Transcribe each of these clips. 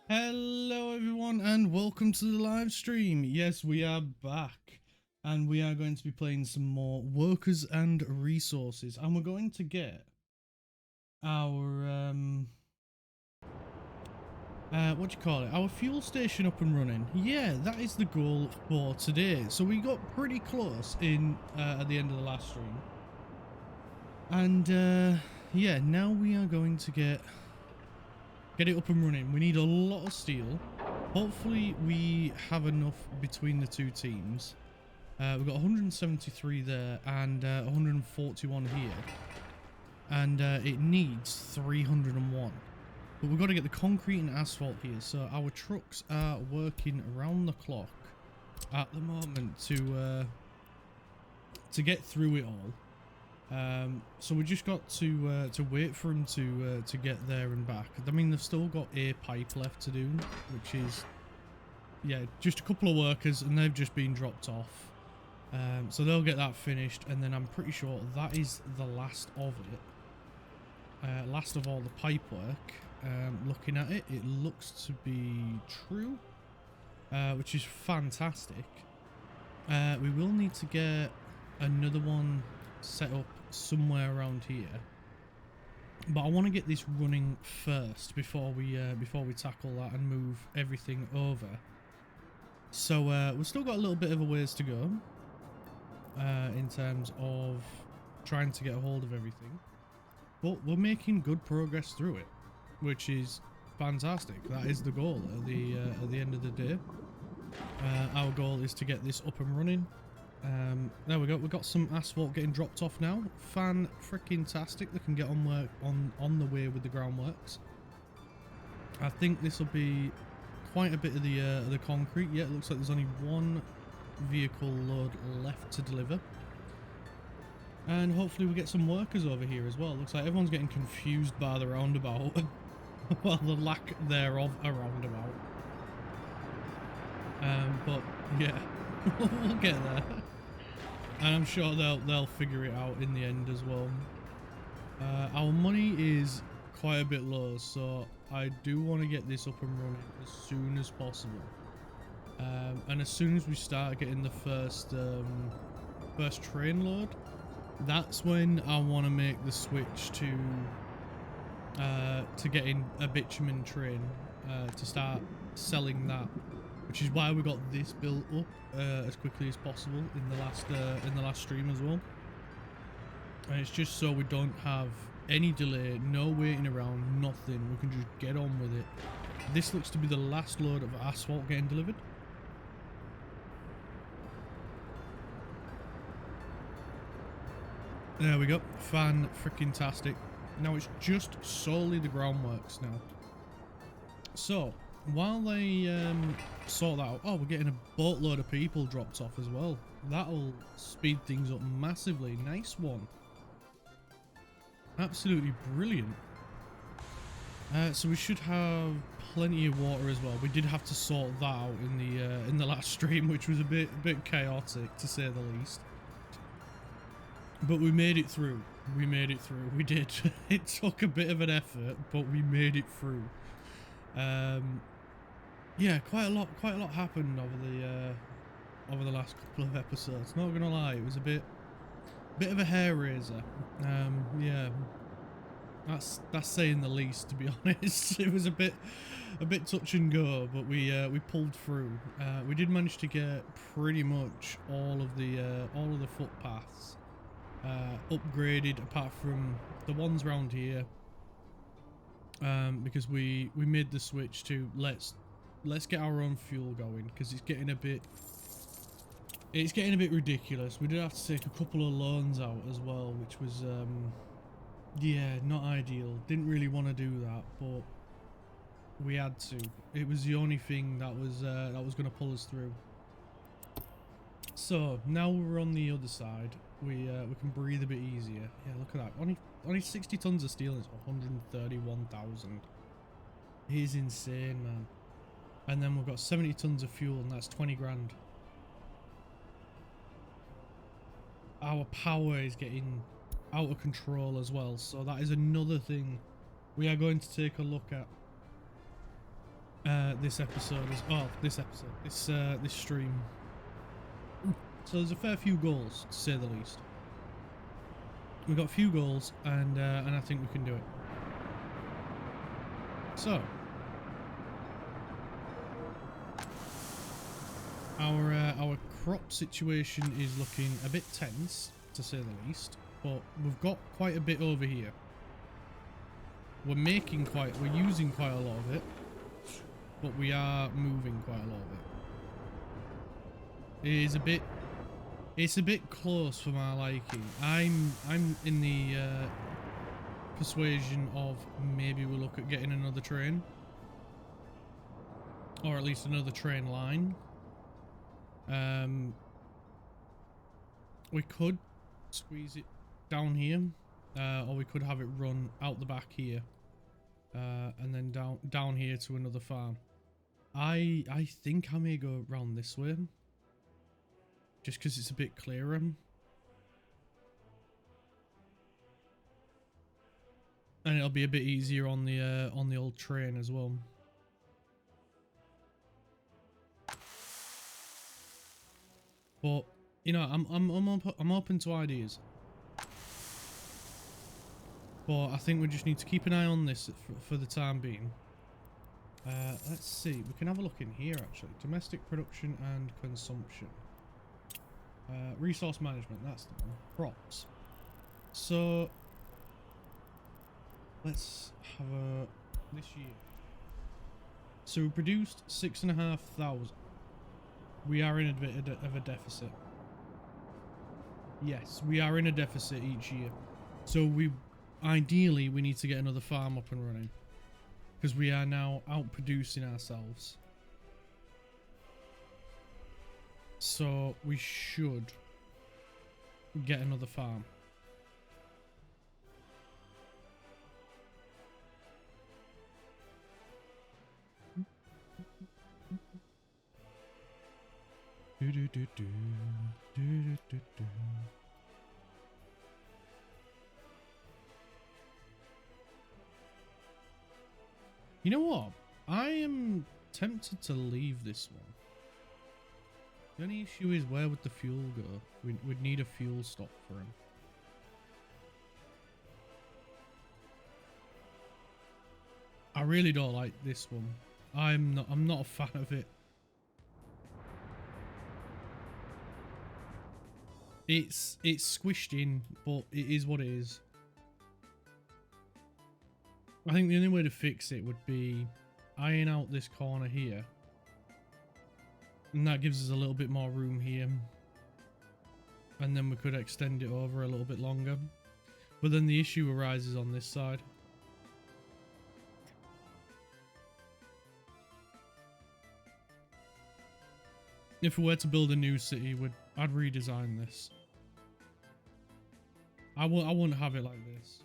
Hello everyone and welcome to the live stream. Yes, we are back and we are going to be playing some more workers and resources, and we're going to get our what do you call it, our fuel station up and running. Yeah, that is the goal for today. So we got pretty close in at the end of the last stream, and yeah, now we are going to get it up and running. We need a lot of steel. Hopefully we have enough between the two teams. We've got 173 there and 141 here. And it needs 301. But we've got to get the concrete and asphalt here. So our trucks are working around the clock at the moment to get through it all. So we just got to wait for them to get there and back. I mean, they've still got a pipe left to do, which is, yeah, just a couple of workers, and they've just been dropped off. So they'll get that finished, and then I'm pretty sure that is the last of it. Last of all the pipe work. Looking at it, it looks to be true, which is fantastic. We will need to get another one set up somewhere around here, but I want to get this running first before we tackle that and move everything over. So we've still got a little bit of a ways to go in terms of trying to get a hold of everything, but we're making good progress through it, which is fantastic. That is the goal at the end of the day. Our goal is to get this up and running. There we go. We've got some asphalt getting dropped off now. Fan-freaking-tastic. They can get on work on the way with the groundworks. I think this will be quite a bit of the concrete. Yeah, it looks like there's only one vehicle load left to deliver, and hopefully we get some workers over here as well. Looks like everyone's getting confused by the roundabout. Well, the lack thereof a roundabout. But yeah, we'll get there. And I'm sure they'll figure it out in the end as well. Our money is quite a bit low, so I do want to get this up and running as soon as possible. And as soon as we start getting the first train load, that's when I want to make the switch to getting a bitumen train to start selling that. Which is why we got this built up as quickly as possible in the last stream as well. And it's just so we don't have any delay, no waiting around, nothing. We can just get on with it. This looks to be the last load of asphalt getting delivered. There we go. Fan-freaking-tastic. Now it's just solely the groundworks now. So while they sort that out, oh, we're getting a boatload of people dropped off as well. That'll speed things up massively. Nice one. Absolutely brilliant. So we should have plenty of water as well. We did have to sort that out in the last stream, which was a bit chaotic to say the least. But we made it through. We made it through. We did. It took a bit of an effort, but we made it through. Yeah, quite a lot happened over the last couple of episodes. Not gonna lie, it was a bit of a hair raiser. Yeah, that's saying the least, to be honest. It was a bit touch and go, but we pulled through. We did manage to get pretty much all of the footpaths upgraded, apart from the ones around here. Because we made the switch to let's get our own fuel going, because it's getting a bit ridiculous. We did have to take a couple of loans out as well, which was yeah, not ideal. Didn't really want to do that, but we had to. It was the only thing that was going to pull us through. So now we're on the other side. We can breathe a bit easier. Yeah, look at that. Only 60 tons of steel is 131,000. It is insane, man. And then we've got 70 tons of fuel, and that's 20 grand. Our power is getting out of control as well, so that is another thing we are going to take a look at. this episode is this stream. So there's a fair few goals, to say the least. We've got a few goals, and I think we can do it. So our crop situation is looking a bit tense, to say the least, but we've got quite a bit over here. We're using quite a lot of it, but we are moving quite a lot of it. It's a bit close for my liking. I'm in the persuasion of maybe we'll look at getting another train, or at least another train line. We could squeeze it down here, or we could have it run out the back here, and then down here to another farm. I think I may go around this way, just because it's a bit clearer. And it'll be a bit easier on the old train as well. But you know, I'm open to ideas. But I think we just need to keep an eye on this for the time being. Let's see. We can have a look in here actually. Domestic production and consumption. Resource management. That's the one. Crops. So let's have a this year. So we produced 6,500. We are in a bit of a deficit. Yes, we are in a deficit each year. So ideally we need to get another farm up and running, because we are now outproducing ourselves. So we should get another farm. You know what? I am tempted to leave this one. The only issue is, where would the fuel go? We'd need a fuel stop for him. I really don't like this one. I'm not a fan of it. It's squished in, but it is what it is. I think the only way to fix it would be iron out this corner here. And that gives us a little bit more room here. And then we could extend it over a little bit longer. But then the issue arises on this side. If we were to build a new city, I'd redesign this. I wouldn't have it like this.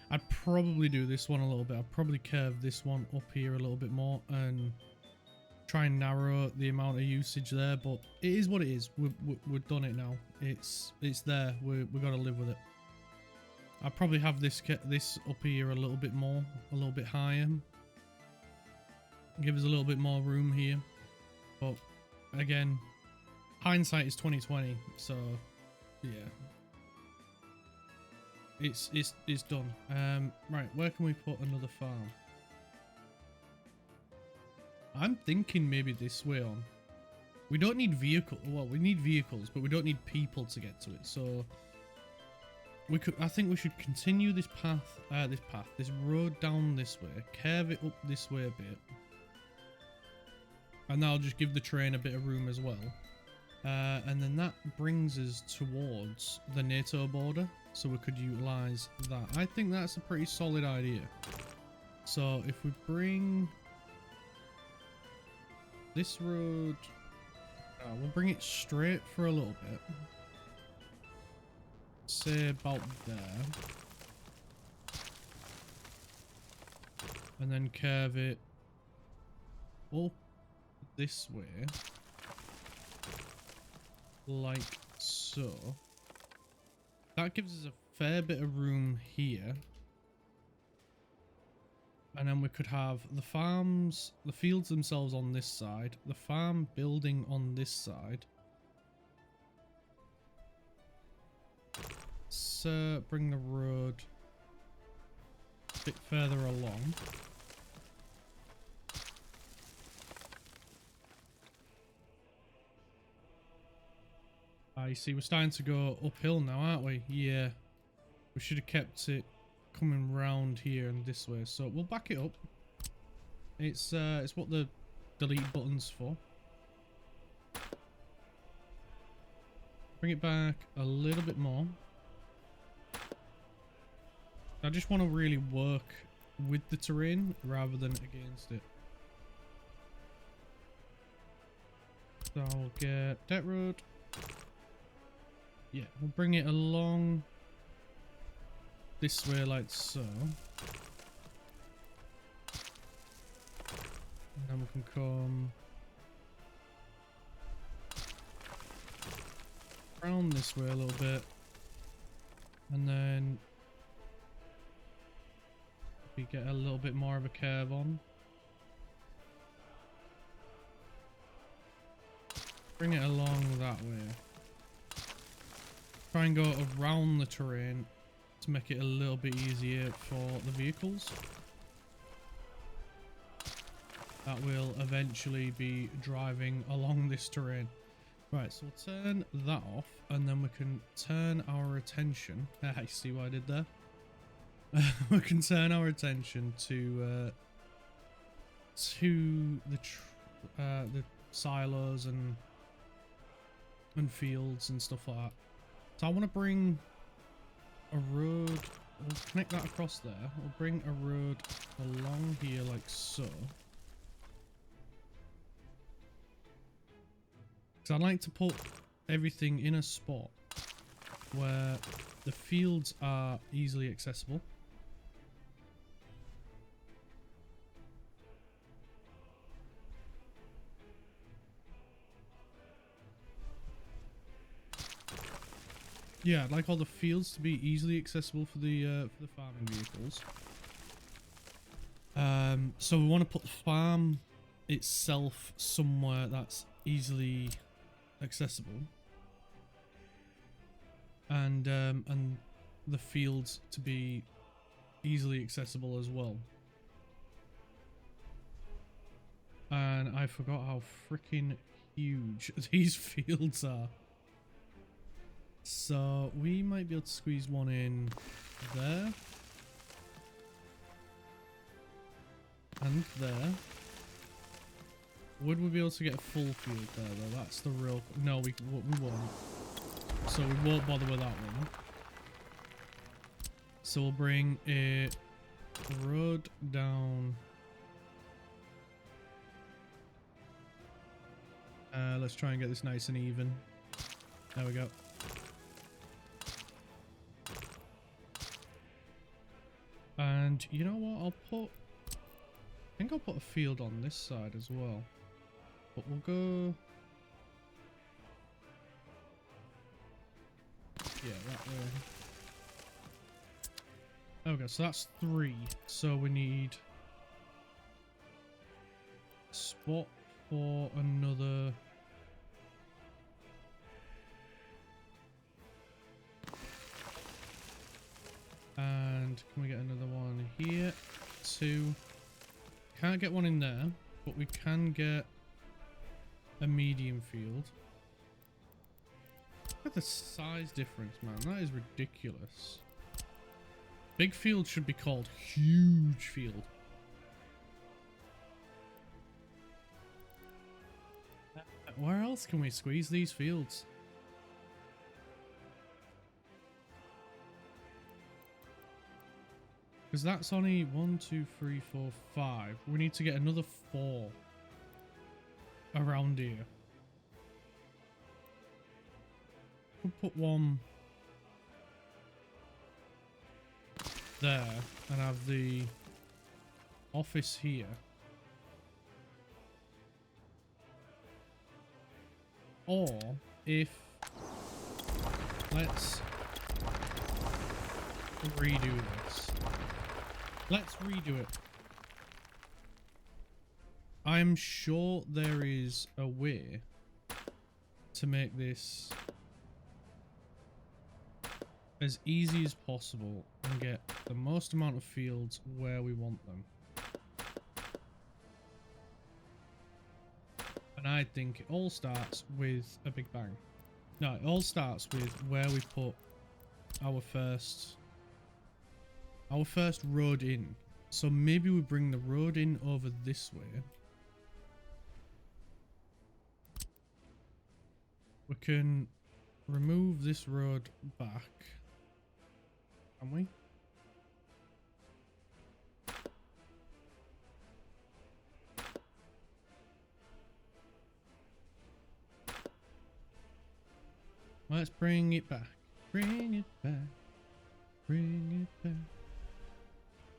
I'd probably do this one a little bit. I'd probably curve this one up here a little bit more and try and narrow the amount of usage there, but it is what it is. We've done it now. It's there. We've got to live with it. I'll probably have this up here a little bit more, a little bit higher. Give us a little bit more room here. But again, hindsight is 2020, so yeah. It's done. Right, where can we put another farm? I'm thinking maybe this way on. We don't need vehicle. Well, we need vehicles, but we don't need people to get to it. So I think we should continue this path, this road down this way, curve it up this way a bit, and that'll just give the train a bit of room as well. And then that brings us towards the NATO border, so we could utilize that. I think that's a pretty solid idea. So if we bring this road, we'll bring it straight for a little bit. Say about there. And then curve it up this way. like so. That gives us a fair bit of room here. And then we could have the farms, the fields themselves on this side, the farm building on this side. So bring the road a bit further along. You see, we're starting to go uphill now, aren't we? Yeah. We should have kept it coming round here and this way. So we'll back it up. It's what the delete button's for. Bring it back a little bit more. I just want to really work with the terrain rather than against it. So I'll get that road. Yeah, we'll bring it along this way like so. And then we can come around this way a little bit. And then we get a little bit more of a curve on. Bring it along that way. Try and go around the terrain to make it a little bit easier for the vehicles that will eventually be driving along this terrain. Right, so we'll turn that off and then we can turn our attention. I see what I did there. We can turn our attention to the silos and fields and stuff like that. So I want to bring a road, we'll connect that across there. We'll bring a road along here like so. Because I like to put everything in a spot where the fields are easily accessible. Yeah, I'd like all the fields to be easily accessible for the farming vehicles. So we want to put the farm itself somewhere that's easily accessible, and the fields to be easily accessible as well. And I forgot how freaking huge these fields are. So we might be able to squeeze one in there. And there. Would we be able to get a full field there though? That's the real... No, we won't. So we won't bother with that one. So we'll bring a road down. Let's try and get this nice and even. There we go. And you know what? I think I'll put a field on this side as well. But we'll go... Yeah, that way. Okay, so that's 3. So we need a spot for another... And can we get another one here? 2. Can't get one in there, but we can get a medium field. Look at the size difference, man. That is ridiculous. Big field should be called huge field. Where else can we squeeze these fields? Because that's only 1, 2, 3, 4, 5. We need to get another 4 around here. We'll put one there and have the office here. Or if Let's redo this. Let's redo it. I'm sure there is a way to make this as easy as possible and get the most amount of fields where we want them. And I think it all starts with a big bang. No, it all starts with where we put our first road in. So maybe we bring the road in over this way. We can remove this road back. Can we? Let's bring it back. Bring it back. Bring it back.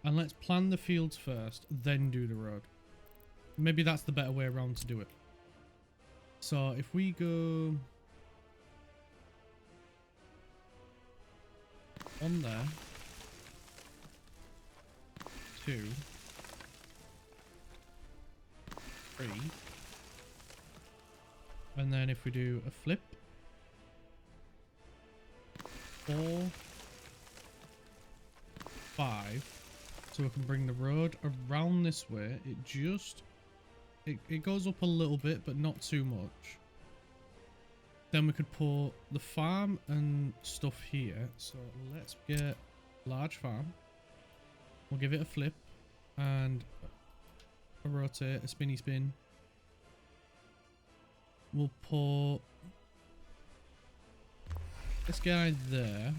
And let's plan the fields first, then do the road. Maybe that's the better way around to do it. So if we go on there, 2, 3, and then if we do a flip, 4, 5, so we can bring the road around this way. It goes up a little bit, but not too much. Then we could put the farm and stuff here. So let's get large farm. We'll give it a flip and a rotate, a spinny spin. We'll put this guy there.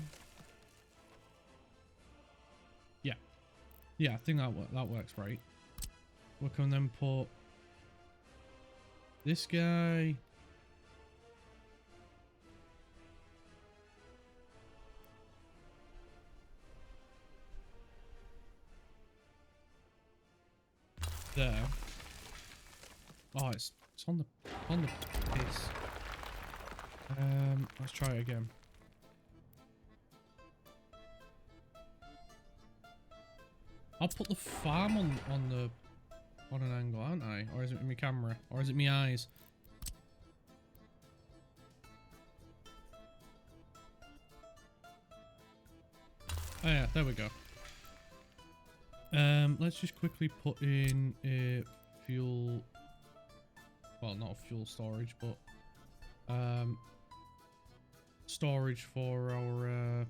Yeah, I think that works right. We can then put this guy there. Oh, it's on the piss. Let's try it again. I'll put the farm on an angle, aren't I? Or is it my camera? Or is it my eyes? Oh yeah, there we go. Let's just quickly put in a fuel, well, not a fuel storage, but storage for our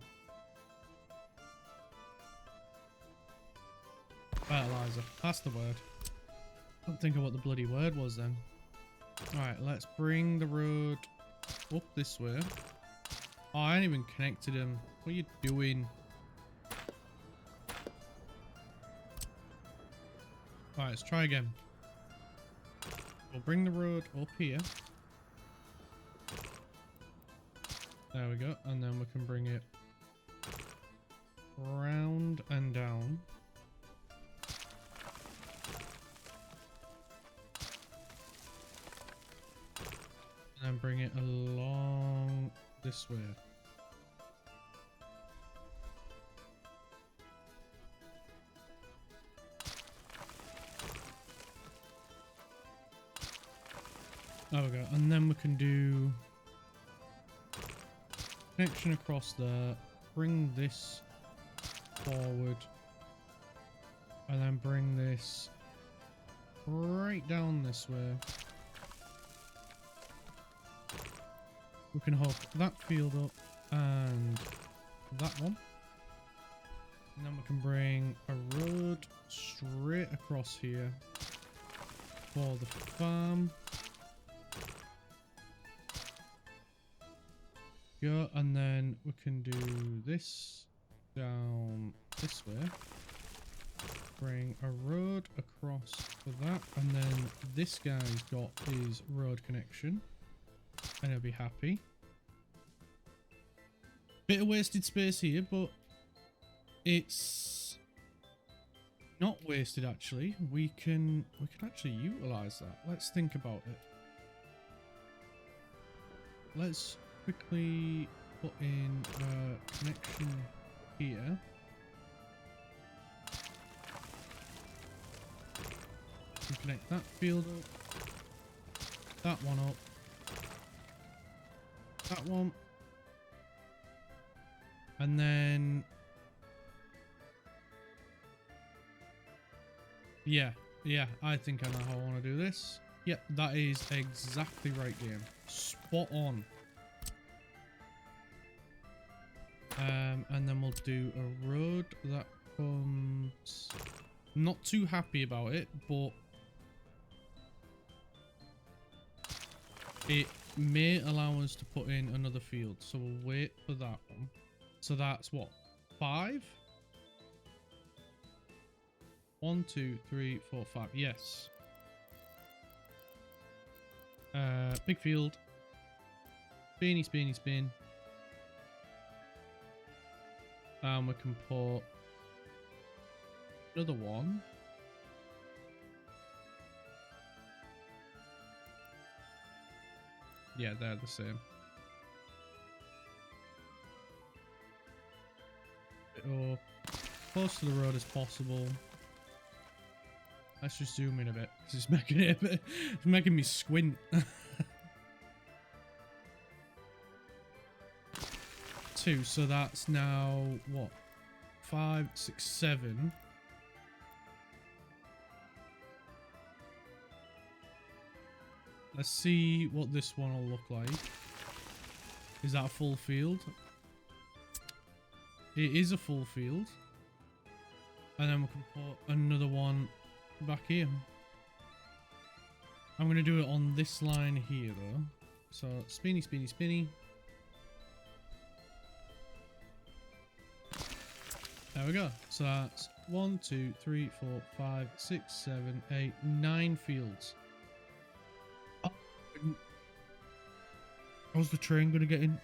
fertilizer. That's the word. Can't think of what the bloody word was then. Alright, let's bring the road up this way. Oh, I ain't even connected him. What are you doing? Alright, let's try again. We'll bring the road up here. There we go. And then we can bring it round and down. And then bring it along this way. There we go. And then we can do connection across there, bring this forward, and then bring this right down this way. We can hook that field up and that one. And then we can bring a road straight across here for the farm. Go, and then we can do this down this way. Bring a road across for that, and then this guy's got his road connection. And he'll be happy. Bit of wasted space here, but it's not wasted actually. We can actually utilize that. Let's think about it. Let's quickly put in a connection here. And connect that field up. That one up. That one. And then... Yeah, I think I know how I want to do this. Yeah, that is exactly right, game. Spot on. And then we'll do a road that comes... Not too happy about it, but... It may allow us to put in another field, so we'll wait for that one. So that's what? 5? 1, 2, 3, 4, 5. Yes. Big field. Spinny, spinny, spin. And we can put another one. Yeah, they're the same. Or close to the road as possible. Let's just zoom in a bit because it's making it it's making me squint. 2, so that's now what? 5, 6, 7. Let's see what this one will look like. Is that a full field? It is a full field. And then we can put another one back here. I'm going to do it on this line here though. So spinny, spinny, spinny. There we go. So that's 1, 2, 3, 4, 5, 6, 7, 8, 9 fields. Oh, how's the train going to get in?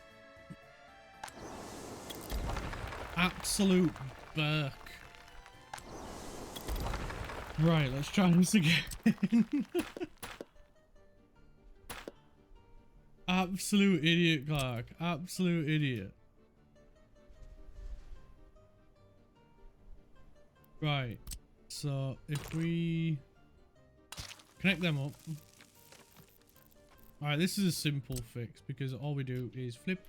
Absolute burk. Right, let's try this again. Absolute idiot, Clark. Absolute idiot. Right, so if we connect them up. Alright, this is a simple fix because all we do is flip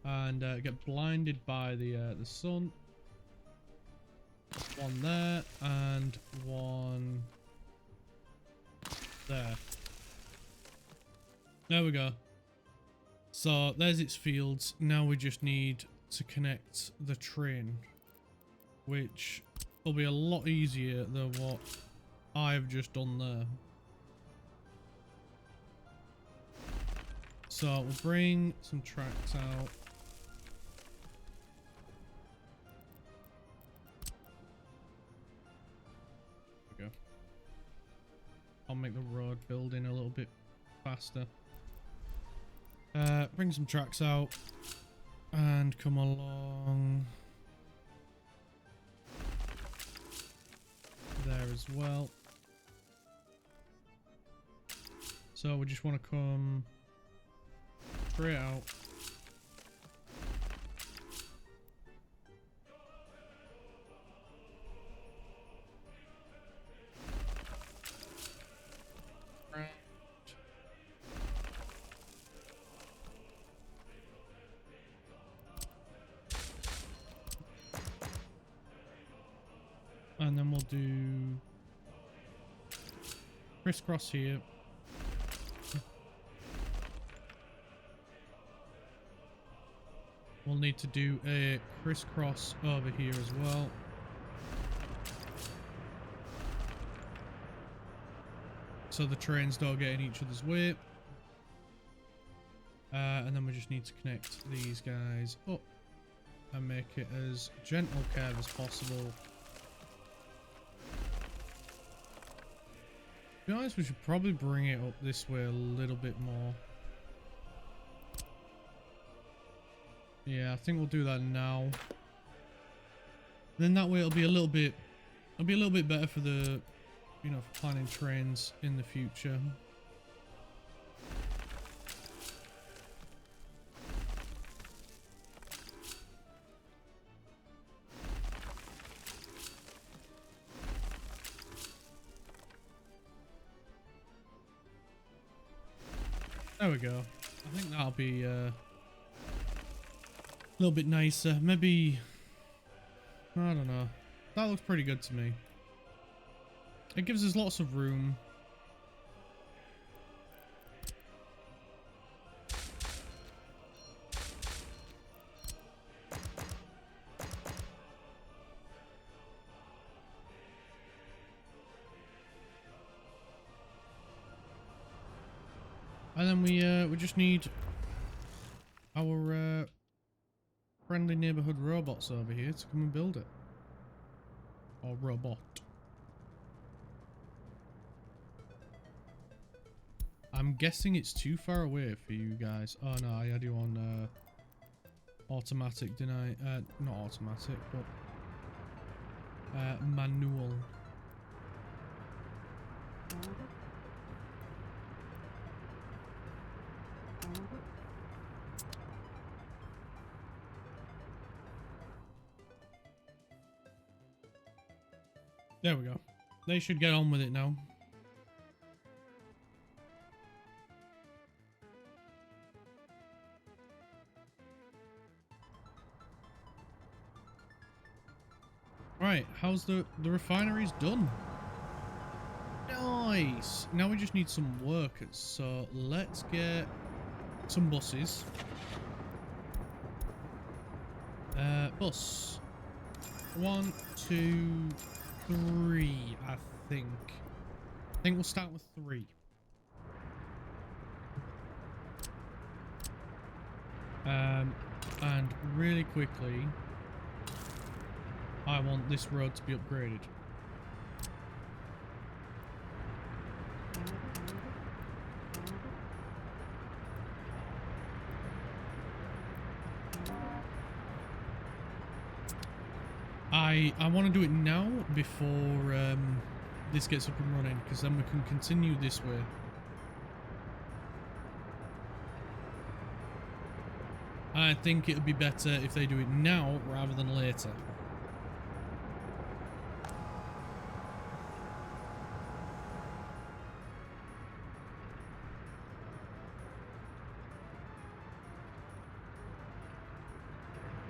and get blinded by the sun. One there and one there. There we go. So there's its fields. Now we just need to connect the train, which will be a lot easier than what I've just done there. So we'll bring some tracks out. There we go. I'll make the road building a little bit faster. Bring some tracks out and come along there as well. So we just want to come straight out. And then we'll do crisscross here. We'll need to do a crisscross over here as well. So the trains don't get in each other's way. And then we just need to connect these guys up and make it as gentle curve as possible. To be honest, we should probably bring it up this way a little bit more. Yeah, I think we'll do that now. Then that way it'll be a little bit better for the, you know, for planning trains in the future. There we go. I think that'll be a little bit nicer. Maybe, I don't know. That looks pretty good to me. It gives us lots of room. And then we just need our friendly neighborhood robots over here to come and build it. Or robot. I'm guessing it's too far away for you guys. Oh no, I had you on automatic, didn't I? Not automatic, but manual. There we go. They should get on with it now. Right, how's the refinery's done? Nice. Now we just need some workers. So let's get some buses. Bus. 1, 2, 3, I think. I think we'll start with 3. And really quickly, I want this road to be upgraded. I want to do it now before this gets up and running, because then we can continue this way. I think it would be better if they do it now rather than later.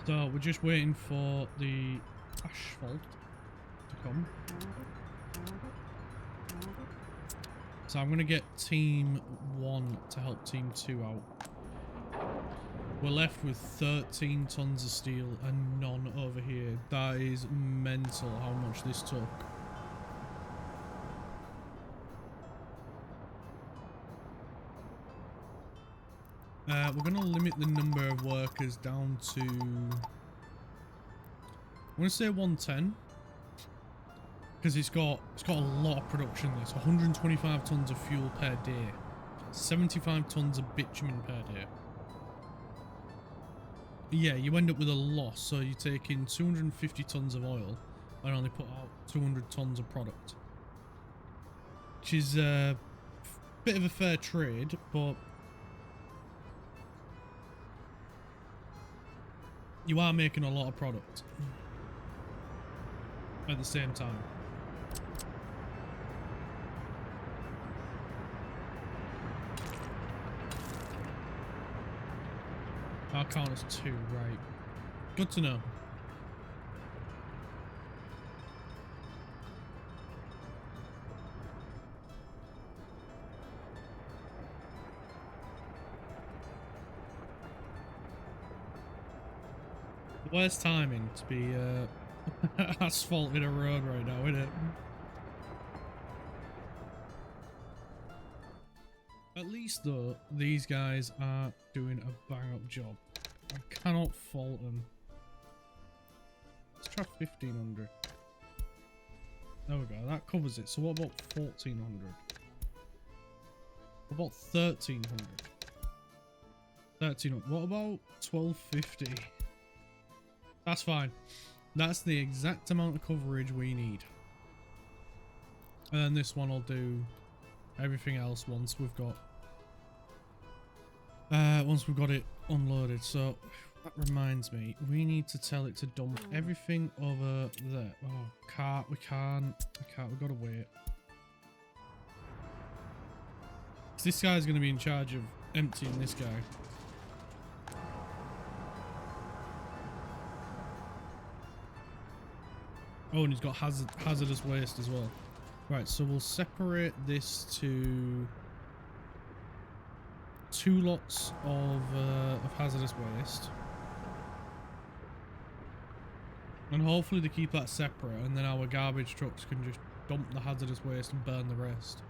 So we're just waiting for the asphalt to come. So I'm going to get team 1 to help team 2 out. We're left with 13 tons of steel and none over here. That is mental how much this took. We're going to limit the number of workers down to, I'm going to say 110, because it's got a lot of production. It's 125 tons of fuel per day, 75 tons of bitumen per day. Yeah, you end up with a loss. So you take in 250 tons of oil and only put out 200 tons of product, which is a bit of a fair trade, but you are making a lot of product at the same time. I'll count as 2, right. Good to know. Worst timing to be asphalting a road right now, isn't it? At least though, these guys are doing a bang up job. I cannot fault them. Let's try 1500. There we go, that covers it. So what about 1400? What about 1300? 1300. What about 1250? That's fine. That's the exact amount of coverage we need. And then this one will do everything else once we've got it unloaded. So that reminds me, we need to tell it to dump everything over there. Oh, we can't, we've got to wait. This guy's going to be in charge of emptying this guy. Oh, and he's got hazardous waste as well. Right, so we'll separate this to 2 lots of hazardous waste. And hopefully they keep that separate, and then our garbage trucks can just dump the hazardous waste and burn the rest.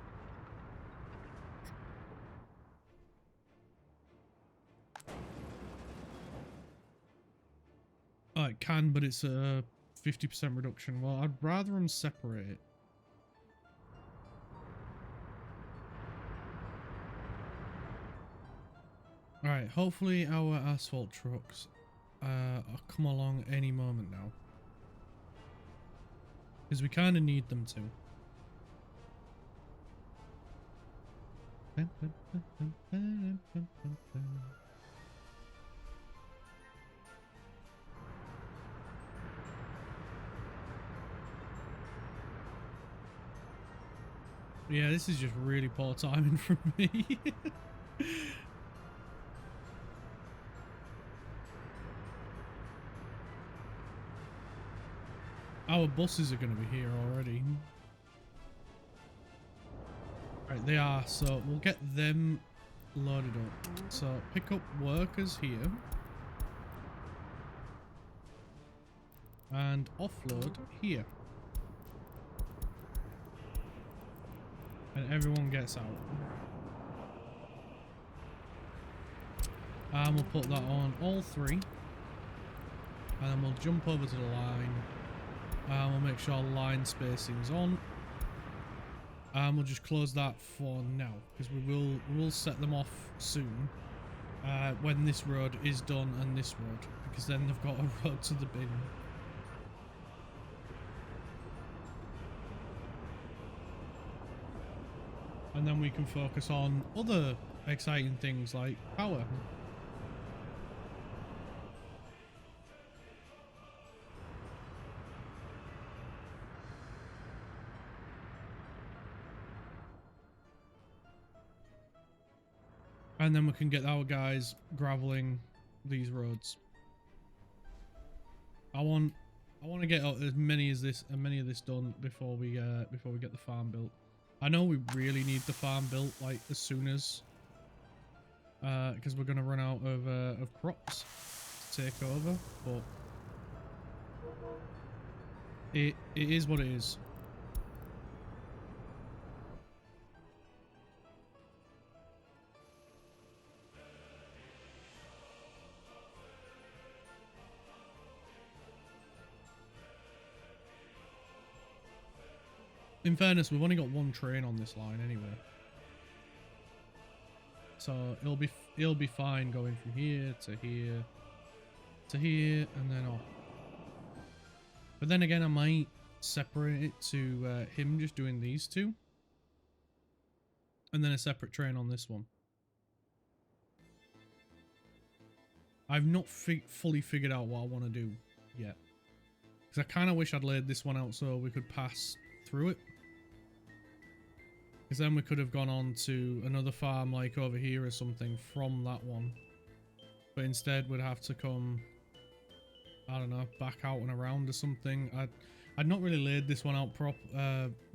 Oh, it can, but it's a 50% reduction. Well, I'd rather them separate. Alright, hopefully our asphalt trucks will come along any moment now. Because we kind of need them to. Yeah, this is just really poor timing from me. Our buses are going to be here already. Right, they are, so we'll get them loaded up. So pick up workers here. And offload here. And everyone gets out. And we'll put that on all 3. And then we'll jump over to the line. And we'll make sure line spacing's on. And we'll just close that for now. Because we will set them off soon. When this road is done and this road. Because then they've got a road to the bin. And then we can focus on other exciting things like power. And then we can get our guys graveling these roads. I want to get as many of this done before we get the farm built. I know we really need the farm built like as soon as, because we're gonna run out of crops to take over. But it is what it is. In fairness, we've only got 1 train on this line anyway, so it'll be fine going from here to here to here and then off. But then again, I might separate it to him just doing these 2, and then a separate train on this one. I've not fully figured out what I want to do yet, because I kind of wish I'd laid this one out so we could pass through it. Because then we could have gone on to another farm like over here or something from that one. But instead we'd have to come, I don't know, back out and around or something. I'd not really laid this one out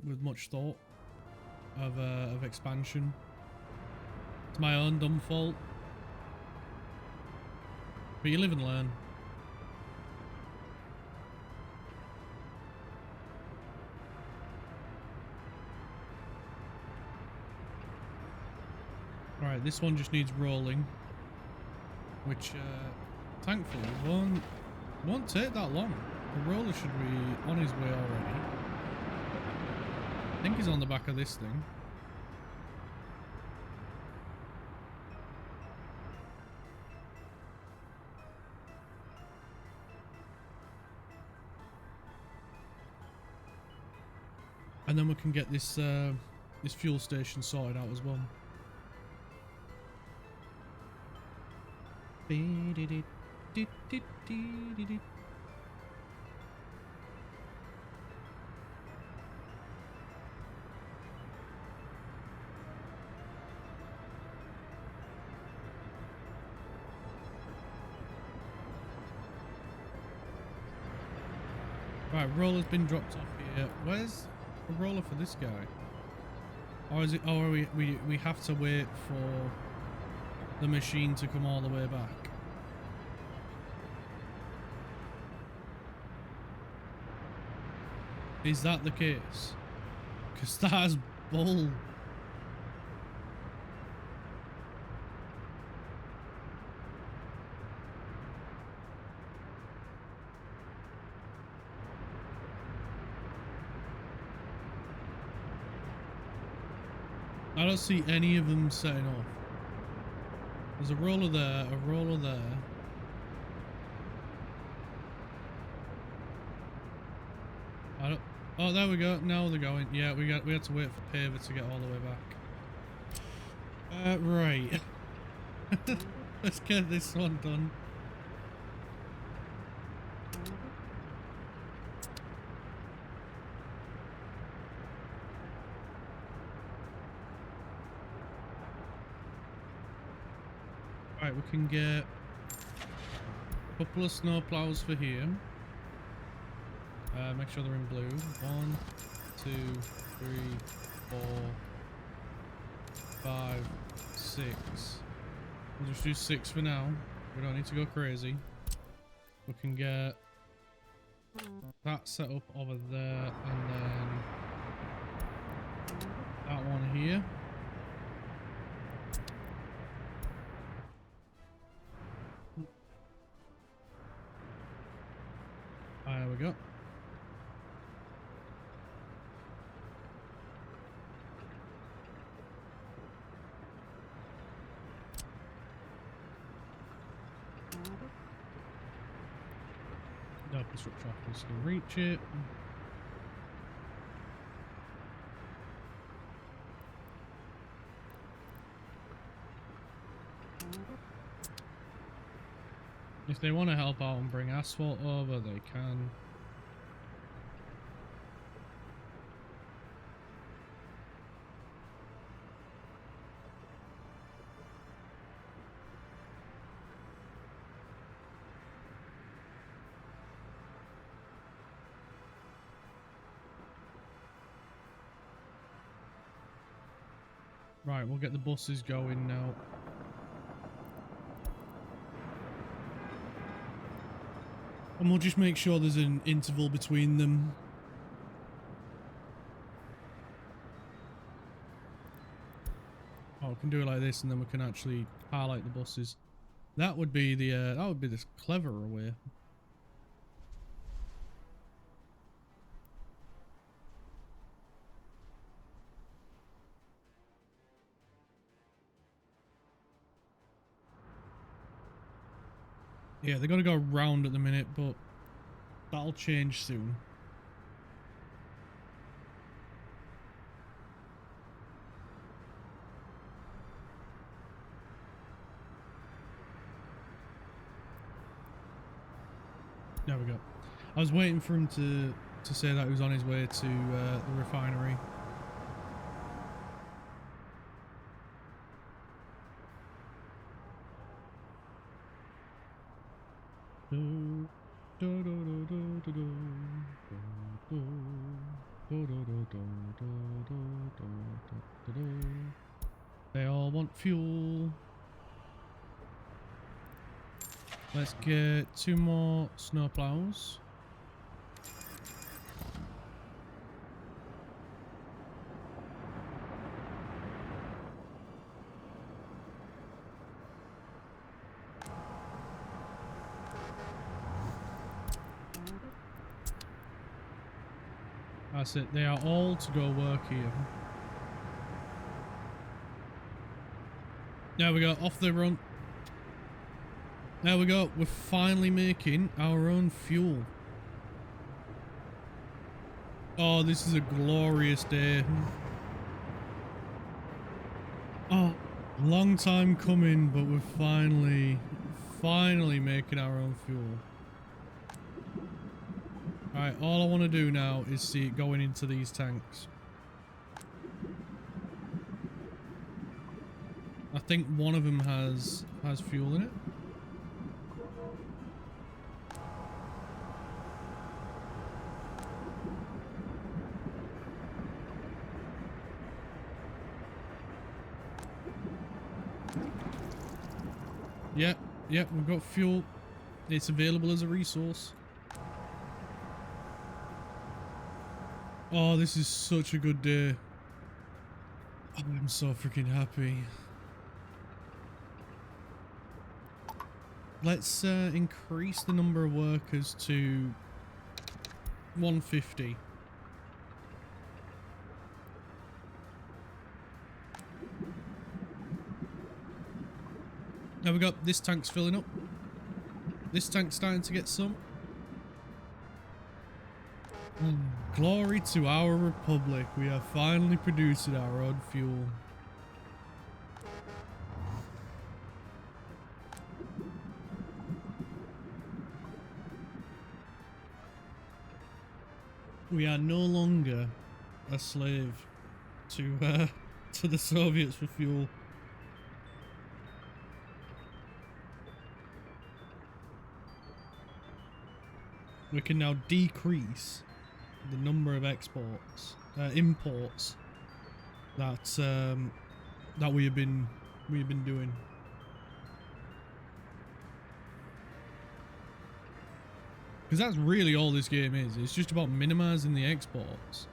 with much thought of expansion. It's my own dumb fault. But you live and learn. Alright, this one just needs rolling, which thankfully won't take that long. The roller should be on his way already. I think he's on the back of this thing. And then we can get this this fuel station sorted out as well. Right, roller's been dropped off here. Where's the roller for this guy? Or is it? Or we have to wait for the machine to come all the way back. Is that the case? Because that's bull. I don't see any of them setting off. There's a roller there, a roller there. I don't. Oh, there we go. Now they're going. Yeah, we had to wait for Paver to get all the way back. Right. Let's get this one done. Right, we can get a couple of snow plows for here. Make sure they're in blue. 1, 2, 3, 4, 5, 6. We'll just do 6 for now. We don't need to go crazy. We can get that set up over there, and then that one here. There we go. No construction officers can reach it. If they want to help out and bring asphalt over, they can. Right, we'll get the buses going now. And we'll just make sure there's an interval between them. Oh, we can do it like this, and then we can actually highlight the buses. That would be the cleverer way. Yeah, they're gonna go round at the minute, but that'll change soon. There we go. I was waiting for him to say that he was on his way to the refinery. They all want fuel. Let's get 2 more snow plows. That's it. They are all to go work here. There we go. Off they run. There we go. We're finally making our own fuel. Oh, this is a glorious day. Oh, long time coming, but we're finally making our own fuel. Alright, all I want to do now is see it going into these tanks. I think one of them has fuel in it. Yep, yep, we've got fuel. It's available as a resource. Oh, this is such a good day. Oh, I'm so freaking happy. Let's increase the number of workers to 150. Now we got this tank's filling up. This tank's starting to get some. Glory to our republic. We are finally producing our own fuel. We are no longer a slave to the Soviets for fuel. We can now decrease the number of imports that we have been doing. Because that's really all this game is. It's just about minimizing the exports,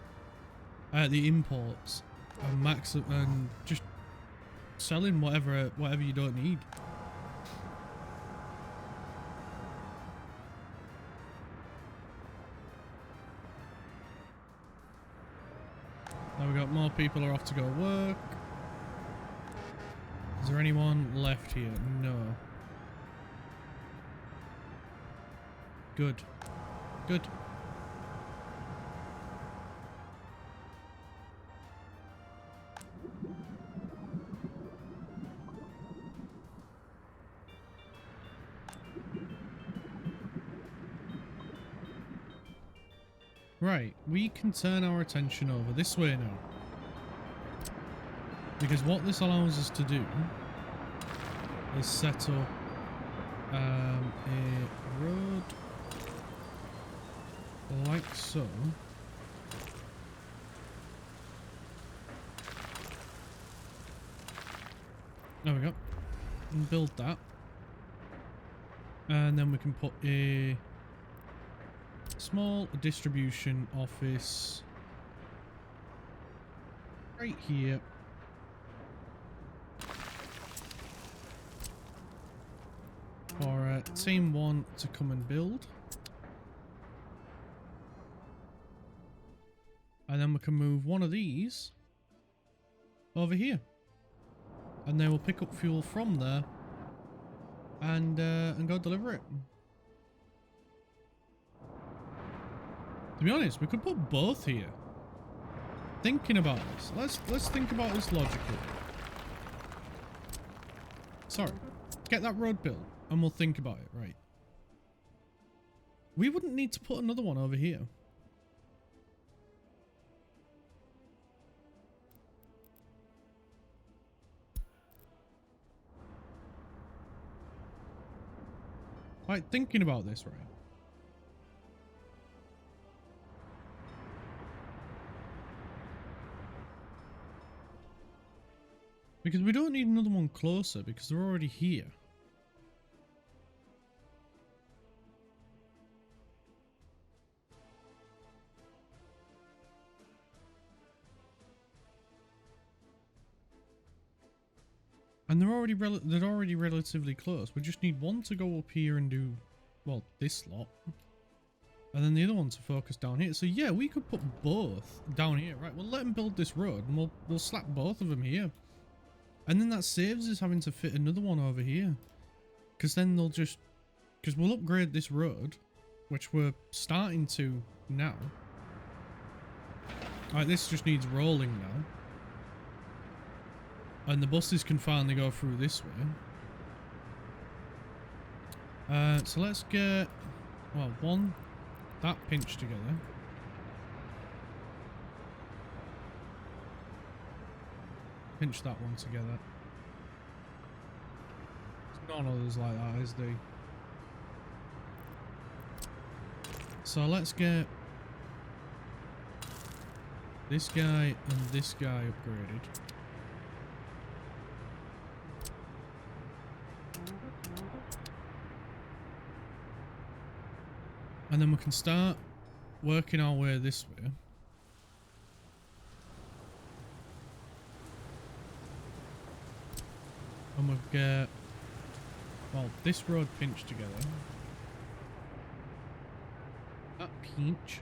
the imports, and just selling whatever you don't need. Now we got more people are off to go work. Is there anyone left here? No. Good. Good. Right, we can turn our attention over this way now. Because what this allows us to do is set up a road like so. There we go. And build that. And then we can put a small distribution office right here. For team 1 to come and build. And then we can move one of these over here. And they will pick up fuel from there and go deliver it. To be honest, we could put both here. Thinking about this. Let's think about this logically. Sorry. Get that road built and we'll think about it, right? We wouldn't need to put another one over here. Right, thinking about this, right? Because we don't need another one closer because they're already here. And they're already relatively close. We just need one to go up here and do, well, this lot. And then the other one to focus down here. So yeah, we could put both down here. Right, we'll let them build this road and we'll slap both of them here. And then that saves us having to fit another one over here. Because then they'll just... Because we'll upgrade this road, which we're starting to now. Alright, this just needs rolling now. And the buses can finally go through this way. So let's get... Well, that pinched together. Pinch that one together. There's none others like that, is there? So let's get this guy and this guy upgraded. And then we can start working our way this way. And we'll get, well, this road pinched together. That pinch.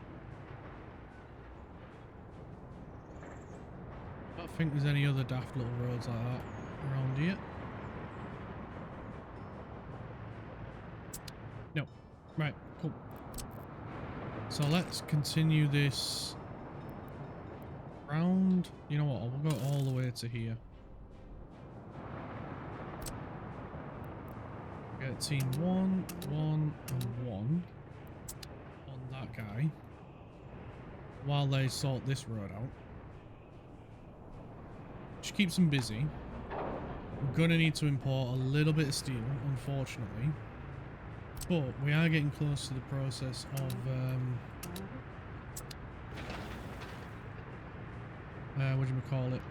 I don't think there's any other daft little roads like that around here. No. Right, cool. So let's continue this round. You know what? We'll go all the way to here. Get team 1, 1, and 1 on that guy while they sort this road out. Which keeps them busy. We're gonna need to import a little bit of steel, unfortunately. But we are getting close to the process of what do you call it?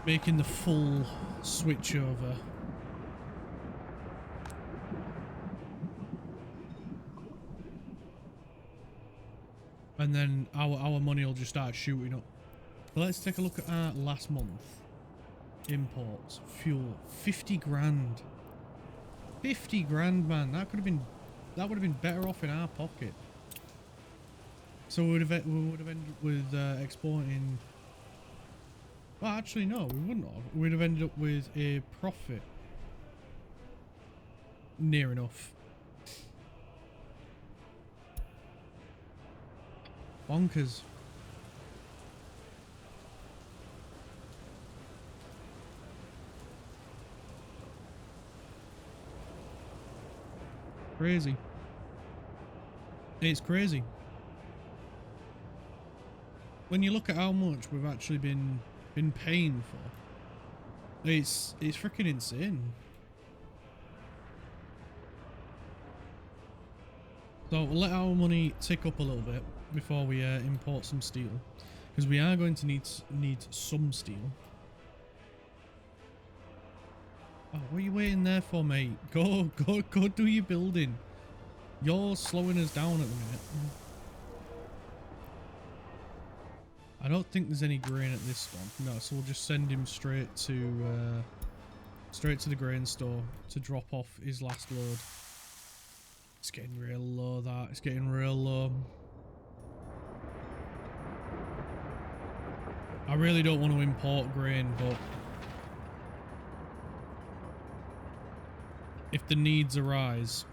Making the full switch over. And then our money will just start shooting up. But let's take a look at our last month. Imports, fuel, 50 grand. 50 grand, man. That would have been better off in our pocket. So we would have ended up with exporting. Well, actually, no, we wouldn't have. We'd have ended up with a profit. Near enough. Bonkers. Crazy. It's crazy. When you look at how much we've actually been paying for, it's freaking insane. So we'll let our money tick up a little bit before we import some steel, because we are going to need some steel. Oh, what are you waiting there for, mate? Go do your building. You're slowing us down at the minute. I don't think there's any grain at this one. No, so we'll just send him straight to the grain store to drop off his last load. It's getting real low, that. It's getting real low. I really don't want to import grain, but if the needs arise.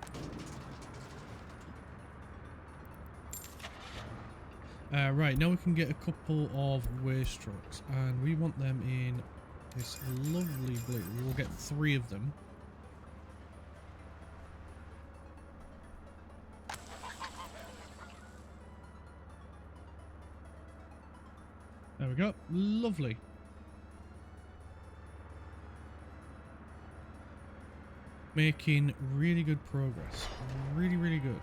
Right, now we can get a couple of waste trucks, and we want them in this lovely blue. We'll get 3 of them. There we go. Lovely. Making really good progress. Really, really good.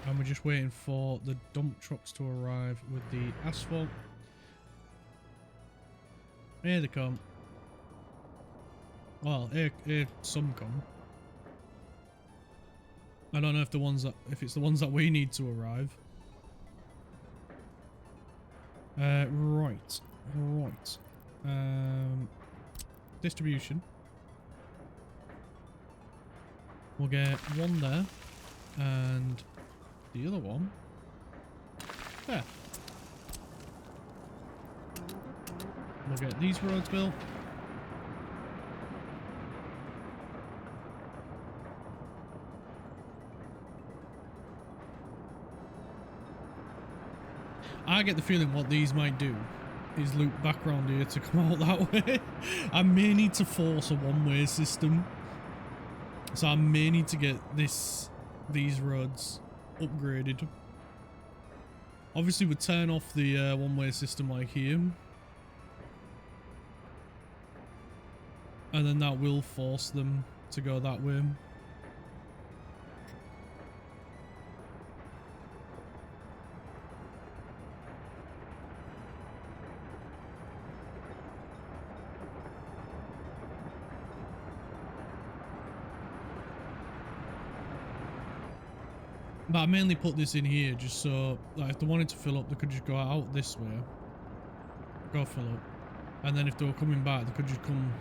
And we're just waiting for the dump trucks to arrive with the asphalt. Here they come. Well, here some come. I don't know if it's the ones that we need to arrive. Right. Distribution. We'll get 1 there, and the other one there. We'll get these roads built. I get the feeling what these might do is loop back around here to come out that way. I may need to force a one-way system. So I may need to get these roads upgraded. Obviously we'd turn off the one-way system like here. And then that will force them to go that way. But I mainly put this in here just so like if they wanted to fill up, they could just go out this way, go fill up, and then if they were coming back, they could just come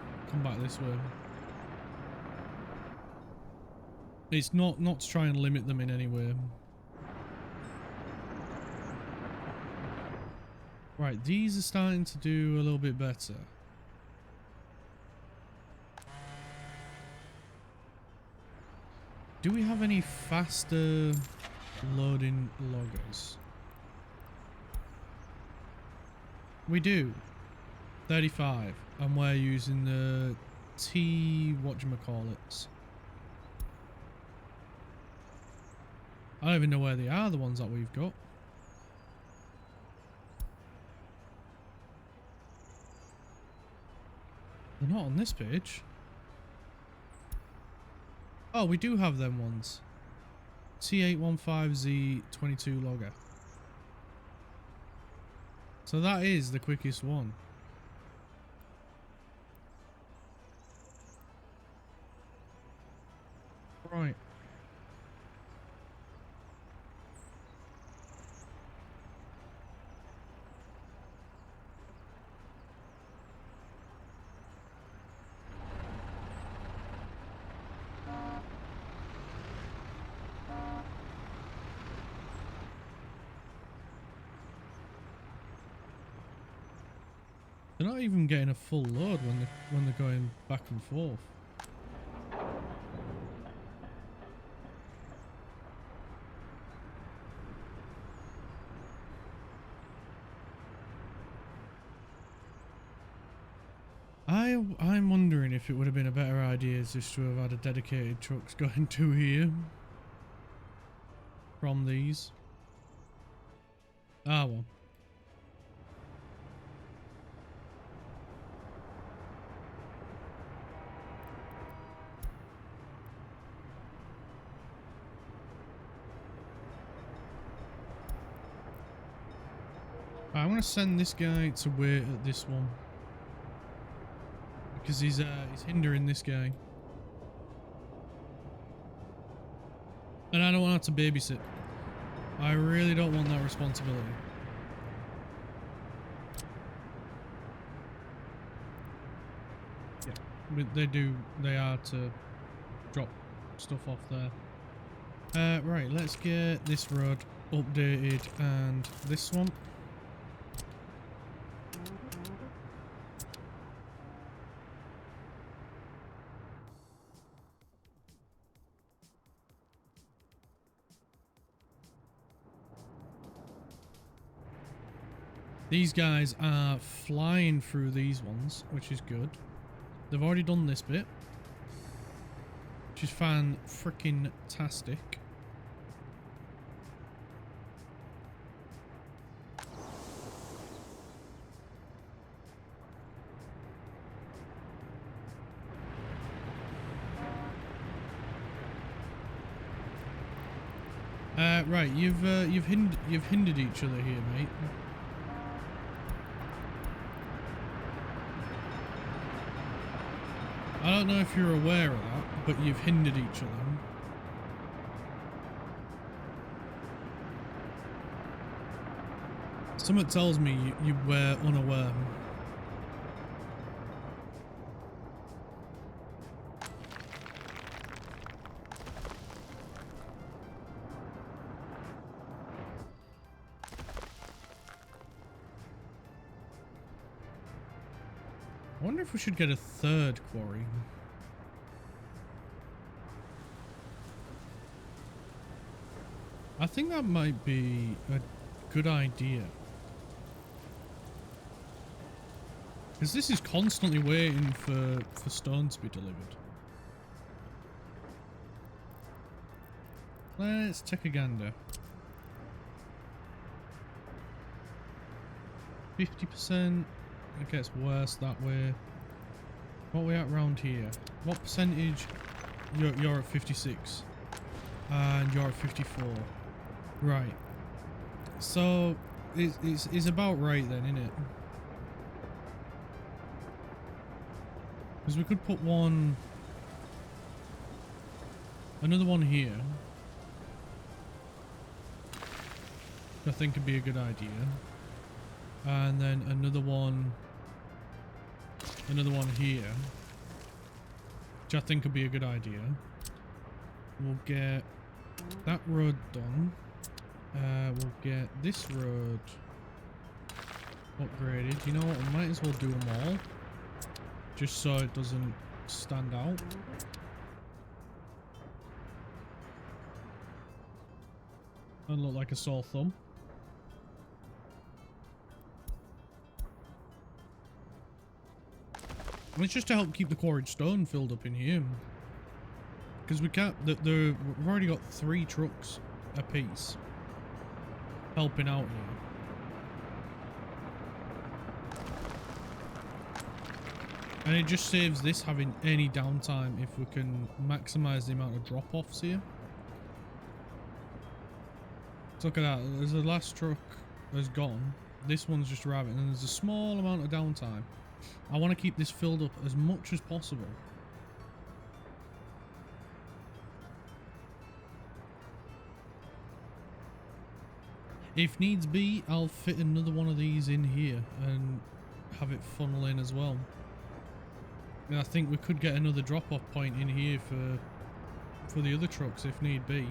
back this way. It's not to try and limit them in any way. Right, these are starting to do a little bit better. Do we have any faster loading loggers? We do. 35. And we're using the whatchamacallits. I don't even know where they are, the ones that we've got. They're not on this page. Oh, we do have them ones. T815Z22 logger. So that is the quickest one. Right. They're not even getting a full load when they're going back and forth. I'm wondering if it would have been a better idea just to have had a dedicated trucks going to here from these. Ah well. I'm gonna send this guy to wait at this one because he's hindering this guy, and I don't want to babysit. I really don't want that responsibility. Yeah, but they are to drop stuff off there. Right, let's get this road updated and this one. These guys are flying through these ones, which is good. They've already done this bit, which is fan-frickin-tastic. Right, you've hindered each other here, mate. I don't know if you're aware of that, but you've hindered each other. Something tells me you were unaware. I wonder if we should get a third quarry. I think that might be a good idea. Because this is constantly waiting for stone to be delivered. Let's take a gander. 50%. It gets worse that way. What are we at round here? What percentage? You're at 56. And you're at 54. Right. So it's about right then, isn't it? Because we could put another one here. I think would be a good idea. And then another one here, which I think would be a good idea. We'll get that road done. We'll get this road upgraded. You know what? We might as well do them all, just so it doesn't stand out. And look like a sore thumb. And it's just to help keep the quarried stone filled up in here. Because we can't, we've already got 3 trucks a piece helping out here. And it just saves this having any downtime if we can maximize the amount of drop-offs here. So look at that, there's the last truck has gone. This one's just arriving and there's a small amount of downtime. I want to keep this filled up as much as possible. If needs be, I'll fit another one of these in here and have it funnel in as well. And I think we could get another drop-off point in here for the other trucks if need be.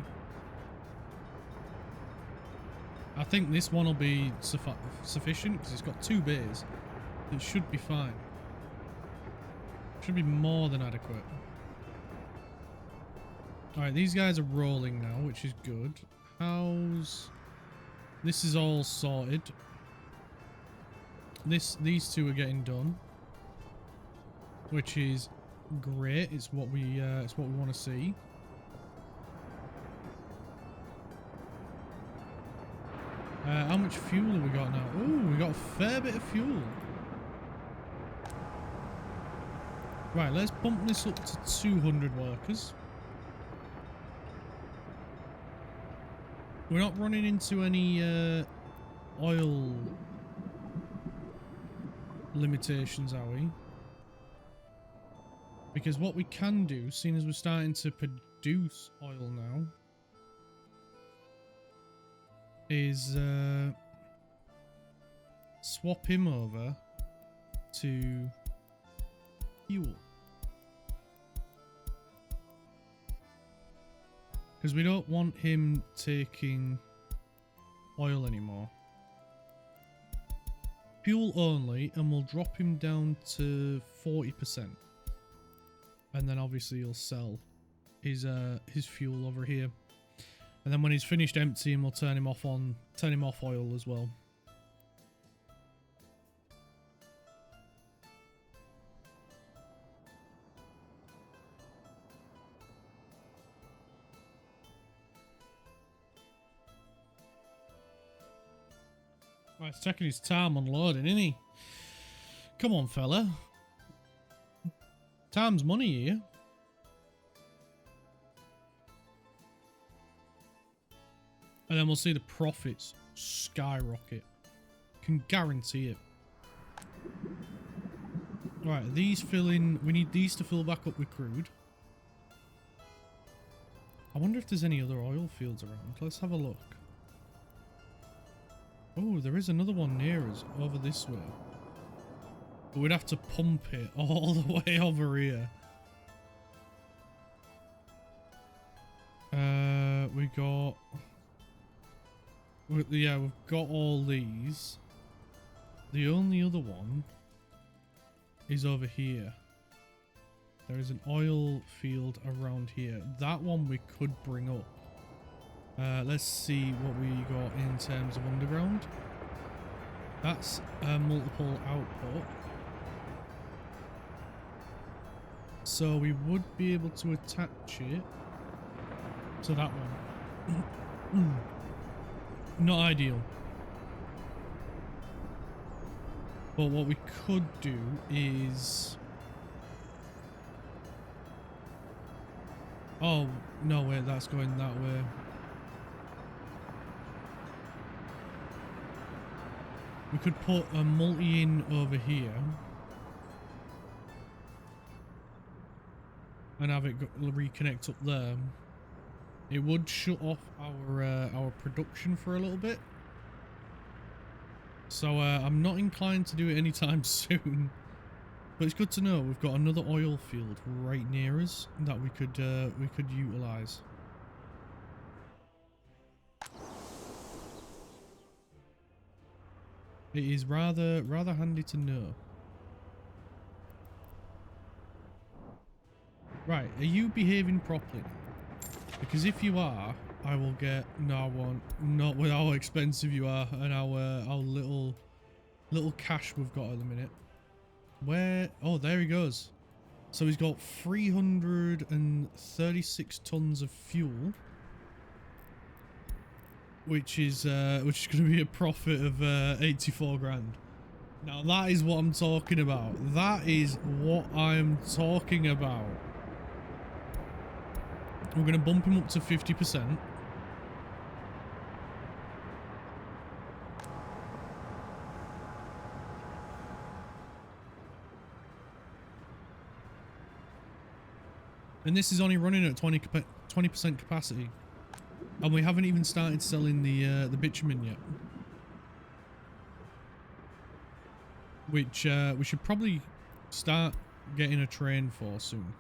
I think this one will be sufficient because it's got 2 bays. It should be fine. Should be more than adequate. Alright, these guys are rolling now, which is good. This is all sorted. These 2 are getting done, which is great. It's what we want to see. How much fuel have we got now? Oh, we got a fair bit of fuel. Right, let's bump this up to 200 workers. We're not running into any oil limitations, are we? Because what we can do, seeing as we're starting to produce oil now, is swap him over to fuel. Because we don't want him taking oil anymore. Fuel only, and we'll drop him down to 40%. And then obviously he'll sell his fuel over here. And then when he's finished emptying, we'll turn him off oil as well. Right, it's taking his time unloading, isn't he? Come on, fella. Time's money here. And then we'll see the profits skyrocket. Can guarantee it. Right, these fill in. We need these to fill back up with crude. I wonder if there's any other oil fields around. Let's have a look. Oh, there is another one near us, over this way. But we'd have to pump it all the way over here. Yeah, we've got all these. The only other one is over here. There is an oil field around here. That one we could bring up. Let's see what we got in terms of underground. That's multiple output. So we would be able to attach it to that one. Not ideal. But what we could do is... Oh, no, wait, that's going that way. We could put a multi in over here. And have it reconnect up there. It would shut off our production for a little bit. So I'm not inclined to do it anytime soon. But it's good to know we've got another oil field right near us that we could utilise. It is rather handy to know. Right, are you behaving properly now? Because if you are, I will get no, I won't. Not with how expensive you are and how little cash we've got at the minute. Where? Oh, there he goes. So he's got 336 tons of fuel, which is going to be a profit of 84 grand. Now that is what I'm talking about. That is what I'm talking about. We're going to bump him up to 50%. And this is only running at 20% capacity. And we haven't even started selling the bitumen yet. Which we should probably start getting a train for soon.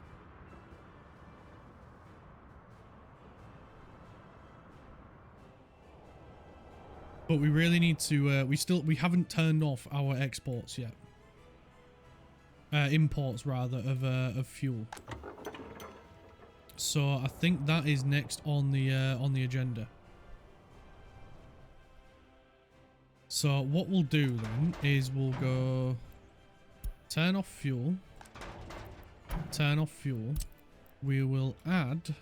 But we really need to, we haven't turned off our exports yet. Imports rather of fuel. So I think that is next on the agenda. So what we'll do then is we'll go turn off fuel. Turn off fuel. We will add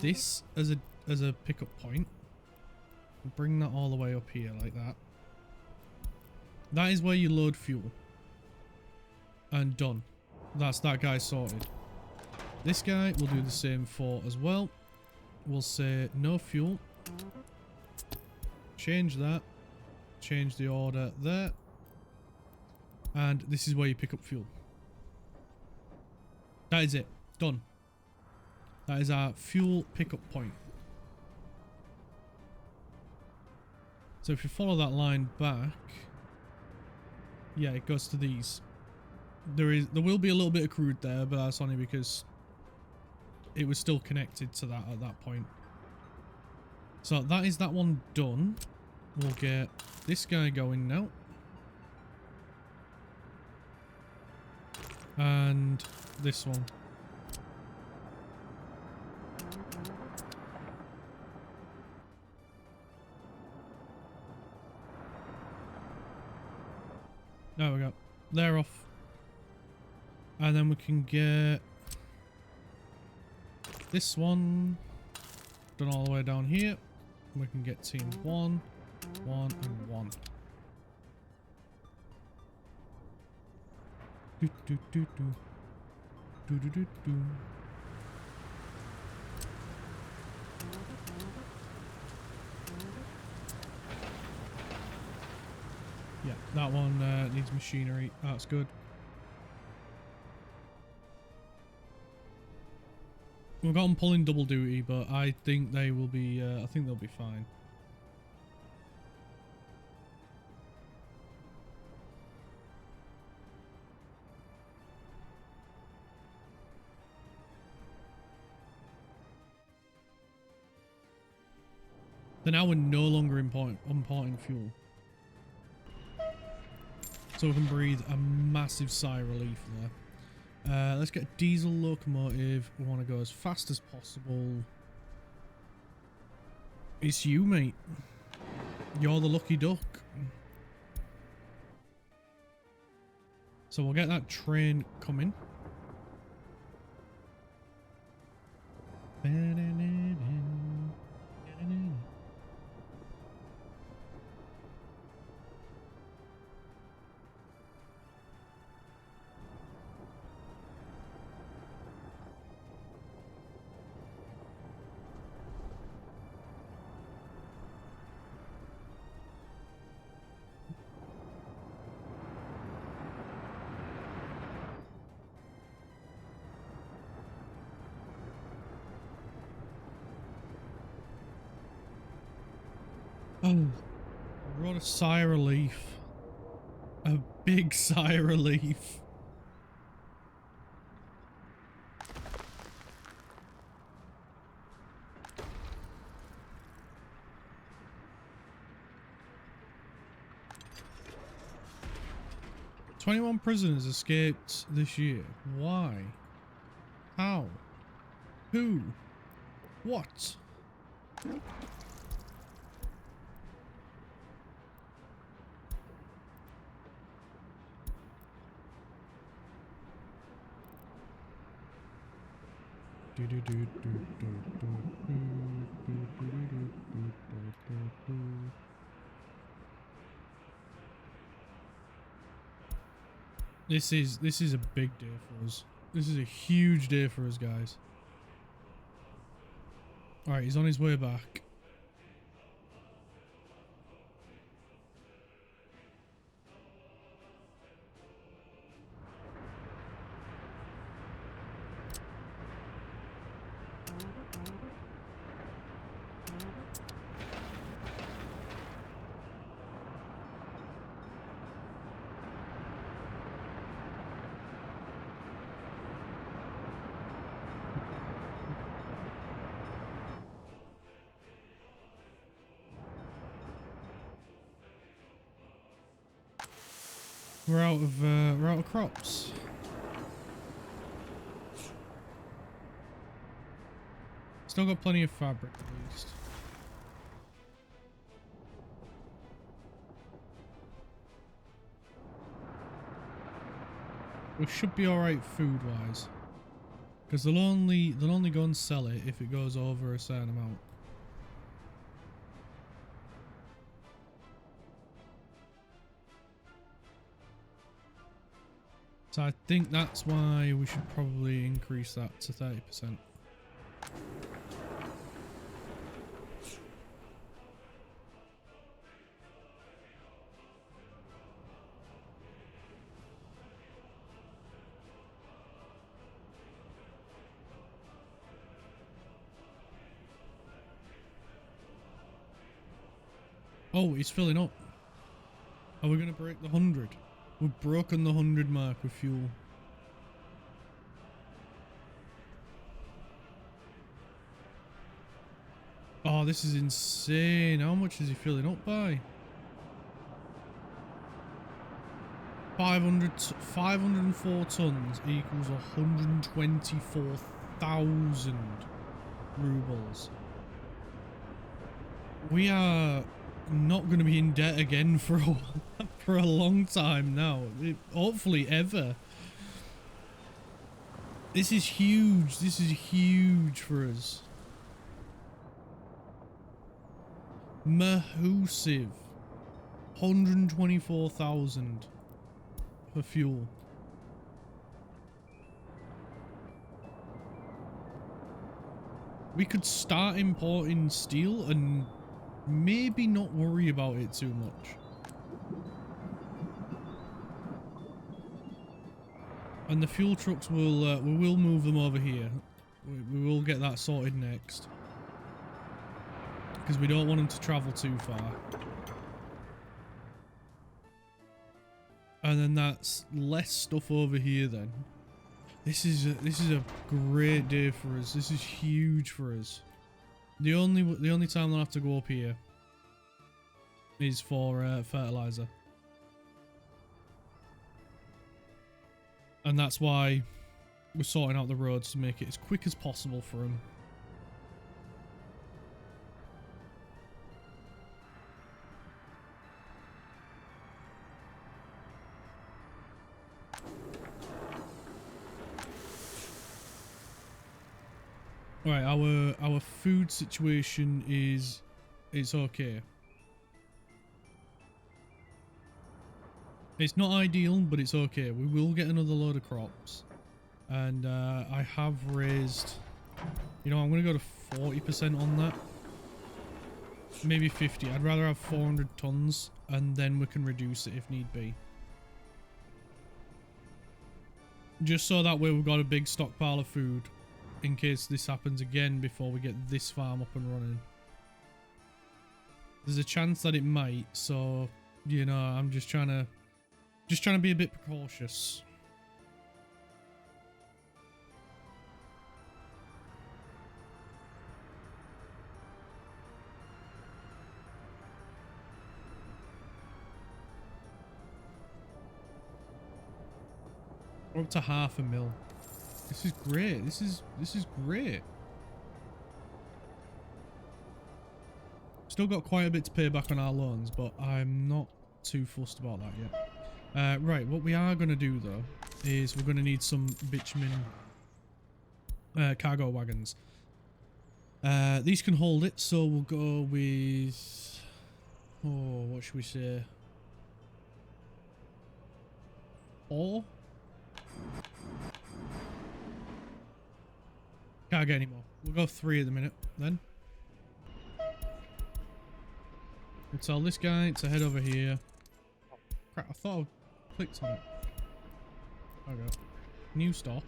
this as a pickup point. Bring that all the way up here like that. That is where you load fuel. And done. That's that guy sorted. This guy will do the same for as well. We'll say no fuel. Change that. Change the order there. And this is where you pick up fuel. That is it. Done. That is our fuel pickup point. So if you follow that line back, yeah, it goes to these. There will be a little bit of crude there, but that's only because it was still connected to that at that point. So that is that one done. We'll get this guy going now. And this one. There we go. They're off. And then we can get this one done all the way down here. We can get team 1, 1, and 1. Do do do do. Do do do do. Yeah, that one needs machinery. That's good. We've got them pulling double duty, but I think they will be. I think they'll be fine. Then now we're no longer importing fuel. So we can breathe a massive sigh of relief there. Let's get a diesel locomotive. We want to go as fast as possible. It's you, mate. You're the lucky duck. So we'll get that train coming. Oh, Brought a sigh of relief. A big sigh of relief. "21 prisoners escaped this year. Why? How? Who? What?" This is a big day for us. This is a huge day for us, guys. Alright, he's on his way back. We're out of crops. Still got plenty of fabric at least. We should be alright food wise. Because they'll only go and sell it if it goes over a certain amount. So I think that's why we should probably increase that to 30%. Oh, it's filling up. Are we going to break the 100? We've broken the 100 mark with fuel. Oh, this is insane. How much is he filling up by? 504 tons equals 124,000 rubles. We are not going to be in debt again for a long time now. Hopefully ever. This is huge. This is huge for us. Massive. 124,000 for fuel. We could start importing steel and maybe not worry about it too much. And the fuel trucks will we will move them over here. We will get that sorted next. Because we don't want them to travel too far. And then that's less stuff over here then. This is a great day for us. This is huge for us. The only time they'll have to go up here is for fertilizer. And that's why we're sorting out the roads to make it as quick as possible for them. Right, our food situation is okay. It's not ideal, but it's okay. We will get another load of crops. And I have raised, you know, I'm going to go to 40% on that. Maybe 50. I'd rather have 400 tons and then we can reduce it if need be. Just so that way we've got a big stockpile of food in case this happens again before we get this farm up and running. There's a chance that it might, so you know, I'm just trying to be a bit precautious. We're up to 500,000. This is great. This is great. Still got quite a bit to pay back on our loans, but I'm not too fussed about that yet. Right, what we are going to do though is we're going to need some bitumen cargo wagons. These can hold it, so we'll go with, oh, what should we say? 4? Can't get any more. We'll go 3 at the minute then. We'll tell this guy to head over here. Crap, I thought I clicked on it. Okay. New stop.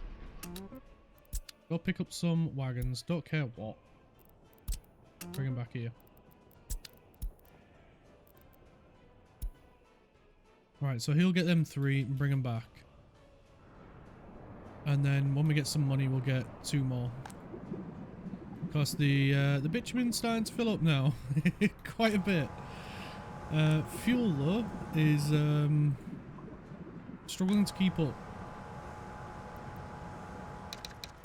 Go pick up some wagons. Don't care what. Bring them back here. Right, so he'll get them 3 and bring them back. And then when we get some money, we'll get 2 more. Because the bitumen's starting to fill up now. Quite a bit. Fuel though is struggling to keep up.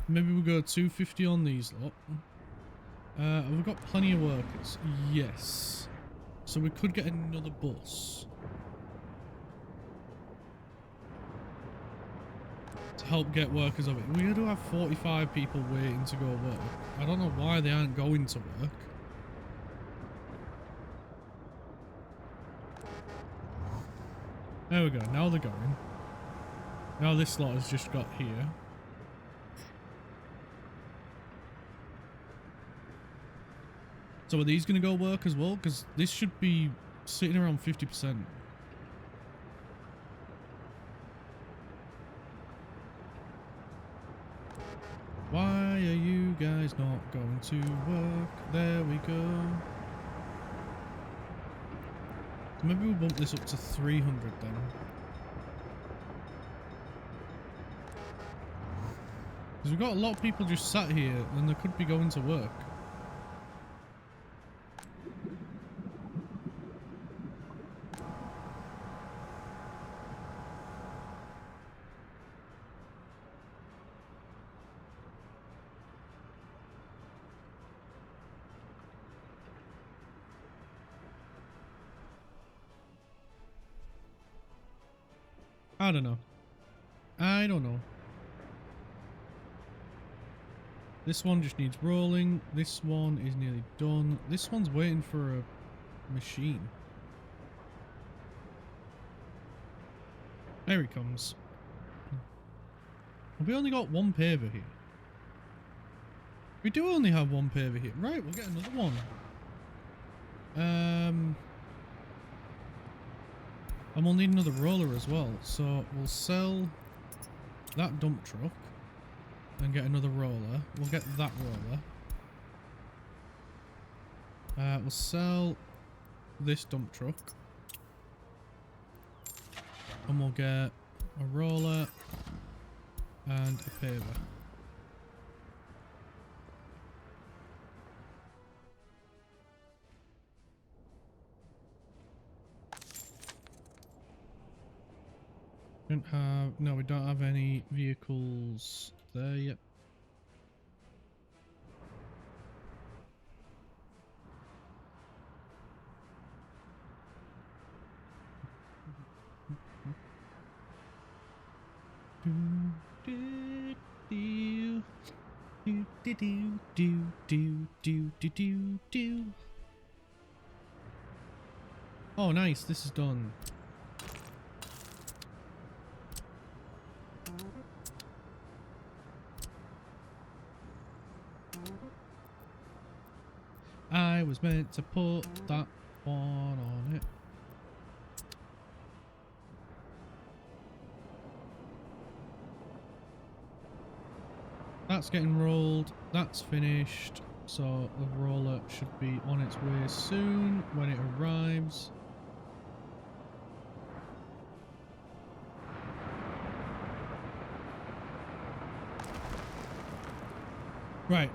Maybe we'll go 250 on these lot. We've got plenty of workers. Yes. So we could get another bus to help get workers over. We do have 45 people waiting to go work. I don't know why they aren't going to work. There we go, now they're going. Now this slot has just got here. So are these going to go work as well? Because this should be sitting around 50%. Why are you guys not going to work? There we go. Maybe we'll bump this up to 300 then. Because we've got a lot of people just sat here and they could be going to work. I don't know. I don't know. This one just needs rolling. This one is nearly done. This one's waiting for a machine. There he comes. Have we only got 1 paver here? We do only have 1 paver here. Right, we'll get another one. And we'll need another roller as well. So we'll sell that dump truck and get another roller. We'll get that roller. We'll sell this dump truck. And we'll get a roller and a paver. Don't have, no, we don't have any vehicles there yet. Oh, nice, this is done. I was meant to put that one on it. That's getting rolled. That's finished. So the roller should be on its way soon when it arrives. Right.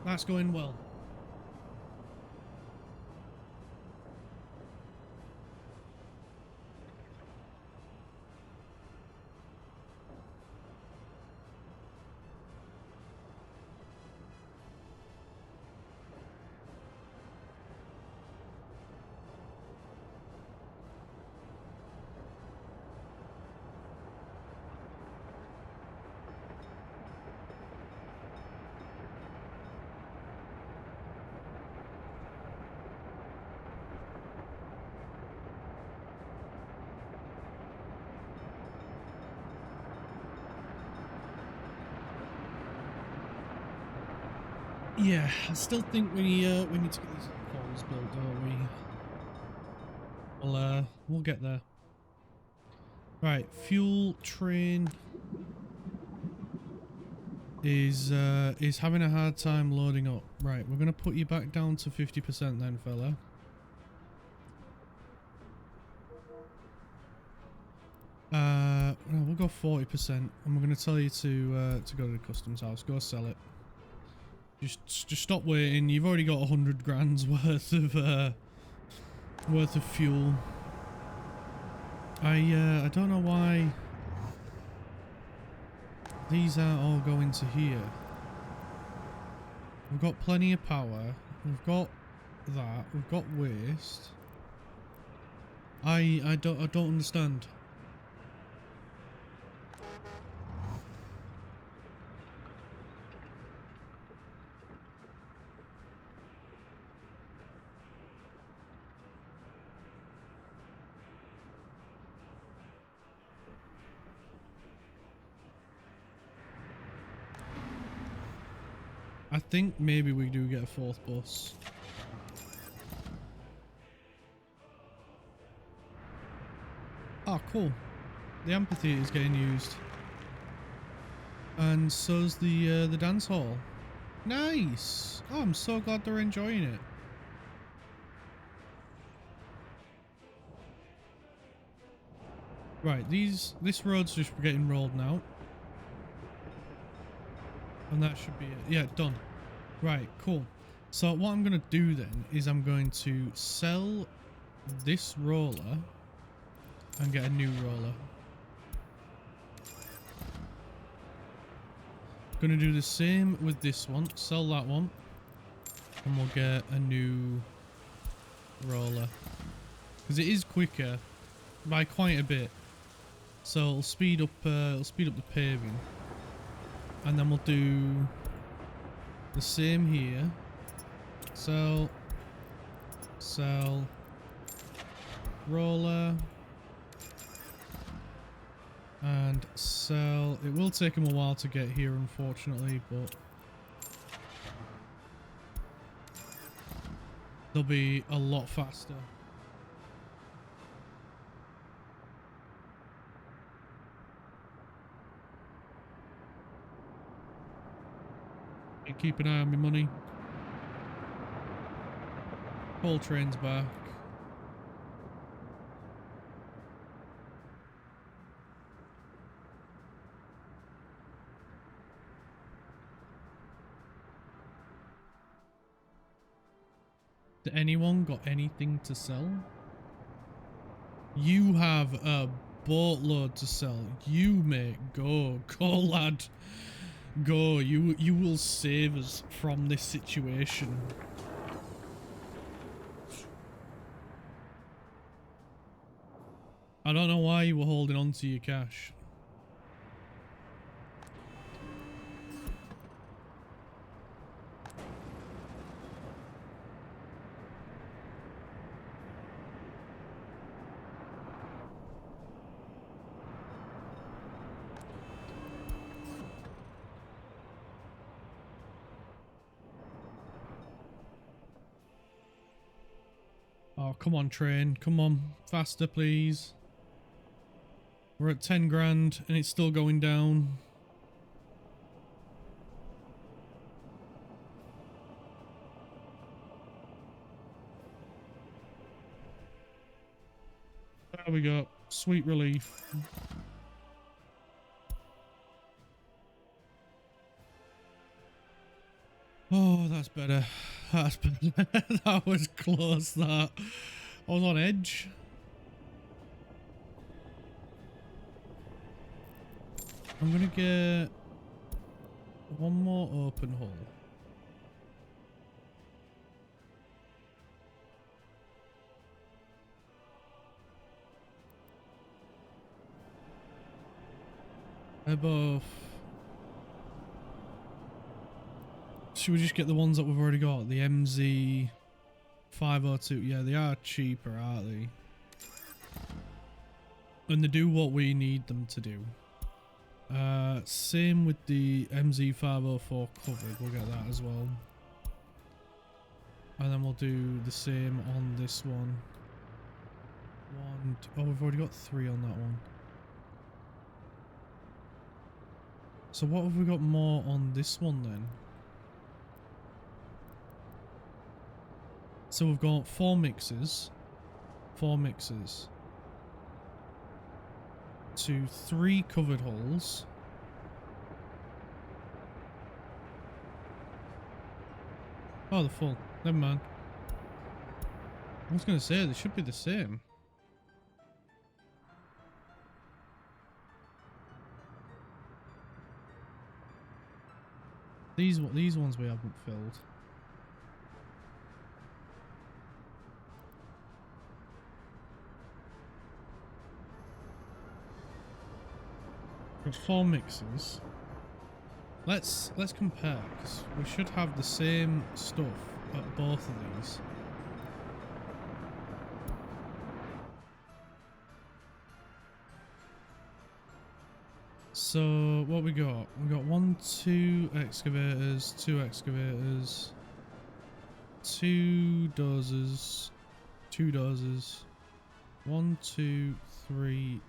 That's going well. Yeah, I still think we need to get these cars built, don't we? We'll get there. Right, fuel train is having a hard time loading up. Right, we're gonna put you back down to 50% then, fella. No, we'll go 40%, and we're gonna tell you to go to the customs house. Go sell it. Just stop waiting. You've already got 100 grand's worth of fuel. I don't know why these aren't all going to here. We've got plenty of power. We've got that. We've got waste. I don't understand. I think maybe we do get a fourth bus. Oh, cool. The amphitheater is getting used. And so's the dance hall. Nice! Oh, I'm so glad they're enjoying it. Right, this road's just getting rolled now. And that should be it. Yeah, done. Right, cool. So what I'm going to do then is I'm going to sell this roller and get a new roller. Going to do the same with this one. Sell that one. And we'll get a new roller. Because it is quicker by quite a bit. So it'll speed up the paving. And then we'll do the same here. Sell, roller, and sell. It will take them a while to get here, unfortunately, but they'll be a lot faster. And keep an eye on my money. Whole train's back. Anyone got anything to sell? You have a boatload to sell. You, mate, go lad, go. You will save us from this situation. I don't know why you were holding on to your cash. Oh, come on, train. Come on. Faster, please. We're at 10 grand and it's still going down. There we go. Sweet relief. Oh, that's better. That's better. That was close, that. I was on edge. I'm gonna get one more open hole. They're both... Should we just get the ones that we've already got? The MZ 502. Yeah, they are cheaper, aren't they? And they do what we need them to do. Same with the MZ 504 covered. We'll get that as well. And then we'll do the same on this one. Oh, we've already got 3 on that one. So what have we got more on this one then? So we've got 4 mixers. 4 mixers. To 3 covered holes. Oh, they're full. Never mind. I was going to say, they should be the same. These ones we haven't filled. Got 4 mixers. Let's compare, because we should have the same stuff at both of these. So what we got? We got 1, 2 excavators, 2 excavators, 2 dozers, 2 dozers, 1, 2, 3,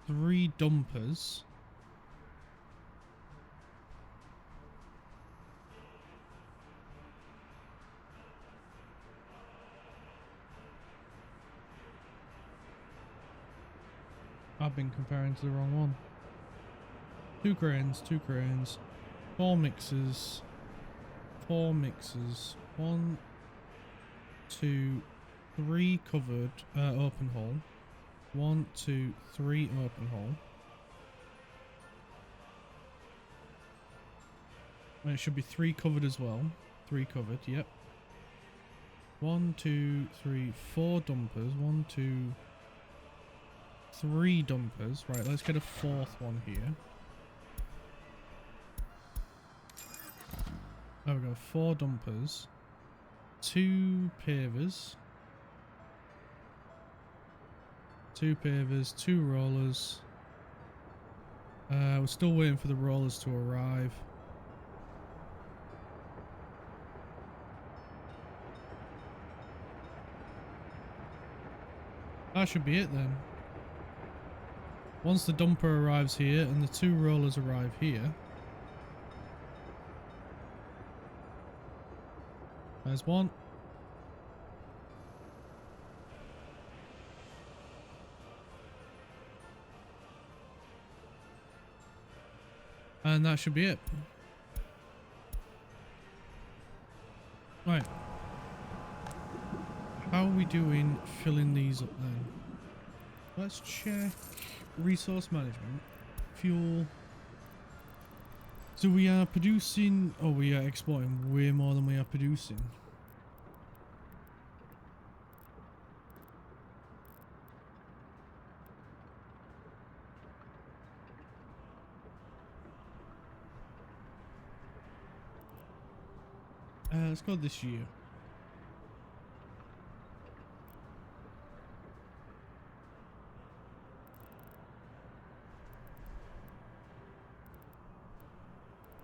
3 dumpers. I've been comparing to the wrong one. 2 cranes, 2 cranes, 4 mixers, 4 mixers, 1, 2, 3 covered, open hole, 1, 2, 3 open hole. And it should be 3 covered as well. 3 covered, yep. 1, 2, 3, 4 dumpers, 1, 2, 3 dumpers. Right, let's get a 4th one here. There we go, 4 dumpers, 2 pavers, 2 pavers, 2 rollers. We're still waiting for the rollers to arrive. That should be it then. Once the dumper arrives here and the 2 rollers arrive here. There's one. And that should be it. Right. How are we doing filling these up then? Let's check resource management. Fuel. So we are producing... Oh, we are exporting way more than we are producing. Let's go this year.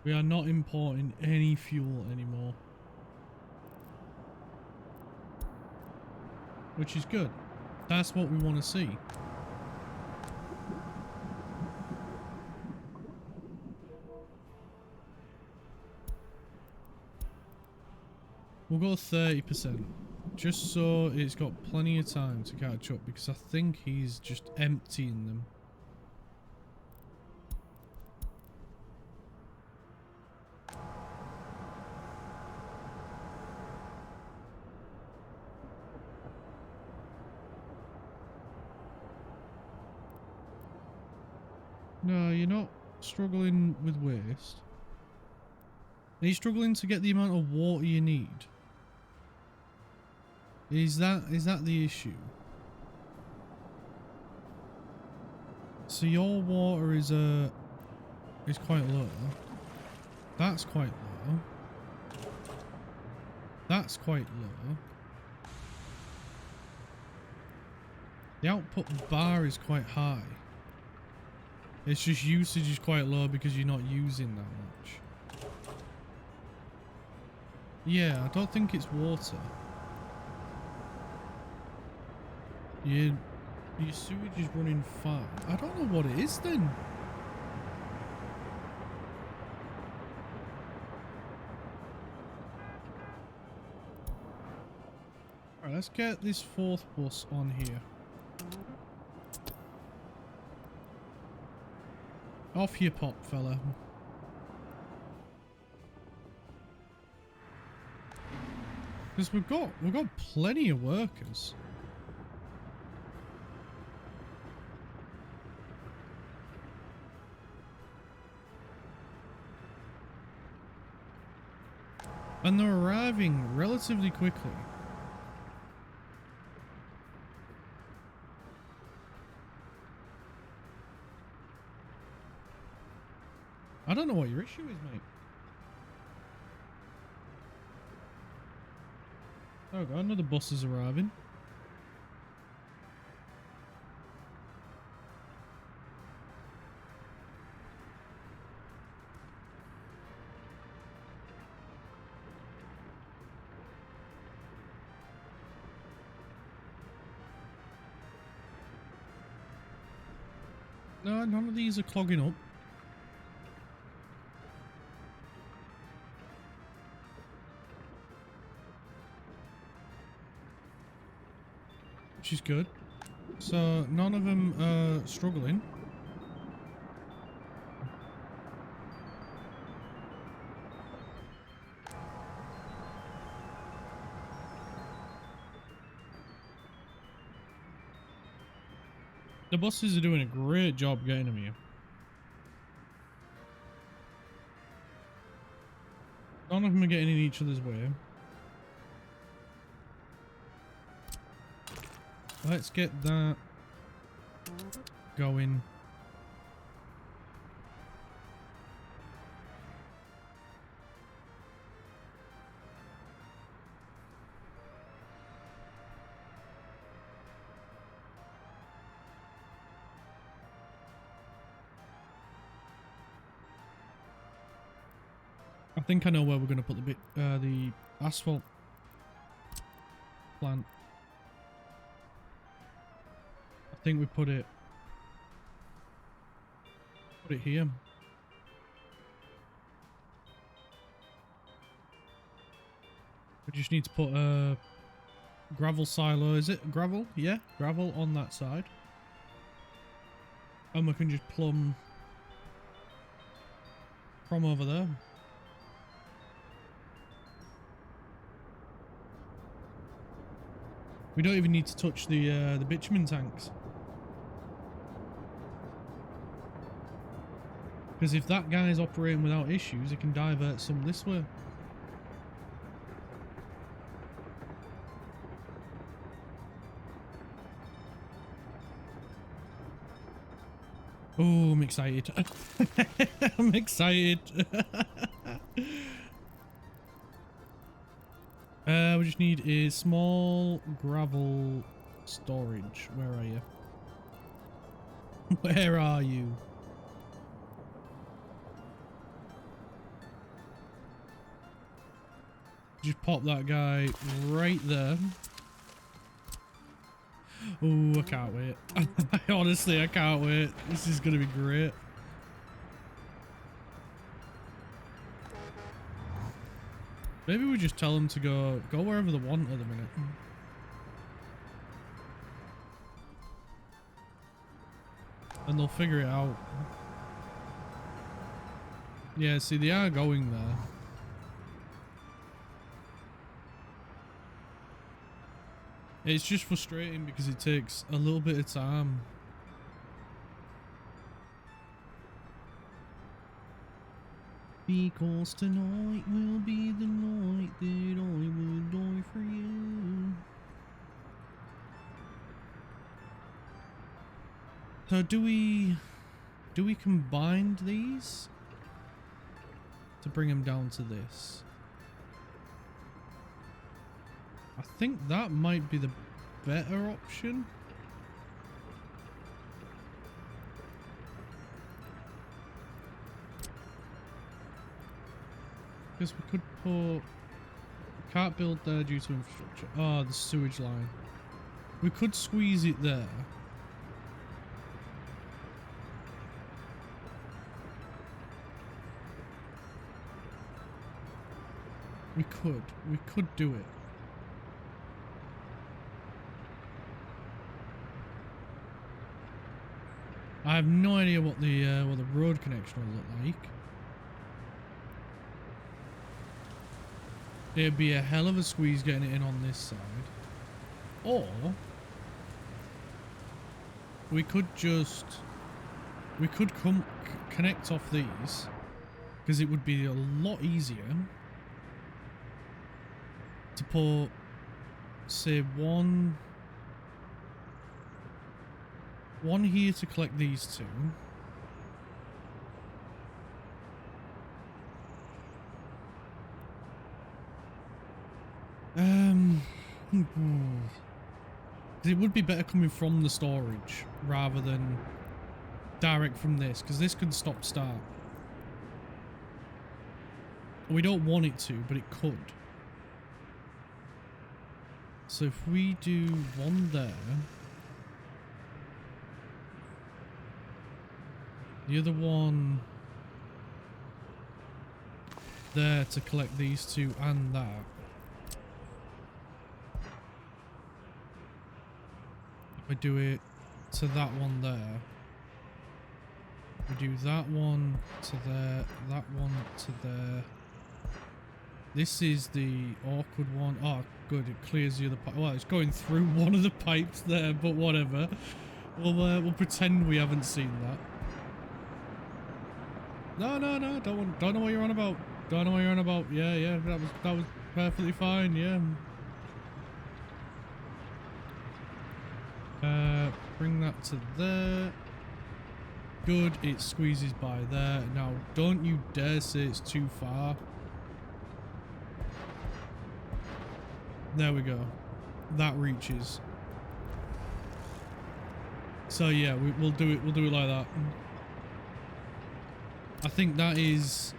We are not importing any fuel anymore. Which is good. That's what we want to see. We'll go 30%. Just so it's got plenty of time to catch up, because I think he's just emptying them. No, you're not struggling with waste. Are you struggling to get the amount of water you need? Is that the issue? So your water is quite low. That's quite low. That's quite low. The output bar is quite high. It's just usage is quite low because you're not using that much. Yeah, I don't think it's water. Your sewage is running fine. I don't know what it is then. Alright, let's get this fourth bus on here. Off your pop, fella. Because we've got plenty of workers. And they're arriving relatively quickly. I don't know what your issue is, mate. Oh god, another bus is arriving. No, none of these are clogging up. Which is good. So none of them are struggling. The buses are doing a great job getting them here. None of them are getting in each other's way. Let's get that going. I think I know where we're going to put the asphalt plant. I think we put it here. We just need to put a gravel silo. Is it gravel? Yeah, gravel on that side. And we can just plumb from over there. We don't even need to touch the bitumen tanks. Because if that guy is operating without issues, he can divert some this way. Oh, I'm excited. I'm excited. We just need a small gravel storage. Where are you? Where are you? Just pop that guy right there. Oh, I can't wait. Honestly, I can't wait. This is going to be great. Maybe we just tell them to go wherever they want at the minute. And they'll figure it out. Yeah, see, they are going there. It's just frustrating because it takes a little bit of time. Because tonight will be the night that I will die for you. So do we combine these to bring them down to this? I think that might be the better option. Because we could put... Can't build there due to infrastructure. Oh, the sewage line. We could squeeze it there. We could do it. I have no idea what the road connection will look like. It'd be a hell of a squeeze getting it in on this side. Or we could connect off these, because it would be a lot easier to put, say, one here to collect these two. It would be better coming from the storage rather than direct from this, because this could stop start. We don't want it to, but it could. So if we do one there, the other one there to collect these two and that. We do it to that one there. We do that one to there, that one to there. This is the awkward one. Oh, good, it clears the other pipe. Well, it's going through one of the pipes there, but whatever. We'll pretend we haven't seen that. No, don't know what you're on about. Don't know what you're on about. Yeah, that was perfectly fine, yeah. Bring that to there. Good, it squeezes by there. Now, don't you dare say it's too far. There we go. That reaches. So yeah, we'll do it like that. I think that is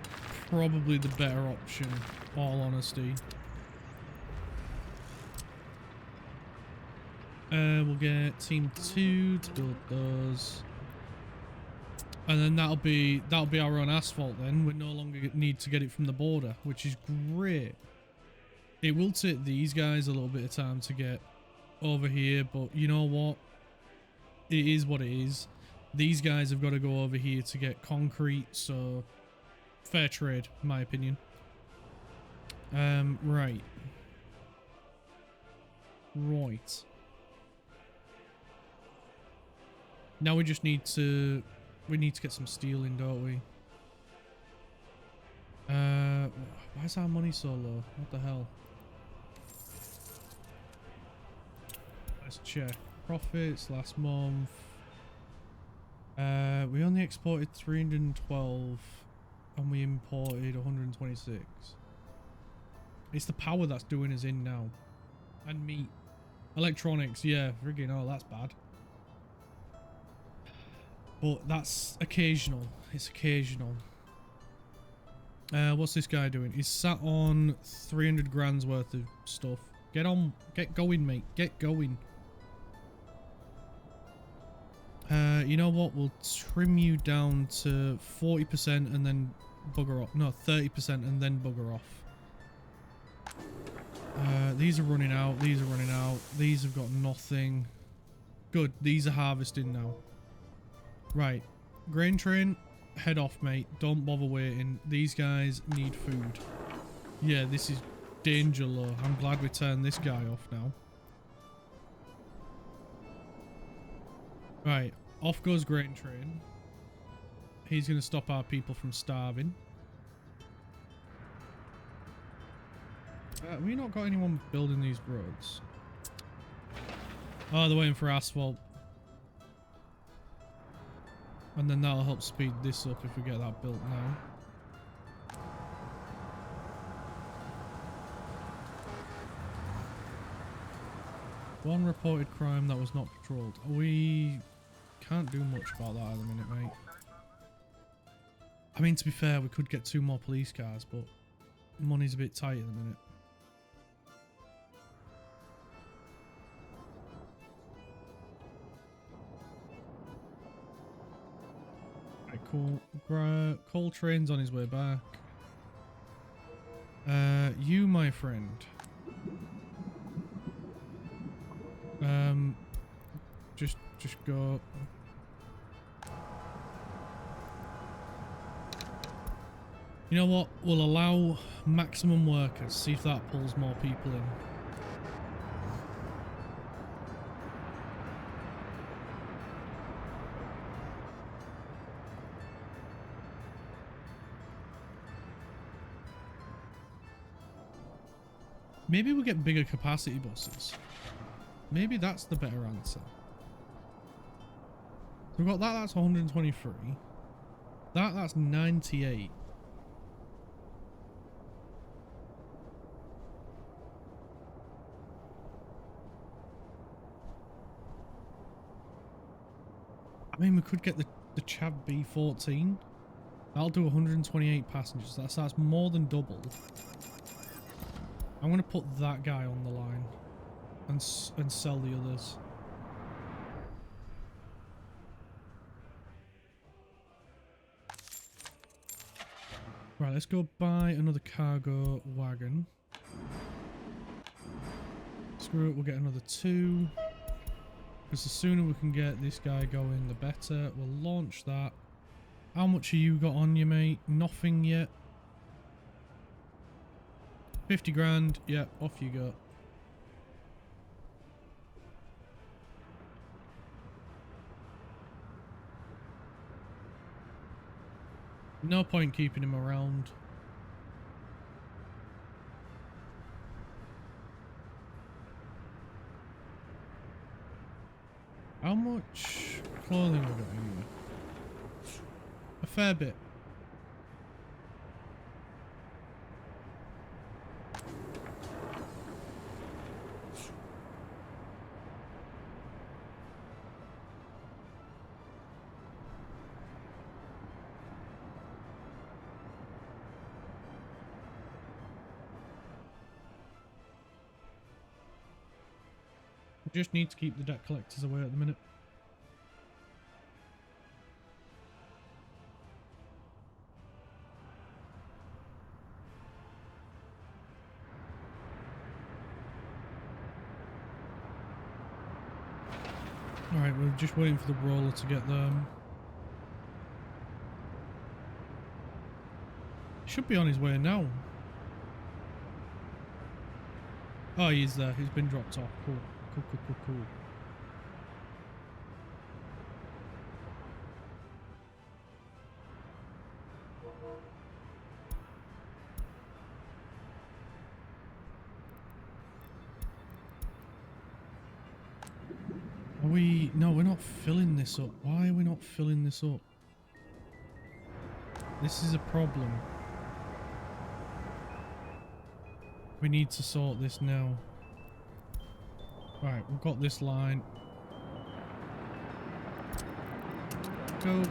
probably the better option, all honesty. We'll get team 2 to build those. And then that'll be our own asphalt then. We no longer need to get it from the border, which is great. It will take these guys a little bit of time to get over here, but you know what? It is what it is. These guys have got to go over here to get concrete, so fair trade, in my opinion. Right. Now we just need to get some steel in, don't we? Why is our money so low? What the hell? Let's check. Profits last month. We only exported 312 and we imported 126. It's the power that's doing us in now. And meat. Electronics, yeah, friggin' oh, that's bad. But that's occasional. It's occasional. What's this guy doing? He's sat on 300 grand's worth of stuff. Get on. Get going, mate. Get going. You know what? We'll trim you down to 40% and then bugger off. No, 30% and then bugger off. These are running out. These are running out. These have got nothing. Good. These are harvesting now. Right. Grain train, head off, mate. Don't bother waiting. These guys need food. Yeah, this is danger low. I'm glad we turned this guy off now. Right. Off goes grain train. He's going to stop our people from starving. We not got anyone building these roads. Oh, they're waiting for asphalt. And then that'll help speed this up if we get that built now. One reported crime that was not patrolled. We can't do much about that at the minute, mate. I mean, to be fair, we could get 2 more police cars, but money's a bit tight at the minute. Right, cool. Coal train's on his way back. You, my friend. Just go. You know what? We'll allow maximum workers. See if that pulls more people in. Maybe we'll get bigger capacity buses. Maybe that's the better answer. So we've got that, that's 123. That's 98. I mean, we could get the Chav B14. That'll do 128 passengers. That's more than doubled. I'm going to put that guy on the line and sell the others. Right, let's go buy another cargo wagon. Screw it, we'll get another 2. Because the sooner we can get this guy going, the better. We'll launch that. How much have you got on you, mate? Nothing yet. 50 grand. Yeah, off you go. No point keeping him around. How much clothing have we got anyway? A fair bit. Just need to keep the debt collectors away at the minute. Alright, we're just waiting for the roller to get there. Should be on his way now. Oh, he's there. He's been dropped off. Cool. Cool. Are we... No, we're not filling this up. Why are we not filling this up? This is a problem. We need to sort this now. Right, we've got this line. Go.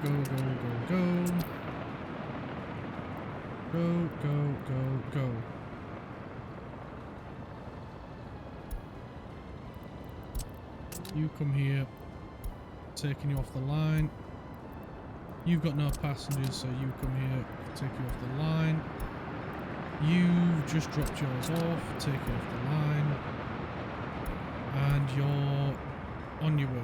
Go. You come here. Taking you off the line. You've got no passengers, so you come here. Take you off the line. You've just dropped yours off, take it off the line, and you're on your way.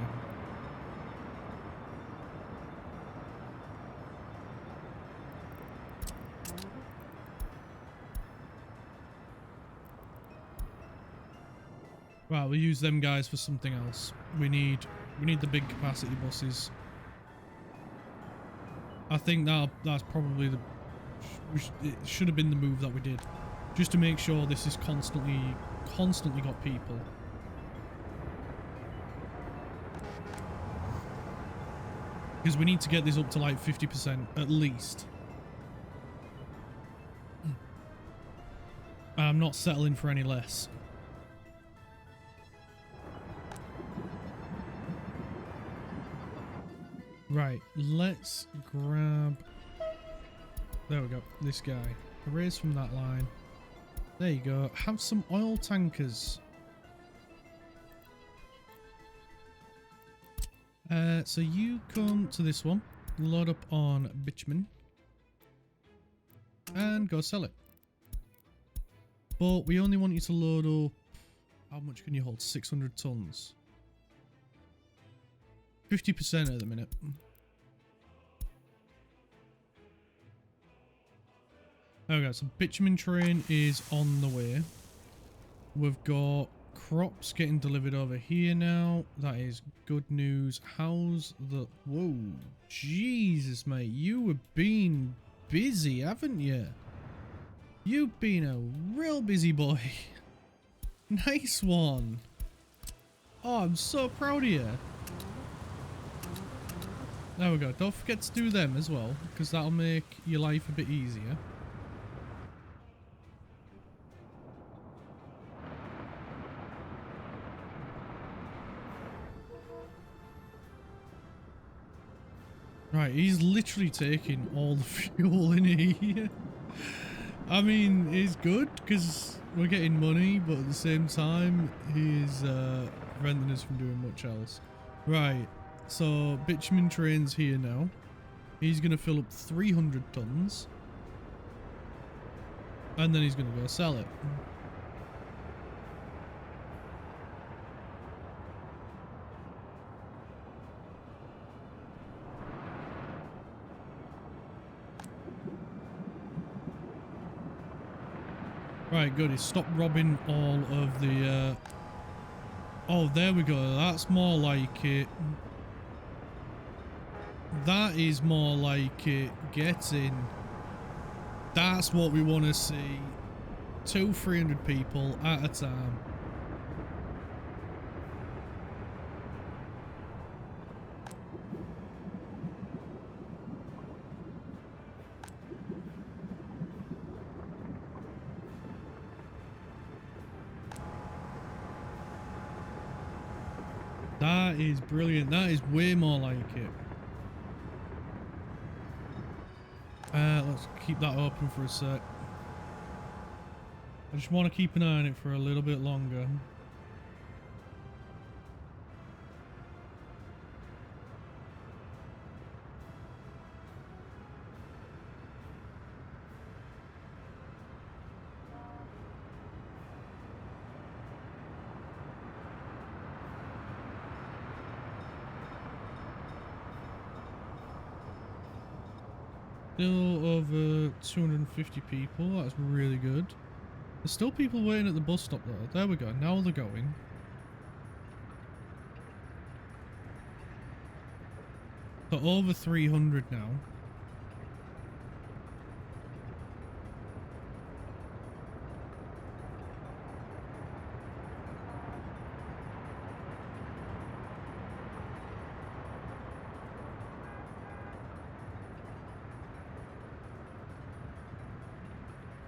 Right, we'll use them guys for something else. We need the big capacity buses. I think that's probably it should have been the move that we did, just to make sure this is constantly got people. Because we need to get this up to like 50% at least. I'm not settling for any less. Right, let's grab... There we go, this guy. Erase from that line. There you go. Have some oil tankers. So you come to this one, load up on bitumen, and go sell it. But we only want you to load up... How much can you hold? 600 tons. 50% at the minute. Okay, so bitumen train is on the way. We've got crops getting delivered over here now. That is good news. How's the... Whoa, Jesus, mate. You have been busy, haven't you? You've been a real busy boy. Nice one. Oh, I'm so proud of you. There we go. Don't forget to do them as well, because that'll make your life a bit easier. Right, he's literally taking all the fuel in here. I mean, it's good because we're getting money, but at the same time, he's preventing us from doing much else. Right. So, bitumen train's here now. He's going to fill up 300 tons. And then he's going to go sell it. Right, good. He's stopped robbing all of the... Oh, there we go. That's more like it. That is more like it. Get in. That's what we want to see. 200-300 people at a time. That is brilliant. That is way more like it. Let's keep that open for a sec. I just want to keep an eye on it for a little bit longer. Still over 250 people. That's really good. There's still people waiting at the bus stop though. There we go. Now they're going. So over 300 now.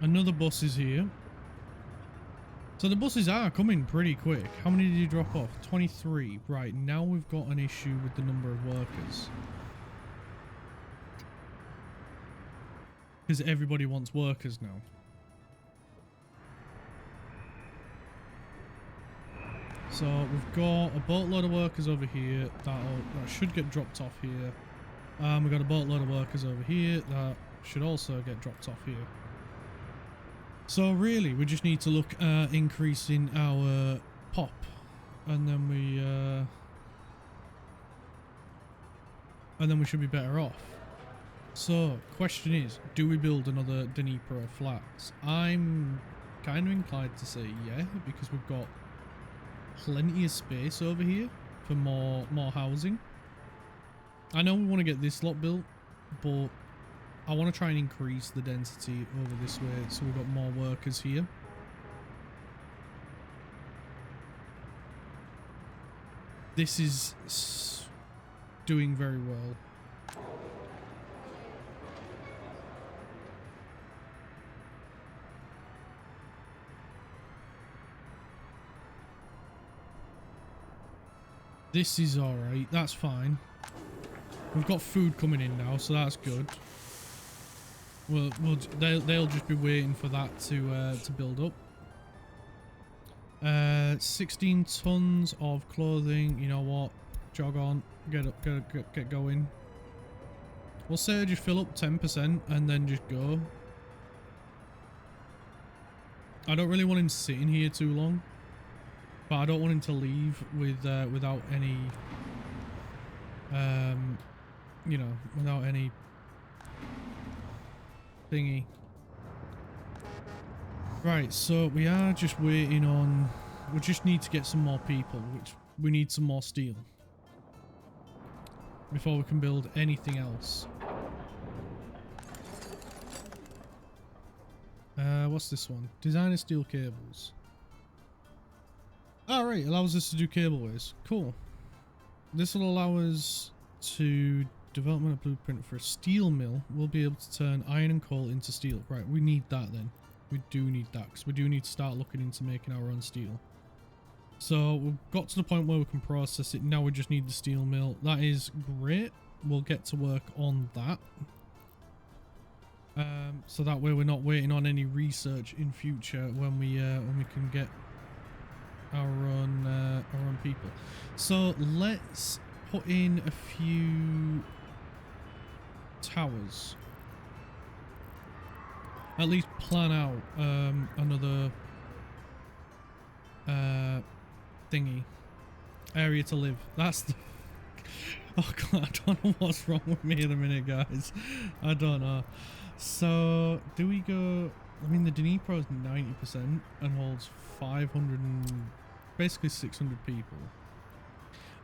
Another bus is here. So the buses are coming pretty quick. How many did you drop off? 23. Right, now we've got an issue with the number of workers. Because everybody wants workers now. So we've got a boatload of workers over here. That should get dropped off here. We've got a boatload of workers over here. That should also get dropped off here. So really, we just need to look at increasing our pop, and then we should be better off. So, question is, do we build another Dnipro flats? I'm kind of inclined to say yeah, because we've got plenty of space over here for more housing. I know we want to get this lot built, but I want to try and increase the density over this way so we've got more workers here. This is doing very well. This is alright, that's fine. We've got food coming in now, so that's good. They'll just be waiting for that to build up. 16 tons of clothing. You know what? Jog on. Get going. We'll say just fill up 10% and then just go. I don't really want him sitting here too long, but I don't want him to leave with without any you know, without any thingy. Right, so we are just waiting on, we just need to get some more people, which we need some more steel before we can build anything else. What's this one? Designer steel cables. Alright, allows us to do cableways. Cool. This will allow us to development a blueprint for a steel mill. We'll be able to turn iron and coal into steel. Right, we need that then. We do need that because we do need to start looking into making our own steel. So we've got to the point where we can process it. Now we just need the steel mill. That is great. We'll get to work on that. So that way we're not waiting on any research in future when we can get our own people. So let's put in a few towers. At least plan out another thingy area to live. That's the oh god, I don't know what's wrong with me in a minute, guys. I don't know. So do we go? I mean, the Dnipro is 90% and holds 500 and basically 600 people.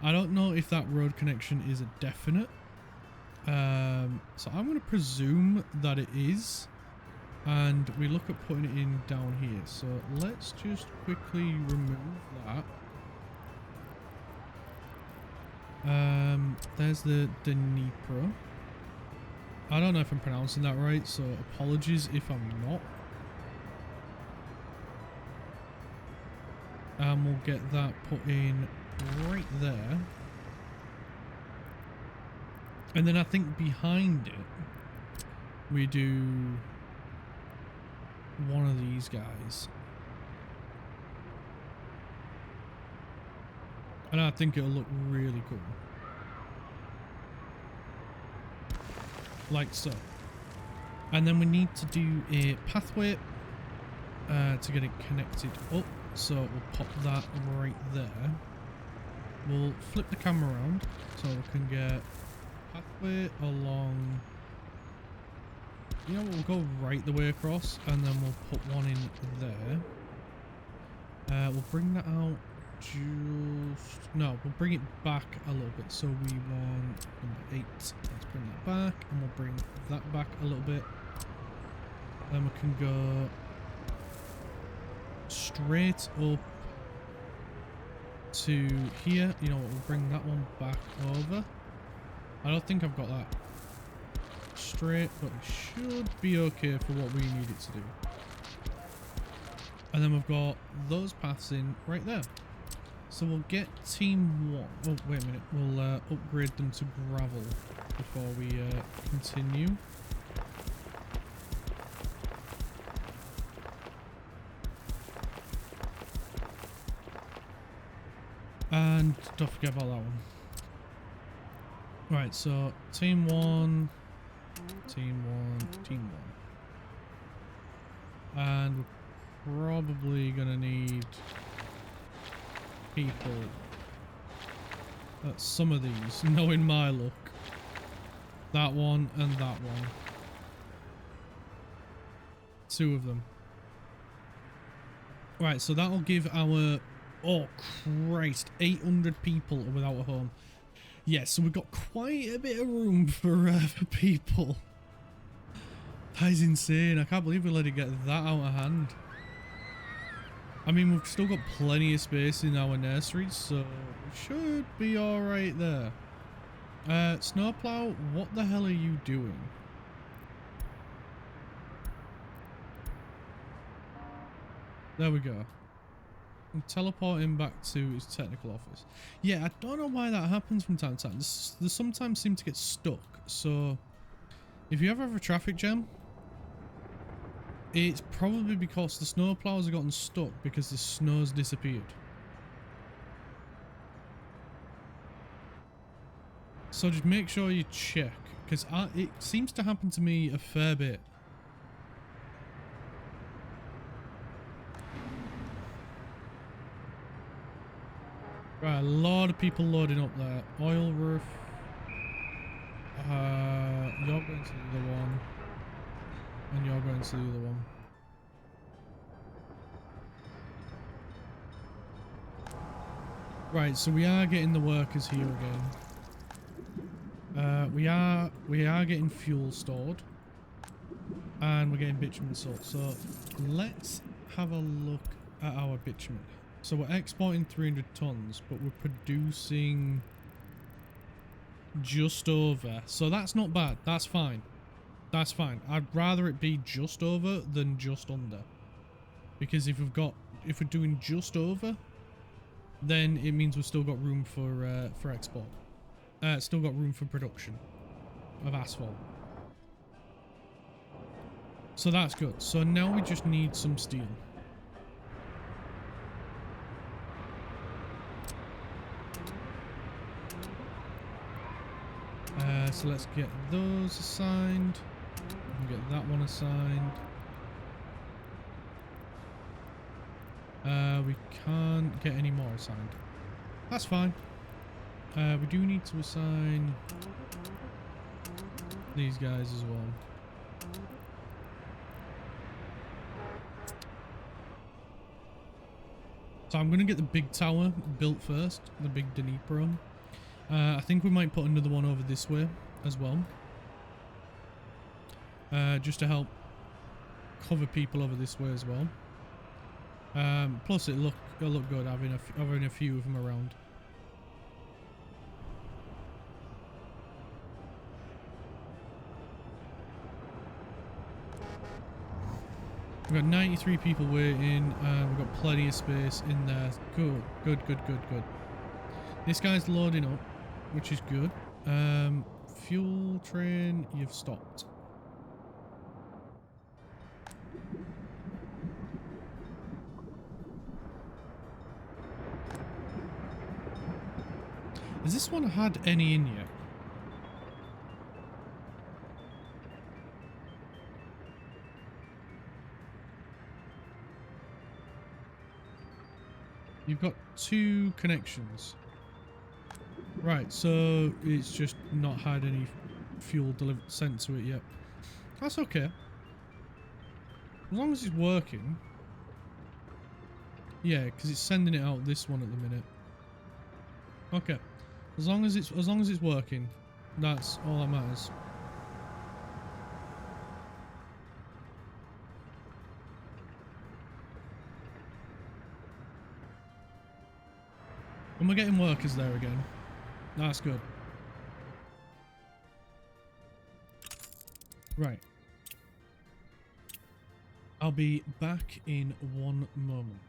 I don't know if that road connection is a definite. So I'm going to presume that it is. And we look at putting it in down here. So let's just quickly remove that. There's the Dnipro. I don't know if I'm pronouncing that right, so apologies if I'm not. And we'll get that put in right there. And then I think behind it, we do one of these guys. And I think it'll look really cool. Like so. And then we need to do a pathway to get it connected up. So we'll pop that right there. We'll flip the camera around so we can get pathway along. You know, we'll go right the way across and then we'll put one in there. We'll bring that out just... No, we'll bring it back a little bit. So we want number 8. Let's bring that back and we'll bring that back a little bit. Then we can go straight up to here. You know what, we'll bring that one back over. I don't think I've got that straight, but it should be okay for what we need it to do. And then we've got those paths in right there. So we'll get team 1. Oh, wait a minute. We'll upgrade them to gravel before we continue. And don't forget about that one. Right, so team 1, team 1, team 1. And we'll probably gonna need people at some of these, knowing my luck. That one and that one. 2 of them. Right, so that'll give our... Oh, Christ. 800 people are without a home. Yeah, so we've got quite a bit of room for people. That is insane. I can't believe we let it get that out of hand. I mean, we've still got plenty of space in our nurseries, so we should be alright there. Snowplow, what the hell are you doing? There we go. And teleport him back to his technical office. Yeah, I don't know why that happens from time to time. They sometimes seem to get stuck. So, if you ever have a traffic jam, it's probably because the snowplows have gotten stuck because the snow's disappeared. So just make sure you check, because it seems to happen to me a fair bit. Right, a lot of people loading up there. Oil roof. You're going to the other one. And you're going to the other one. Right, so we are getting the workers here again. We are getting fuel stored. And we're getting bitumen salt. So let's have a look at our bitumen. So we're exporting 300 tons, but we're producing just over. So that's not bad. That's fine. That's fine. I'd rather it be just over than just under. Because if we're doing just over, then it means we've still got room for export. Still got room for production of asphalt. So that's good. So now we just need some steel. So let's get those assigned. We can get that one assigned. We can't get any more assigned. That's fine. We do need to assign these guys as well. So I'm going to get the big tower built first, the big Dnipro. I think we might put another one over this way as well. Just to help cover people over this way as well. Plus it'll look good having a few of them around. We've got 93 people waiting, we've got plenty of space in there. Good, good, good, good, good. This guy's loading up, which is good. Fuel train, you've stopped. Has this one had any in yet? You've got 2 connections. Right, so it's just not had any fuel sent to it yet. That's okay. As long as it's working. Yeah, because it's sending it out this one at the minute. Okay. As long as it's working, that's all that matters. And we're getting workers there again. That's good. Right. I'll be back in 1 moment.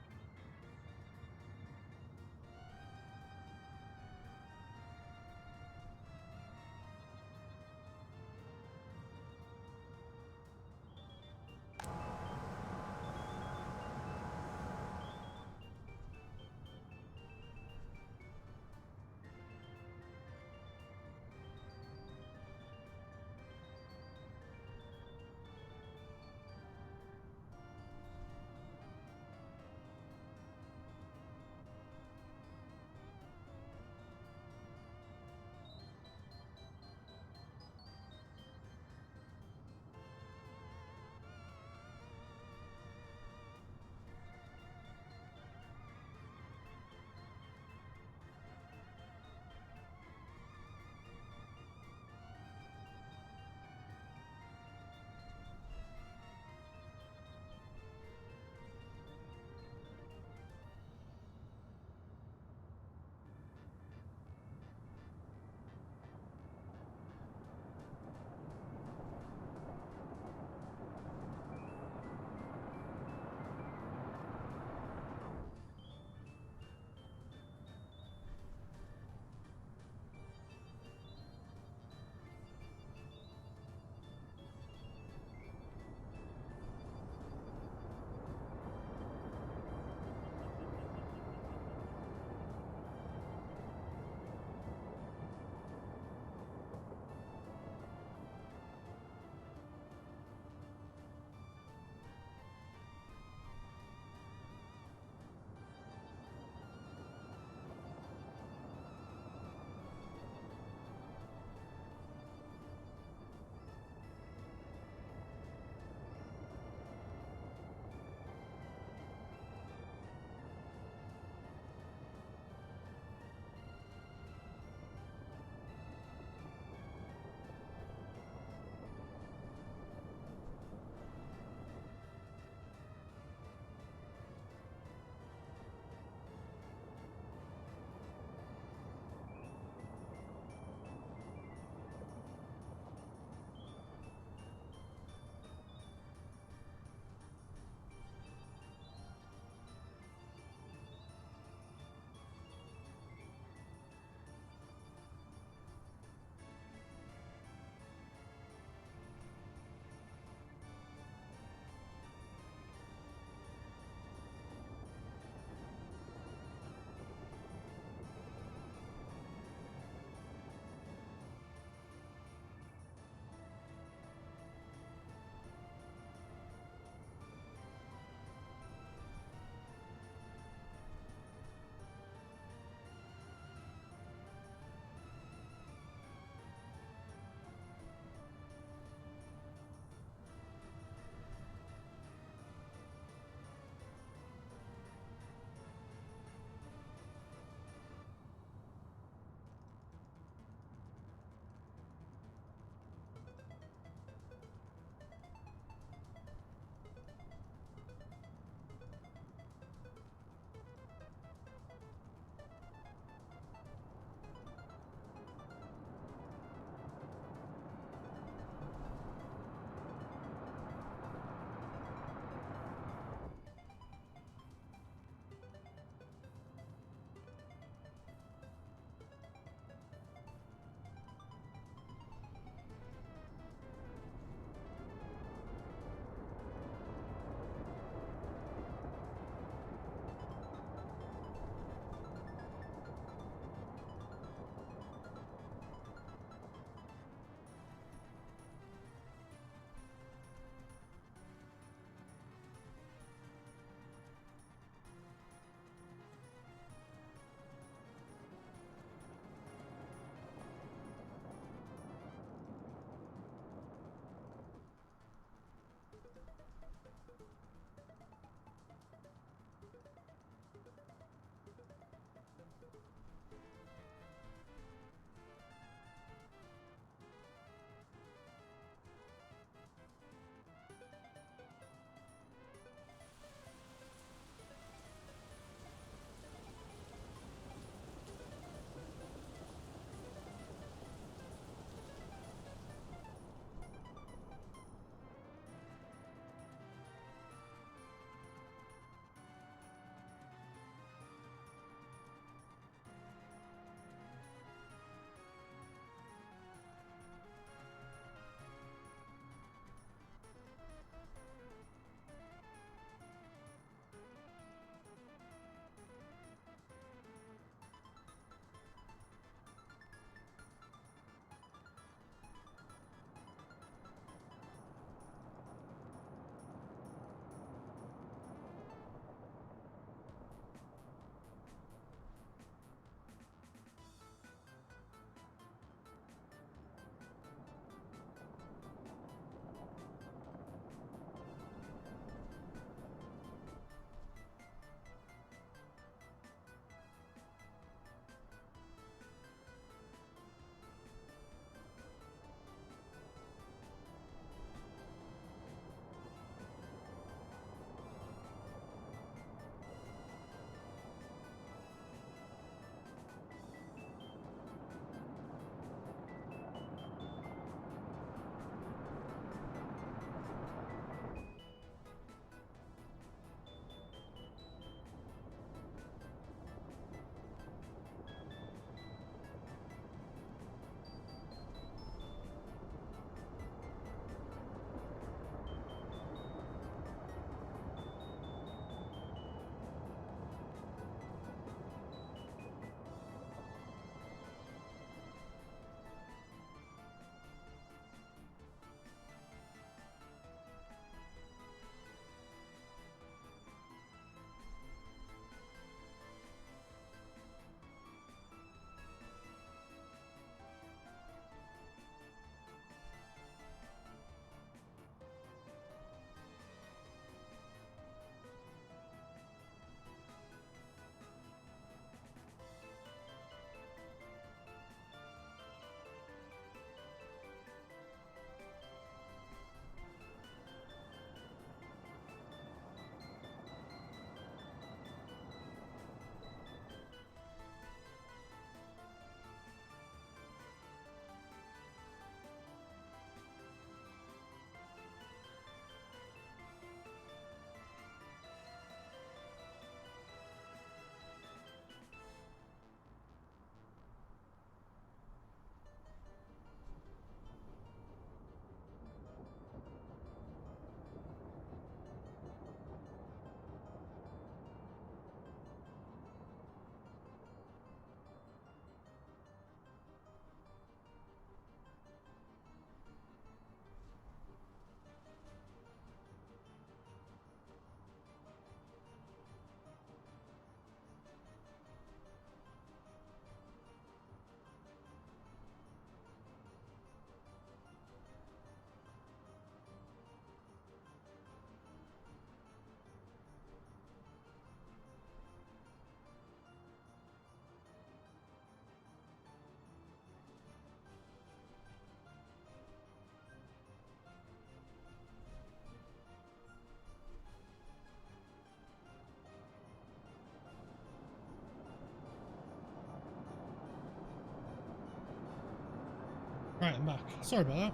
Right, I'm back. Sorry about that.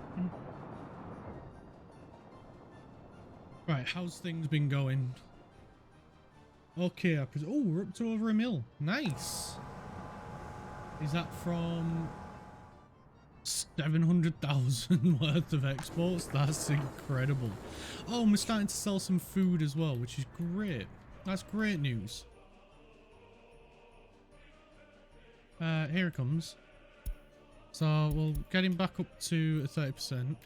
Right, how's things been going? Okay, oh, we're up to over 1 mil. Nice. Is that from 700,000 worth of exports? That's incredible. Oh, we're starting to sell some food as well, which is great. That's great news. Here it comes. So we'll get him back up to 30%,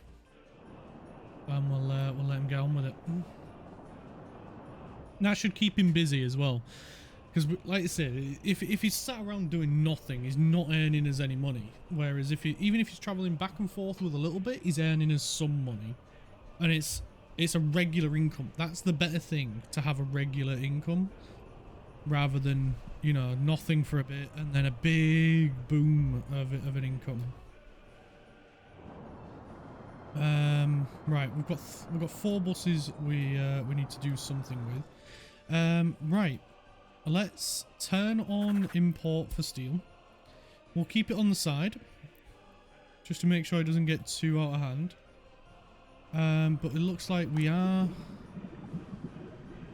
and we'll let him get on with it. That should keep him busy as well, because like I said, if he's sat around doing nothing, he's not earning us any money. Whereas even if he's traveling back and forth with a little bit, he's earning us some money, and it's a regular income. That's the better thing, to have a regular income, rather than, you know, nothing for a bit and then a big boom of an income. Right, we've got 4 buses we need to do something with. Right, let's turn on import for steel. We'll keep it on the side just to make sure it doesn't get too out of hand. But it looks like we are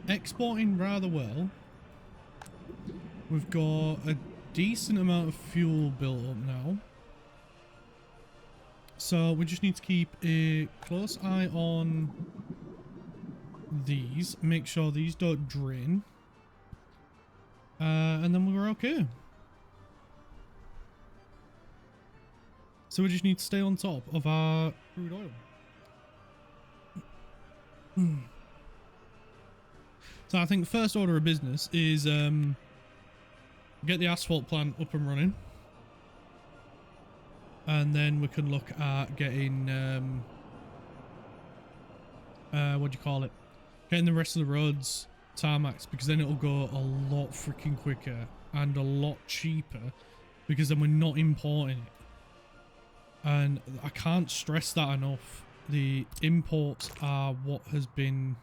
exporting rather well. We've got a decent amount of fuel built up now. So we just need to keep a close eye on these. Make sure these don't drain. And then we're okay. So we just need to stay on top of our crude oil. So I think the first order of business is get the asphalt plant up and running, and then we can look at getting what do you call it, getting the rest of the roads tarmacs, because then it'll go a lot freaking quicker and a lot cheaper, because then we're not importing it. And I can't stress that enough. The imports are what has been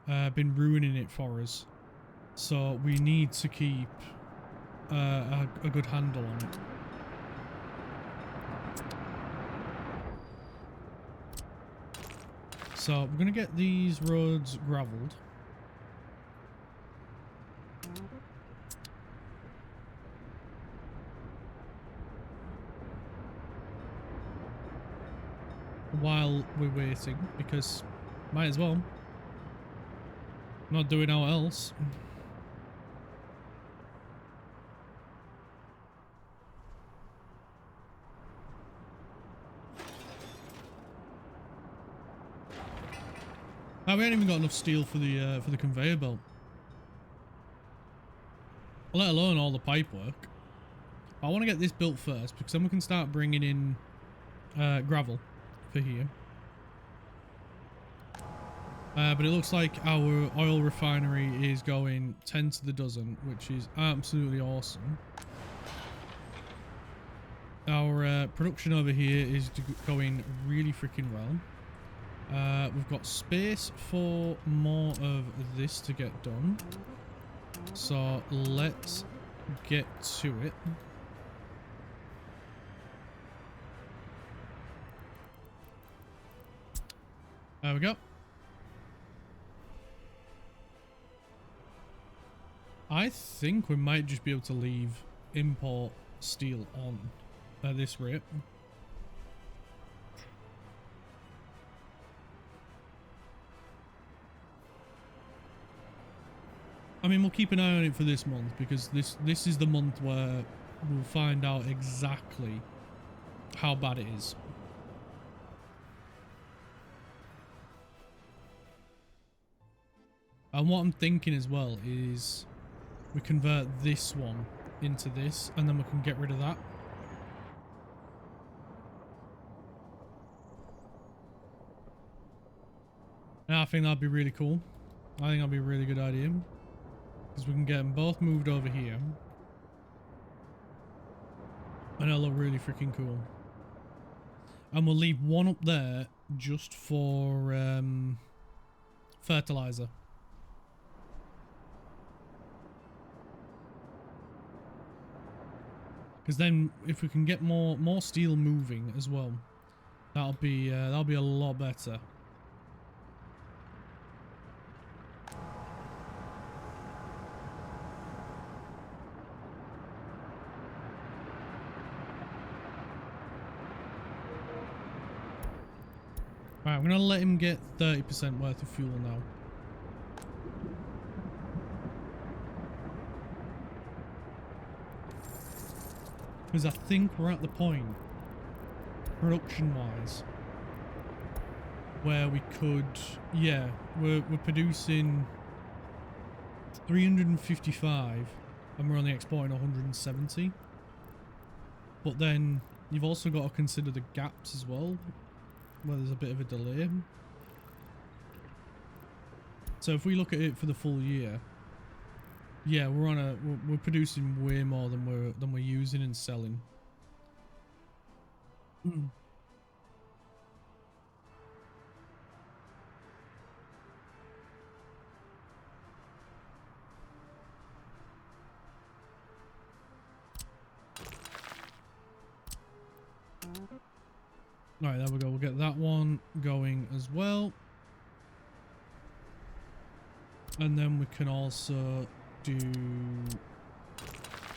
ruining it for us. So we need to keep a good handle on it. So we're going to get these roads gravelled. While we're waiting, because might as well. Not doing how else. Now, we ain't even got enough steel for the conveyor belt, let alone all the pipe work. I want to get this built first, because then we can start bringing in gravel for here. But it looks like our oil refinery is going 10 to the dozen, which is absolutely awesome. Our production over here is going really freaking well. We've got space for more of this to get done. So let's get to it. There we go. I think we might just be able to leave import steel on at this rate. I mean, we'll keep an eye on it for this month, because this is the month where we'll find out exactly how bad it is. And what I'm thinking as well is we convert this one into this, and then we can get rid of that. And I think that'd be really cool. I think that'd be a really good idea, because we can get them both moved over here, and it'll look really freaking cool. And we'll leave one up there just for fertilizer. Because then if we can get more steel moving as well, that'll be a lot better. Right, I'm gonna let him get 30% worth of fuel now. Because I think we're at the point, production-wise, where we could, yeah, we're producing 355 and we're only exporting 170. But then you've also got to consider the gaps as well, where there's a bit of a delay. So if we look at it for the full year, yeah, we're producing way more than we're using and selling. Alright, there we go. We'll get that one going as well. And then we can also do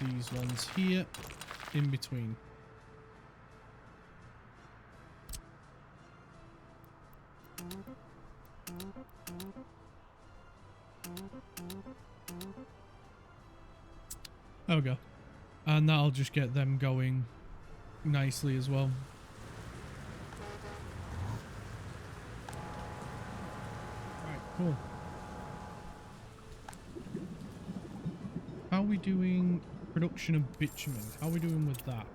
these ones here in between. There we go. And that'll just get them going nicely as well. Right, cool. How are we doing production of bitumen? How are we doing with that?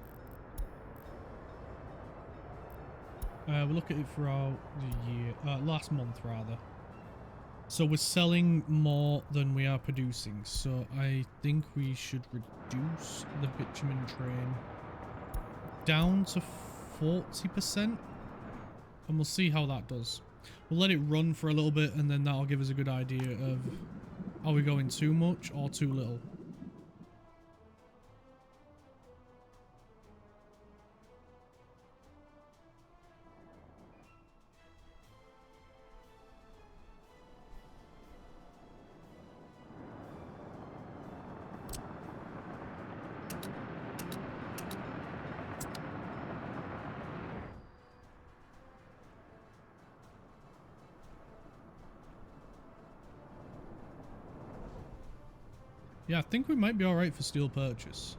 We'll look at it throughout the year, last month rather. So we're selling more than we are producing, so I think we should reduce the bitumen train down to 40%, and we'll see how that does. We'll let it run for a little bit, and then that'll give us a good idea of are we going too much or too little. Yeah, I think we might be alright for steel purchase.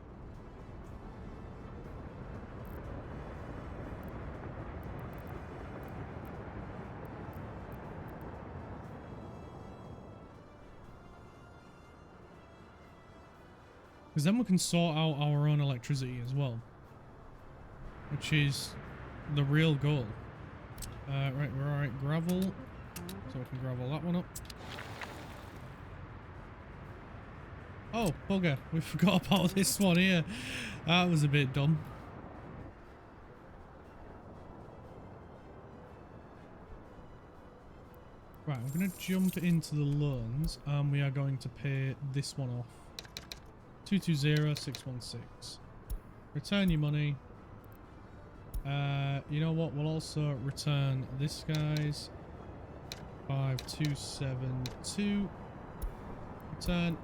Because then we can sort out our own electricity as well, which is the real goal. Right, we're alright, gravel. So we can gravel that one up. Oh, bugger. We forgot about this one here. That was a bit dumb. Right, I'm going to jump into the loans and we are going to pay this one off. 220616. Return your money. You know what? We'll also return this guy's. 5272. Return.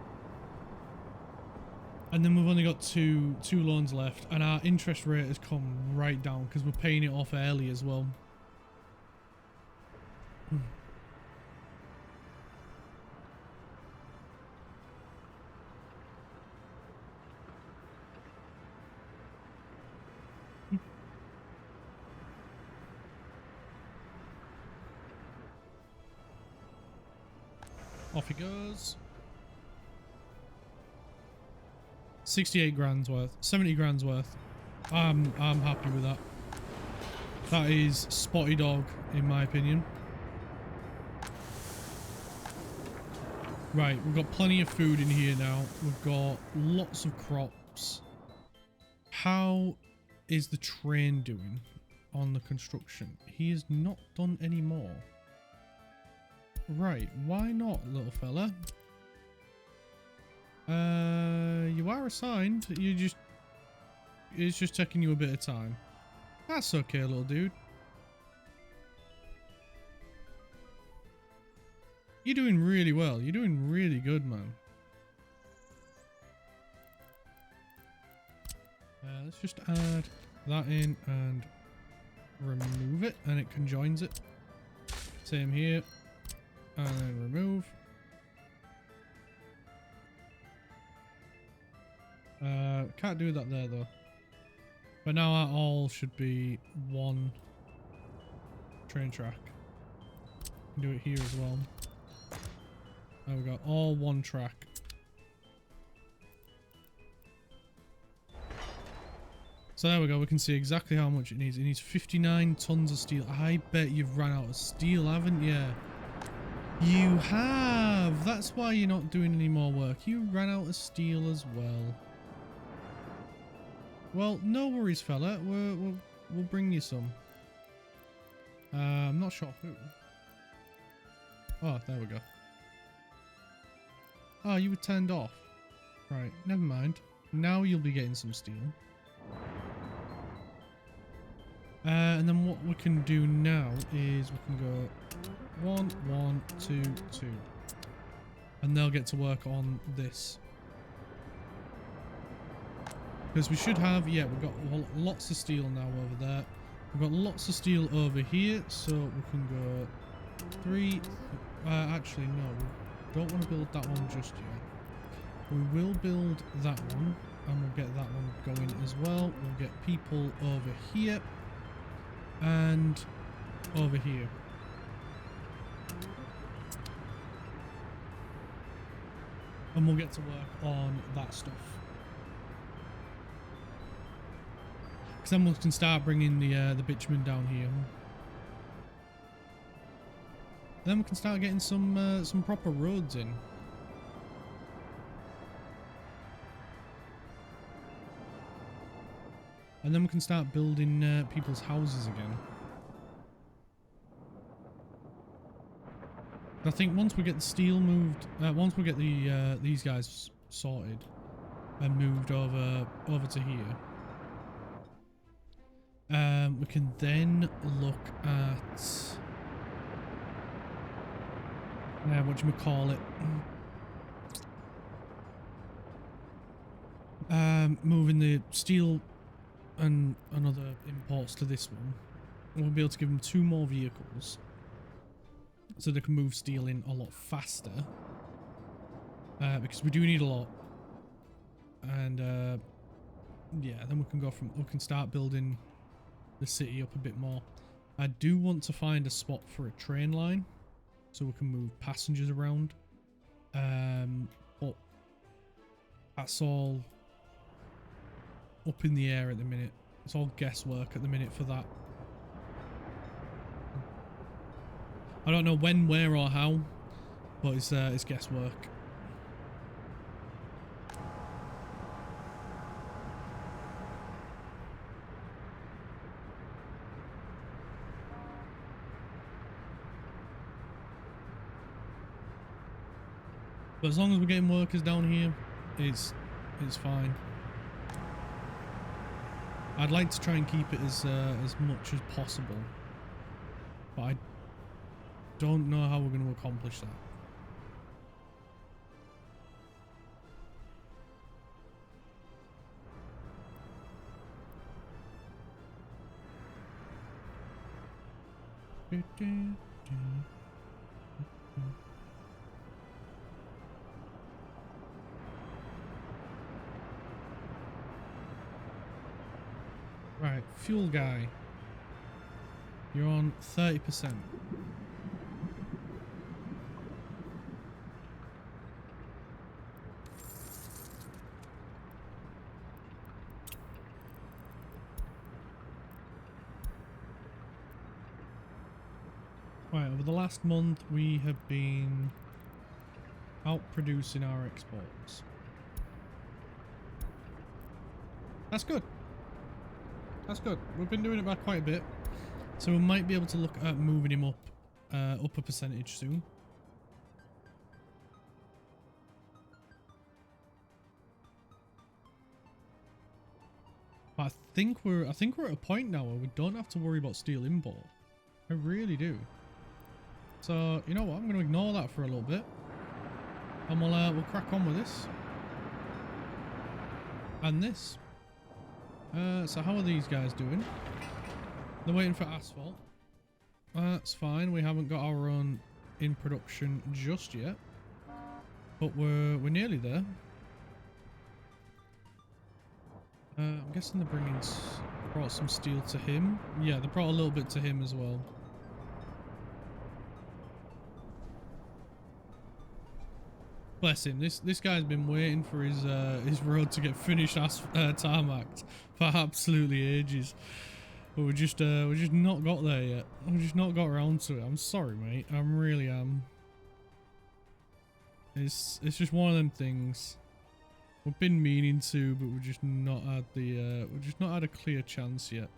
And then we've only got two loans left, and our interest rate has come right down because we're paying it off early as well. Off he goes. 68 grand's worth, 70 grand's worth. I'm happy with that. That is spotty dog in my opinion. Right, we've got plenty of food in here now. We've got lots of crops. How is the train doing on the construction? He has not done any more. Right, why not, little fella? You are assigned. You just it's just taking you a bit of time. That's okay, little dude. You're doing really well. You're doing really good, man. Let's just add that in and remove it, and it conjoins it. Same here, and then remove. Can't do that there though. But now that all should be one train track. Do it here as well. There we go, all one track. So there we go, we can see exactly how much it needs. It needs 59 tons of steel. I bet you've run out of steel, haven't you? You have! That's why you're not doing any more work. You ran out of steel as well. Well, no worries, fella. We'll bring you some. I'm not sure who. Oh, there we go. Oh, you were turned off. Right, never mind. Now you'll be getting some steel. And then what we can do now is we can go 1, 1, 2, 2. And they'll get to work on this. Because we should have, yeah, we've got lots of steel now over there. We've got lots of steel over here, so we can go 3. Actually, no, we don't want to build that one just yet. We will build that one, and we'll get that one going as well. We'll get people over here. And over here. And we'll get to work on that stuff. Because then we can start bringing the bitumen down here. Then we can start getting some proper roads in. And then we can start building people's houses again. I think once we get the steel moved, once we get the these guys sorted and moved over to here, we can then look at whatchamacallit, moving the steel and other imports to this one. We'll be able to give them 2 more vehicles so they can move steel in a lot faster, because we do need a lot. And yeah, then we can start building the city up a bit more. I do want to find a spot for a train line so we can move passengers around, but that's all up in the air at the minute. It's all guesswork at the minute for that. I don't know when, where, or how, but it's guesswork. But as long as we're getting workers down here, it's fine. I'd like to try and keep it as much as possible, but I don't know how we're going to accomplish that. Right, fuel guy. You're on 30%. Right, over the last month we have been outproducing our exports. That's good. That's good. We've been doing it by quite a bit, so we might be able to look at moving him up a percentage soon. But I think we're at a point now where we don't have to worry about steel import. I really do. So you know what? I'm going to ignore that for a little bit, and we'll crack on with this and this. So how are these guys doing? They're waiting for asphalt. That's fine. We haven't got our own in production just yet, but we're nearly there. I'm guessing they're brought some steel to him. Yeah, they brought a little bit to him as well. Bless him. This guy's been waiting for his road to get finished tarmacked for absolutely ages. But we just not got there yet. We just not got around to it. I'm sorry, mate. I really am. It's just one of them things. We've been meaning to, but we've just not had a clear chance yet.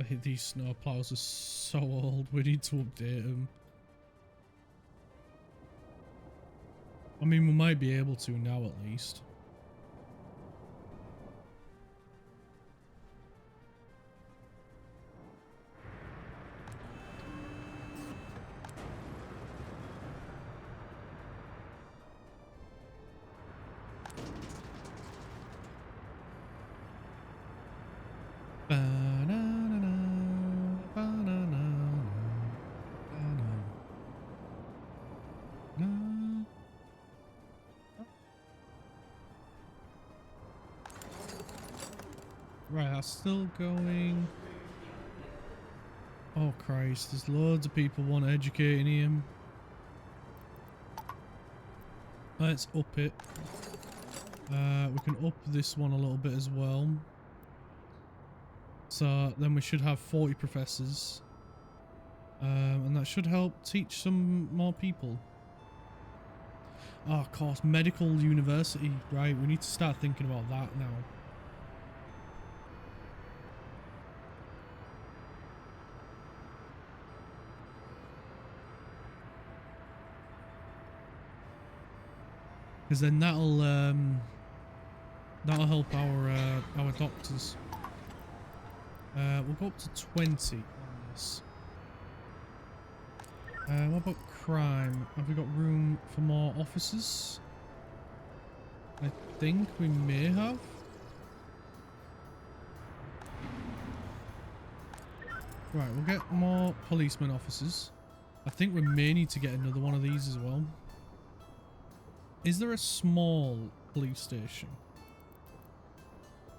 I think these snow plows are so old. We need to update them. I mean, we might be able to now at least. Right, that's still going. Oh Christ, there's loads of people want educating him. Let's up it. We can up this one a little bit as well. So then we should have 40 professors. And that should help teach some more people. Oh, of course, medical university. Right, we need to start thinking about that now. Because then that'll help our doctors. We'll go up to 20 on this. What about crime? Have we got room for more officers? I think we may have. Right, we'll get more policeman officers. I think we may need to get another one of these as well. Is there a small police station?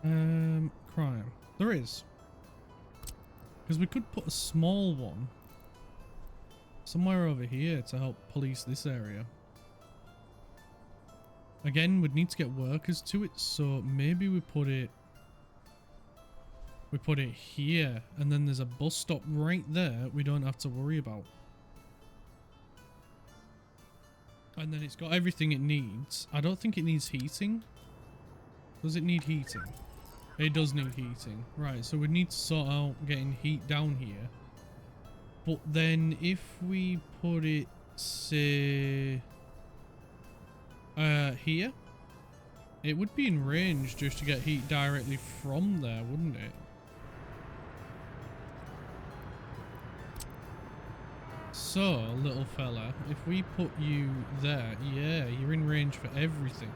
Crime. There is. Because we could put a small one somewhere over here to help police this area. Again, we'd need to get workers to it, so maybe we put it here, and then there's a bus stop right there we don't have to worry about. And then it's got everything it needs. I don't think it needs heating. Does it need heating? It does need heating. Right, so we need to sort out getting heat down here. But then if we put it, say, here, it would be in range just to get heat directly from there, wouldn't it? So, little fella, if we put you there, yeah, you're in range for everything.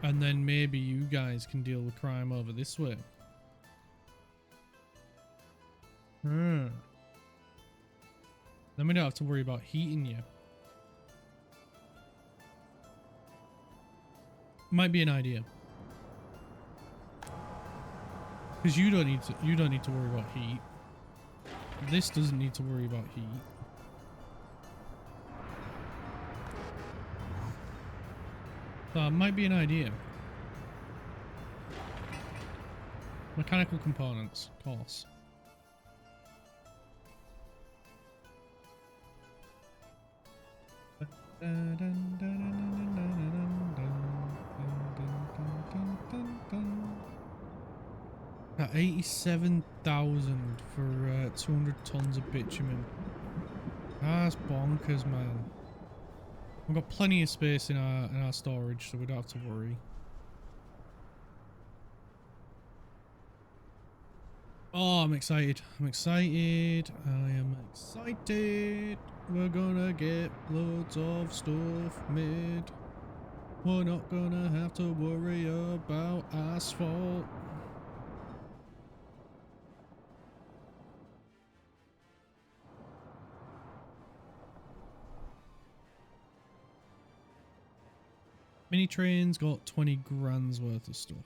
And then maybe you guys can deal with crime over this way. Then we don't have to worry about heating you. Might be an idea. Because you don't need to worry about heat. This doesn't need to worry about heat. That might be an idea. Mechanical components, of course. At 87,000 for 200 tons of bitumen. That's bonkers, man. We've got plenty of space in our storage, so we don't have to worry. Oh, I'm excited. I'm excited. I am excited. We're gonna get loads of stuff made. We're not gonna have to worry about asphalt. Mini trains got 20 grand's worth of stuff.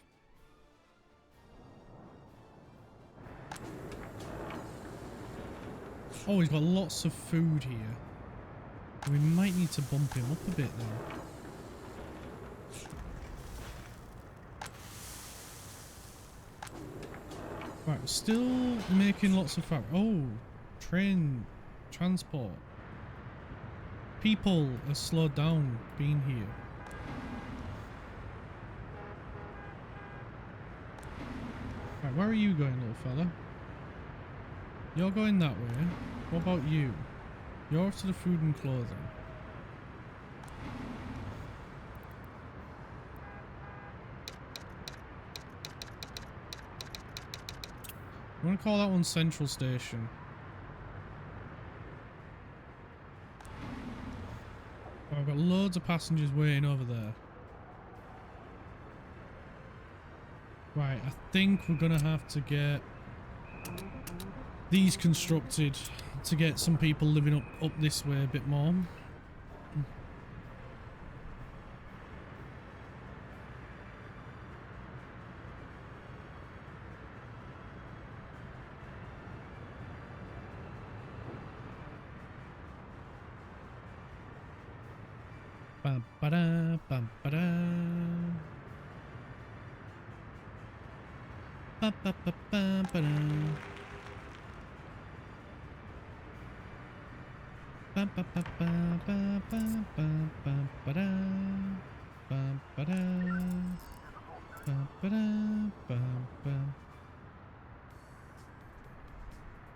Oh, he's got lots of food here. We might need to bump him up a bit though. Right, we're still making lots of fabric. Oh, train transport. People are slowed down being here. Right, where are you going, little fella? You're going that way. What about you? You're off to the food and clothing. I'm gonna call that one Central Station. Oh, I've got loads of passengers waiting over there. Right, I think we're gonna have to get these constructed to get some people living up this way a bit more. Bam ba-da, bam ba-da. Ba ba ba ba ba-da. Ba ba ba ba ba ba ba ba ba-da. Ba ba-da. Ba ba-da ba ba.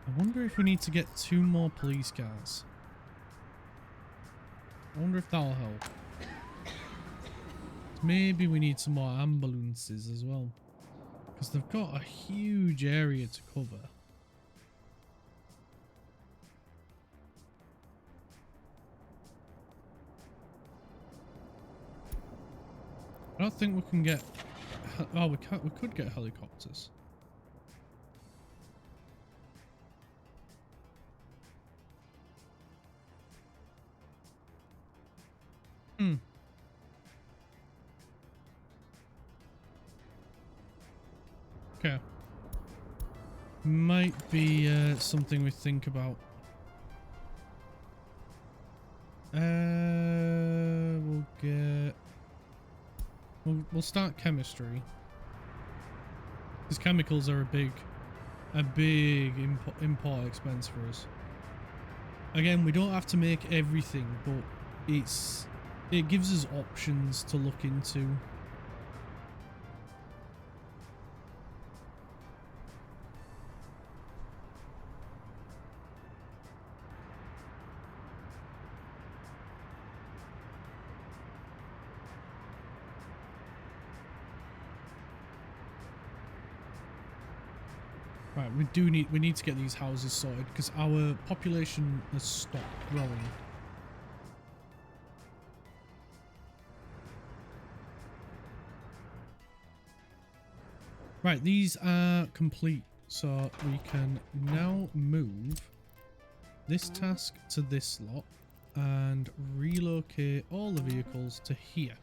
I wonder if we need to get 2 more police cars. I wonder if that'll help. Maybe we need some more ambulances as well. Because they've got a huge area to cover. I don't think we can get... Oh, we can't. We could get helicopters. Hmm. Okay. Might be something we think about. We'll get... We'll start chemistry. Because chemicals are a big import expense for us. Again, we don't have to make everything, but it gives us options to look into. Right, we need to get these houses sorted because our population has stopped growing. Right, these are complete, so we can now move this task to this lot and relocate all the vehicles to here.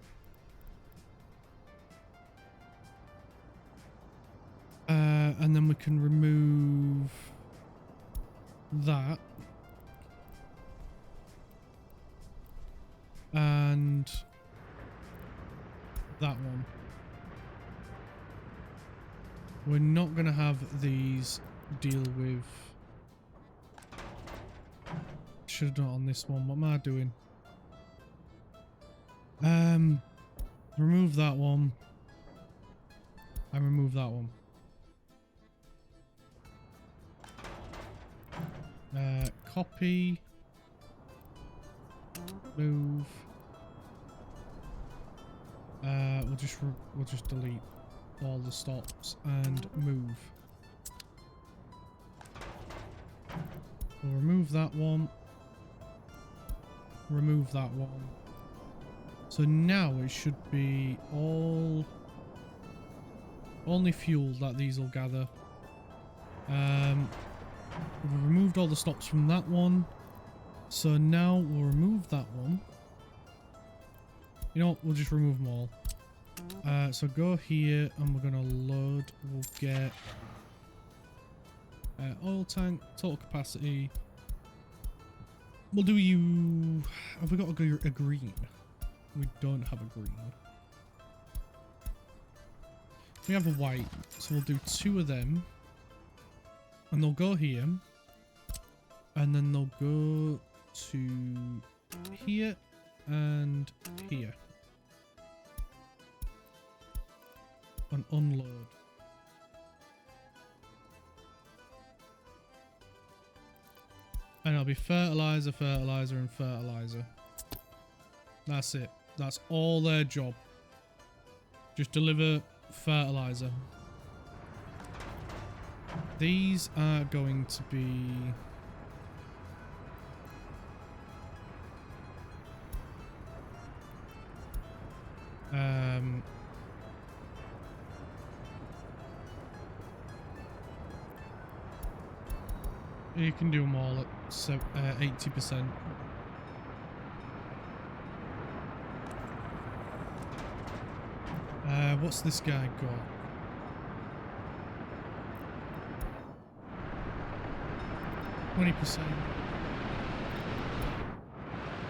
And then we can remove that. And that one. We're not going to have these deal with... Should have done it on this one. What am I doing? Remove that one. And remove that one. copy, move. We'll just delete all the stops and move. We'll remove that one. Remove that one. So now it should be only fuel that these will gather. We've removed all the stops from that one. So now we'll remove that one. You know what? We'll just remove them all. So go here and we're going to load. We'll get oil tank, total capacity. We'll do you... Have we got a green? We don't have a green. We have a white. So we'll do 2 of them. And they'll go here. And then they'll go to here and here. And unload. And it'll be fertilizer, fertilizer, and fertilizer. That's it. That's all their job. Just deliver fertilizer. These are going to be... you can do them all at 80%. What's this guy got? %.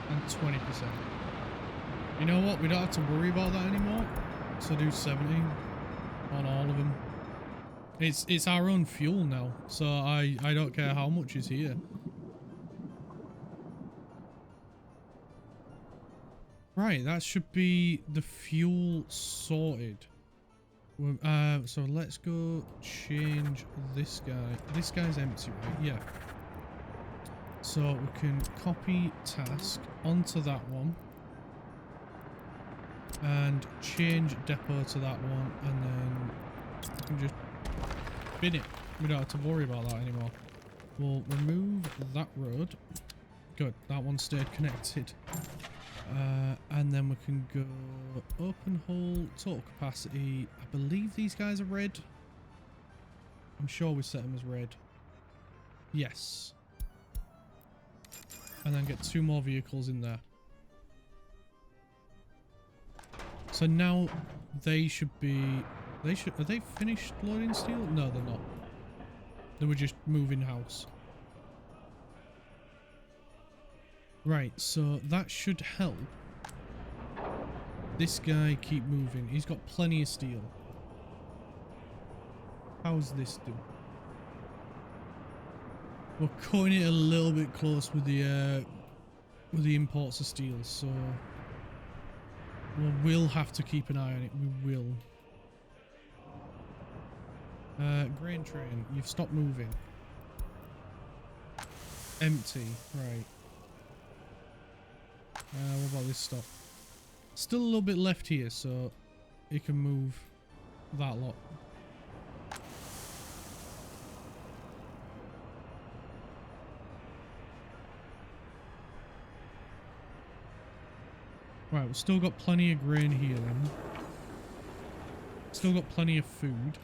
And 20%. You know what? We don't have to worry about that anymore. So do 70 on all of them. It's our own fuel now, so I don't care how much is here. Right, that should be the fuel sorted. So let's go change this guy. This guy's empty, right? Yeah. So we can copy task onto that one. And change depot to that one, and then we can just bin it. We don't have to worry about that anymore. We'll remove that road. Good, that one stayed connected. And then we can go open hole, total capacity. I believe these guys are red. I'm sure we set them as red. Yes. And then get 2 more vehicles in there. So now they should be... Are they finished loading steel? No, they're not. They were just moving house. Right, so that should help this guy keep moving. He's got plenty of steel. How's this do? We're cutting it a little bit close with the imports of steel, so we'll have to keep an eye on it. We will. Grain train, you've stopped moving. Empty, right. What about this stuff? Still a little bit left here, so you can move that lot. Right, we've still got plenty of grain here then. Still got plenty of food.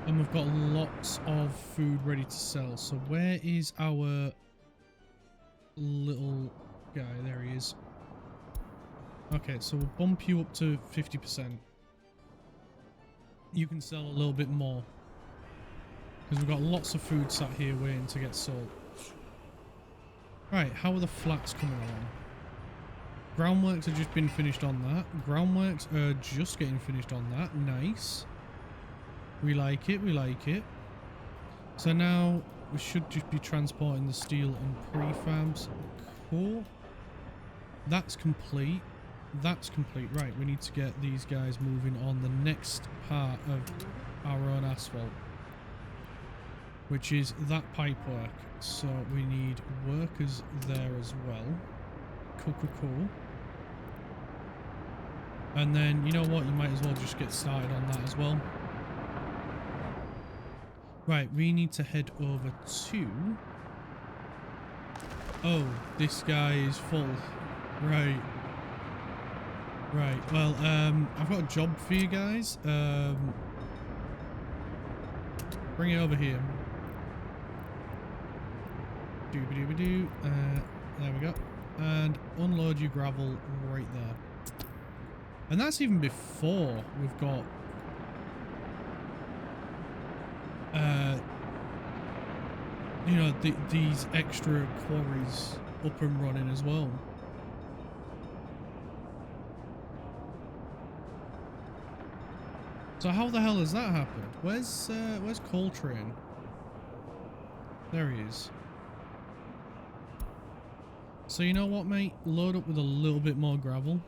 And we've got lots of food ready to sell. So where is our little guy? There he is. Okay, so we'll bump you up to 50%. You can sell a little bit more. Because we've got lots of food sat here waiting to get sold. Right, how are the flats coming along? Groundworks have just been finished on that. Groundworks are just getting finished on that. Nice. We like it, we like it. So now we should just be transporting the steel and prefabs. Cool. That's complete. that's complete. Right, we need to get these guys moving on the next part of our own asphalt, which is that pipe work. So we need workers there as well. Cool. And then, you know what, you might as well just get started on that as well. Right, we need to head over to... Oh, this guy is full. Right. Right, well, I've got a job for you guys. Bring it over here. Doobie-doobie-doo. There we go. And unload your gravel right there. And that's even before we've got... you know, these extra quarries up and running as well. So how the hell has that happened? Where's Coltrane? There he is. So you know what, mate? Load up with a little bit more gravel.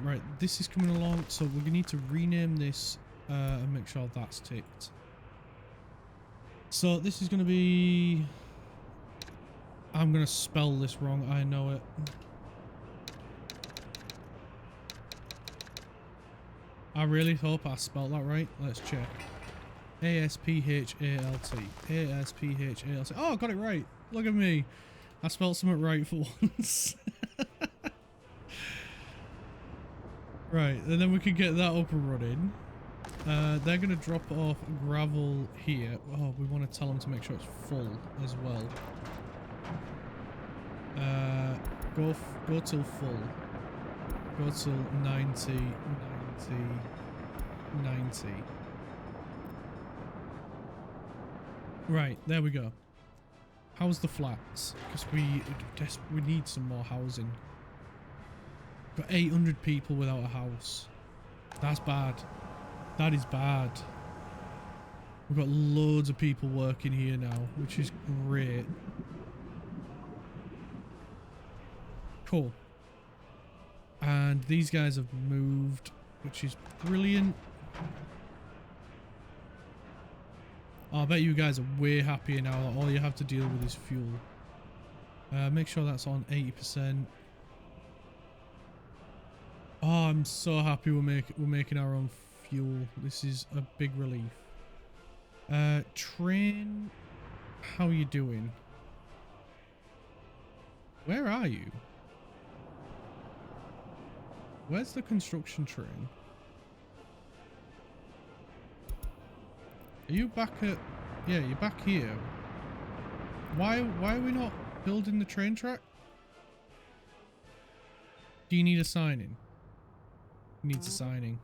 Right, this is coming along, so we're gonna need to rename this and make sure that's ticked. So this is gonna be... I'm gonna spell this wrong, I know it. I really hope I spelled that right. Let's check. A-S-P-H-A-L-T. A-S-P-H-A-L-T. Oh, I got it right. Look at me. I spelled something right for once. Right, and then we can get that up and running. They're going to drop off gravel here. Oh, we want to tell them to make sure it's full as well. Go till full. Go till 90, 90, 90. Right, there we go. How's the flats? Because we need some more housing. Got 800 people without a house. That's bad. That is bad. We've got loads of people working here now, which is great. Cool. And these guys have moved, which is brilliant. Oh, I bet you guys are way happier now that all you have to deal with is fuel. Make sure that's on 80%. Oh, I'm so happy we're making our own fuel. This is a big relief. Train, how are you doing? Where are you? Where's the construction train? Are you back at... Yeah, you're back here. Why are we not building the train track? Do you need a signing? Needs a signing.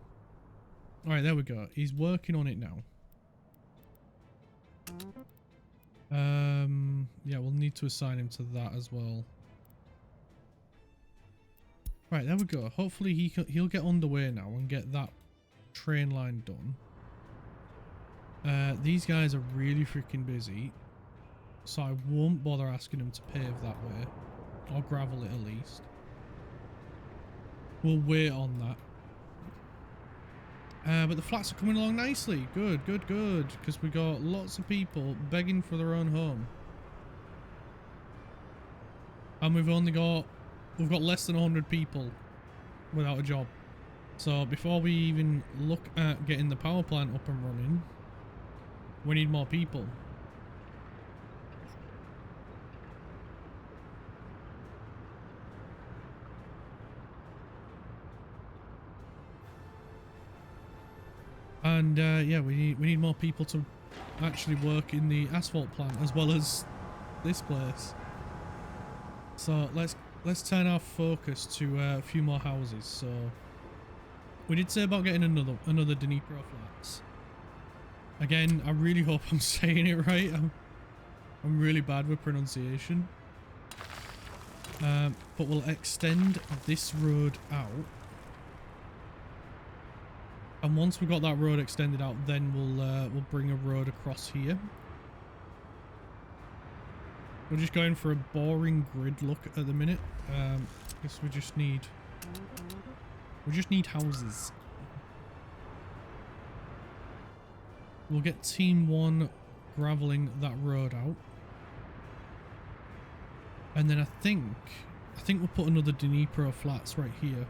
Alright, there we go. He's working on it now. Yeah, we'll need to assign him to that as well. Right, there we go. Hopefully he'll get underway now and get that train line done. These guys are really freaking busy, so I won't bother asking them to pave that way, or gravel it at least. We'll wait on that. But the flats are coming along nicely. Good, because we got lots of people begging for their own home, and we've got less than 100 people without a job. So before we even look at getting the power plant up and running, we need more people. And yeah, we need more people to actually work in the asphalt plant as well as this place. So let's turn our focus to a few more houses. So we did say about getting another Dnipro flats. Again, I really hope I'm saying it right. I'm really bad with pronunciation. But we'll extend this road out. And once we've got that road extended out, then we'll bring a road across here. We're just going for a boring grid look at the minute. I guess we just need houses. We'll get team 1 graveling that road out. And then I think we'll put another Dnipro flats right here.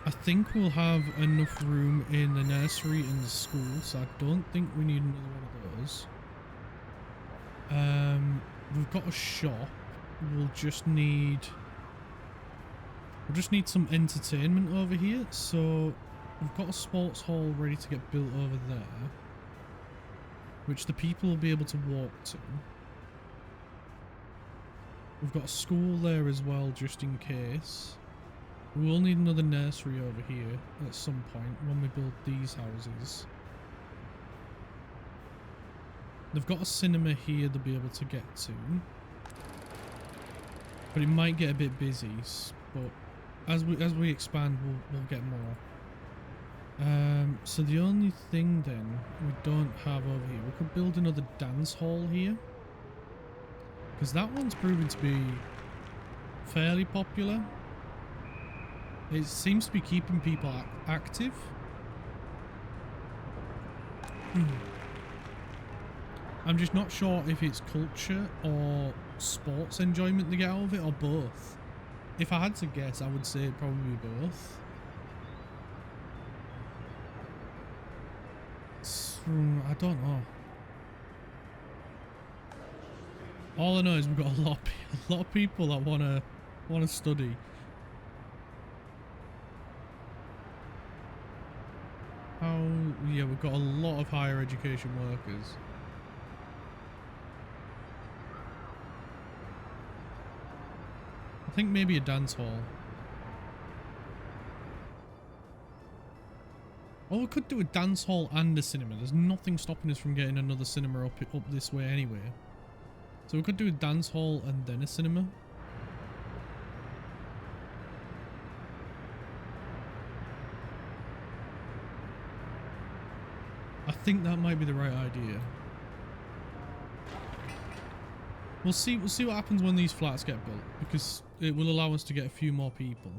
I think we'll have enough room in the nursery and the school, so I don't think we need another one of those. We've got a shop. We'll just need some entertainment over here. So we've got a sports hall ready to get built over there, which the people will be able to walk to. We've got a school there as well, just in case. We will need another nursery over here at some point when we build these houses. They've got a cinema here they'll be able to get to. But it might get a bit busy, but as we expand we'll get more. So the only thing then we don't have over here, we could build another dance hall here. Because that one's proven to be fairly popular. It seems to be keeping people active. I'm just not sure if it's culture or sports enjoyment they get out of it, or both. If I had to guess, I would say it'd probably both. So, I don't know. All I know is we've got a lot of people that wanna study. Yeah, we've got a lot of higher education workers. I think maybe a dance hall. Or we could do a dance hall and a cinema. There's nothing stopping us from getting another cinema up this way anyway. So we could do a dance hall and then a cinema. I think that might be the right idea. We'll see what happens when these flats get built, because it will allow us to get a few more people.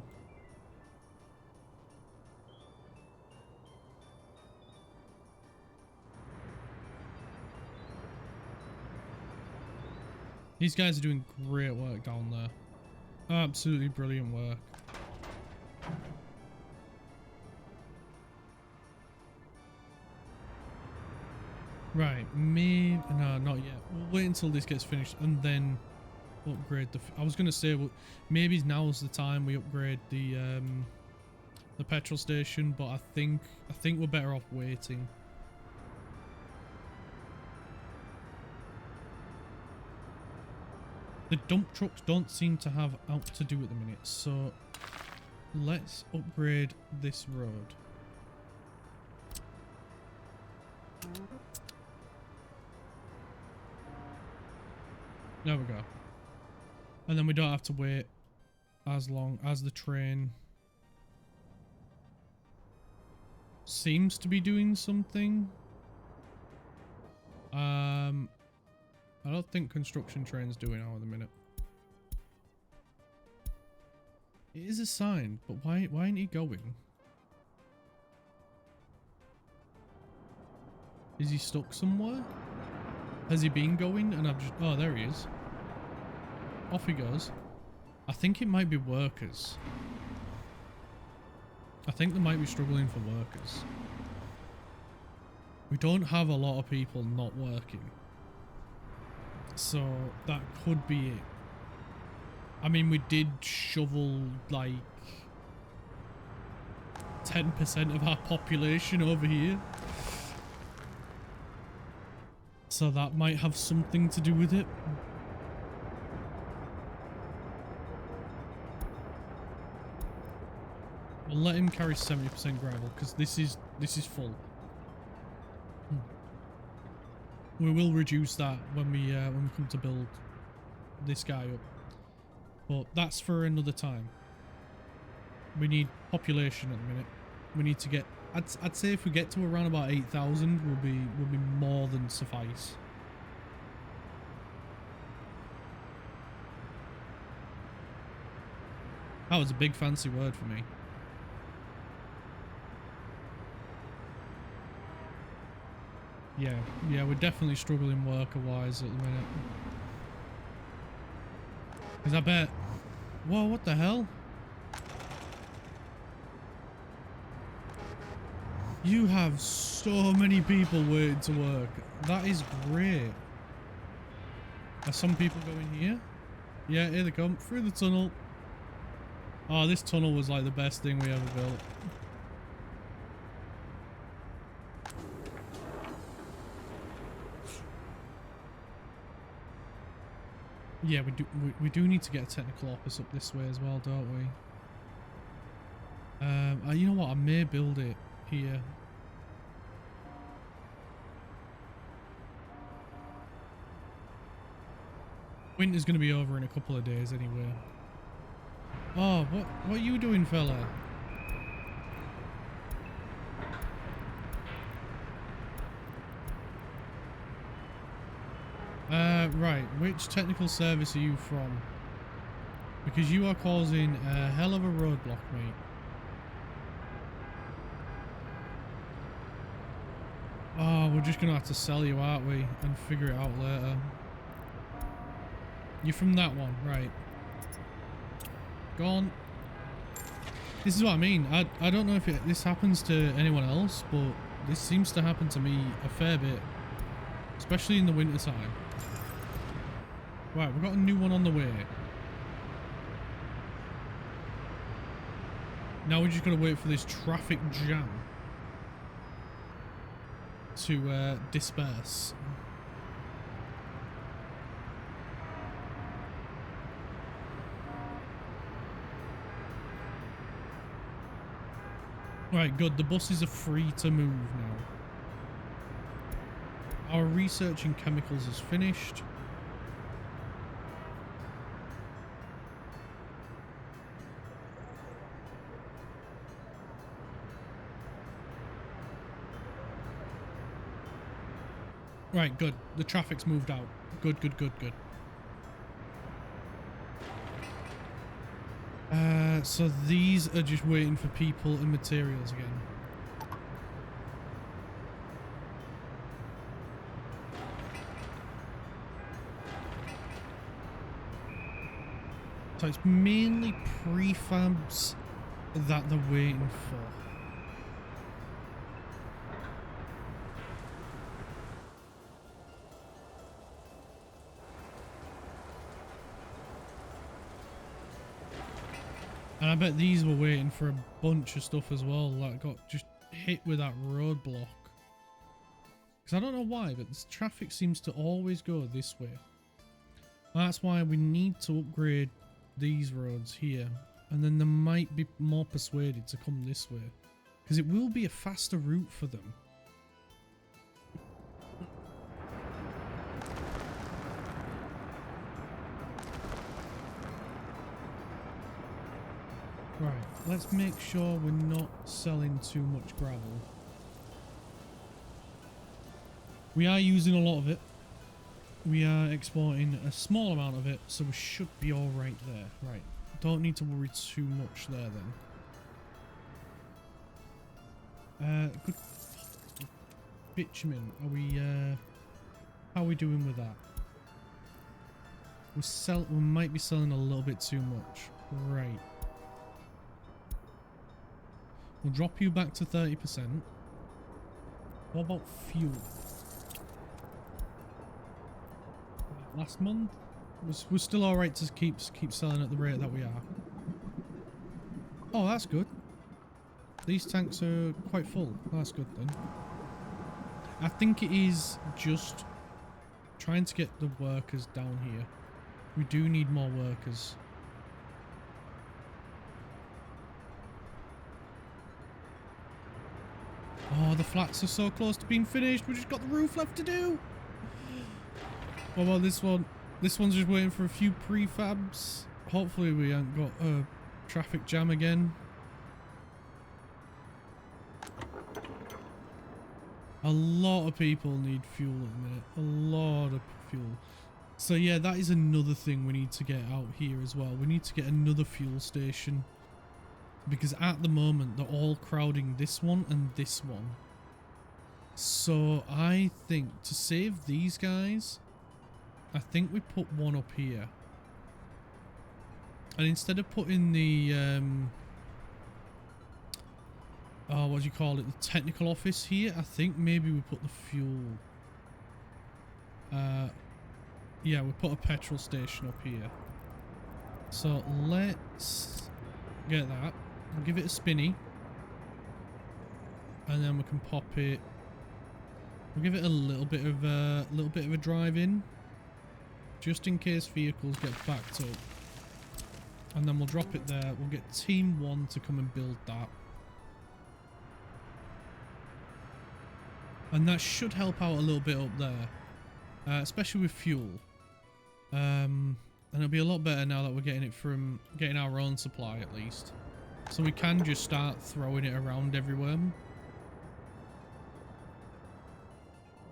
These guys are doing great work down there. Absolutely brilliant work. Right, maybe... No, not yet. We'll wait until this gets finished and then upgrade the... I was going to say, well, maybe now's the time we upgrade the petrol station, but I think we're better off waiting. The dump trucks don't seem to have out to do at the minute, so let's upgrade this road. There we go. And then we don't have to wait as long as the train seems to be doing something. I don't think construction trains do it now at the minute. It is a sign, but why ain't he going? Is he stuck somewhere? Has he been going and I've just... Oh, there he is. Off he goes. I think it might be workers. I think they might be struggling for workers. We don't have a lot of people not working. So that could be it. I mean, we did shovel like 10% of our population over here. So that might have something to do with it. We'll let him carry 70% gravel because this is full. We will reduce that when we come to build this guy up. But that's for another time. We need population at the minute. We need to get I'd say if we get to around about 8,000, we'll be more than suffice. That was a big fancy word for me. Yeah, we're definitely struggling worker-wise at the minute. Because I bet... Whoa, what the hell? You have so many people waiting to work. That is great. Are some people going here? Yeah, here they come. Through the tunnel. Oh, this tunnel was like the best thing we ever built. Yeah, we do need to get a technical office up this way as well, don't we? You know what? I may build it here. Winter's going to be over in a couple of days anyway. Oh, what are you doing, fella? Right. Which technical service are you from? Because you are causing a hell of a roadblock, mate. Oh, we're just gonna have to sell you, aren't we? And figure it out later. You're from that one, right. Go on. This is what I mean. I don't know if this happens to anyone else, but this seems to happen to me a fair bit. Especially in the winter time. Right, we've got a new one on the way. Now we're just going to wait for this traffic jam to disperse. Right, good. The buses are free to move now. Our research in chemicals is finished. Right, good. The traffic's moved out. Good. So these are just waiting for people and materials again. So it's mainly prefabs that they're waiting for. And I bet these were waiting for a bunch of stuff as well that got just hit with that roadblock. Because I don't know why, but this traffic seems to always go this way. That's why we need to upgrade these roads here. And then they might be more persuaded to come this way. Because it will be a faster route for them. Right, let's make sure we're not selling too much gravel. We are using a lot of it. We are exporting a small amount of it, so we should be alright there. Right, don't need to worry too much there then. Good. Bitumen, are we, how are we doing with that? We might be selling a little bit too much. Right. We'll drop you back to 30%. What about fuel? Last month we're still alright to keep selling at the rate that we are. Oh, that's good. These tanks are quite full. That's good then. I think it is just trying to get the workers down here. We do need more workers. Oh, the flats are so close to being finished. We just got the roof left to do. What about this one? This one's just waiting for a few prefabs. Hopefully we haven't got a traffic jam again. A lot of people need fuel at the minute. A lot of fuel. So yeah, that is another thing we need to get out here as well. We need to get another fuel station. Because at the moment, they're all crowding this one and this one. So I think to save these guys, I think we put one up here. And instead of putting the, oh, what do you call it? The technical office here, I think maybe we put the fuel. Yeah, we put a petrol station up here. So let's get that. We'll give it a spinny. And then we can pop it. We'll give it a little bit of a drive in. Just in case vehicles get backed up. And then we'll drop it there. We'll get Team 1 to come and build that. And that should help out a little bit up there. Especially with fuel. And it'll be a lot better now that we're getting our own supply at least. So we can just start throwing it around everywhere.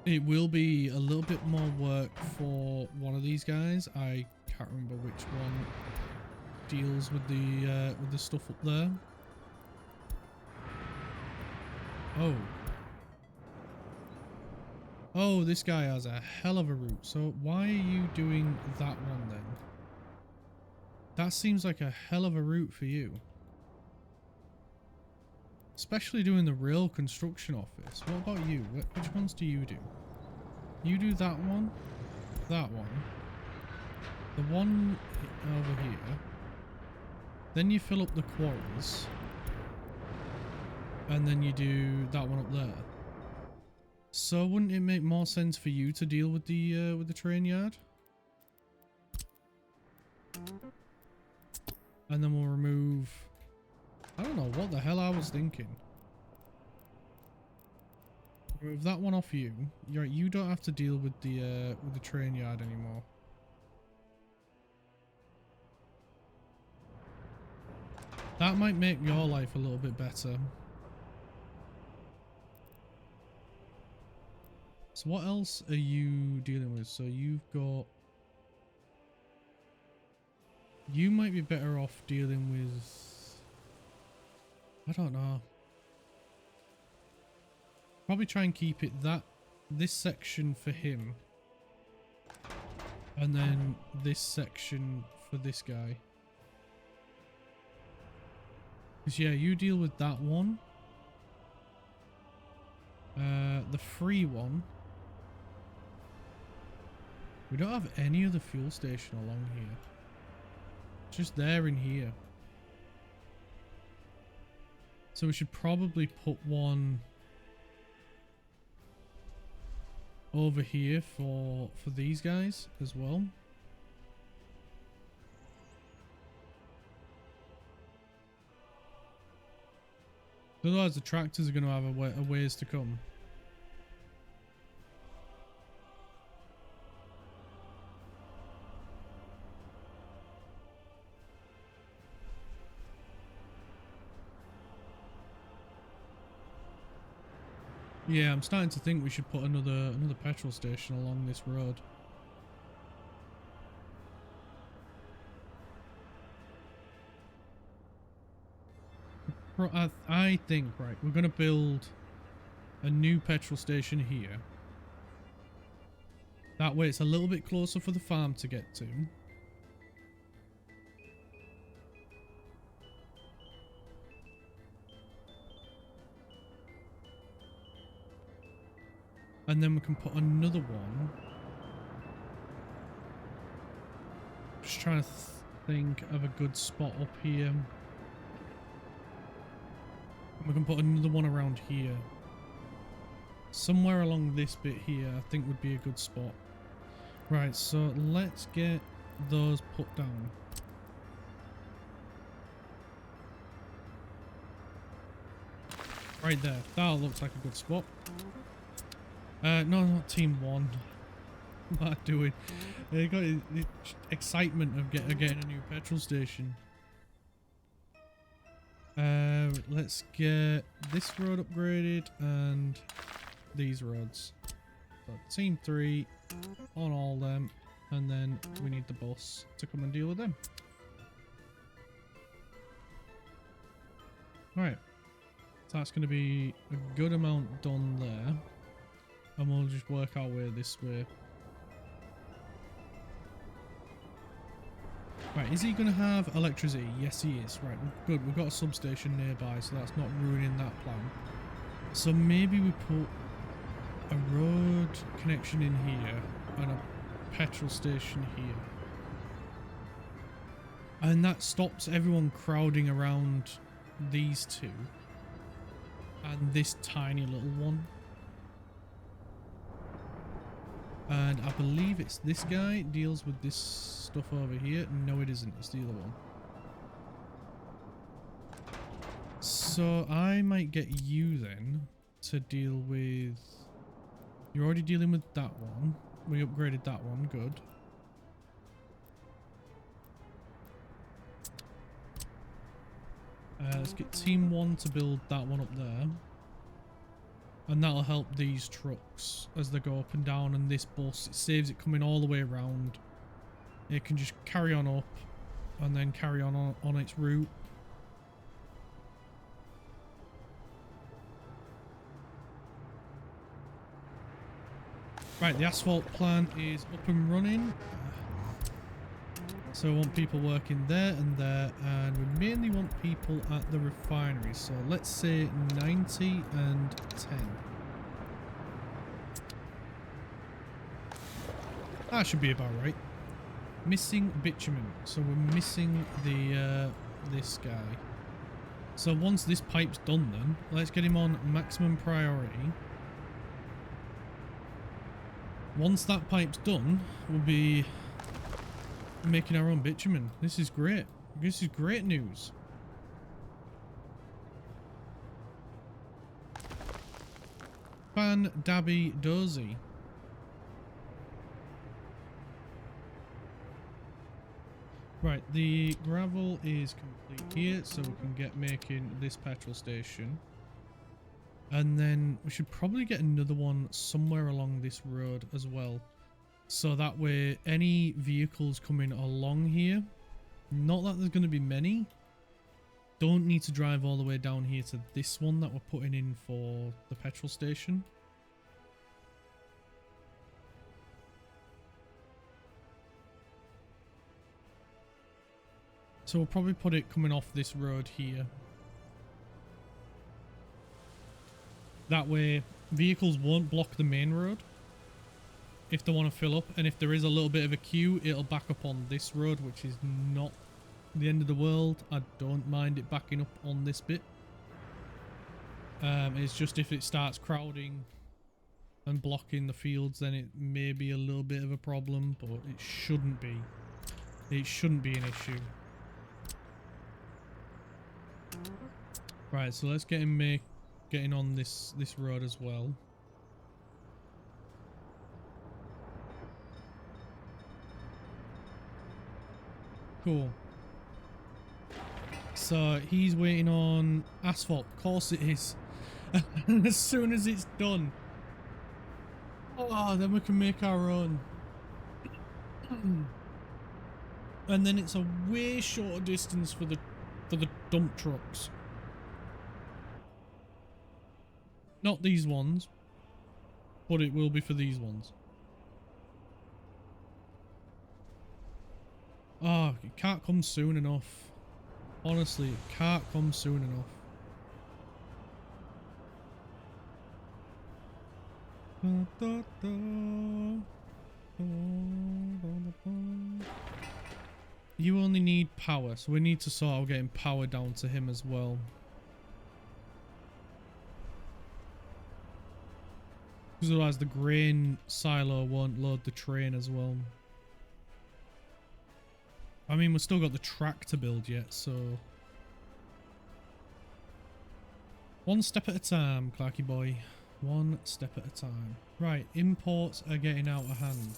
It will be a little bit more work for one of these guys. I can't remember which one deals with the stuff up there. Oh. Oh, this guy has a hell of a route. So why are you doing that one then? That seems like a hell of a route for you. Especially doing the rail construction office. What about you? Which ones do you do? You do that one. That one. The one over here. Then you fill up the quarries. And then you do that one up there. So wouldn't it make more sense for you to deal with the train yard? And then we'll remove... I don't know what the hell I was thinking. Remove that one off you. You don't have to deal with the train yard anymore. That might make your life a little bit better. So what else are you dealing with? So you've got... You might be better off dealing with... I don't know. Probably try and keep it this section for him. And then this section for this guy. Because yeah, you deal with that one. The free one. We don't have any other fuel station along here. Just there in here. So we should probably put one over here for these guys as well. Otherwise the tractors are going to have a ways to come. Yeah, I'm starting to think we should put another petrol station along this road. I think, right, we're going to build a new petrol station here. That way it's a little bit closer for the farm to get to. And then we can put another one. Just trying to think of a good spot up here. We can put another one around here. Somewhere along this bit here, I think would be a good spot. Right, so let's get those put down. Right there. That looks like a good spot. No, not Team 1. What am I doing? They got the excitement of getting a new petrol station. Let's get this road upgraded and these roads. So team 3 on all them, and then we need the bus to come and deal with them. Alright, so that's going to be a good amount done there, and we'll just work our way this way. Right, is he going to have electricity? Yes, he is. Right, good. We've got a substation nearby, so that's not ruining that plan. So maybe we put a road connection in here and a petrol station here. And that stops everyone crowding around these two and this tiny little one. And I believe it's this guy deals with this stuff over here. No, it isn't. It's the other one. So I might get you then to deal with... You're already dealing with that one. We upgraded that one. Good. Let's get team 1 to build that one up there. And that'll help these trucks as they go up and down, and this bus, it saves it coming all the way around. It can just carry on up and then carry on its route. Right, the asphalt plant is up and running. So we want people working there and there, and we mainly want people at the refinery. So let's say 90 and 10. That should be about right. Missing bitumen. So we're missing the this guy. So once this pipe's done then, let's get him on maximum priority. Once that pipe's done, we'll be making our own bitumen. This is great. This is great news. Fan Dabby Dozy. Right, the gravel is complete here, so we can get making this petrol station. And then we should probably get another one somewhere along this road as well. So that way, any vehicles coming along here, not that there's going to be many, don't need to drive all the way down here to this one that we're putting in for the petrol station. So we'll probably put it coming off this road here. That way, vehicles won't block the main road if they want to fill up, and if there is a little bit of a queue, it'll back up on this road, which is not the end of the world. I don't mind it backing up on this bit. It's just if it starts crowding and blocking the fields, then it may be a little bit of a problem, but it shouldn't be. It shouldn't be an issue. Right, so let's get him getting on this road as well. Cool. So he's waiting on asphalt. Of course it is. As soon as it's done. Oh, then we can make our own. And then it's a way shorter distance for the dump trucks. Not these ones, but it will be for these ones. Oh, it can't come soon enough. Honestly, it can't come soon enough. You only need power, so we need to sort out getting power down to him as well. Because otherwise the grain silo won't load the train as well. I mean, we've still got the track to build yet, so... One step at a time, Clarky boy. One step at a time. Right, imports are getting out of hand.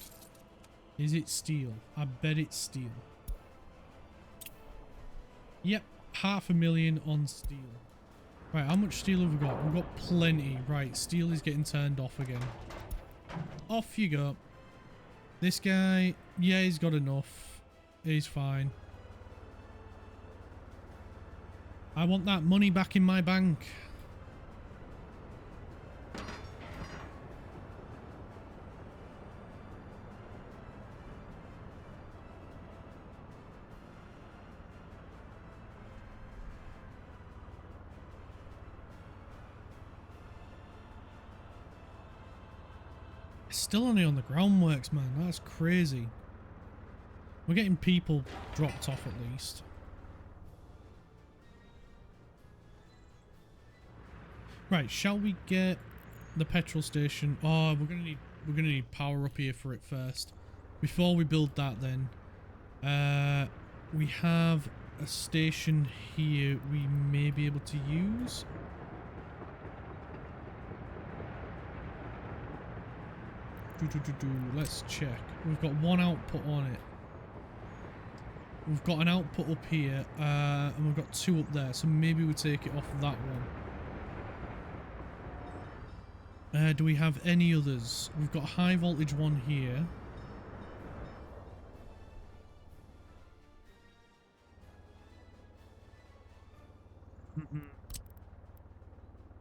Is it steel? I bet it's steel. Yep, 500,000 on steel. Right, how much steel have we got? We've got plenty. Right, steel is getting turned off again. Off you go. This guy, yeah, he's got enough. He's fine. I want that money back in my bank. Still only on the groundworks, man. That's crazy. We're getting people dropped off at least. Right, shall we get the petrol station? Oh, we're gonna need power up here for it first. Before we build that then. We have a station here we may be able to use. Let's check. We've got one output on it. We've got an output up here, and we've got two up there, so maybe we take it off that one. Do we have any others? We've got a high voltage one here.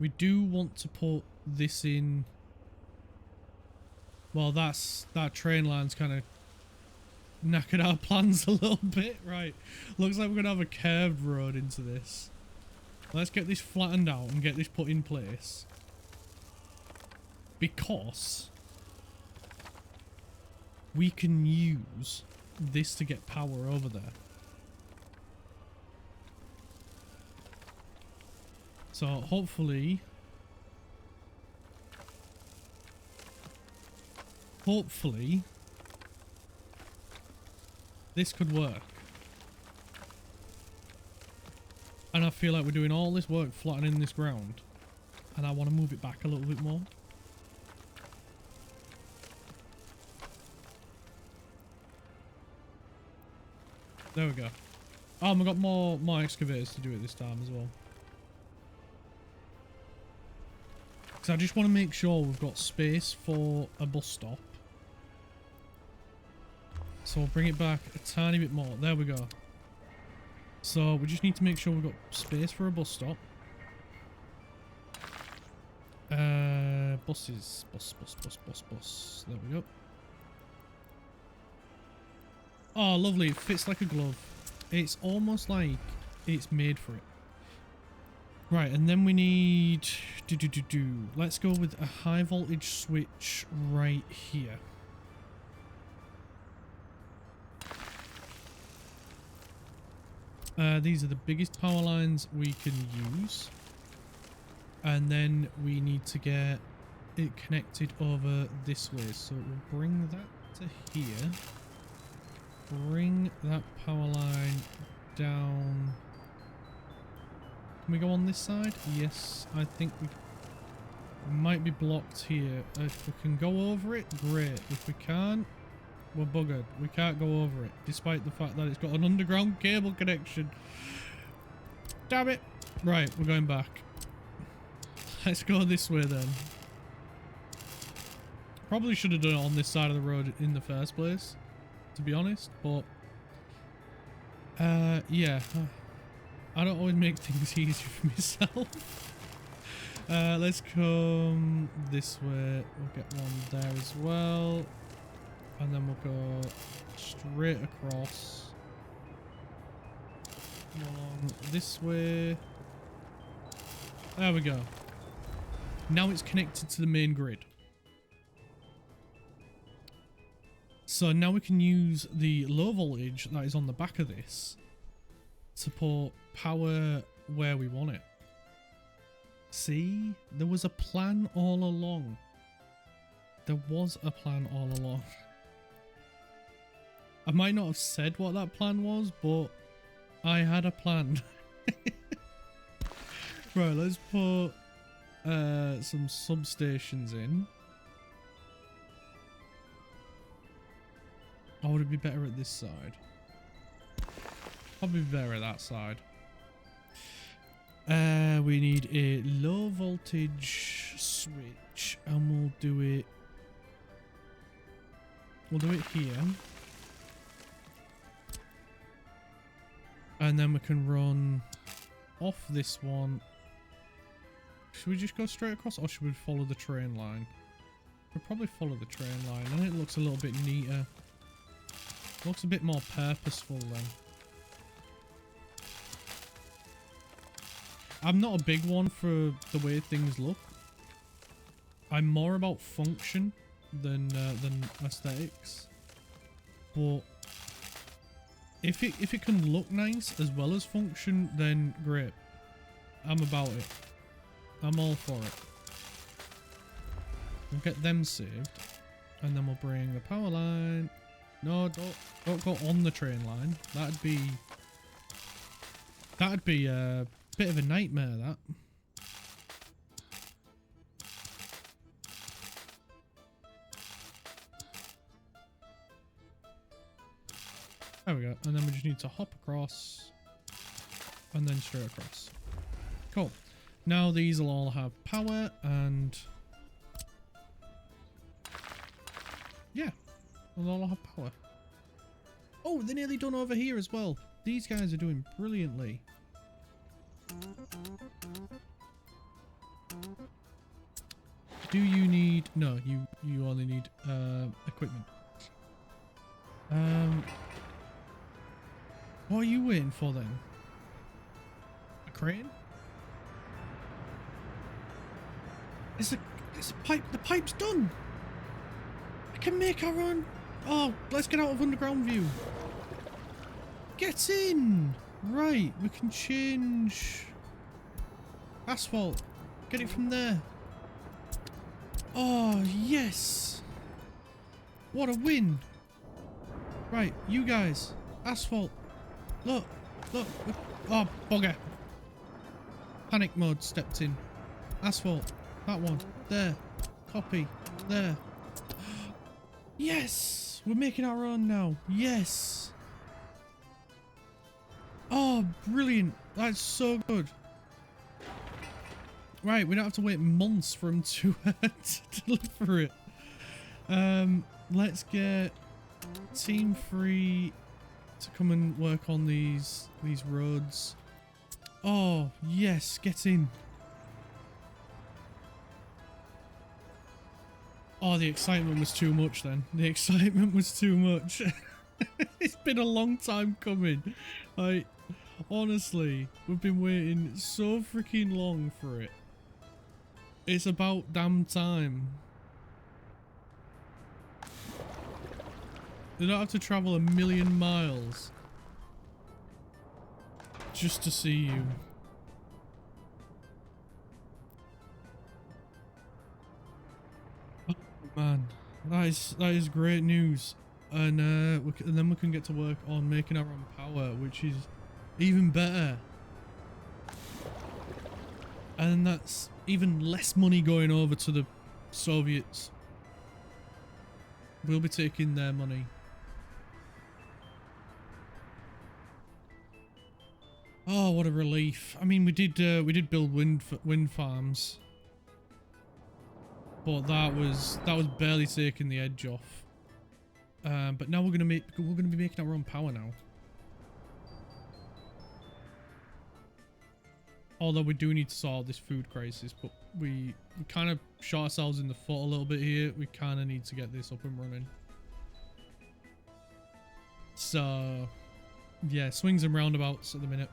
We do want to put this in. Well, that train line's kind of knackered our plans a little bit. Right, looks like we're gonna have a curved road into this. Let's get this flattened out and get this put in place, because we can use this to get power over there. So hopefully this could work. And I feel like we're doing all this work flattening this ground, and I want to move it back a little bit more. There we go. Oh, we've got more excavators to do it this time as well. Because I just want to make sure we've got space for a bus stop. So we'll bring it back a tiny bit more. There we go. So we just need to make sure we've got space for a bus stop. Buses. Bus. There we go. Oh, lovely. It fits like a glove. It's almost like it's made for it. Right, and then we need... Let's go with a high voltage switch right here. These are the biggest power lines we can use. And then we need to get it connected over this way. So we'll bring that to here. Bring that power line down. Can we go on this side? Yes, I think we might be blocked here. If we can go over it, great. If we can't, we're buggered. We can't go over it, despite the fact that it's got an underground cable connection. Damn it. Right, we're going back. Let's go this way then. Probably should have done it on this side of the road in the first place, to be honest, but yeah. I don't always make things easy for myself. Let's come this way. We'll get one there as well. And then we'll go straight across. Along this way. There we go. Now it's connected to the main grid. So now we can use the low voltage that is on the back of this to put power where we want it. See? There was a plan all along. There was a plan all along. I might not have said what that plan was, but I had a plan. Right, let's put some substations in. Or would it be better at this side? Probably better at that side. We need a low voltage switch, and we'll do it. We'll do it here, and then we can run off this one. Should we just go straight across, or should we follow the train line? We'll probably follow the train line, and it looks a little bit neater. Looks a bit more purposeful then. I'm not a big one for the way things look. I'm more about function than aesthetics. But if it can look nice as well as function, then great. I'm about it. I'm all for it. We'll get them saved, and then we'll bring the power line. No, don't go on the train line. That'd be a bit of a nightmare, that. There we go. And then we just need to hop across and then straight across. Cool. Now these will all have power, and yeah, they'll all have power. Oh, they're nearly done over here as well. These guys are doing brilliantly. Do you need... No, you only need equipment. What are you waiting for then? A crane? It's a pipe. The pipe's done. I can make our own. Oh, let's get out of underground view. Get in. Right, we can change asphalt. Get it from there. Oh, yes. What a win. Right, you guys. Asphalt. Look. Look. Oh, bugger. Panic mode stepped in. Asphalt. That one. There. Copy. There. Yes. We're making our own now. Yes. Oh, brilliant. That's so good. Right, we don't have to wait months for him to deliver it. Let's get Team 3 to come and work on these roads. Oh, yes, get in. Oh, the excitement was too much then. The excitement was too much. It's been a long time coming. Like, honestly, we've been waiting so freaking long for it. It's about damn time. They don't have to travel 1,000,000 miles just to see you. Oh man, that is great news, and then we can get to work on making our own power, which is even better. And that's even less money going over to the Soviets. We'll be taking their money. Oh, what a relief! I mean, we did build wind farms, but that was barely taking the edge off. But now we're gonna be making our own power now. Although we do need to solve this food crisis, but we kind of shot ourselves in the foot a little bit here. We kind of need to get this up and running. So, yeah, swings and roundabouts at the minute.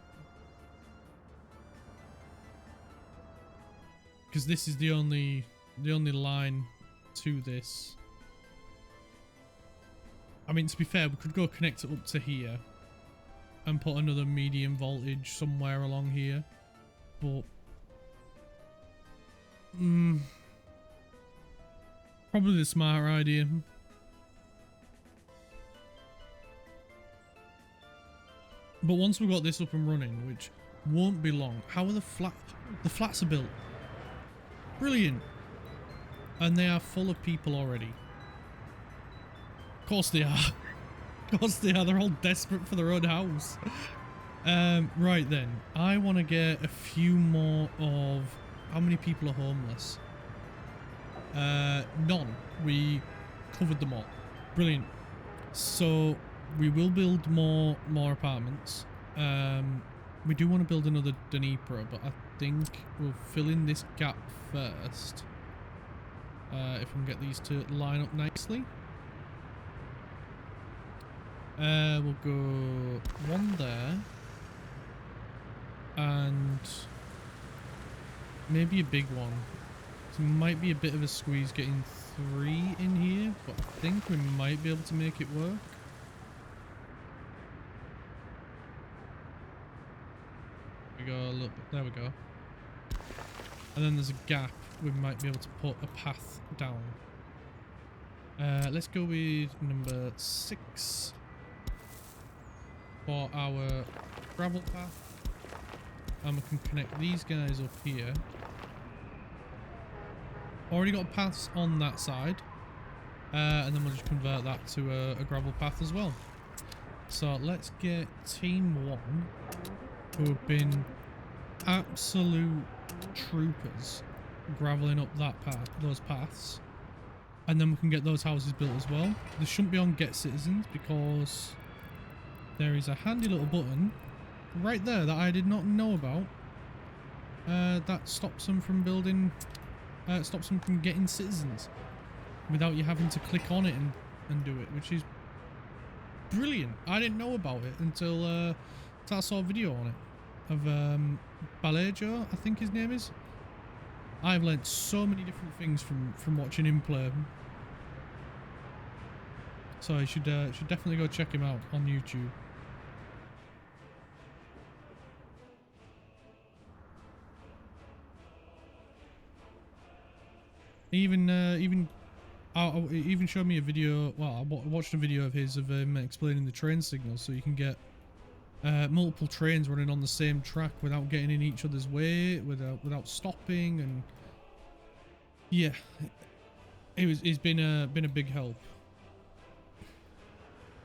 Because this is the only line to this. I mean, to be fair, we could go connect it up to here and put another medium voltage somewhere along here. But probably the smarter idea. But once we've got this up and running, which won't be long, how are the flats are built? Brilliant. And they are full of people already. Of course they are. Of course they are. They're all desperate for their own house. Right then, I want to get a few more of... How many people are homeless? None. We covered them all. Brilliant. So we will build more apartments. We do want to build another Dnipro, but I think we'll fill in this gap first. If we can get these to line up nicely. We'll go one there. And maybe a big one. So it might be a bit of a squeeze getting 3 in here, but I think we might be able to make it work. We go a little bit, there we go. And then there's a gap, we might be able to put a path down. Let's go with number 6 for our gravel path. And we can connect these guys up here. Already got paths on that side. And then we'll just convert that to a gravel path as well. So let's get team 1, who have been absolute troopers graveling up that path, those paths. And then we can get those houses built as well. They shouldn't be on Get Citizens because there is a handy little button right there that I did not know about. That stops them from building, stops them from getting citizens without you having to click on it and do it, which is brilliant. I didn't know about it until I saw a video on it of Balejo, I think his name is. I've learnt so many different things from watching him play. So you should definitely go check him out on YouTube. He even showed me a video. Well, I watched a video of his of him explaining the train signals, so you can get multiple trains running on the same track without getting in each other's way, without stopping, and yeah, he's been a big help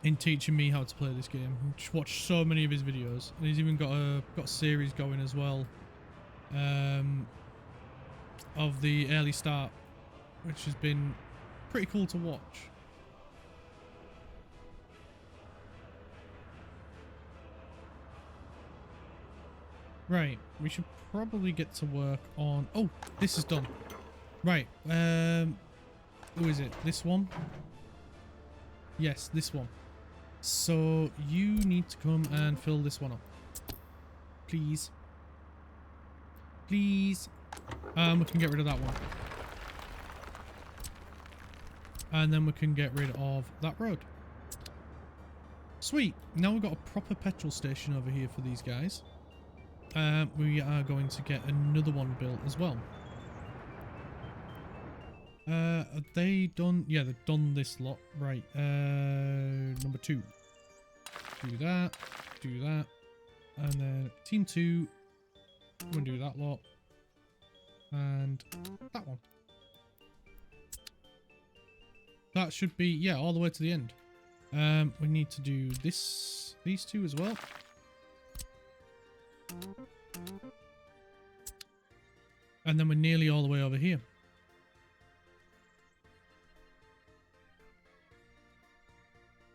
in teaching me how to play this game. Just watched so many of his videos, and he's even got a series going as well, of the early start, which has been pretty cool to watch. Right, we should probably get to work on... Oh, this is done. Right, who is it? This one? Yes, this one. So you need to come and fill this one up. Please. Please. We can get rid of that one. And then we can get rid of that road. Sweet. Now we've got a proper petrol station over here for these guys. We are going to get another one built as well. Are they done? Yeah, they've done this lot. Right. Number 2. Do that. Do that. And then team 2. I'm going to do that lot. And that one. That should be, yeah, all the way to the end. We need to do these 2 as well. And then we're nearly all the way over here.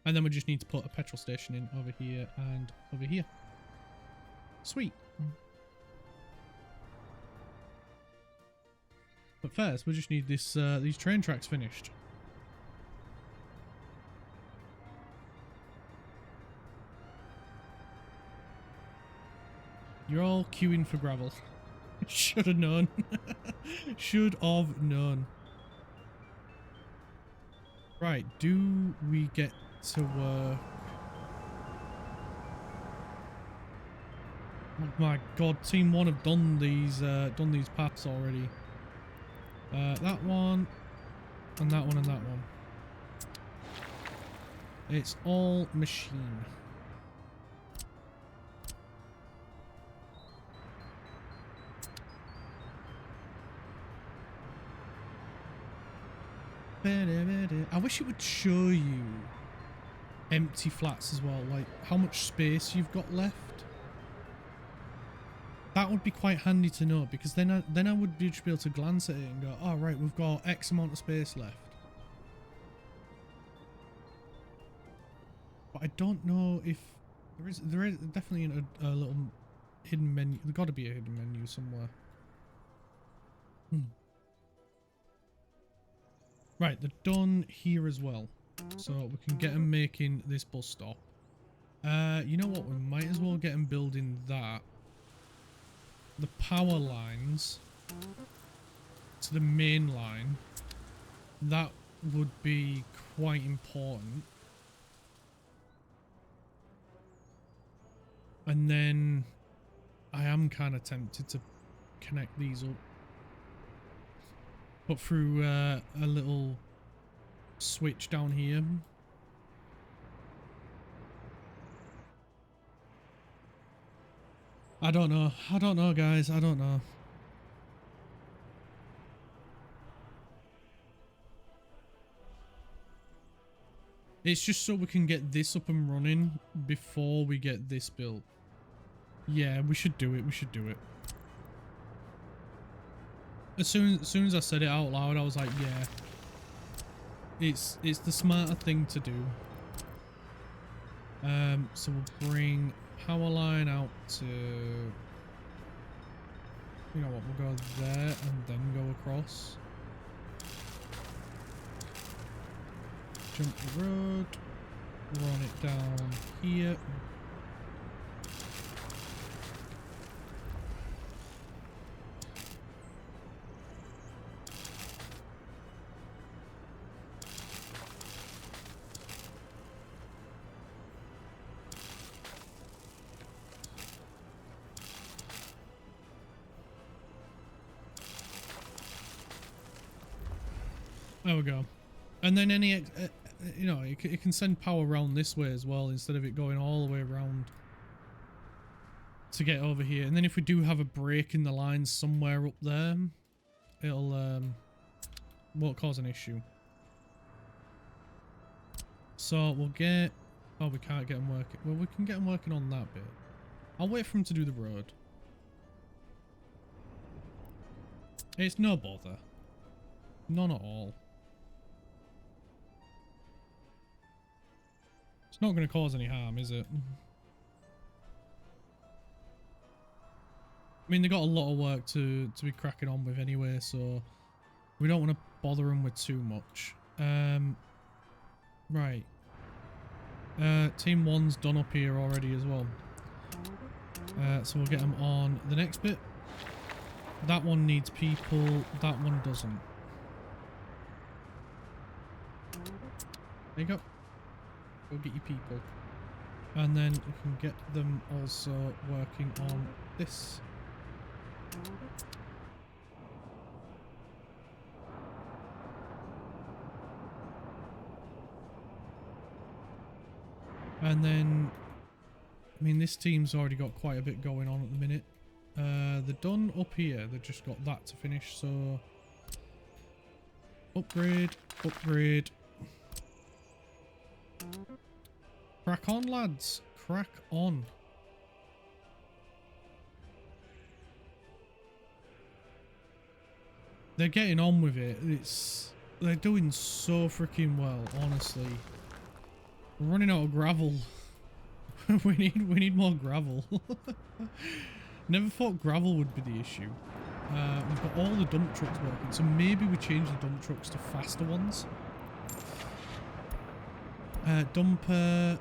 And then we just need to put a petrol station in over here and over here. Sweet. But first, we just need this these train tracks finished. You're all queuing for gravel. Should have known. Should have known. Right, do we get to work? Oh my god, team 1 have done these paths already. That one, and that one, and that one. It's all machine. I wish it would show you empty flats as well, like how much space you've got left. That would be quite handy to know, because then I would just be able to glance at it and go, oh right, we've got X amount of space left. But I don't know if there is definitely a little hidden menu. There's got to be a hidden menu somewhere. Right, they're done here as well, so we can get them making this bus stop. You know what? We might as well get them building that. The power lines to the main line. That would be quite important. And then I am kind of tempted to connect these up. Put through a little switch down here. I don't know. I don't know, guys. I don't know. It's just so we can get this up and running before we get this built. Yeah, we should do it. We should do it. As soon as I said it out loud, I was like, yeah. It's the smarter thing to do. So we'll bring power line out to, you know what, we'll go there and then go across. Jump the road, run it down here. There we go. And then any, you know, it can send power around this way as well, instead of it going all the way around to get over here. And then if we do have a break in the line somewhere up there, it'll, won't cause an issue. So we'll get, oh, we can't get them working. Well, we can get them working on that bit. I'll wait for them to do the road. It's no bother. None at all. It's not going to cause any harm, is it? I mean, they got a lot of work to be cracking on with anyway, so we don't want to bother them with too much. Right. Team 1's done up here already as well. So we'll get them on the next bit. That one needs people, that one doesn't. There you go. Go get your people. And then we can get them also working on this. And then, I mean, this team's already got quite a bit going on at the minute. They're done up here. They've just got that to finish, so... Upgrade, upgrade. Crack on, lads. Crack on. They're getting on with it. They're doing so freaking well, honestly. We're running out of gravel. we need more gravel. Never thought gravel would be the issue. We've got all the dump trucks working, so maybe we change the dump trucks to faster ones. Dumper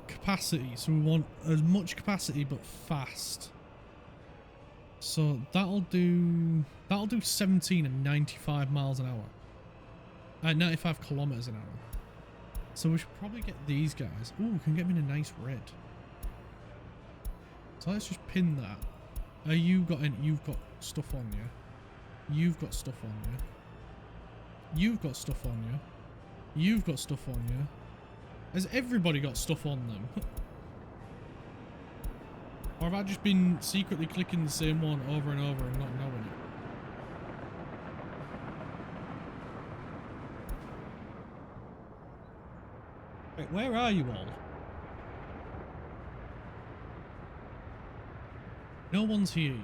capacity, so we want as much capacity but fast. So that'll do 17 and 95 miles an hour. 95 kilometers an hour. So we should probably get these guys. Ooh, we can get them in a nice red. So let's just pin that. You've got stuff on you. You've got stuff on you. You've got stuff on you. You've got stuff on you. Has everybody got stuff on them? Or have I just been secretly clicking the same one over and over and not knowing it? Wait, where are you all? No one's here yet.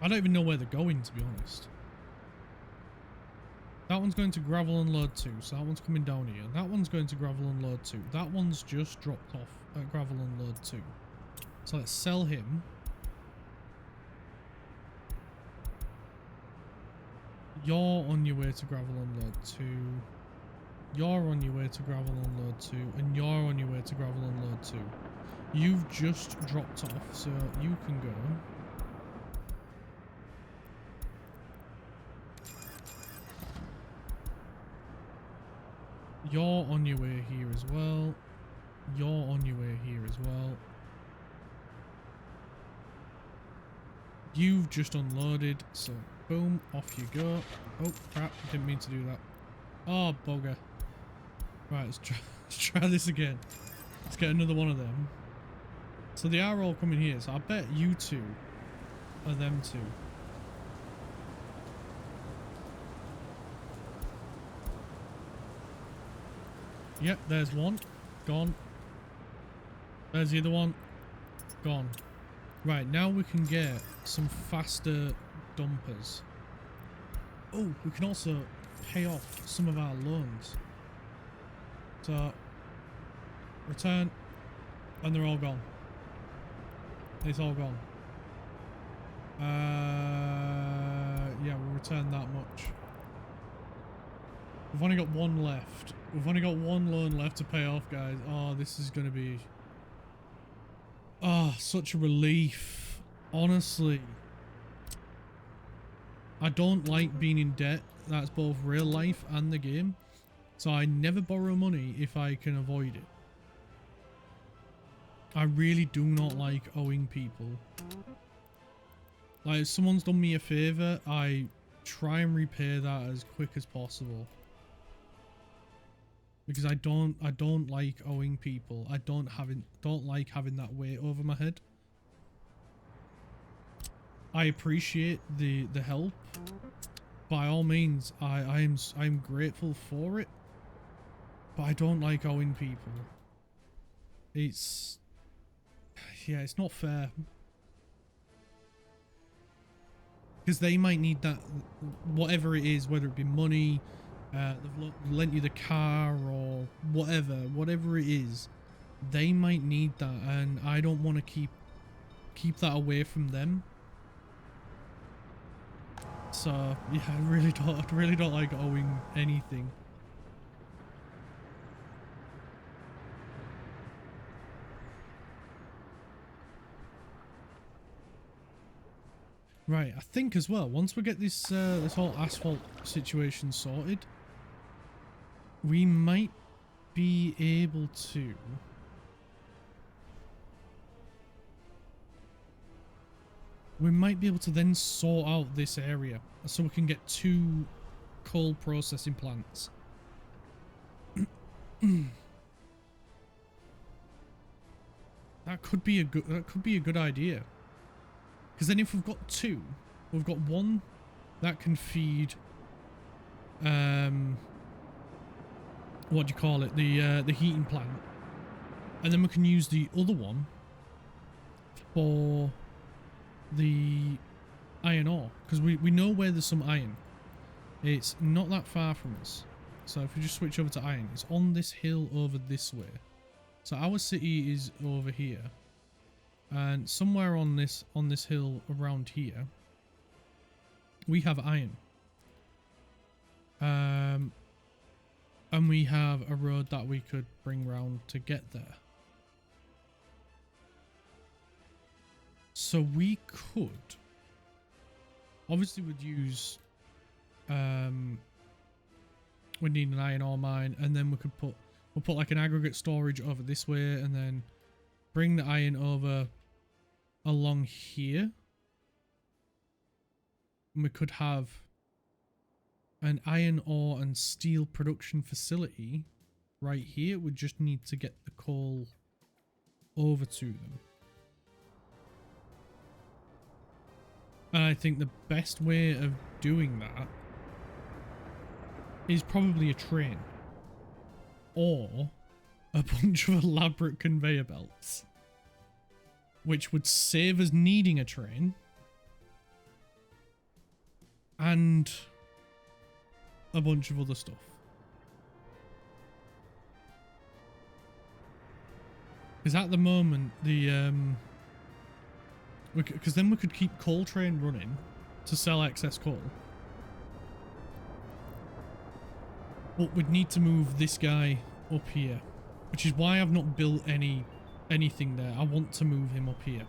I don't even know where they're going, to be honest. That one's going to gravel unload too, so that one's coming down here. That one's going to gravel unload too. That one's just dropped off at gravel unload too. So let's sell him. You're on your way to gravel unload too. You're on your way to gravel unload too. And you're on your way to gravel unload too. You've just dropped off, so you can go. You're on your way here as well. You're on your way here as well. You've just unloaded, so boom, off you go. Oh crap, didn't mean to do that. Oh bugger. Right, let's try this again. Let's get another one of them. So they are all coming here, so I bet you two are them two. Yep, there's one. Gone. There's the other one. Gone. Right, now we can get some faster dumpers. Oh, we can also pay off some of our loans. So, return, and they're all gone. It's all gone. Yeah, we'll return that much. We've only got one left. We've only got one loan left to pay off, guys. Oh, this is going to be... Oh, such a relief. Honestly. I don't like being in debt. That's both real life and the game. So I never borrow money if I can avoid it. I really do not like owing people. Like, if someone's done me a favour, I try and repay that as quick as possible. Because I don't like owing people. I don't like having that weight over my head. I appreciate the help. By all means, I'm grateful for it. But I don't like owing people. It's not fair. Because they might need that, whatever it is, whether it be money, they've lent you the car or whatever it is, they might need that, and I don't want to keep that away from them. So yeah, I really don't like owing anything. Right, I think as well, once we get this this whole asphalt situation sorted, we might be able to then sort out this area so we can get 2 coal processing plants. That could be a good idea. Because then if we've got 2, we've got one that can feed what do you call it, the heating plant, and then we can use the other one for the iron ore, because we know where there's some iron. It's not that far from us, so if we just switch over to iron, it's on this hill over this way. So our city is over here, and somewhere on this hill around here we have iron, and we have a road that we could bring round to get there. So we could, obviously we'd use, we'd need an iron ore mine, and then we'll put like an aggregate storage over this way, and then bring the iron over along here. And we could have an iron ore and steel production facility right here. We just need to get the coal over to them. And I think the best way of doing that is probably a train. Or a bunch of elaborate conveyor belts. Which would save us needing a train. And a bunch of other stuff. Because at the moment, because then we could keep coal train running to sell excess coal. But we'd need to move this guy up here, which is why I've not built anything there. I want to move him up here.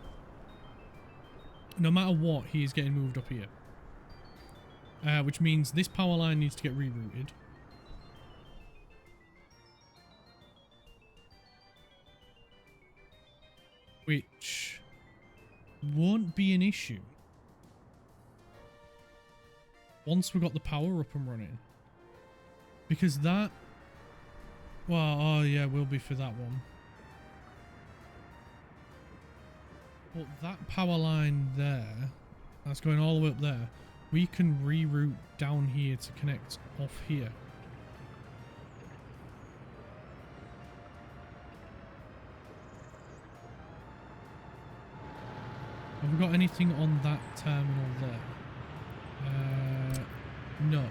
No matter what, he is getting moved up here. Which means this power line needs to get rerouted. Which won't be an issue once we've got the power up and running. Because that... Well, oh yeah, will be for that one. But that power line there, that's going all the way up there, we can reroute down here to connect off here. Have we got anything on that terminal there? No.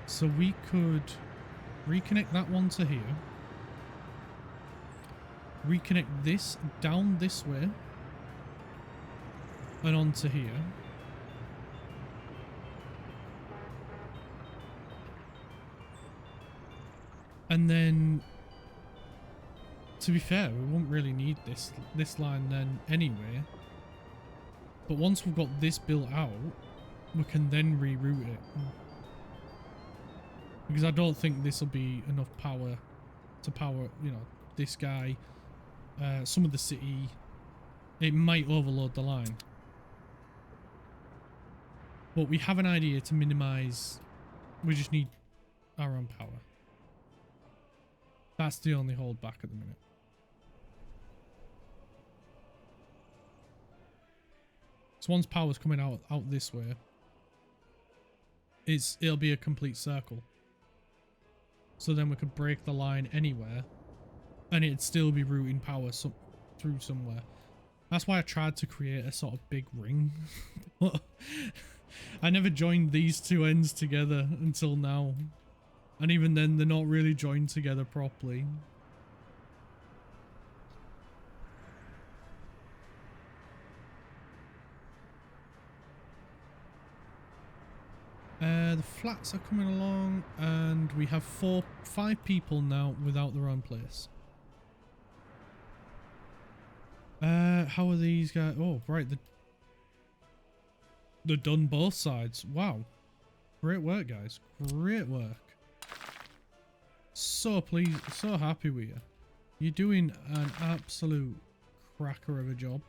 So we could reconnect that one to here. Reconnect this down this way. And onto here. And then, to be fair, we won't really need this line then anyway. But once we've got this built out, we can then reroute it. Because I don't think this will be enough power to power, you know, this guy. Some of the city, it might overload the line. But we have an idea to minimize. We just need our own power. That's the only hold back at the minute. So once power's coming out this way, it'll be a complete circle. So then we could break the line anywhere, and it'd still be routing power through somewhere. That's why I tried to create a sort of big ring. But I never joined these two ends together until now. And even then, they're not really joined together properly. The flats are coming along, and we have 5 people now without their own place. How are these guys? Oh, right, they're done both sides. Wow, great work, guys. Great work. So pleased, so happy with you. You're doing an absolute cracker of a job.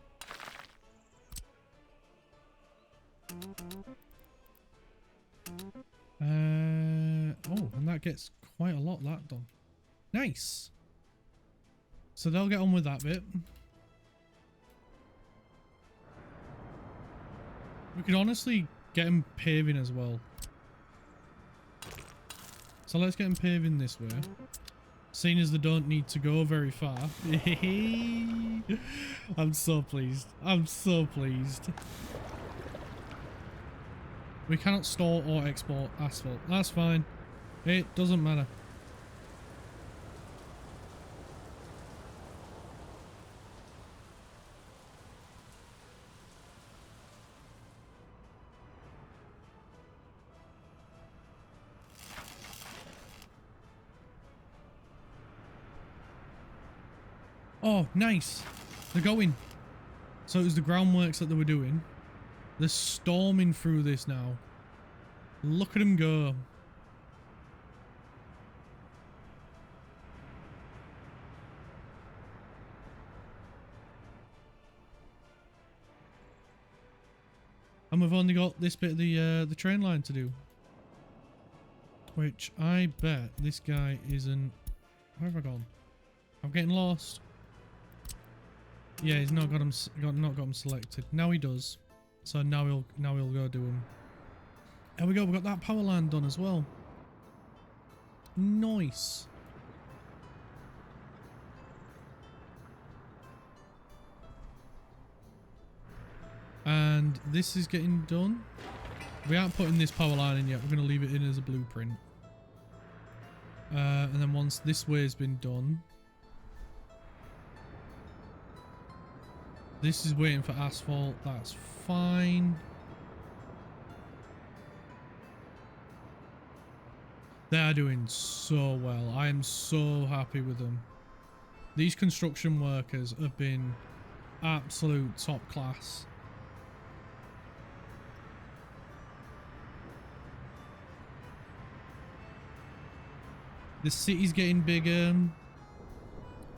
Oh, and that gets quite a lot that done. Nice. So they'll get on with that bit. We could honestly get them paving as well. So let's get them paving this way. Seeing as they don't need to go very far. I'm so pleased. I'm so pleased. We cannot store or export asphalt. That's fine. It doesn't matter. Oh, nice. They're going. So it was the groundworks that they were doing. They're storming through this now. Look at them go. And we've only got this bit of the train line to do. Which I bet this guy isn't... Where have I gone? I'm getting lost. Yeah, he's not got him selected. Now he does. So now he'll go do him. There we go. We got that power line done as well. Nice. And this is getting done. We aren't putting this power line in yet. We're going to leave it in as a blueprint. And then once this way has been done, this is waiting for asphalt. That's fine. They are doing so well. I am so happy with them. These construction workers have been absolute top class. The city's getting bigger.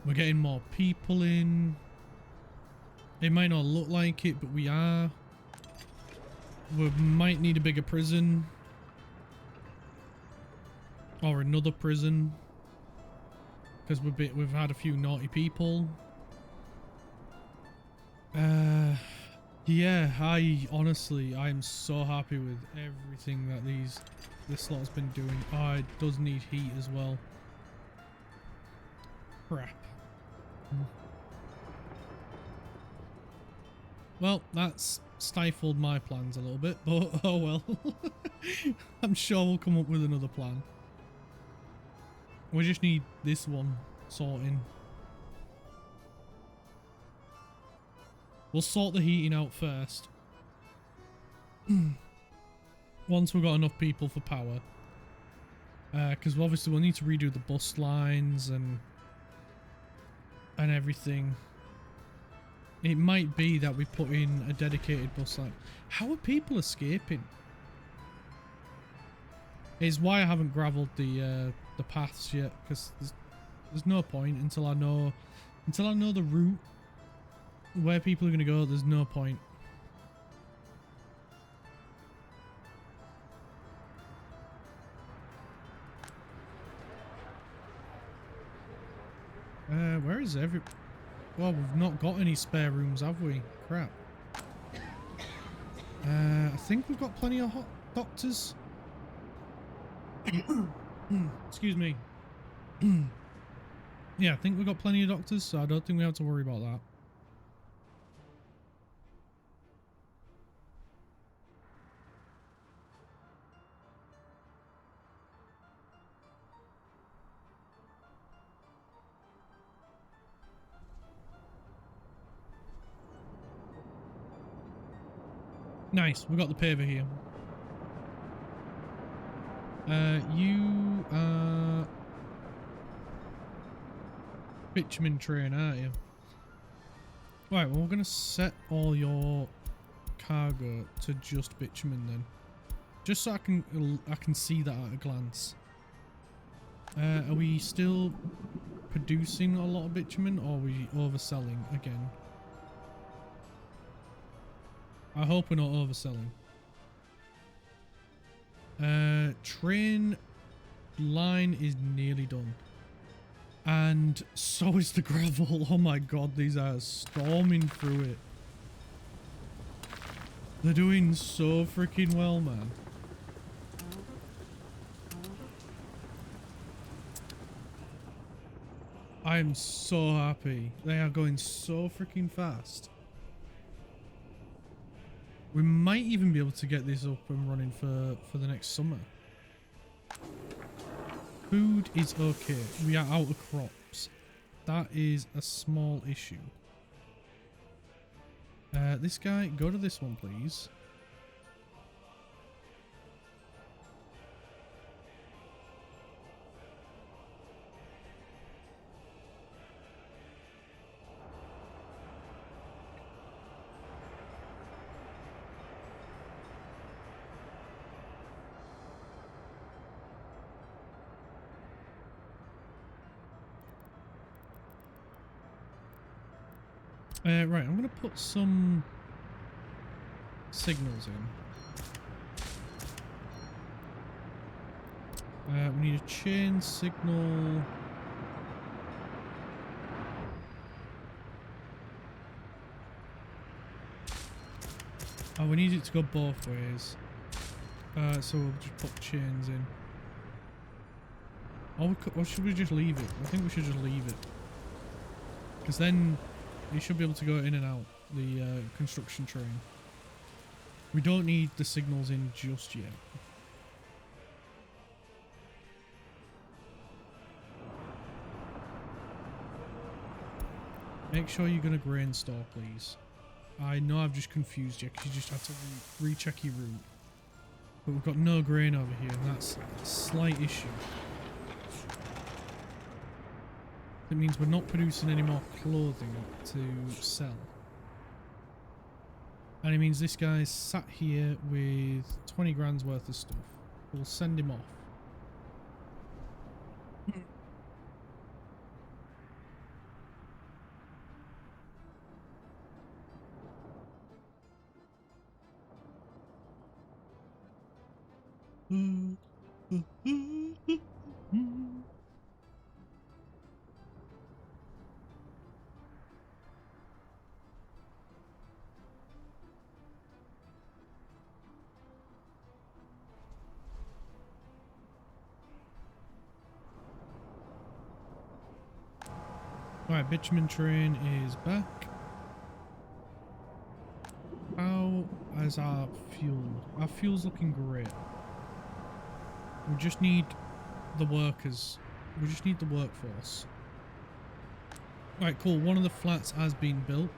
We're getting more people in. It might not look like it, but we are. We might need a bigger prison. Or another prison. Because we've had a few naughty people. Yeah, I'm so happy with everything that this lot's been doing. Oh, it does need heat as well. Crap. Well, that's stifled my plans a little bit, but oh well. I'm sure we'll come up with another plan. We just need this one sorting. We'll sort the heating out first. Once we've got enough people for power. Because obviously we'll need to redo the bus lines and everything. It might be that we put in a dedicated bus line. How are people escaping? Is why I haven't gravelled the paths yet, because there's no point until I know the route where people are going to go. There's no point. Where is well, we've not got any spare rooms, have we? Crap. I think we've got plenty of hot doctors. Excuse me. Yeah, I think we've got plenty of doctors, so I don't think we have to worry about that. Nice, we got the paver here. You are bitumen train, aren't you? Right, well, we're gonna set all your cargo to just bitumen then, just so I can see that at a glance. Are we still producing a lot of bitumen, or are we overselling again? I hope we're not overselling. Train line is nearly done. And so is the gravel. Oh my god, these are storming through it. They're doing so freaking well, man. I am so happy. They are going so freaking fast. We might even be able to get this up and running for the next summer. Food is okay. We are out of crops. That is a small issue. This guy, go to this one, please. Right, I'm going to put some signals in. We need a chain signal. Oh, we need it to go both ways. So we'll just put chains in. Or should we just leave it? I think we should just leave it. Because then you should be able to go in and out the construction train. We don't need the signals in just yet. Make sure you're going to grain store, please. I know I've just confused you because you just had to recheck your route. But we've got no grain over here, and that's a slight issue. It means we're not producing any more clothing to sell. And it means this guy's sat here with 20 grand's worth of stuff. We'll send him off. Alright, bitumen train is back. How is our fuel? Our fuel's looking great. We just need the workers. We just need the workforce. Alright, cool. One of the flats has been built,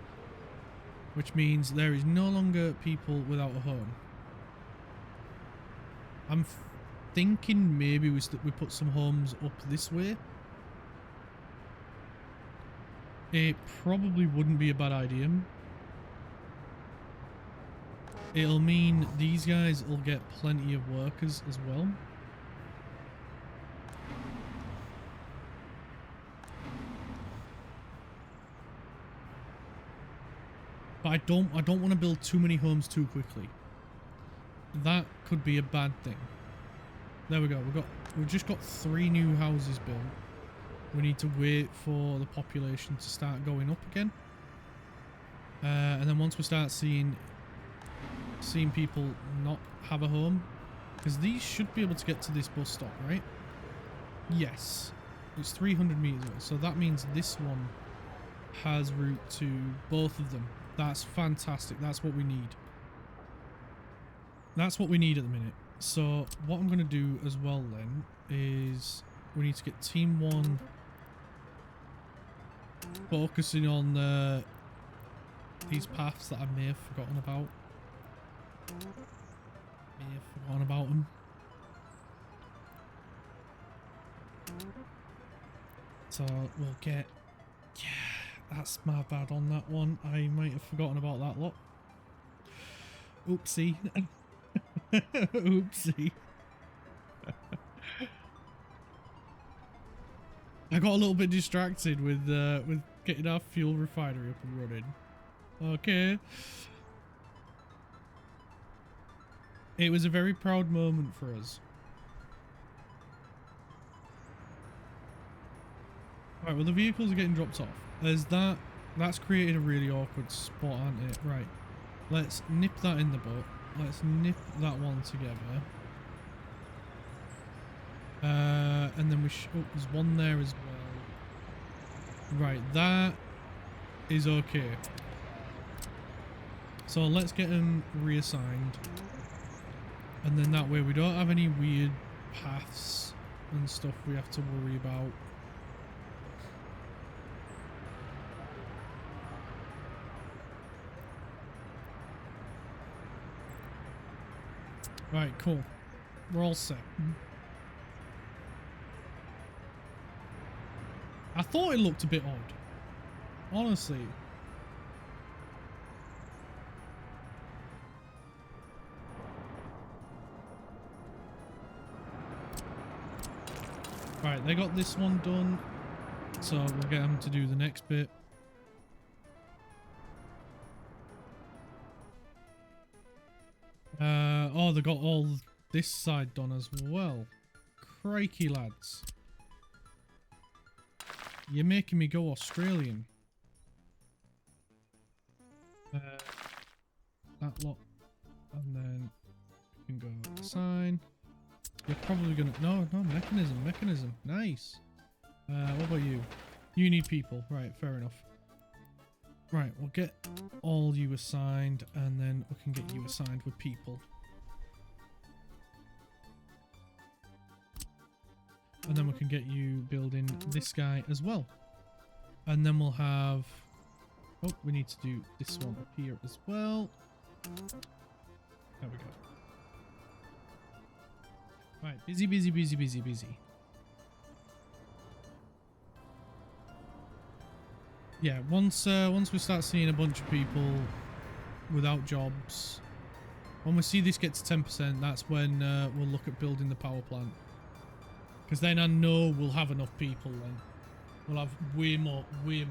which means there is no longer people without a home. I'm thinking maybe we put some homes up this way. It probably wouldn't be a bad idea. It'll mean these guys will get plenty of workers as well. But I don't want to build too many homes too quickly. That could be a bad thing. There we go. We've just got 3 new houses built. We need to wait for the population to start going up again. And then once we start seeing people not have a home, because these should be able to get to this bus stop, right? Yes. It's 300 meters away. So that means this one has route to both of them. That's fantastic. That's what we need. That's what we need at the minute. So what I'm going to do as well then is we need to get team 1 focusing on these paths that I may have forgotten about. Them. So we'll get... Yeah, that's my bad on that one. I might have forgotten about that lot. Oopsie. Oopsie. I got a little bit distracted with getting our fuel refinery up and running. Okay. It was a very proud moment for us. Right, well the vehicles are getting dropped off. That's created a really awkward spot, hasn't it? Right. Let's nip that in the butt. Let's nip that one together. And then oh, there's one there as well. Right, that is okay. So let's get them reassigned. And then that way we don't have any weird paths and stuff we have to worry about. Right, cool. We're all set. I thought it looked a bit odd. Honestly. Right, they got this one done. So we'll get them to do the next bit. Oh, they got all this side done as well. Crikey, lads. You're making me go Australian. That lot. And then we can go sign. You're probably gonna... No, mechanism. Nice. What about you? You need people. Right, fair enough. Right, we'll get all you assigned, and then we can get you assigned with people. And then we can get you building this guy as well. And then we'll have... Oh, we need to do this one up here as well. There we go. Right, busy. Yeah, once we start seeing a bunch of people without jobs, when we see this get to 10%, that's when we'll look at building the power plant. Because then I know we'll have enough people then. We'll have way more than...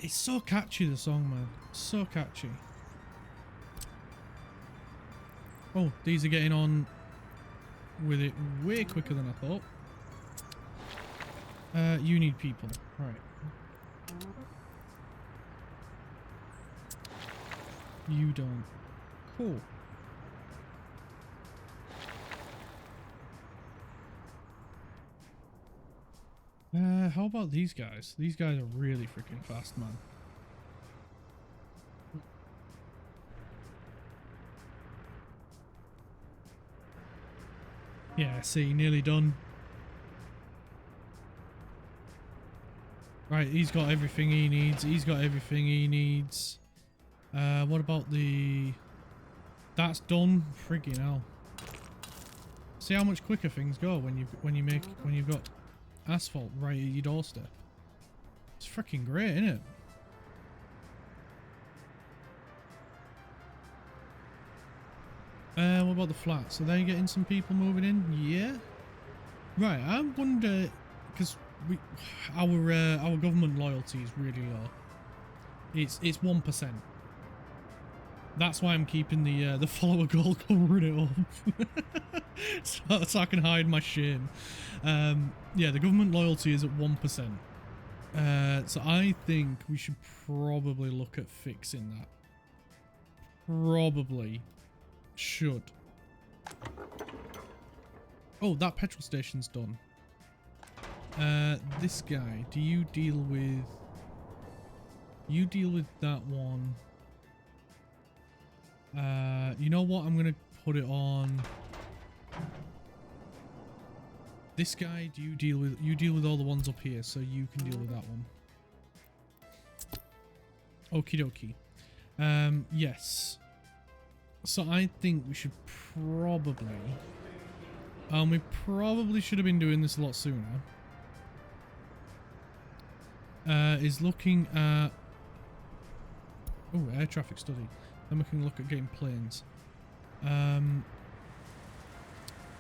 It's so catchy, the song, man. So catchy. Oh, these are getting on with it way quicker than I thought. You need people. Right. You don't. Cool. How about these guys? These guys are really freaking fast, man. Yeah, see, nearly done. Right, he's got everything he needs. What about the... That's done. Friggin' hell. See how much quicker things go when you've got asphalt right at your doorstep. It's freaking great, isn't it? What about the flats? Are they getting some people moving in? Yeah. Right, I wonder, because our government loyalty is really low. It's 1%. That's why I'm keeping the follower goal, covering it up, so I can hide my shame. Yeah, the government loyalty is at 1%. So I think we should probably look at fixing that. Probably should. Oh, that petrol station's done. This guy, do you deal with... You deal with that one. You know what? I'm gonna put it on this guy. Do you deal with all the ones up here, so you can deal with that one. Okie dokie. Yes. So I think we should probably, we probably should have been doing this a lot sooner. Is looking at air traffic study. Then we can look at getting planes.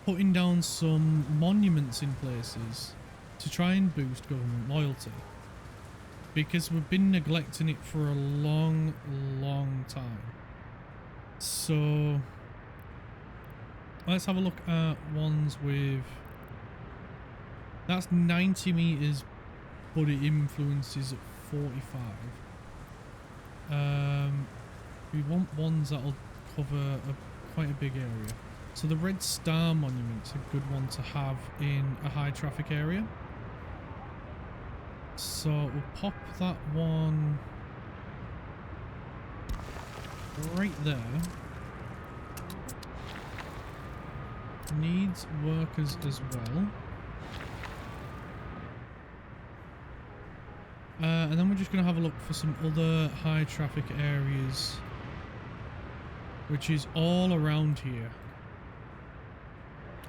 Putting down some monuments in places to try and boost government loyalty. Because we've been neglecting it for a long, long time. So let's have a look at ones with... That's 90 meters, but it influences at 45. We want ones that'll cover quite a big area. So the Red Star Monument's a good one to have in a high traffic area. So we'll pop that one right there. Needs workers as well. And then we're just going to have a look for some other high traffic areas, which is all around here.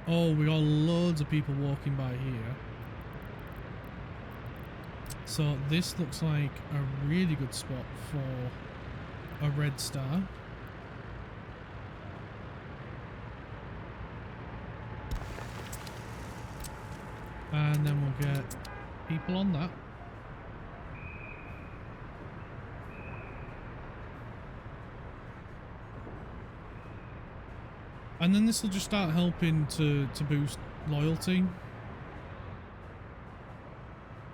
Oh, we got loads of people walking by here. So this looks like a really good spot for a red star. And then we'll get people on that. And then this will just start helping to boost loyalty.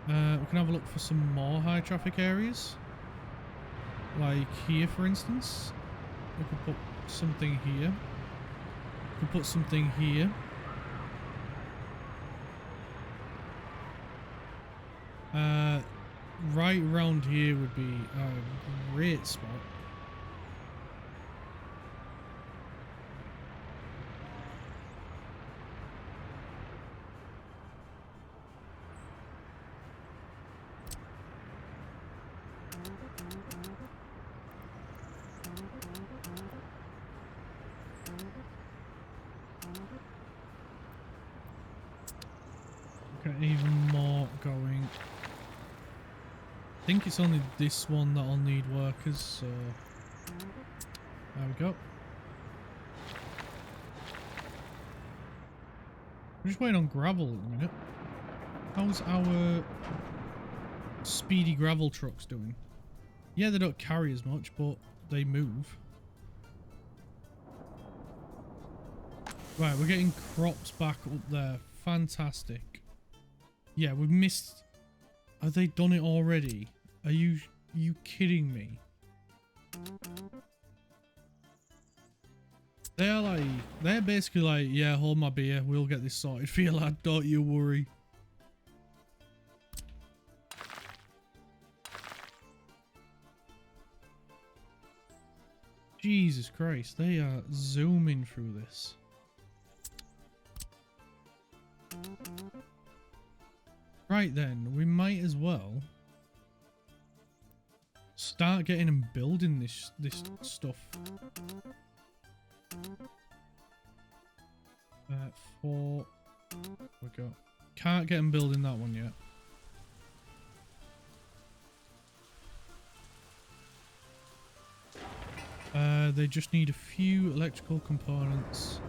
We can have a look for some more high traffic areas. Like here, for instance. We could put something here. We could put something here. Right around here would be a great spot. Even more going. I think it's only this one that'll need workers, so there we go. I'm just waiting on gravel at the minute. How's our speedy gravel trucks doing? Yeah, they don't carry as much, but they move. Right, we're getting crops back up there. Fantastic. Yeah, we've missed. Have they done it already? Are you kidding me? They're basically like, yeah, hold my beer, we'll get this sorted for you, lad, don't you worry. Jesus Christ, they are zooming through this. Right then, we might as well start getting and building this stuff. We go. Can't get them building that one yet. They just need a few electrical components.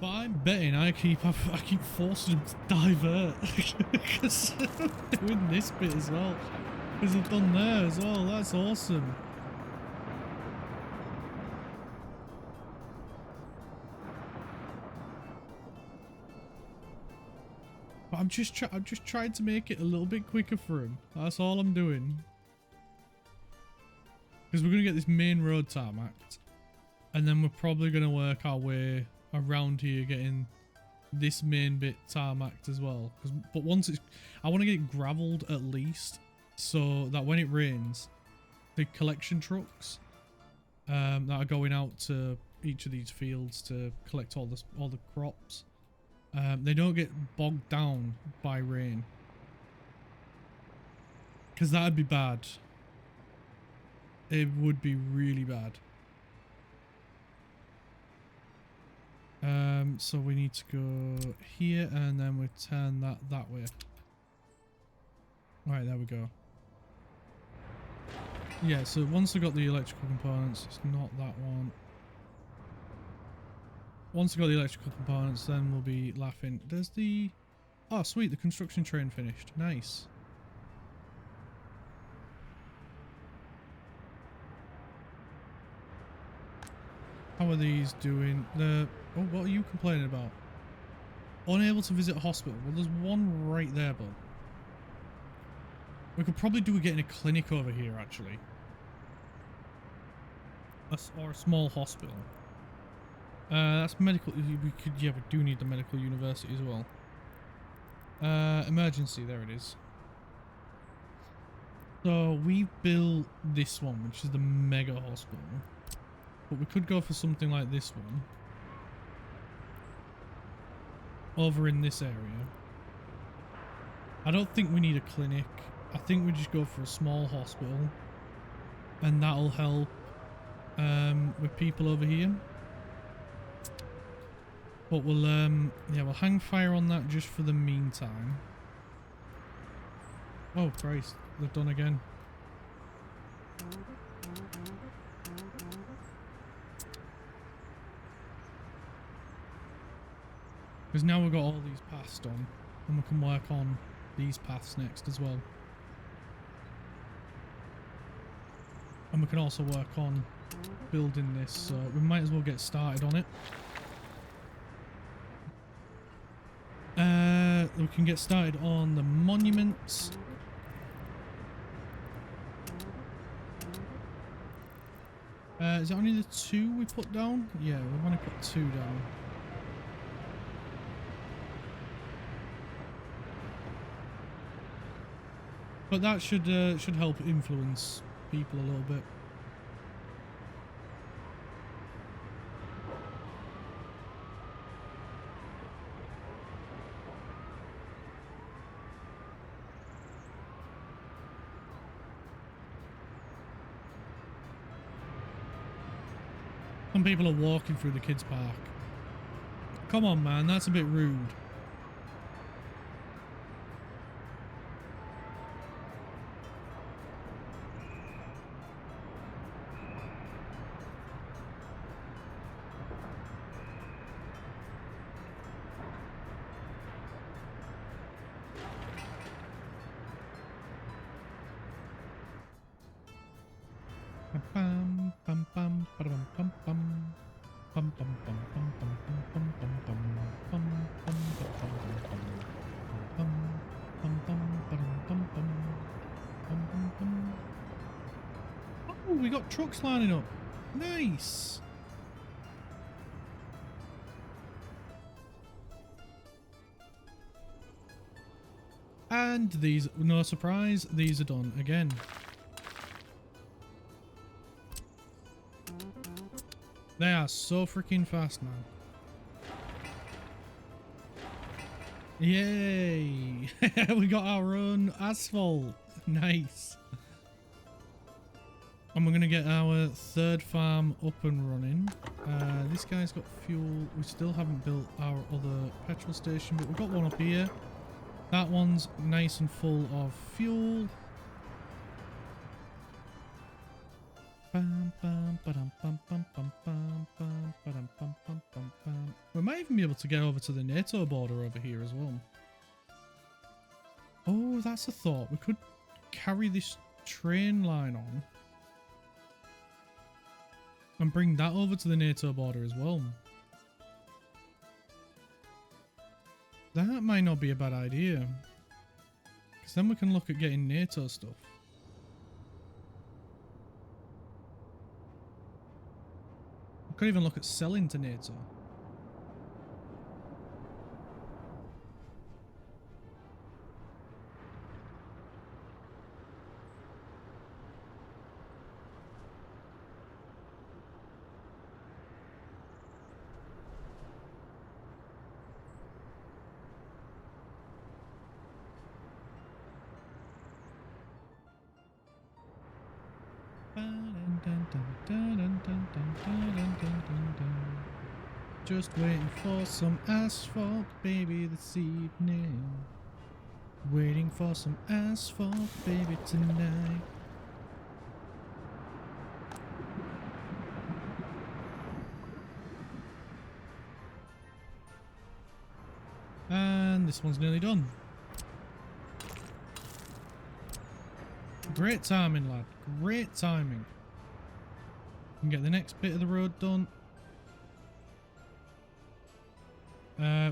But I'm betting I keep forcing them to divert because I'm doing this bit as well. Because I've done there as well. That's awesome. But I'm just trying to make it a little bit quicker for him. That's all I'm doing. Because we're gonna get this main road tarmacked, and then we're probably gonna work our way around here getting this main bit tarmacked as well. But once it's, I want to get it gravelled at least, so that when it rains, the collection trucks that are going out to each of these fields to collect all the crops, they don't get bogged down by rain, because that'd be bad. It would be really bad. So we need to go here and then we turn that way. Right, there we go. Yeah, so once I got the electrical components, it's not that one. Once I got the electrical components, then we'll be laughing. There's the... Oh, sweet, the construction train finished. Nice. How are these doing? Oh, what are you complaining about? Unable to visit a hospital. Well, there's one right there, bud. We could probably do getting a clinic over here, actually. Or a small hospital. That's medical. We could, yeah, we do need the medical university as well. Emergency, there it is. So we built this one, which is the mega hospital. But we could go for something like this one. Over in this area. I don't think we need a clinic. I think we just go for a small hospital. And that'll help with people over here. But we'll yeah, we'll hang fire on that just for the meantime. Oh Christ, they've done again. Because now we've got all these paths done, and we can work on these paths next as well. And we can also work on building this, so we might as well get started on it. We can get started on the monuments. Is it only the 2 we put down? Yeah, we want to put 2 down. But that should help influence people a little bit. Some people are walking through the kids' park. Come on, man, that's a bit rude. Oh, we got trucks lining up. Nice. And these, no surprise, these are done again. They are so freaking fast, man. Yay! We got our own asphalt. Nice. And we're going to get our 3rd farm up and running. This guy's got fuel. We still haven't built our other petrol station, but we've got one up here. That one's nice and full of fuel. We might even be able to get over to the NATO border over here as well. Oh, that's a thought. We could carry this train line on and bring that over to the NATO border as well. That might not be a bad idea, because then we can look at getting NATO stuff. Could even look at selling to NATO. Just waiting for some asphalt, baby, this evening. Waiting for some asphalt, baby, tonight. And this one's nearly done. Great timing, lad. Great timing. We can get the next bit of the road done.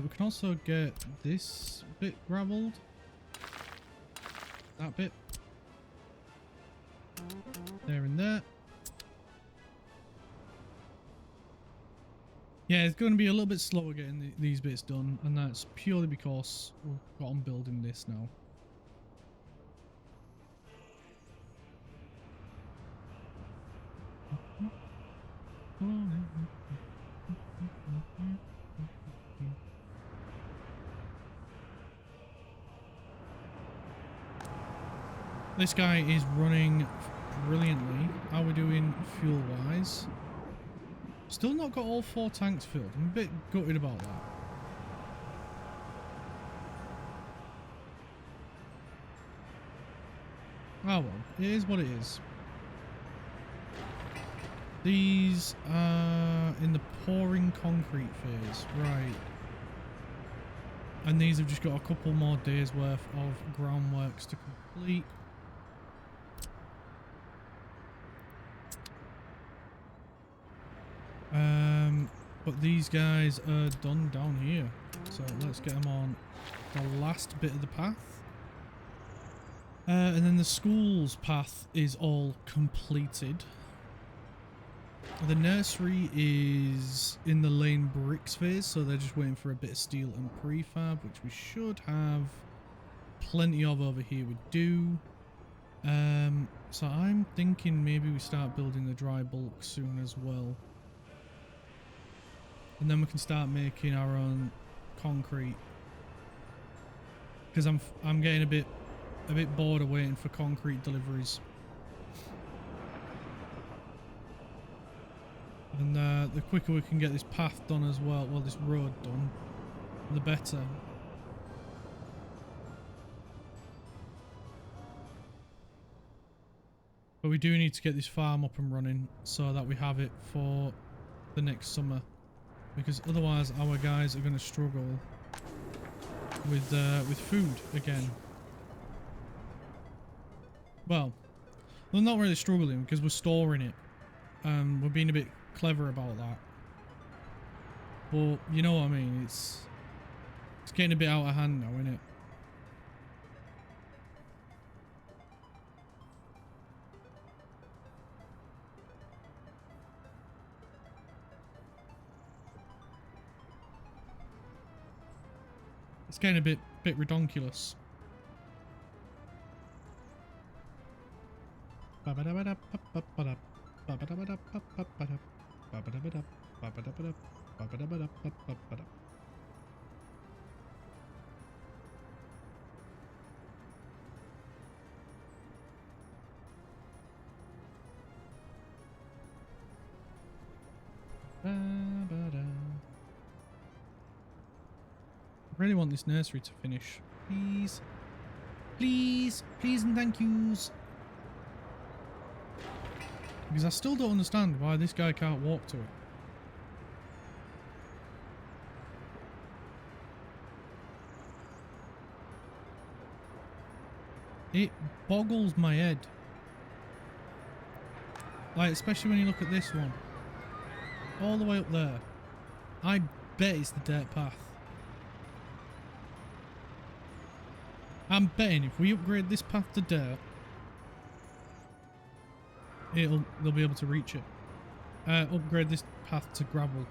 We can also get this bit gravelled. That bit. There and there. Yeah, it's going to be a little bit slower getting these bits done, and that's purely because we've got on building this now. This guy is running brilliantly. How are we doing fuel-wise? Still not got all 4 tanks filled. I'm a bit gutted about that. Oh well, it is what it is. These are in the pouring concrete phase, right. And these have just got a couple more days worth of groundworks to complete. But these guys are done down here. So let's get them on the last bit of the path. And then the school's path is all completed. The nursery is in the lane bricks phase, so they're just waiting for a bit of steel and prefab, which we should have plenty of over here. We do. So I'm thinking maybe we start building the dry bulk soon as well. And then we can start making our own concrete. Because I'm getting a bit bored of waiting for concrete deliveries. And the quicker we can get this path done as well, this road done, the better. But we do need to get this farm up and running so that we have it for the next summer. Because otherwise our guys are going to struggle with food again. Well, they're not really struggling because we're storing it. We're being a bit clever about that. But you know what I mean, it's getting a bit out of hand now, isn't it? It's getting a bit redonkulous. I really want this nursery to finish. Please. Please. Please and thank yous. Because I still don't understand why this guy can't walk to it. It boggles my head. Like, especially when you look at this one. All the way up there. I bet it's the dirt path. I'm betting if we upgrade this path to dirt, they'll be able to reach it. Upgrade this path to gravel.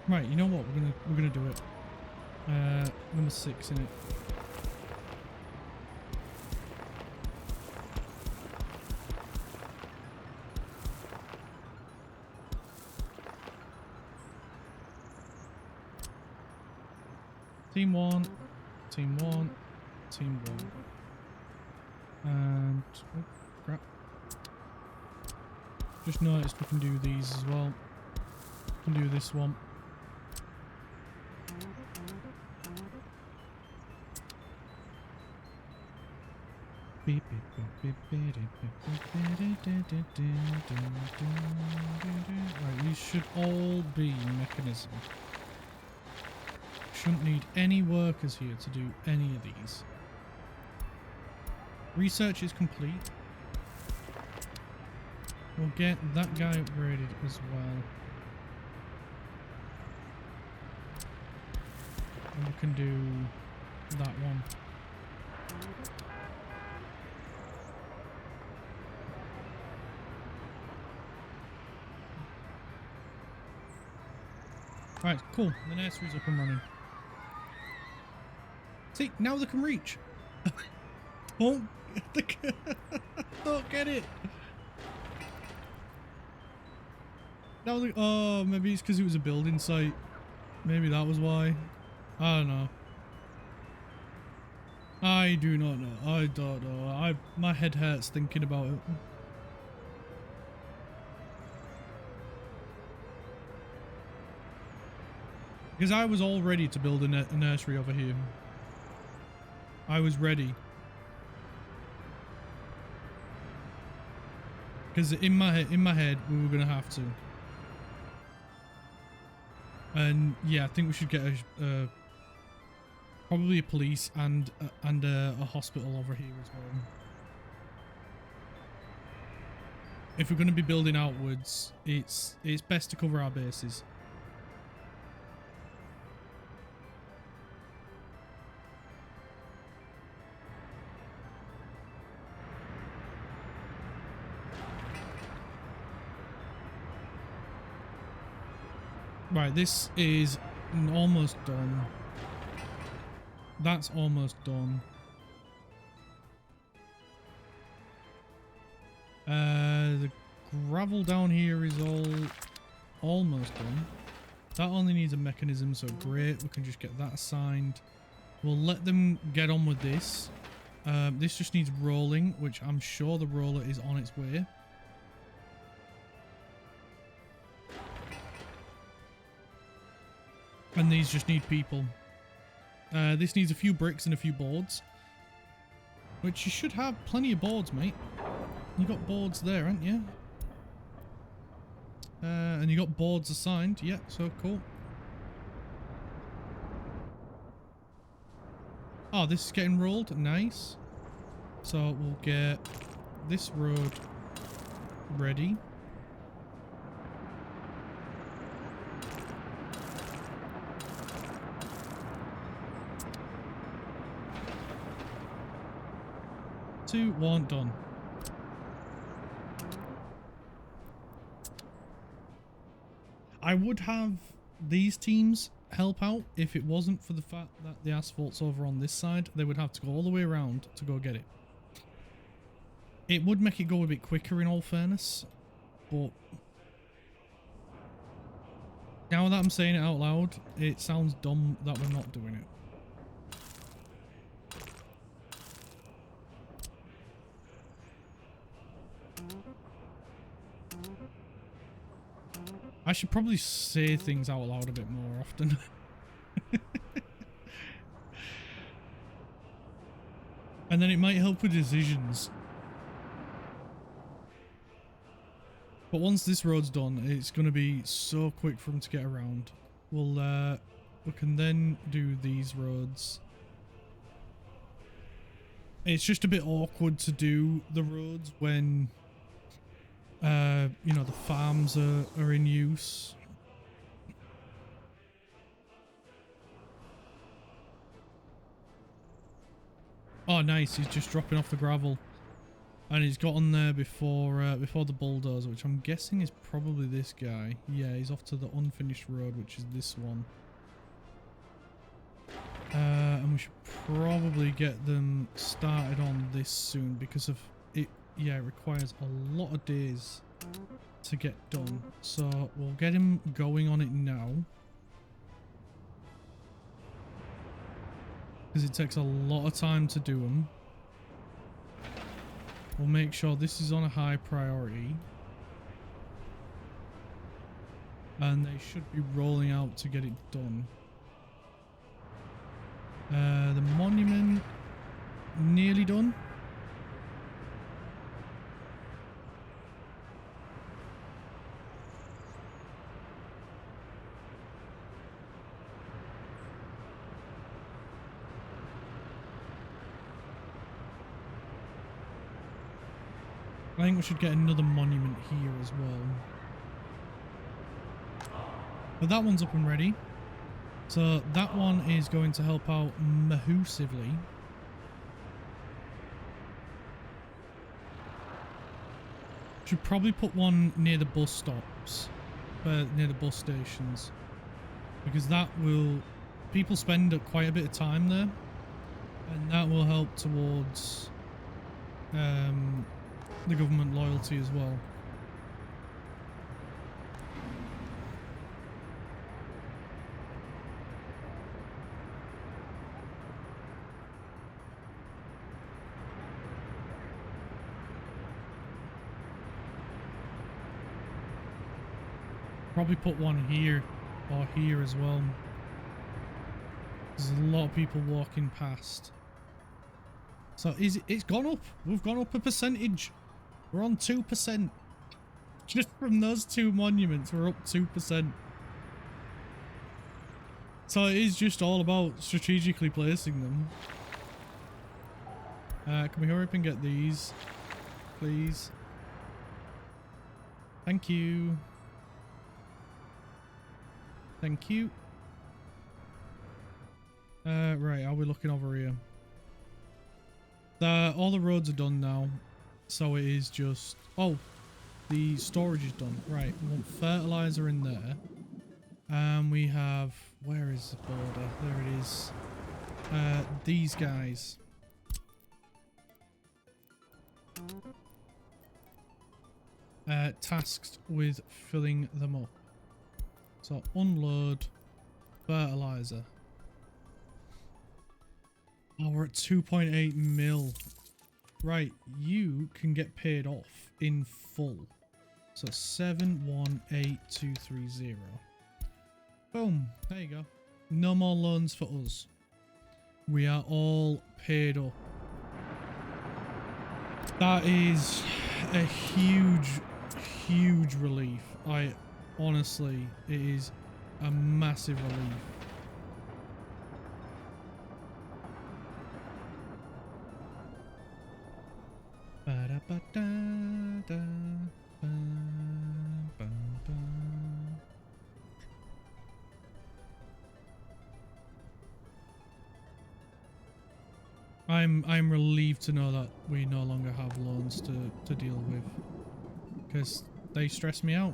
Right, you know what? We're gonna do it. Number 6 in it. Team 1, Team 1, Team 1. And oh crap. Just noticed we can do these as well. We can do this one. Right, these should all be mechanism. Shouldn't need any workers here to do any of these. Research is complete. We'll get that guy upgraded as well. And we can do that one. Right, cool. The nursery's up and running. See, now they can reach. Oh, don't get it. Now they, oh, maybe it's because it was a building site. Maybe that was why. I don't know. I do not know. I don't know. My head hurts thinking about it. Because I was all ready to build a nursery over here. I was ready. Because in my head, we were gonna have to. And yeah, I think we should get probably a police and a hospital over here as well. If we're gonna be building outwards, it's best to cover our bases. Right, this is almost done. That's almost done. The gravel down here is almost done. That only needs a mechanism, so great. We can just get that assigned. We'll let them get on with this. This just needs rolling, which I'm sure the roller is on its way. And these just need people. This needs a few bricks and a few boards. Which you should have plenty of boards, mate. You got boards there, haven't you? And you got boards assigned. Yeah, so cool. Oh, this is getting rolled. Nice. So we'll get this road ready. Two, one, done. I would have these teams help out if it wasn't for the fact that the asphalt's over on this side. They would have to go all the way around to go get it. It would make it go a bit quicker in all fairness, but now that I'm saying it out loud, it sounds dumb that we're not doing it. I should probably say things out loud a bit more often. And then it might help with decisions. But once this road's done, it's going to be so quick for them to get around. We can then do these roads. It's just a bit awkward to do the roads when you know, the farms are in use. Oh, nice. He's just dropping off the gravel. And he's got on there before the bulldozer, which I'm guessing is probably this guy. Yeah, he's off to the unfinished road, which is this one. And we should probably get them started on this soon because of it. Yeah, it requires a lot of days to get done. So we'll get him going on it now. Because it takes a lot of time to do them. We'll make sure this is on a high priority. And they should be rolling out to get it done. The monument, nearly done. I think we should get another monument here as well. But that one's up and ready. So that one is going to help out massively. Should probably put one near the bus stops, near the bus stations, because that will, people spend quite a bit of time there, and that will help towards the government loyalty as well. Probably put one here or here as well. There's a lot of people walking past. So it's gone up. We've gone up a percentage. We're on 2%. Just from those two monuments, we're up 2%. So it is just all about strategically placing them. Can we hurry up and get these, please? Thank you. Thank you. Right, how are we looking over here? All the roads are done now. So it is just... Oh, the storage is done. Right, we want fertilizer in there. We have... Where is the border? There it is. These guys. Tasked with filling them up. So unload fertilizer. Oh, we're at 2.8 mil. Right, you can get paid off in full. So 718230. Boom. There you go. No more loans for us. We are all paid up. That is a huge, huge relief. Honestly, it is a massive relief. I'm relieved to know that we no longer have loans to deal with, because they stress me out.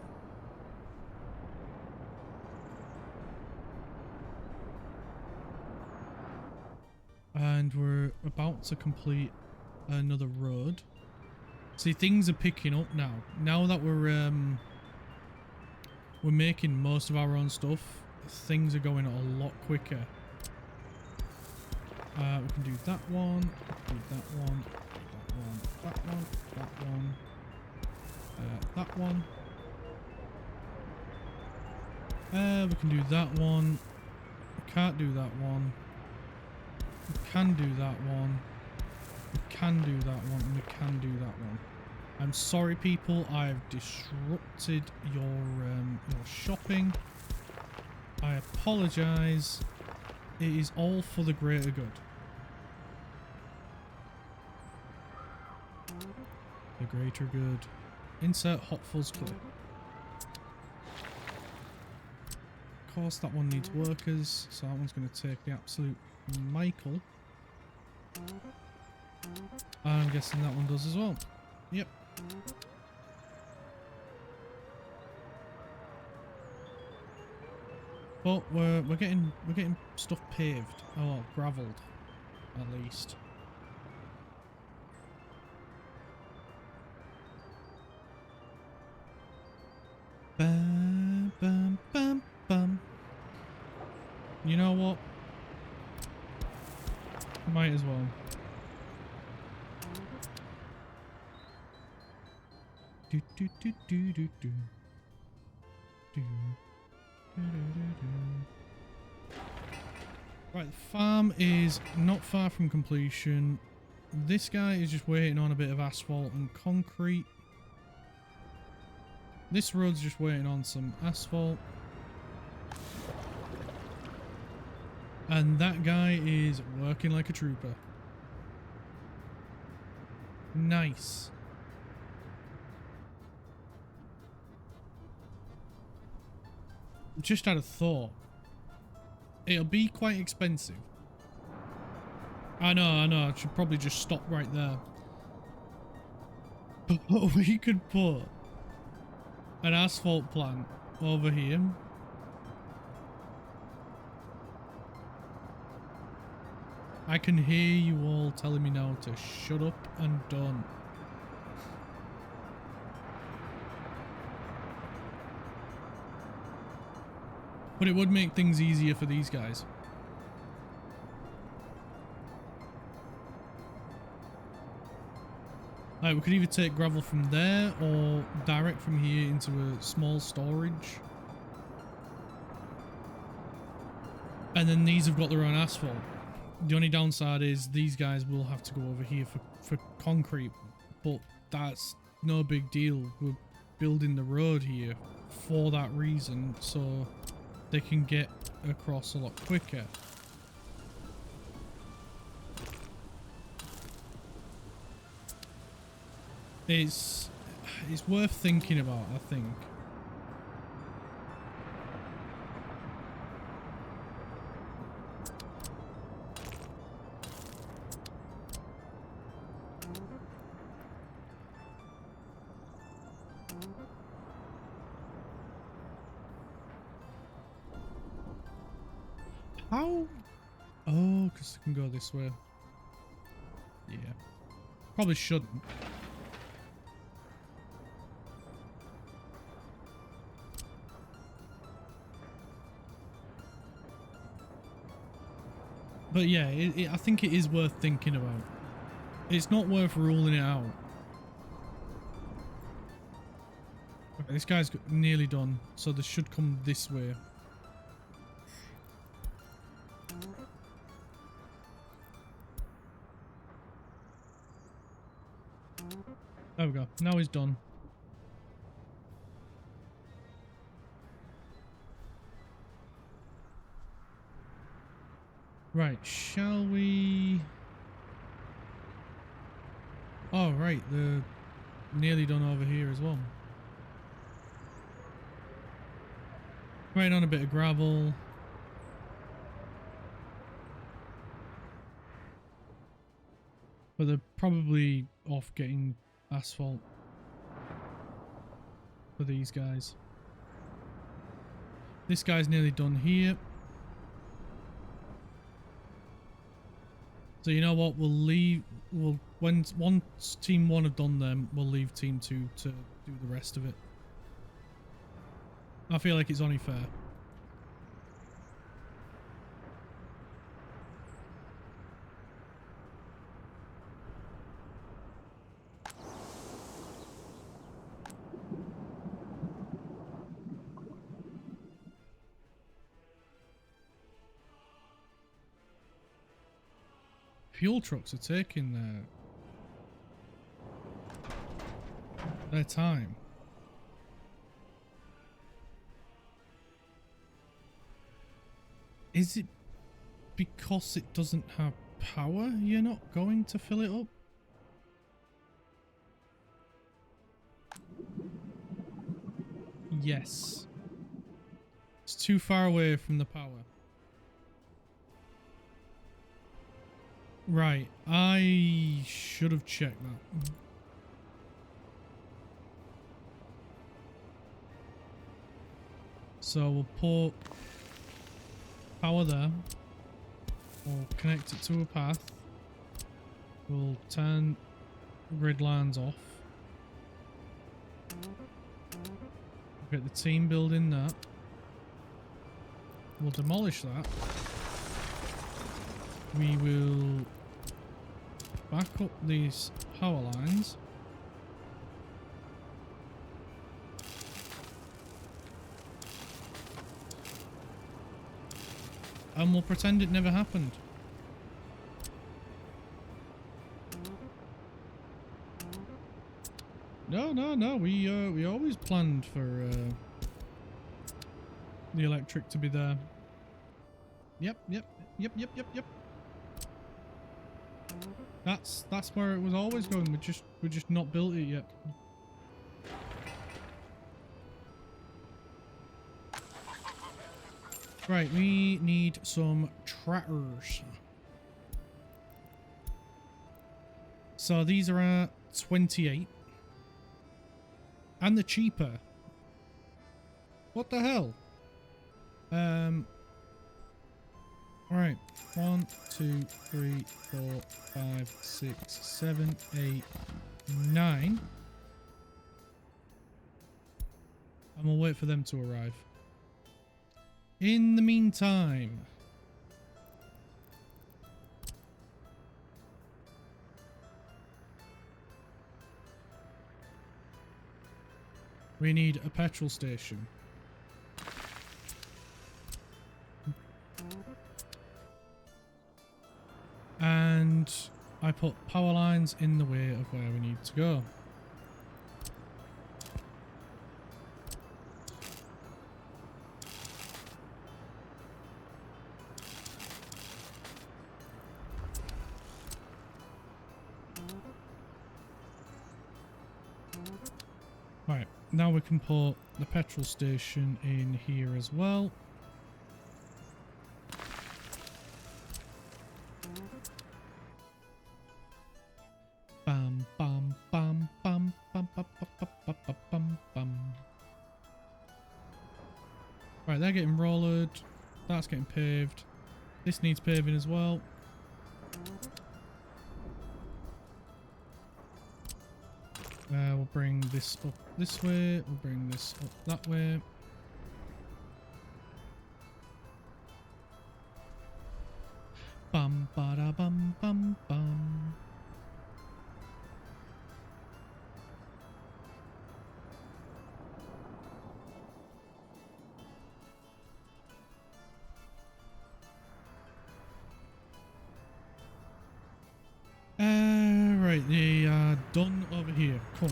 And we're about to complete another road. See, things are picking up now. Now that we're making most of our own stuff, things are going a lot quicker. We can do that one, do that one, that one, that one, that one. We can do that one. We can't do that one. We can do that one. We can do that one, and we can do that one. I'm sorry, people. I've disrupted your shopping. I apologise. It is all for the greater good. The greater good. Insert hot fuzz clip. Of course, that one needs workers, so that one's going to take the absolute Michael. I'm guessing that one does as well. Yep. But we're getting stuff paved. Oh, gravelled, at least. Bum, bum, bum, bum. You know what? Might as well. Do do do do do do. Do. Right, the farm is not far from completion. This guy is just waiting on a bit of asphalt and concrete. This road's just waiting on some asphalt. And that guy is working like a trooper. Nice. Just had a thought. It'll be quite expensive. I know, I should probably just stop right there. But we could put an asphalt plant over here. I can hear you all telling me now to shut up and don't. But it would make things easier for these guys. Like, we could either take gravel from there or direct from here into a small storage. And then these have got their own asphalt. The only downside is these guys will have to go over here for concrete, but that's no big deal. We're building the road here for that reason, so they can get across a lot quicker. It's worth thinking about, I think. How? Oh, because it can go this way. Yeah. Probably shouldn't. But yeah, I think it is worth thinking about. It's not worth ruling it out. Okay, this guy's nearly done, so this should come this way. There we go. Now he's done. Right, shall we... Oh, right, they're nearly done over here as well. Waiting on a bit of gravel. But they're probably off getting asphalt for these guys. This guy's nearly done here. So you know what, we'll leave, once team 1 have done them, we'll leave team 2 to do the rest of it. I feel like it's only fair. Fuel trucks are taking their time. Is it because it doesn't have power you're not going to fill it up? Yes. It's too far away from the power. Right, I should have checked that. So we'll put power there. We'll connect it to a path. We'll turn grid lines off. We'll get the team building that. We'll demolish that. We will back up these power lines. And we'll pretend it never happened. No. We always planned for the electric to be there. Yep. That's where it was always going. We just not built it yet. Right, we need some tractors. So these are at 28. And they're cheaper. What the hell? Right. 1, 2, 3, 4, 5, 6, 7, 8, 9. And we'll wait for them to arrive. In the meantime, we need a petrol station. And I put power lines in the way of where we need to go. Right, now we can put the petrol station in here as well. Bam, bam, bam, bam, bam, bam, bam, bam, bam, bam, bam. Right, they're getting rollered. That's getting paved. This needs paving as well. We'll bring this up this way. We'll bring this up that way. Bum ba da bum bum bum. Right, they are done over here. Cool.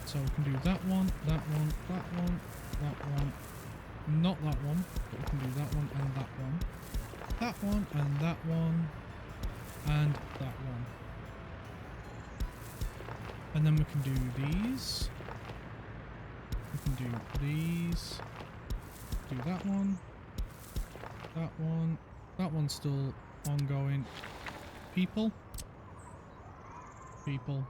So we can do that one, that one, that one, that one. Not that one, but we can do that one and that one. That one and that one. And that one. And then we can do these. We can do these. Do that one. That one. That one's still ongoing. People. People.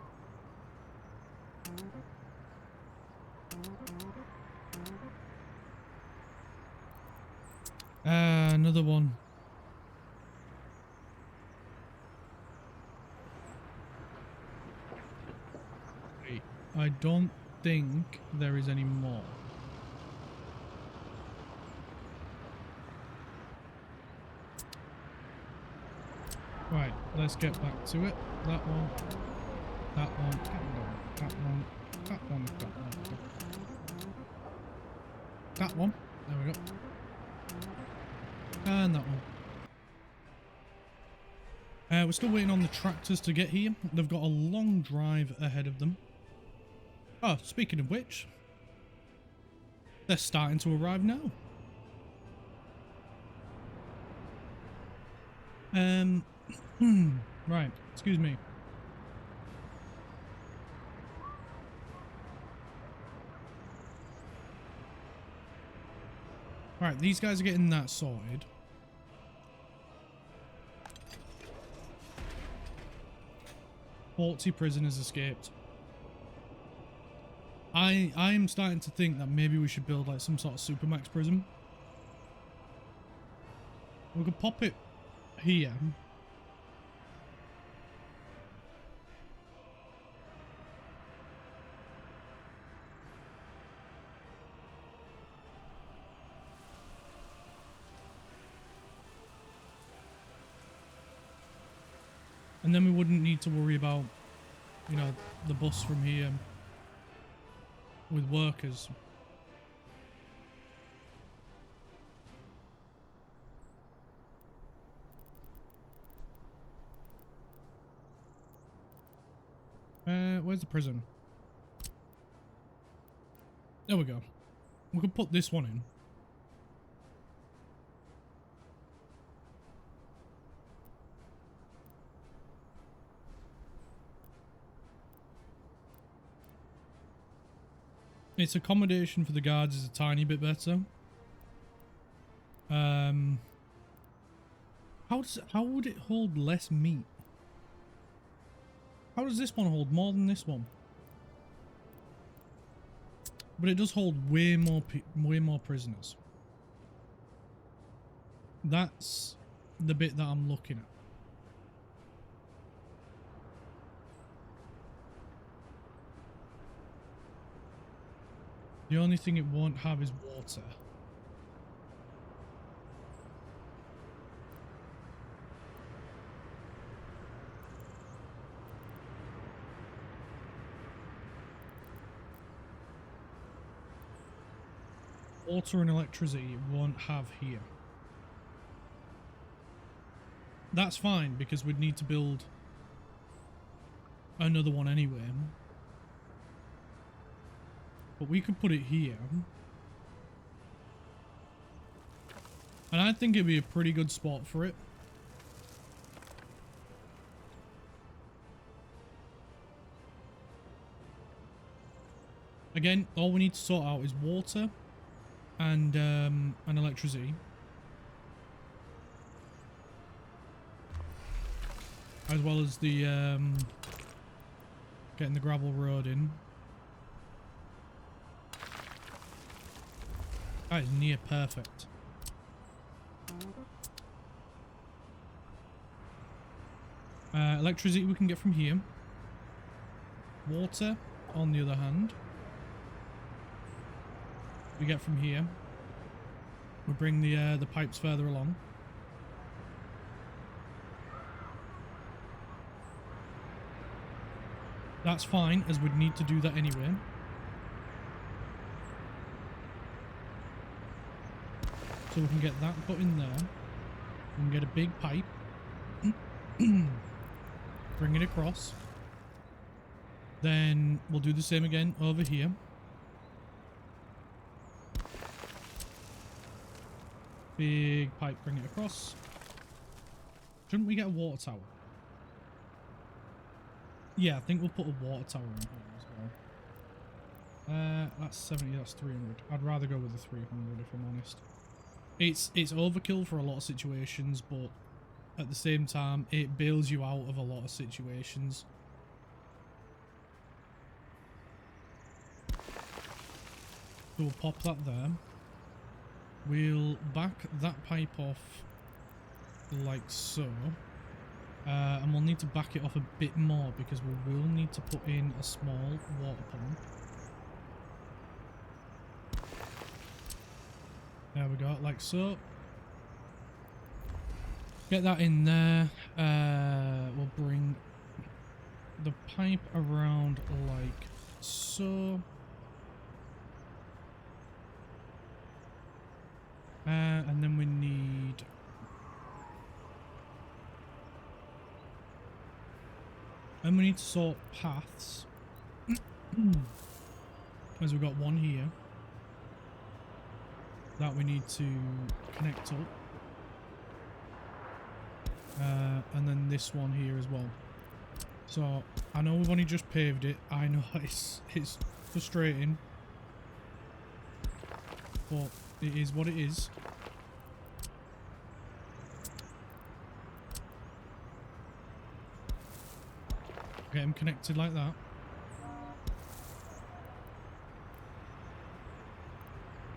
Another one. Wait, I don't think there is any more. Right, let's get back to it. That one. That one. That one. That one. That one. That one. There we go. And that one. We're still waiting on the tractors to get here. They've got a long drive ahead of them. Oh, speaking of which, they're starting to arrive now. Right, excuse me. Right, these guys are getting that sorted. Prisoners escaped. I am starting to think that maybe we should build like some sort of supermax prison. We could pop it here. And then we wouldn't need to worry about, you know, the bus from here with workers. Where's the prison? There we go. We could put this one in. Its accommodation for the guards is a tiny bit better. How would it hold less meat? How does this one hold more than this one? But it does hold way more prisoners. That's the bit that I'm looking at. The only thing it won't have is water. Water and electricity it won't have here. That's fine, because we'd need to build another one anyway. But we could put it here. And I think it'd be a pretty good spot for it. Again, all we need to sort out is water and electricity. As well as the getting the gravel road in. That is near perfect. Electricity we can get from here. Water, on the other hand, we get from here. We bring the pipes further along. That's fine, as we'd need to do that anyway. So we can get that put in there. We can get a big pipe. Bring it across. Then we'll do the same again over here. Big pipe, bring it across. Shouldn't we get a water tower? Yeah, I think we'll put a water tower in here as well. That's 70, that's 300. I'd rather go with the 300 if I'm honest. It's overkill for a lot of situations, but at the same time, it bails you out of a lot of situations. So we'll pop that there. We'll back that pipe off like so. And we'll need to back it off a bit more because we will need to put in a small water pump. There we go, like so. Get that in there. We'll bring the pipe around like so. And then we need... And we need to sort paths. As we've got one here. That we need to connect up. And then this one here as well. So, I know we've only just paved it. I know it's frustrating. But it is what it is. Get them connected like that.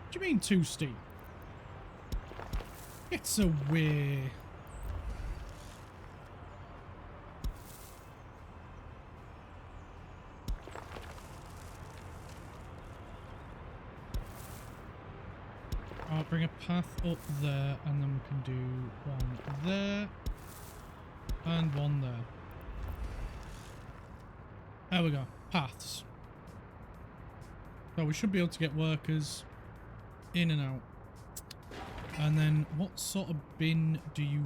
What do you mean too steep? It's a way. I'll bring a path up there, and then we can do one there and one there. There we go. Paths. So we should be able to get workers in and out. And then what sort of bin do you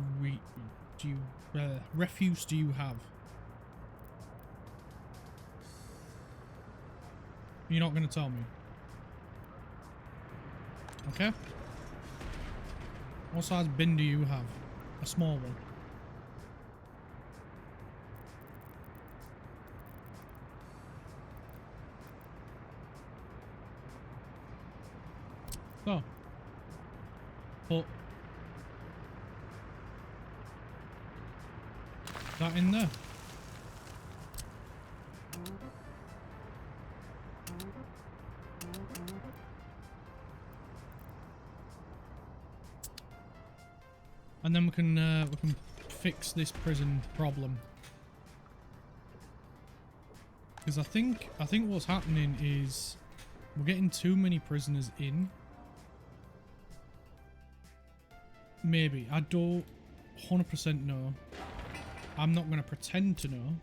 refuse do you have? You're not going to tell me. Okay. What size bin do you have? A small one. So, put that in there. And then we can fix this prison problem. Because I think what's happening is we're getting too many prisoners in. Maybe. I don't 100% know. I'm not going to pretend to know.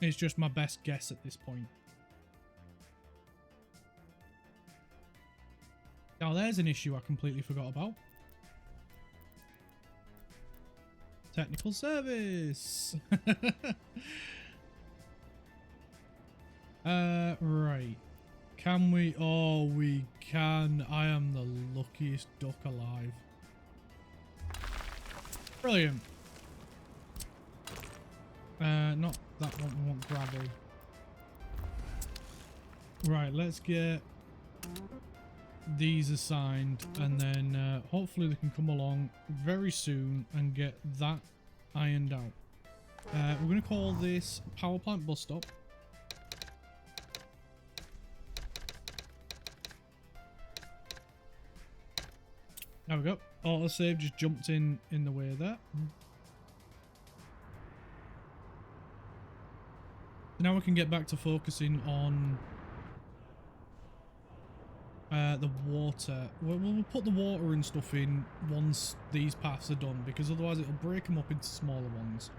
It's just my best guess at this point. Now there's an issue I completely forgot about. Technical service. Right. Can we? Oh, we can. I am the luckiest duck alive. Brilliant. Not that one. We want gravel. Right, let's get these assigned, and then hopefully they can come along very soon and get that ironed out. We're going to call this power plant bus stop. There we go. Autosave just jumped in the way there. Now we can get back to focusing on the water. We'll put the water and stuff in once these paths are done, because otherwise it'll break them up into smaller ones.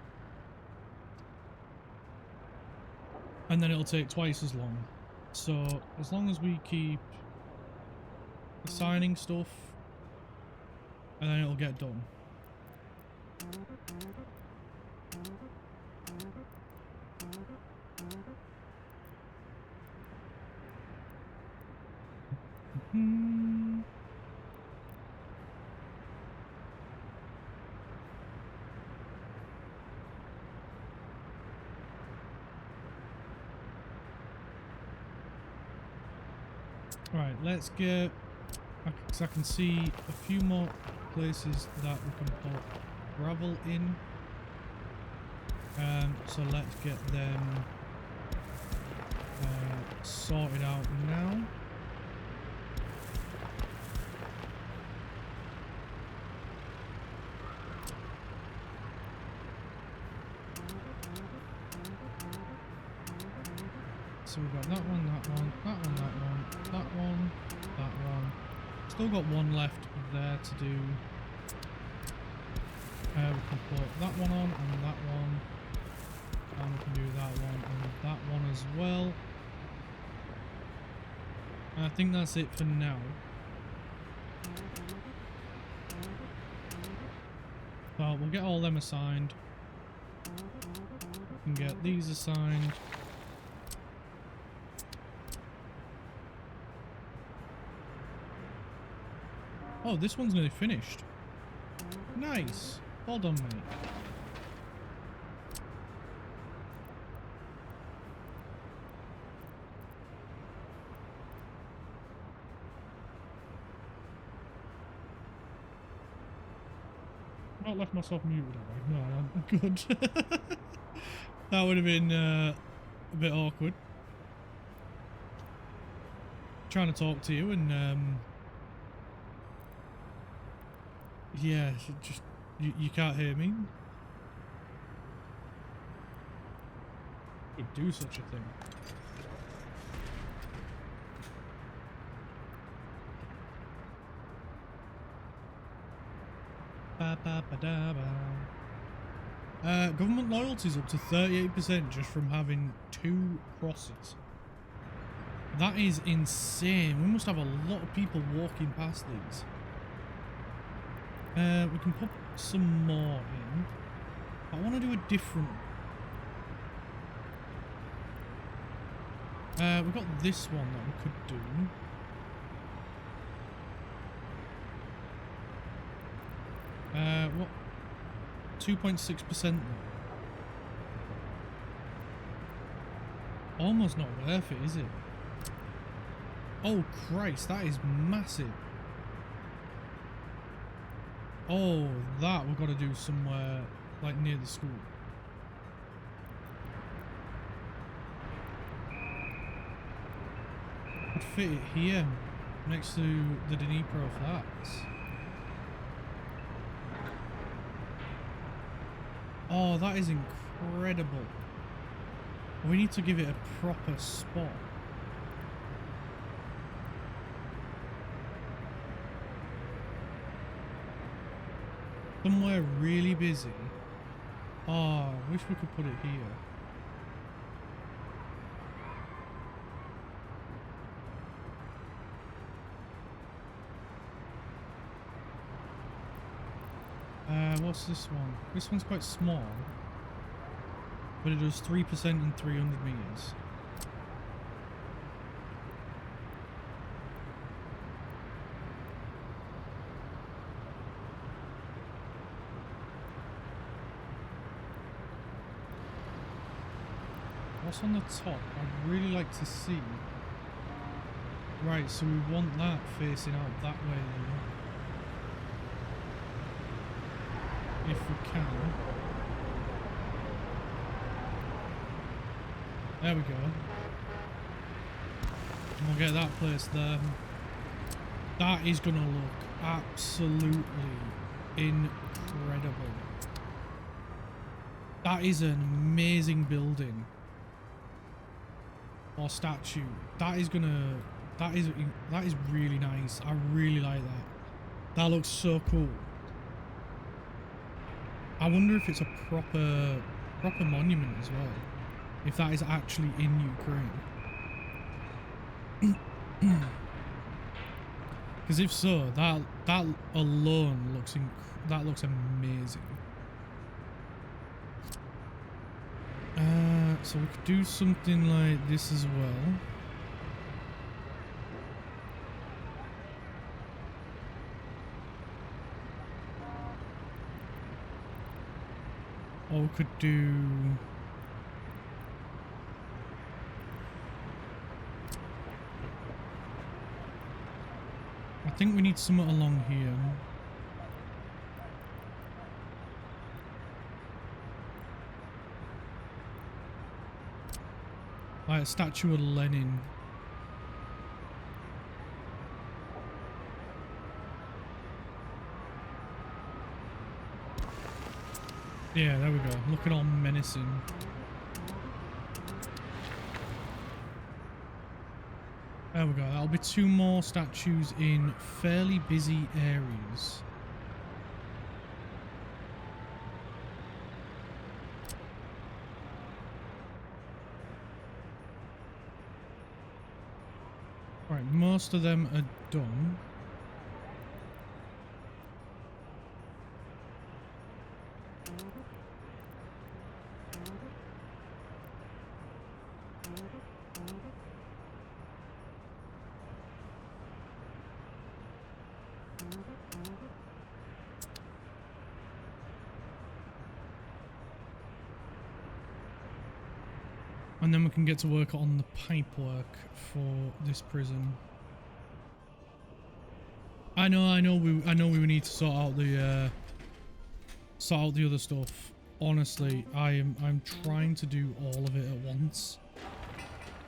And then it'll take twice as long. So as long as we keep assigning stuff, and then it'll get done. Right, let's get, because I can see a few more places that we can put gravel in. So let's get them sorted out now. So we've got that one, that one, that one, that one, that one, that one. Still got one left there to do. We can put that one on and that one. And we can do that one and that one as well. And I think that's it for now. So we'll get all them assigned. We can get these assigned. Oh, this one's nearly finished. Nice. Well done, mate. I've not left myself muted, have I? No, I'm good. That would have been a bit awkward. Trying to talk to you and yeah, just you can't hear me. Could do such a thing. Ba, ba, ba, da, ba. Government loyalty's up to 38% just from having 2 crosses. That is insane. We must have a lot of people walking past these. We can put some more in. I want to do a different. We've got this one that we could do. What? 2.6% almost not worth it, is it? Oh Christ, that is massive. Oh, that we've got to do somewhere like near the school. Could fit it here next to the Dnipro flats. Oh, that is incredible. We need to give it a proper spot. Somewhere really busy. Oh, I wish we could put it here. What's this one? This one's quite small, but it does 3% in 300 meters. What's on the top? I'd really like to see. Right, so we want that facing out that way then. If we can. There we go. And we'll get that place there. That is gonna look absolutely incredible. That is an amazing building. Or statue. That is really nice. I really like that. That looks so cool. I wonder if it's a proper monument as well. If that is actually in Ukraine. Because if so, that alone looks amazing. So we could do something like this as well. Or we could do... I think we need something along here. Like a statue of Lenin. Yeah, there we go. Looking all menacing. There we go. That'll be 2 more statues in fairly busy areas. Right, most of them are done. And then we can get to work on the pipework for this prison. I know we need to sort out the other stuff. Honestly, I'm trying to do all of it at once.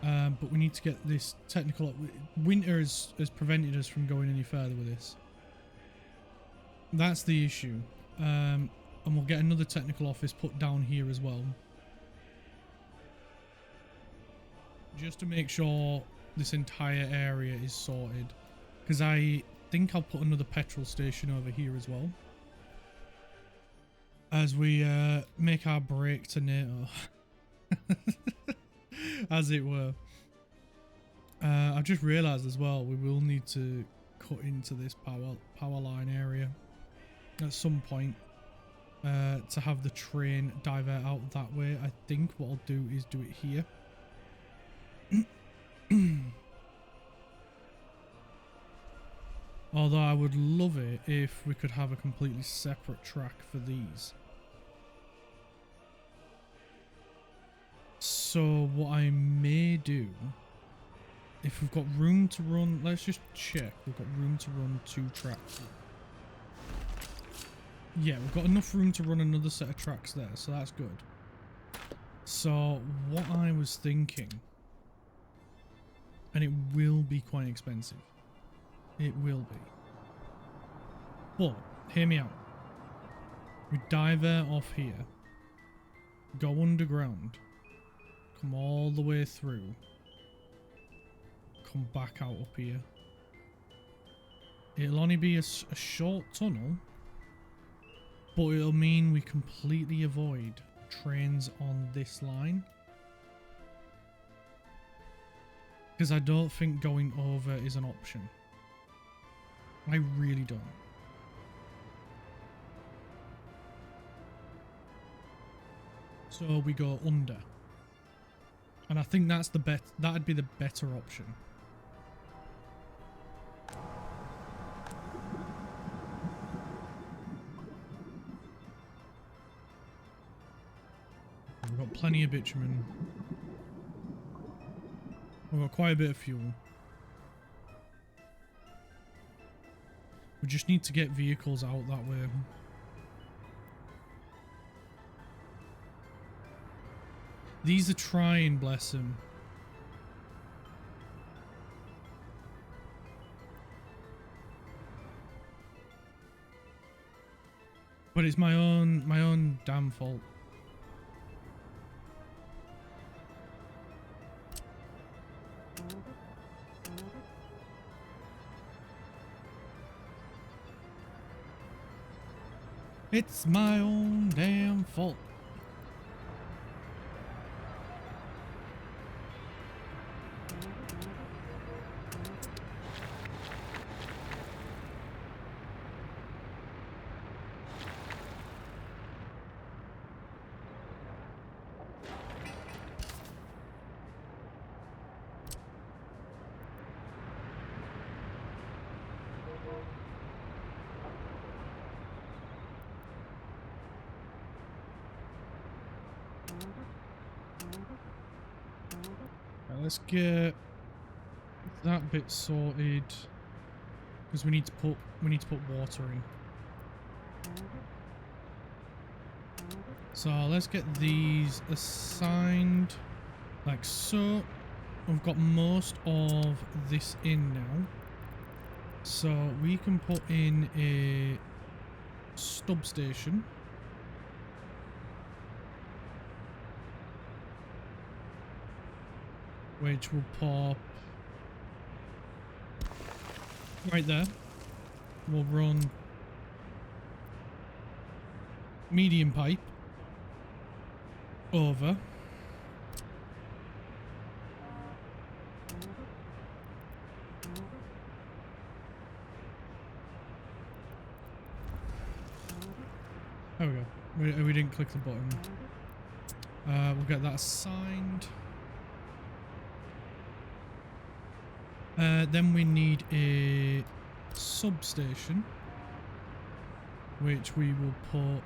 But we need to get this technical. Winter has prevented us from going any further with this. That's the issue. And we'll get another technical office put down here as well. Just to make sure this entire area is sorted. Because I think I'll put another petrol station over here as well. As we make our break to NATO. As it were. I've just realised as well, we will need to cut into this power line area at some point. To have the train divert out that way. I think what I'll do is do it here. Although I would love it if we could have a completely separate track for these. So what I may do, if we've got room to run, let's just check. We've got room to run 2 tracks. Yeah, we've got enough room to run another set of tracks there, so that's good. So what I was thinking, and it will be quite expensive. It will be. But, hear me out. We divert off here. Go underground. Come all the way through. Come back out up here. It'll only be a short tunnel. But it'll mean we completely avoid trains on this line. Because I don't think going over is an option. I really don't. So we go under. And I think that's the that'd be the better option. We've got plenty of bitumen. We've got quite a bit of fuel. We just need to get vehicles out that way. These are trying, bless them. But it's my own damn fault. It's my own damn fault. Let's get that bit sorted because we need to put water in. So let's get these assigned like so. We've got most of this in now, so we can put in a stub station. Which will pop right there. We'll run medium pipe over. There we go. We didn't click the button. We'll get that assigned. Then we need a substation, which we will put.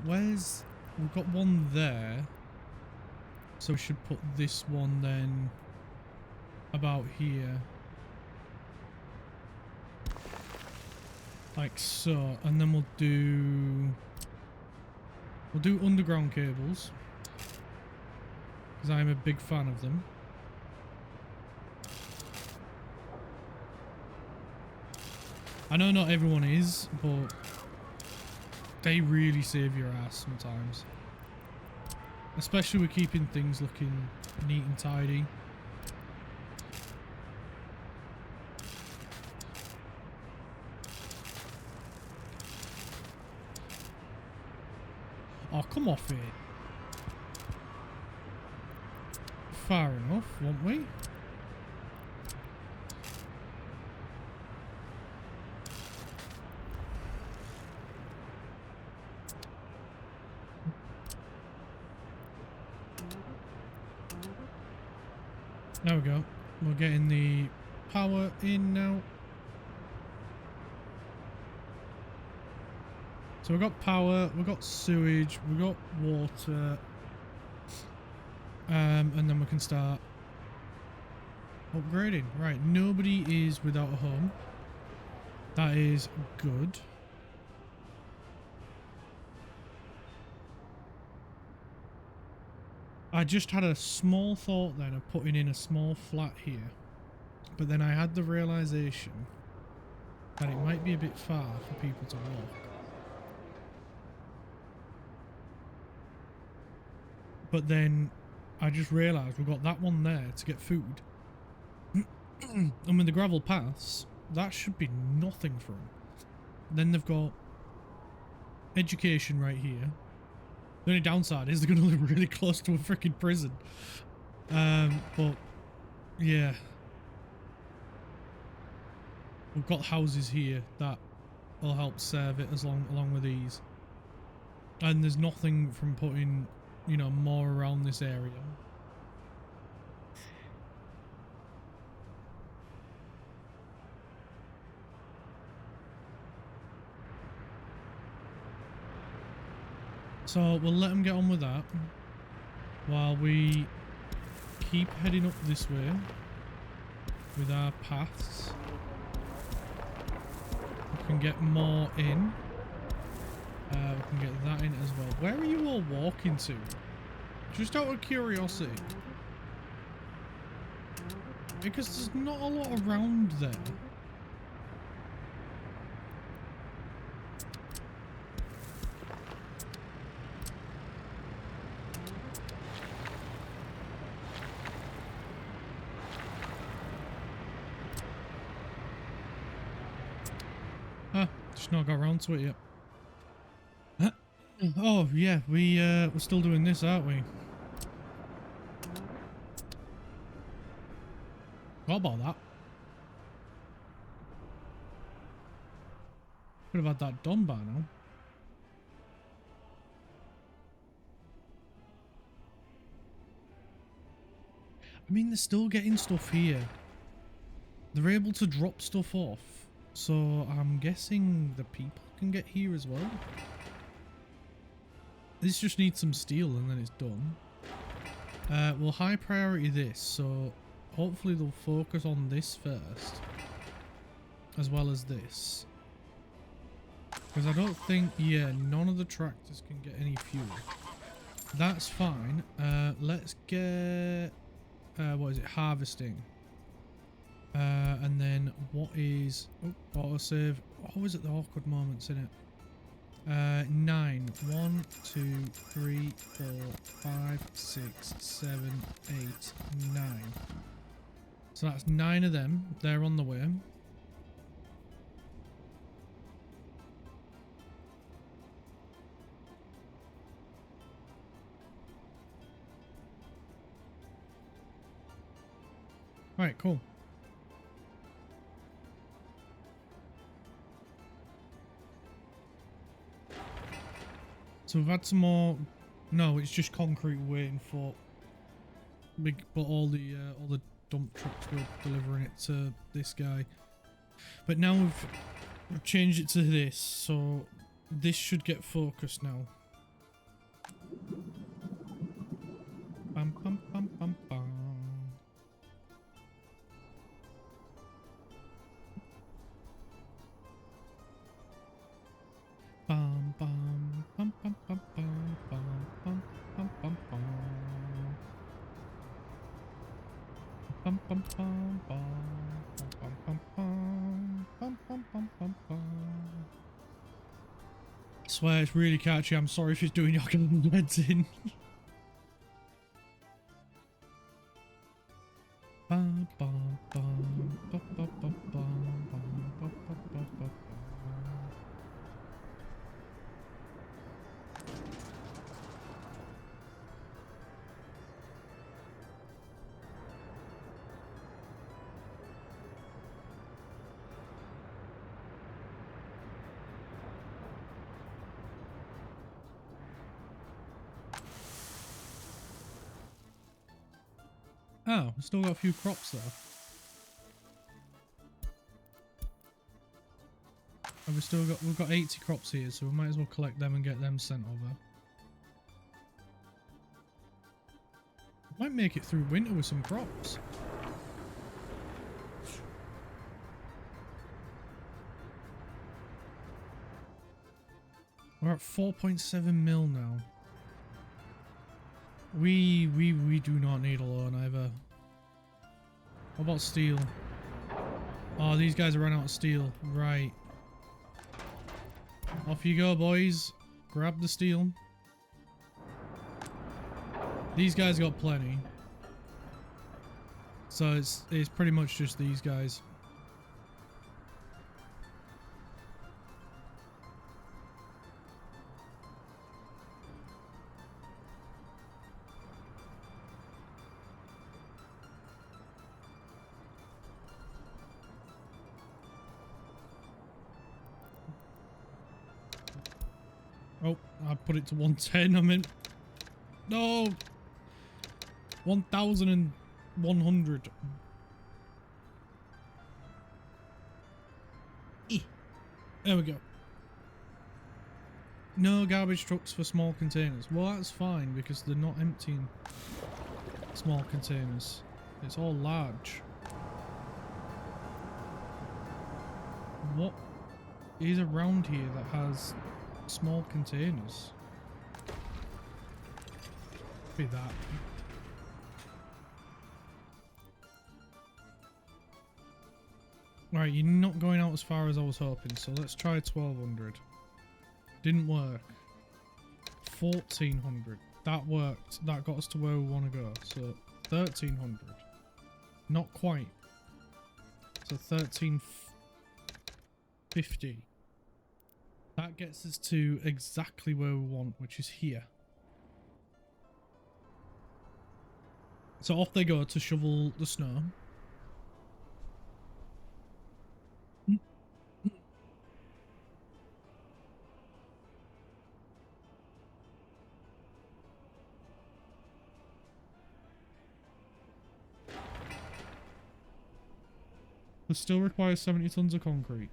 We've got one there, so we should put this one then about here, like so, and then we'll do underground cables because I'm a big fan of them. I know not everyone is, but they really save your ass sometimes. Especially with keeping things looking neat and tidy. Oh, come off it. Far enough, won't we? There we go. We're getting the power in now. So we've got power, we've got sewage, we've got water. And then we can start upgrading. Right, nobody is without a home. That is good. I just had a small thought then of putting in a small flat here, but then I had the realization that it might be a bit far for people to walk. But then I just realized we've got that one there to get food. And with the gravel paths, that should be nothing for them. Then they've got education right here. The only downside is they're going to live really close to a freaking prison. But yeah, we've got houses here that will help serve it along with these. And there's nothing from putting, you know, more around this area. So we'll let them get on with that while we keep heading up this way with our paths. We can get more in. We can get that in as well. Where are you all walking to? Just out of curiosity. Because there's not a lot around there. Just not got around to it yet. Oh yeah, we're still doing this, aren't we? What about that? Could have had that done by now. I mean, they're still getting stuff here. They're able to drop stuff off. So I'm guessing the people can get here as well. This just needs some steel and then it's done. We'll high priority this, so hopefully they'll focus on this first. As well as this. Because I don't think, yeah, none of the tractors can get any fuel. That's fine. Let's get, what is it, harvesting. And then what is, oh, autosave. Oh, is it the awkward moments in it? 9. 1, 2, 3, 4, 5, 6, 7, 8, 9. So that's 9 of them. They're on the way. Right, cool. So we've had some more. No, it's just concrete waiting for. But all the dump trucks were delivering it to this guy. But now we've changed it to this, so this should get focused now. Bum bum bum bum bum. Bum bum bum bum bum bum bum bum bum bum bum. Bum bum bum bum bum bum bum bum bum bum bum bum. I swear it's really catchy. I'm sorry if it's doing your heads in. Bum bum bum bum bum bum bum bum bum bum bum. Oh, we've still got a few crops there. And we've got 80 crops here, so we might as well collect them and get them sent over. Might make it through winter with some crops. We're at 4.7 mil now. We do not need a loan either. What about steel? Oh, these guys are running out of steel. Right. Off you go, boys. Grab the steel. These guys got plenty. So it's pretty much just these guys. Oh, I put it to 110. I meant no, 1,100. There we go. No garbage trucks for small containers. Well, that's fine because they're not emptying small containers. It's all large. What is around here that has small containers? Be that. Right, you're not going out as far as I was hoping, so let's try 1,200. Didn't work. 1,400. That worked. That got us to where we want to go. So 1,300. Not quite. So 1,350. That gets us to exactly where we want, which is here. So off they go to shovel the snow. It still requires 70 tons of concrete.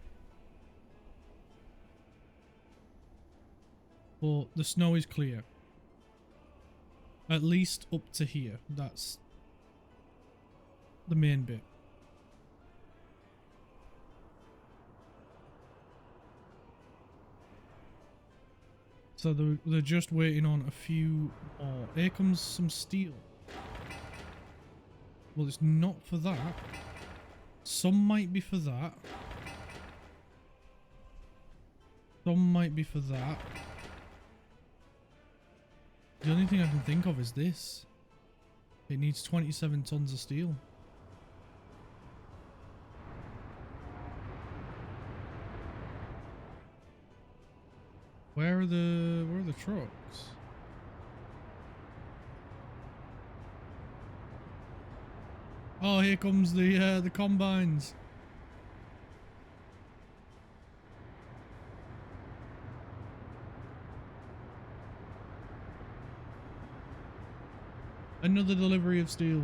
But the snow is clear. At least up to here. That's the main bit. So they're just waiting on a few more. Here comes some steel. Well, it's not for that. Some might be for that. Some might be for that. The only thing I can think of is this. It needs 27 tons of steel. Where are the trucks? Oh, here comes the combines. Another delivery of steel.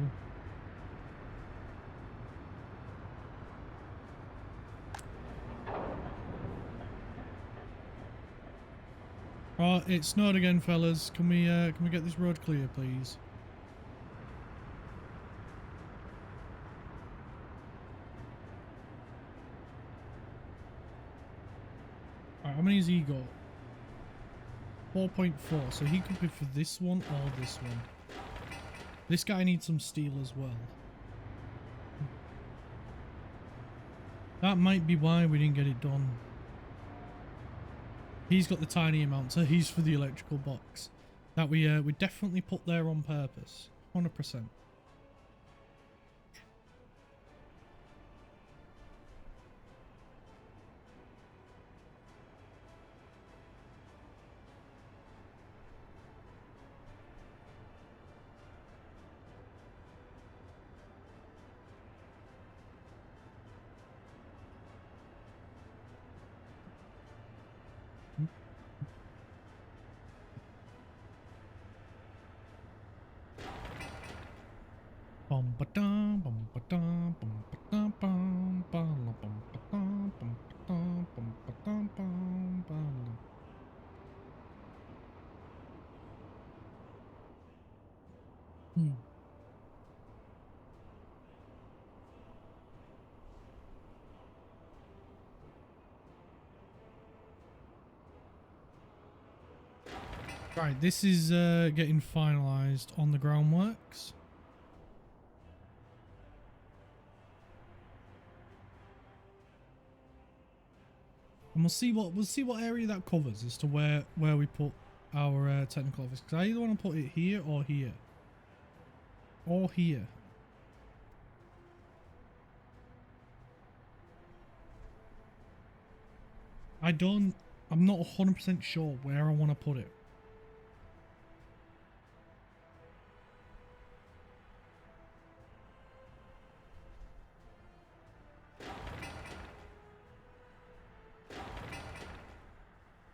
Oh, it snowed again, fellas. Can we get this road clear, please? Alright, how many has he got? 4.4, so he could be for this one or this one. This guy needs some steel as well. That might be why we didn't get it done. He's got the tiny amount, so he's for the electrical box. That we definitely put there on purpose. 100%. Bum ba dum bum ba dum bum ba dum bum bum bum ba dum bum ba dum bum ba dum bum bum. Right, this is getting finalised on the groundworks. And we'll see what area that covers as to where we put our technical office. Because I either want to put it here or here. Or here. I'm not 100% sure where I want to put it.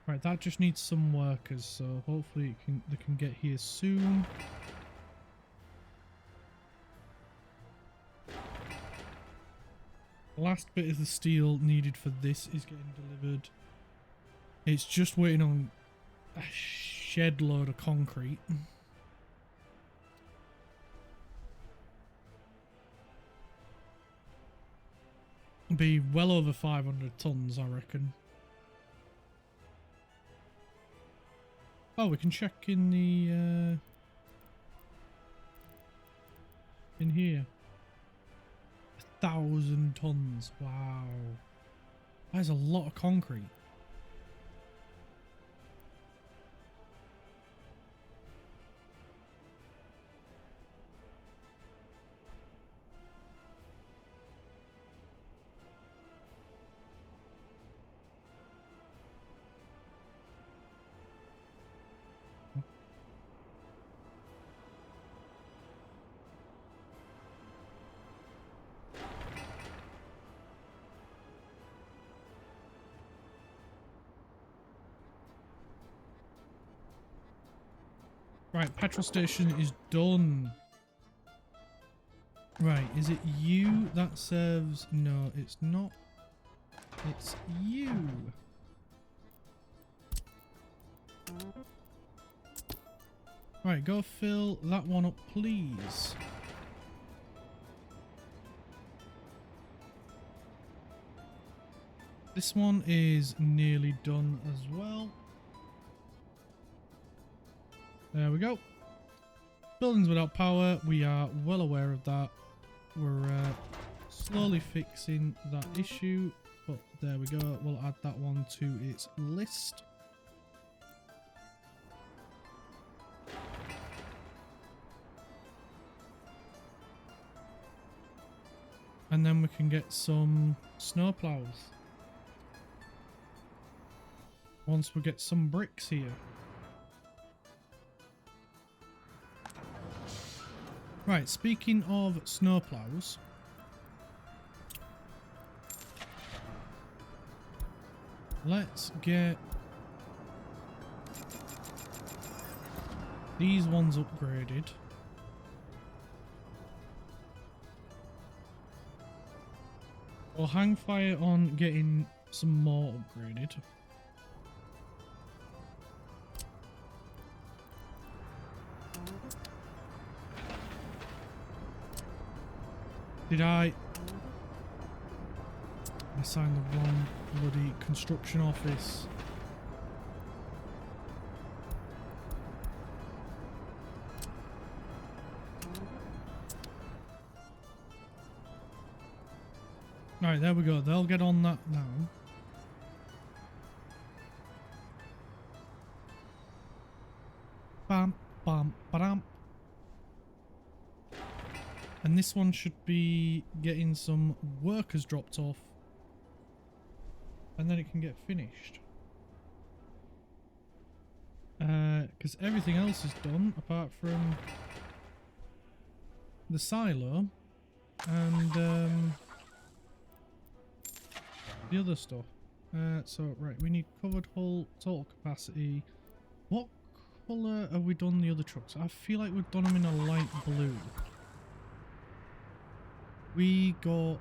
Right, that just needs some workers, so hopefully they can get here soon. Last bit of the steel needed for this is getting delivered. It's just waiting on a shed load of concrete. Be well over 500 tons, I reckon. Oh, we can check in the in here. 1,000 tons. Wow, that is a lot of concrete. Right, petrol station is done. Right, is it you that serves? No, it's not. It's you. Right, go fill that one up, please. This one is nearly done as well. There we go. Buildings without power, we are well aware of that. We're slowly fixing that issue, but there we go. We'll add that one to its list. And then we can get some snow plows once we get some bricks here. Right, speaking of snow plows, let's get these ones upgraded. We'll hang fire on getting some more upgraded. Did I signed the wrong bloody construction office. Alright, there we go. They'll get on that now. Bam, bam, bam. And this one should be getting some workers dropped off. And then it can get finished. Because everything else is done apart from the silo and the other stuff. So, right, we need covered hull, total capacity. What colour have we done the other trucks? I feel like we've done them in a light blue. We got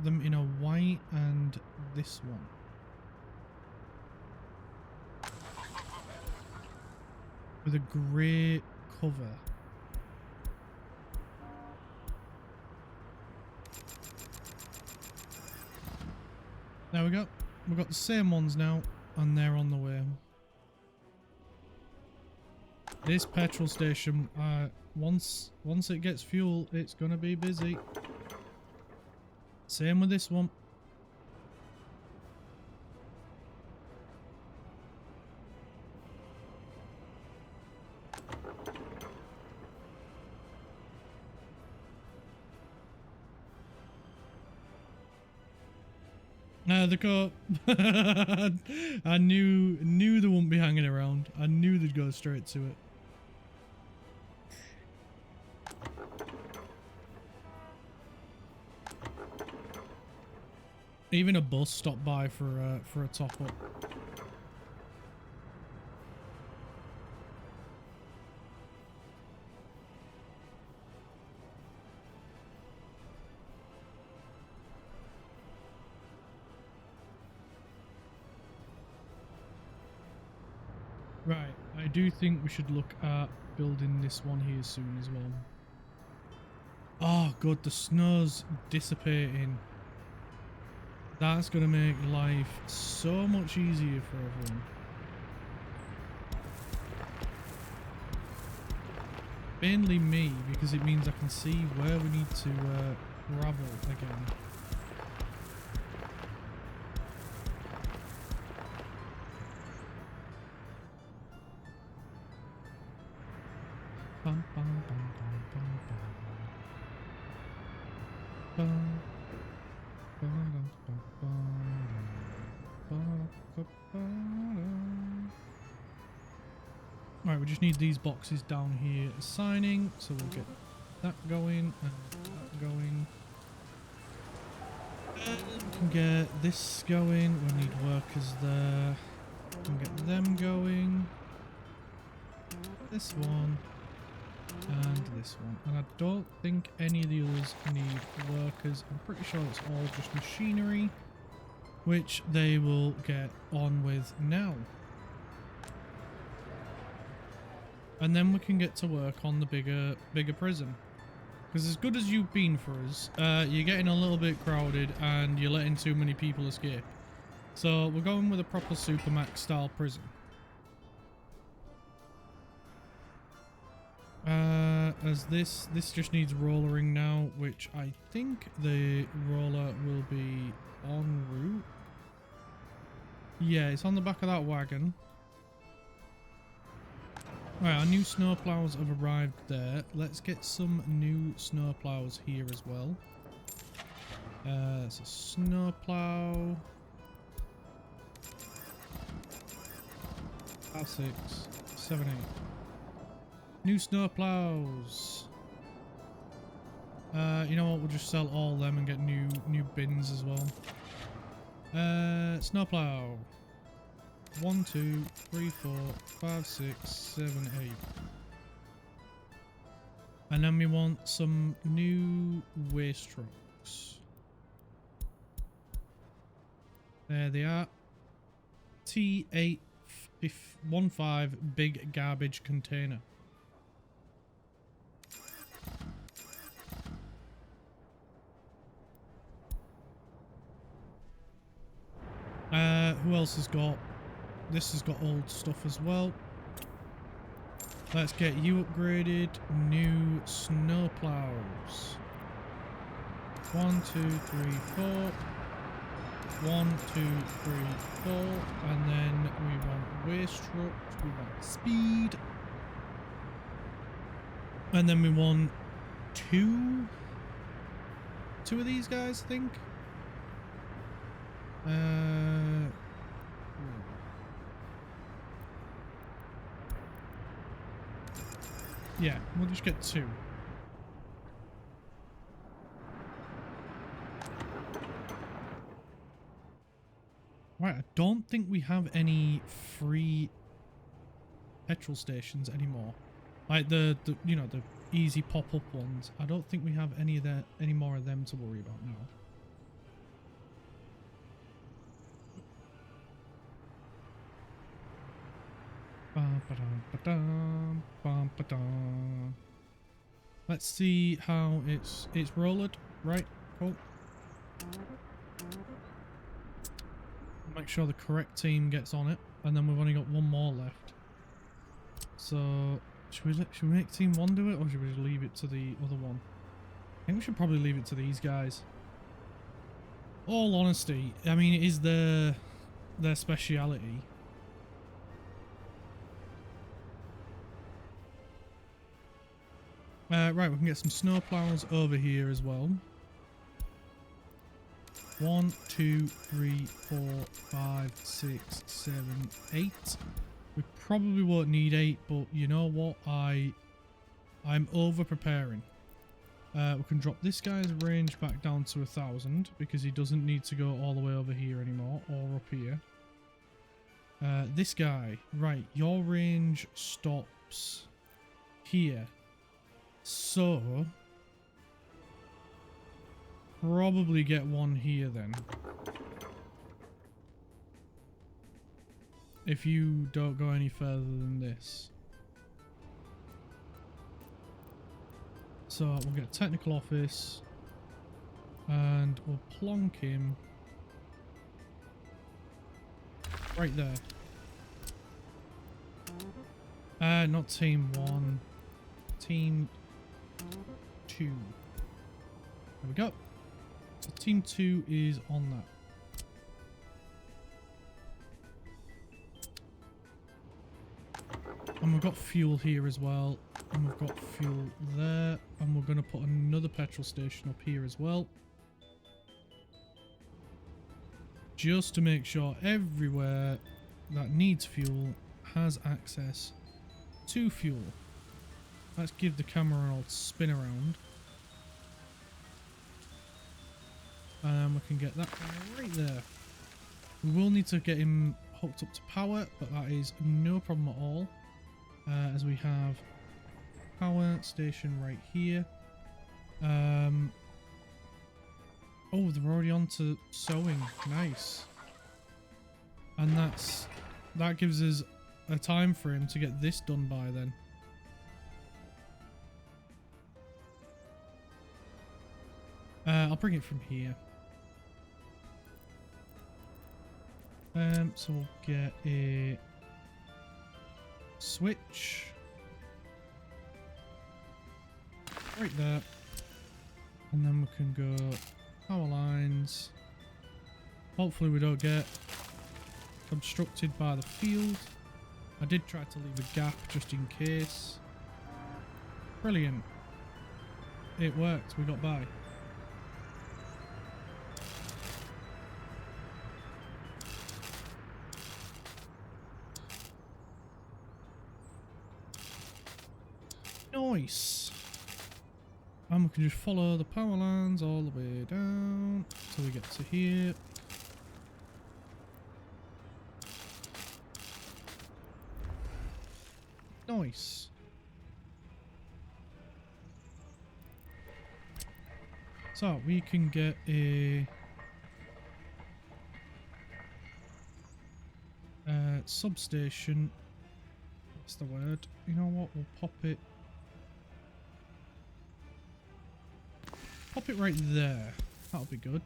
them in a white and this one. With a grey cover. There we go. We've got the same ones now, and they're on the way. This petrol station, once it gets fuel, it's gonna be busy. Same with this one. The car. I knew they wouldn't be hanging around. I knew they'd go straight to it. Even a bus stopped by for a top up. Right, I do think we should look at building this one here soon as well. Oh god, the snow's dissipating. That's gonna make life so much easier for everyone. Mainly me, because it means I can see where we need to gravel again. Bum, bum, bum, bum, bum, bum. Bum. Right, we just need these boxes down here signing, so we'll get that going and that going. We can get this going, we need workers there. We can get them going. This one. And this one. And I don't think any of the others need workers. I'm pretty sure it's all just machinery, which they will get on with now. And then we can get to work on the bigger prison. Because as good as you've been for us, you're getting a little bit crowded and you're letting too many people escape. So we're going with a proper Supermax style prison. As this just needs rollering now, which I think the roller will be en route. Yeah, it's on the back of that wagon. Alright, our new snowplows have arrived there. Let's get some new snowplows here as well. It's a snowplow. 5, 6, 7, 8. New snowplows. You know what? We'll just sell all of them and get new bins as well. Snowplow. 1, 2, 3, 4, 5, 6, 7, 8. And then we want some new waste trucks. There they are. T815 big garbage container. Who else has got? This has got old stuff as well. Let's get you upgraded. New snowplows. 1, 2, 3, 4. 1, 2, 3, 4. And then we want waste trucks. We want speed. And then we want two of these guys, I think. Yeah, we'll just get 2. Right, I don't think we have any free petrol stations anymore. Like the you know, the easy pop-up ones. I don't think we have any more of them to worry about now. Let's see how it's rolled. Right, cool. Make sure the correct team gets on it, and then we've only got one more left. So should we make team 1 do it, or should we just leave it to the other one? I think we should probably leave it to these guys. All honesty, I mean, it is their speciality. Right, we can get some snowplows over here as well. 1, 2, 3, 4, 5, 6, 7, 8. We probably won't need 8, but you know what? I'm over preparing. We can drop this guy's range back down to 1,000 because he doesn't need to go all the way over here anymore, or up here. This guy, right, your range stops here. So probably get one here then. if you don't go any further than this. So we'll get technical office and we'll plonk him right there. Not team 1, team 2. There we go. So team 2 is on that. And we've got fuel here as well. And we've got fuel there. And we're going to put another petrol station up here as well. Just to make sure everywhere that needs fuel has access to fuel. Let's give the camera an old spin around. And we can get that right there. We will need to get him hooked up to power, but that is no problem at all. As we have power station right here. Oh, they're already on to sewing. Nice. And that gives us a time frame to get this done by then. I'll bring it from here. So we'll get a switch right there, and then we can go power lines. Hopefully we don't get obstructed by the field. I did try to leave a gap just in case. Brilliant. It worked, we got by. Nice. And we can just follow the power lines all the way down till we get to here. Nice. So we can get a substation. What's the word? You know what? We'll pop it right there. That'll be good.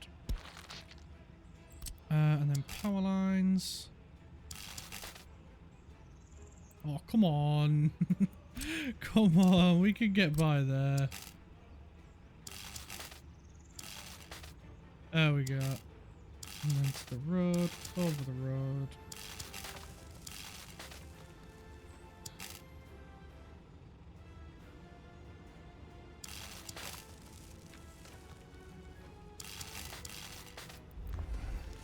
And then power lines. Oh, come on. Come on, we can get by there. There we go. And then to the road, over the road.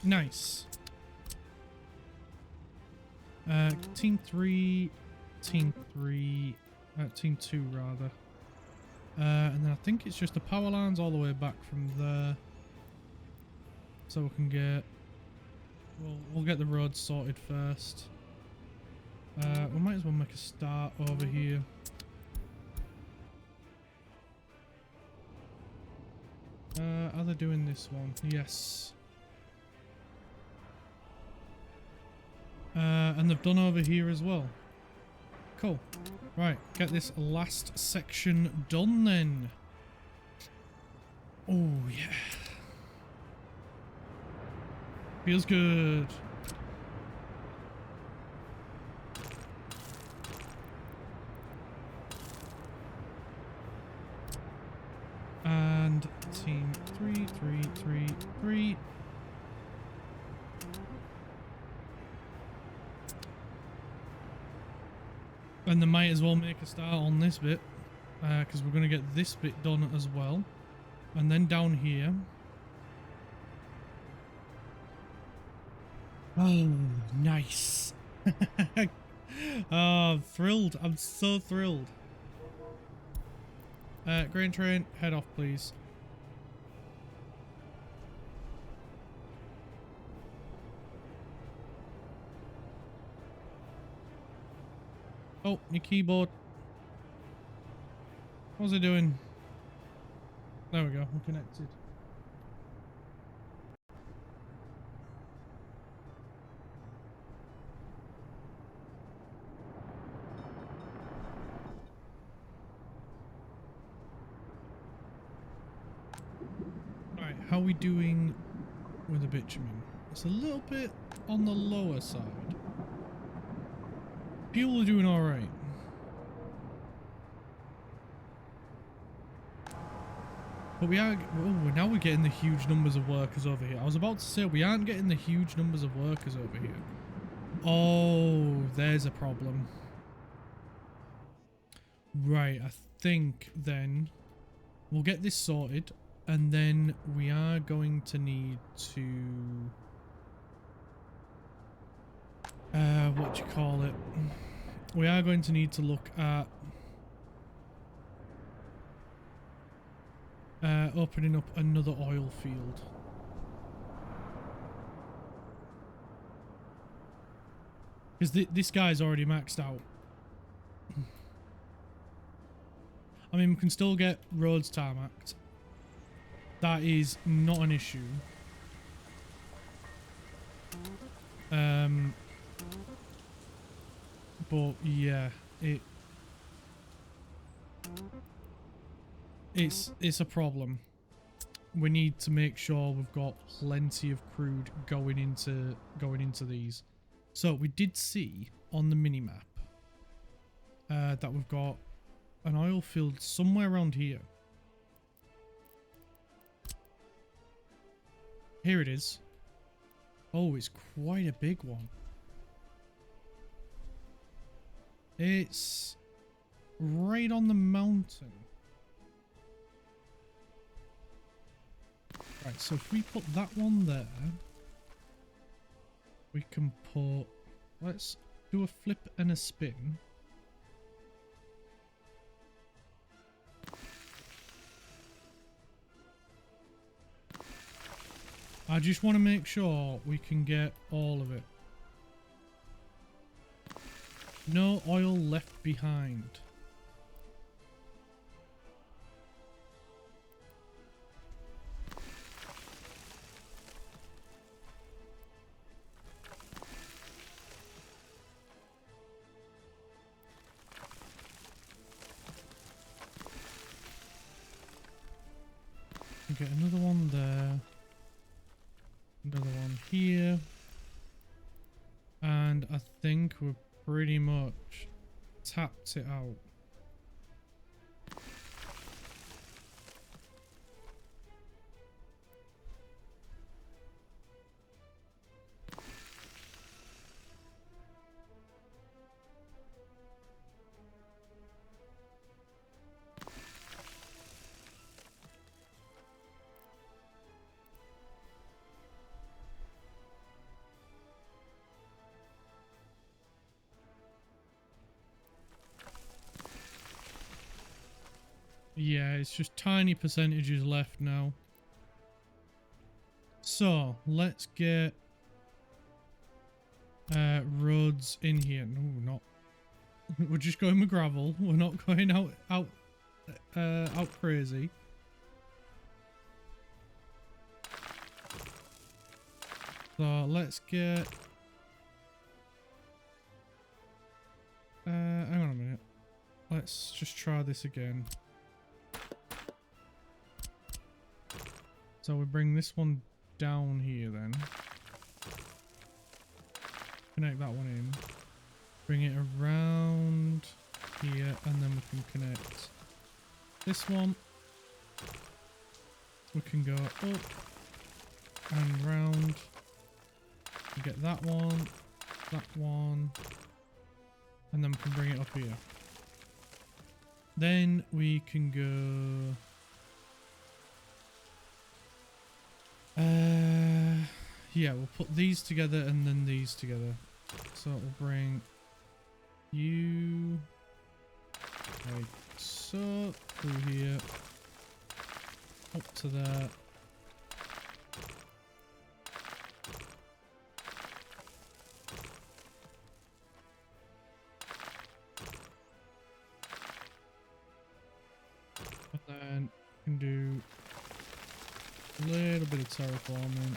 Nice. Team 2 rather. And then I think it's just the power lines all the way back from there. So we can get, we'll get the road sorted first. We might as well make a start over here. Are they doing this one? Yes. And they've done over here as well. Cool. Right, get this last section done then. Oh yeah. Feels good. And team 3. And they might as well make a start on this bit, because we're going to get this bit done as well. And then down here. Oh, nice. Oh, I'm thrilled. I'm so thrilled. Grain train, head off, please. Oh, your keyboard. What's it doing? There we go, we're connected. how are we doing with the bitumen? It's a little bit on the lower side. People are doing alright. But we are... Oh, now we're getting the huge numbers of workers over here. I was about to say, we aren't getting the huge numbers of workers over here. Oh, there's a problem. Right, I think then we'll get this sorted, and then we are going to need to... what do you call it? We are going to need to look at opening up another oil field. Because this guy's already maxed out. I mean, we can still get roads tarmacked. That is not an issue. But yeah, it's a problem. We need to make sure we've got plenty of crude going into these. So we did see on the minimap that we've got an oil field somewhere around here. Here it is. Oh, it's quite a big one. It's right on the mountain. Right, so if we put that one there, we can put... Let's do a flip and a spin. I just want to make sure we can get all of it. No oil left behind. Get another one there. Another one here. And I think we're pretty much tapped it out. Yeah, it's just tiny percentages left now. So, let's get roads in here. No, not. We're just going with gravel. We're not going out crazy. So, let's get... hang on a minute. Let's just try this again. So we bring this one down here then. Connect that one in. Bring it around here and then we can connect this one. We can go up and round. We get that one, and then we can bring it up here. Then we can go... yeah, we'll put these together and then these together. So we'll bring you like so through here up to that. And then we can do a little bit of terraforming.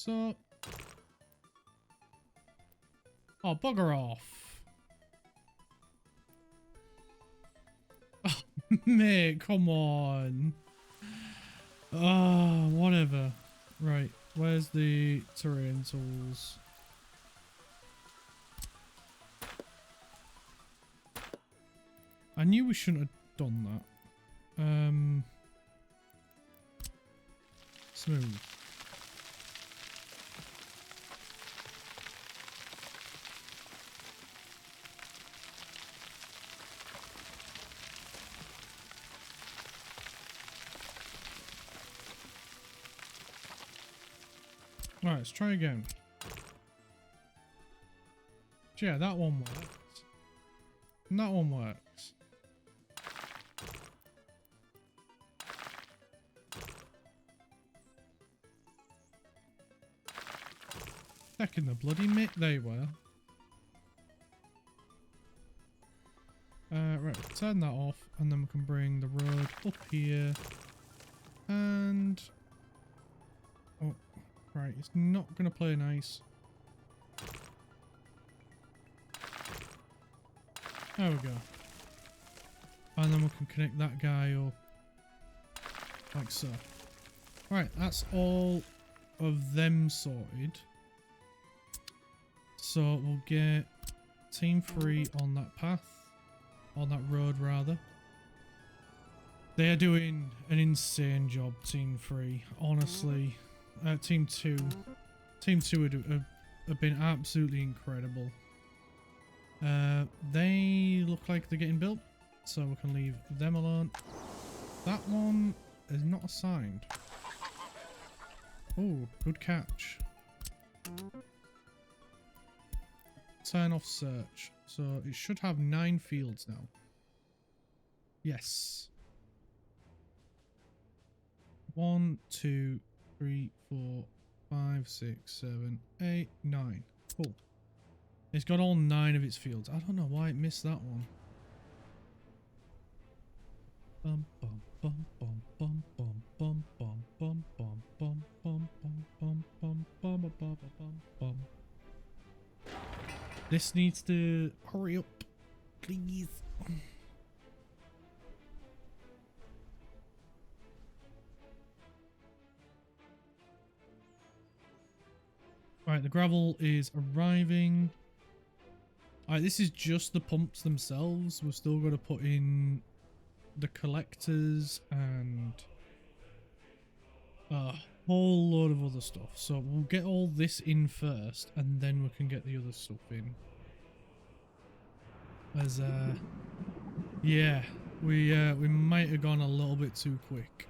so. Oh, bugger off. Oh, mate, come on. Oh, whatever. Right, where's the terrain tools? I knew we shouldn't have done that. Smooth. Alright, let's try again. Yeah, that one works. And that one works. Heck in the bloody mitt they were. Right, turn that off and then we can bring the road up here. And... oh, right, it's not going to play nice. There we go. And then we can connect that guy up. Like so. Right, that's all of them sorted. So we'll get Team 3 on that path. On that road, rather. They are doing an insane job, Team 3. Honestly. Team 2. Team 2 have been absolutely incredible. They look like they're getting built. So we can leave them alone. That one is not assigned. Oh, good catch. Turn off search. So it should have 9 fields now. Yes. 1, 2, 3, 4, 5, 6, 7, 8, 9. Cool. It's got all 9 of its fields. I don't know why it missed that one. Bum bum bum bum bum bum bum bum bum bum bum bum bum bum bum bum bum bum bum. This needs to hurry up, please. Right, the gravel is arriving. Alright, this is just the pumps themselves. We've still got to put in the collectors and a whole load of other stuff. So we'll get all this in first and then we can get the other stuff in. As yeah, we might have gone a little bit too quick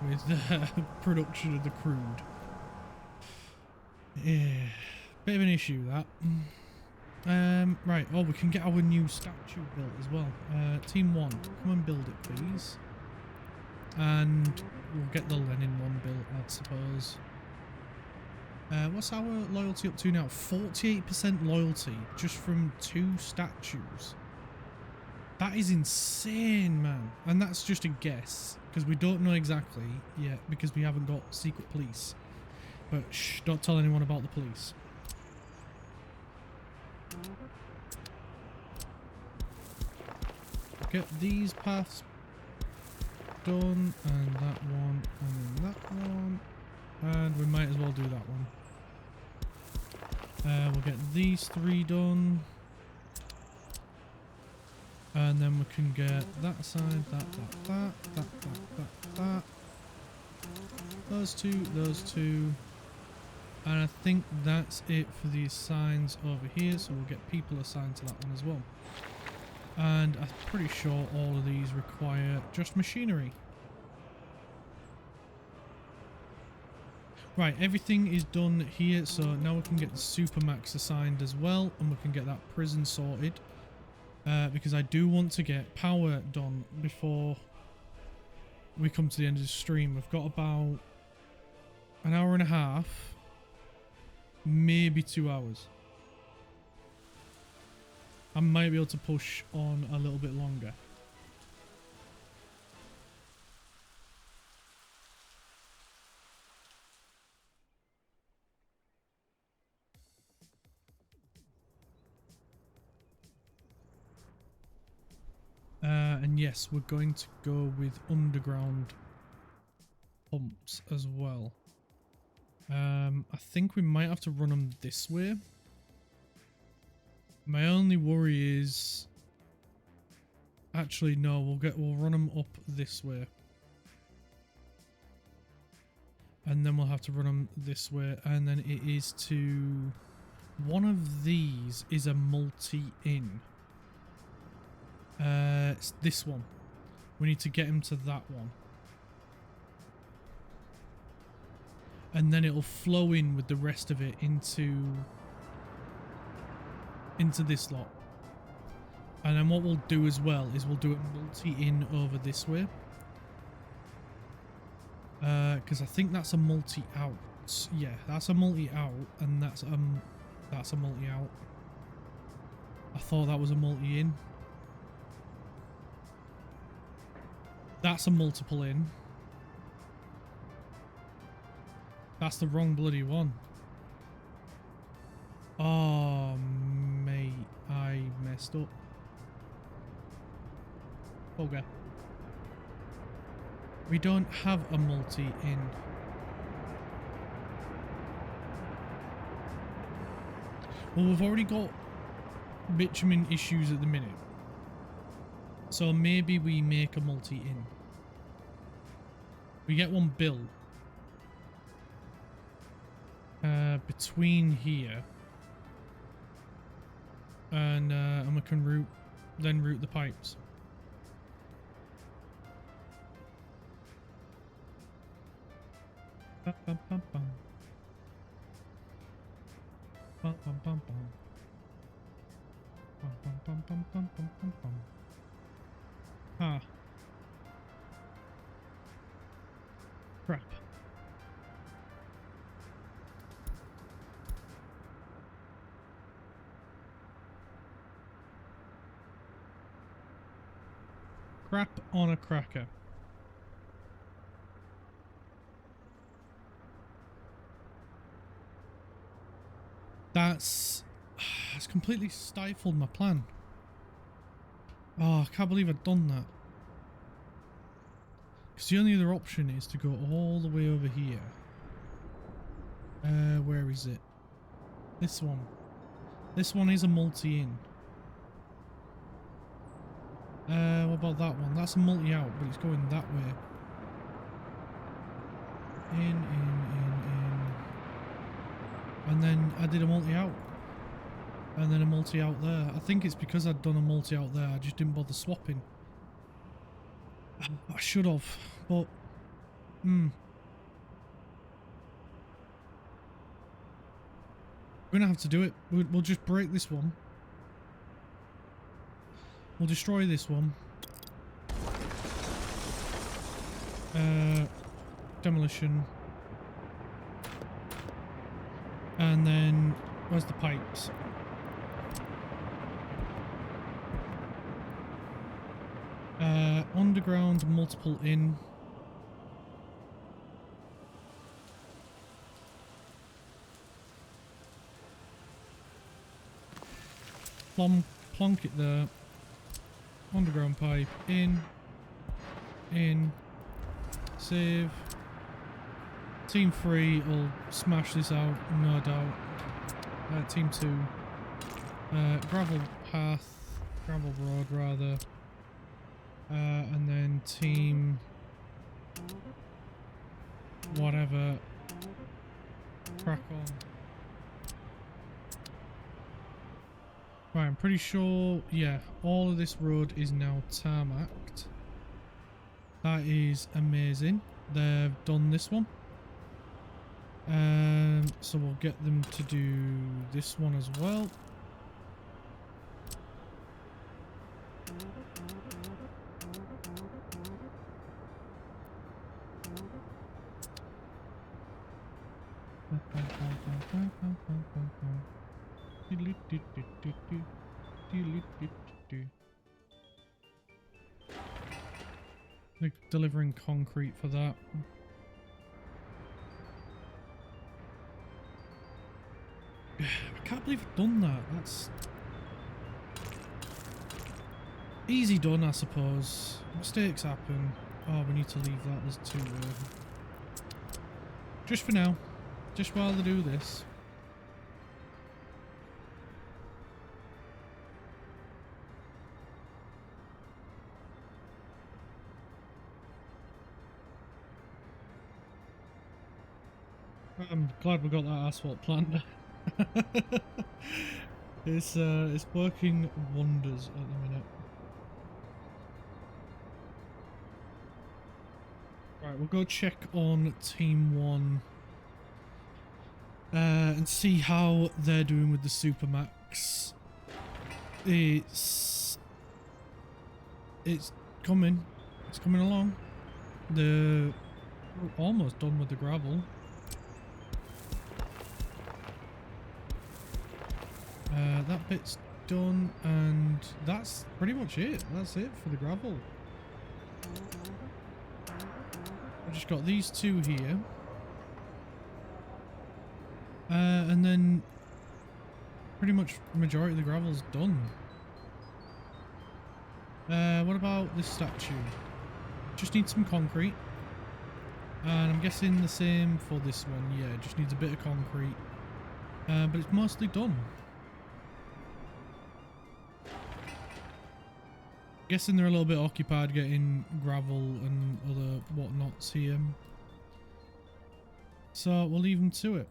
with the production of the crude. Yeah, bit of an issue that. Right, oh, we can get our new statue built as well. Team 1, come and build it, please. And we'll get the Lenin one built, I suppose. What's our loyalty up to now? 48% loyalty, just from 2 statues. That is insane, man. And that's just a guess, because we don't know exactly yet, because we haven't got secret police. But shh, don't tell anyone about the police. Get these paths done, and that one, and then that one, and we might as well do that one. We'll get these 3 done, and then we can get that side, that. Those 2, and I think that's it for these signs over here, so we'll get people assigned to that one as well. And I'm pretty sure all of these require just machinery. Right, everything is done here, so now we can get the Supermax assigned as well, and we can get that prison sorted. Because I do want to get power done before we come to the end of the stream. We've got about an hour and a half, maybe 2 hours. I might be able to push on a little bit longer. And yes, we're going to go with underground pumps as well. I think we might have to run them this way. My only worry is... Actually, no, we'll run them up this way. And then we'll have to run them this way. And then it is to... One of these is a multi-in. It's this one. We need to get him to that one. And then it'll flow in with the rest of it into this lot. And then what we'll do as well is we'll do a multi-in over this way. Because I think that's a multi-out. Yeah, that's a multi-out, and that's a multi-out. I thought that was a multi-in. That's a multiple in. That's the wrong bloody one. Oh, mate, I messed up. Okay. We don't have a multi-in. Well, we've already got bitumen issues at the minute. So maybe we make a multi-in. We get one built. Between here. And we can route the pipes. Bum, bum, bum, bum. Bum, bum, bum, bum. Bum, bum, bum, bum, bum, bum, bum, bum. Ah. Crap. Crap on a cracker. That's completely stifled my plan. Oh, I can't believe I've done that. Because the only other option is to go all the way over here. Where is it? This one. This one is a multi-in. What about that one? That's a multi-out, but it's going that way. In. And then I did a multi-out. And then a multi-out there. I think it's because I'd done a multi-out there, I just didn't bother swapping. I should have, but... We're gonna have to do it. We'll just break this one. We'll destroy this one. Demolition. And then, where's the pipes? Underground, multiple in. Plonk it there. Underground pipe, in. Save. Team 3 will smash this out, no doubt. Team 2. Gravel path. Gravel road, rather. And then team... whatever. Crack on. Right, I'm pretty sure, yeah, all of this road is now tarmacked. That is amazing. They've done this one. So we'll get them to do this one as well. Like delivering concrete for that. I can't believe I've done that. Easy done, I suppose. Mistakes happen. Oh, we need to leave that as two. Just for now. Just while they do this. I'm glad we got that asphalt planned. It's working wonders at the minute. Right, we'll go check on Team 1 and see how they're doing with the Supermax. It's coming. It's coming along. We're almost done with the gravel. That bit's done, and that's pretty much it. That's it for the gravel. I've just got these two here. And then pretty much the majority of the gravel's done. What about this statue? Just need some concrete. And I'm guessing the same for this one. Yeah, just needs a bit of concrete. But it's mostly done. Guessing they're a little bit occupied getting gravel and other whatnots here. So we'll leave them to it.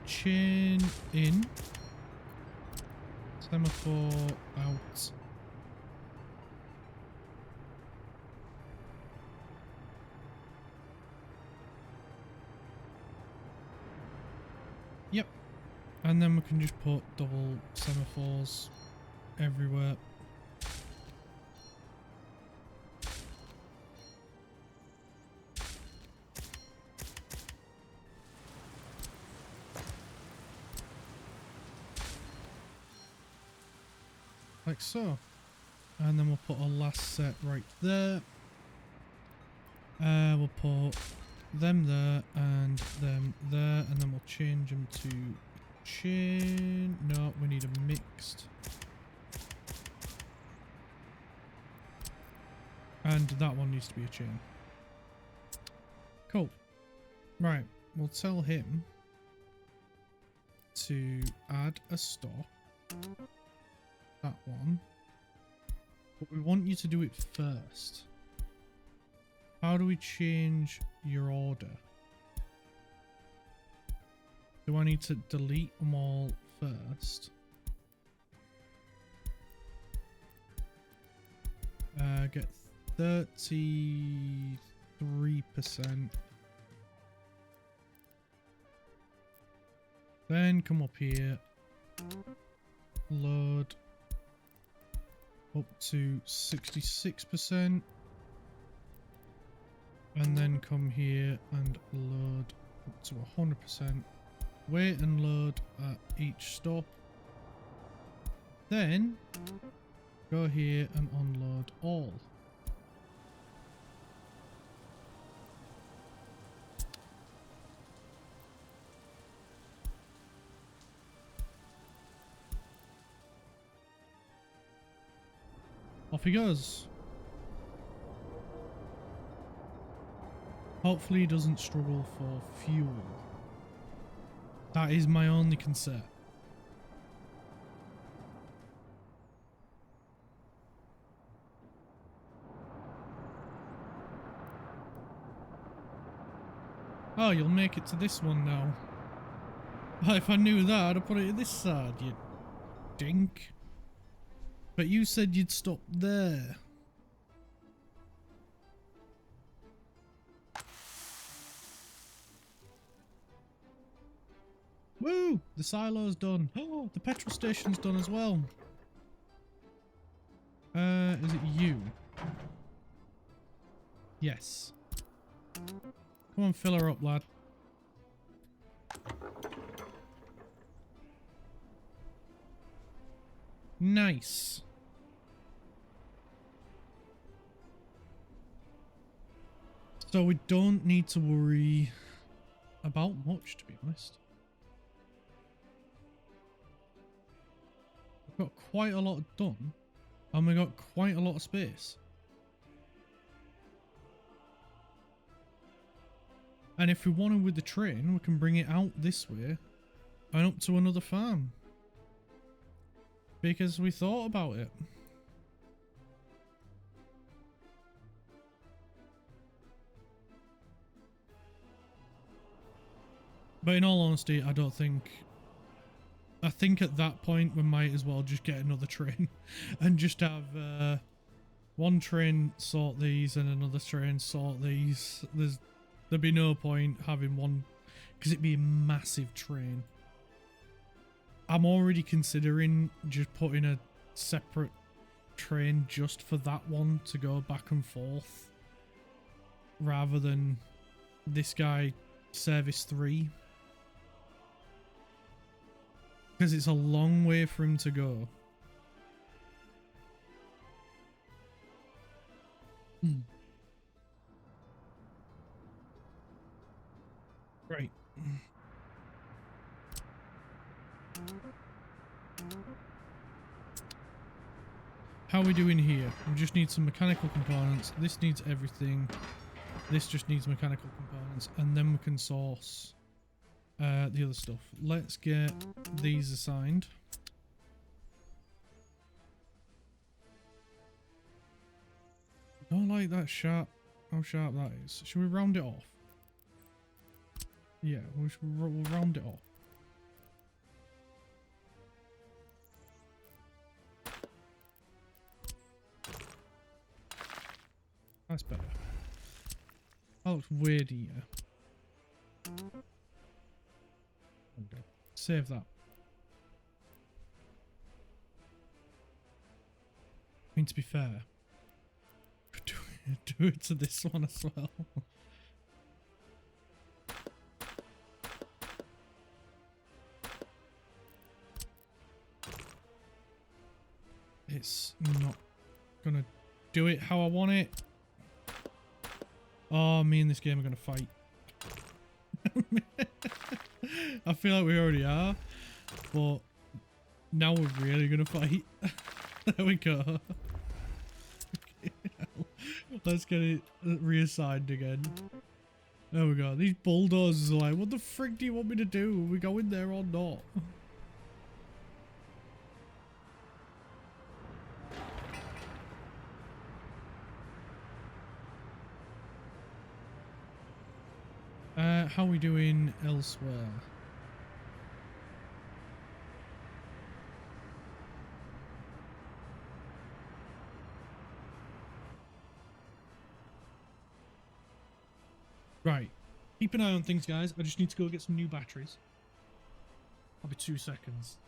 Chain in. Semaphore out. Yep. And then we can just put double semaphores everywhere. Like so. And then we'll put our last set right there. We'll put them there and them there, and then we'll change them to chain. No, we need a mixed. And that one needs to be a chain. Cool. Right, we'll tell him to add a stock. That one. But we want you to do it first. How do we change your order? Do I need to delete them all first? Get 33%. Then come up here. Load up to 66%. And then come here and load up to 100%. Wait and load at each stop. Then go here and unload all. Off he goes. Hopefully he doesn't struggle for fuel. That is my only concern. Oh, you'll make it to this one now. If I knew that, I'd have put it at this side, you dink. But you said you'd stop there. Woo! The silo's done. Oh, the petrol station's done as well. Is it you? Yes. Come on, fill her up, lad. Nice. So we don't need to worry about much, to be honest. We've got quite a lot done, and we got quite a lot of space. And if we want to with the train, we can bring it out this way and up to another farm. Because we thought about it. But in all honesty, I think at that point we might as well just get another train and just have one train sort these and another train sort these. There'd be no point having one, because it'd be a massive train. I'm already considering just putting a separate train just for that one to go back and forth, rather than this guy service 3, because it's a long way for him to go. Right. How are we doing here? We just need some mechanical components. This needs everything. This just needs mechanical components, and then we can source the other stuff. Let's get these assigned. I don't like that sharp, how sharp that is. Should we round it off? Yeah, we'll round it off. That's better. That looks weird here. Okay. Save that. I mean, to be fair, do it to this one as well. It's not gonna do it how I want it. Oh, me and this game are gonna fight. I feel like we already are, but now we're really gonna fight. There we go. Let's get it reassigned again. There we go. These bulldozers are like, what the frick do you want me to do? Are we go in there or not? How are we doing elsewhere? Right. Keep an eye on things, guys. I just need to go get some new batteries. I'll be 2 seconds.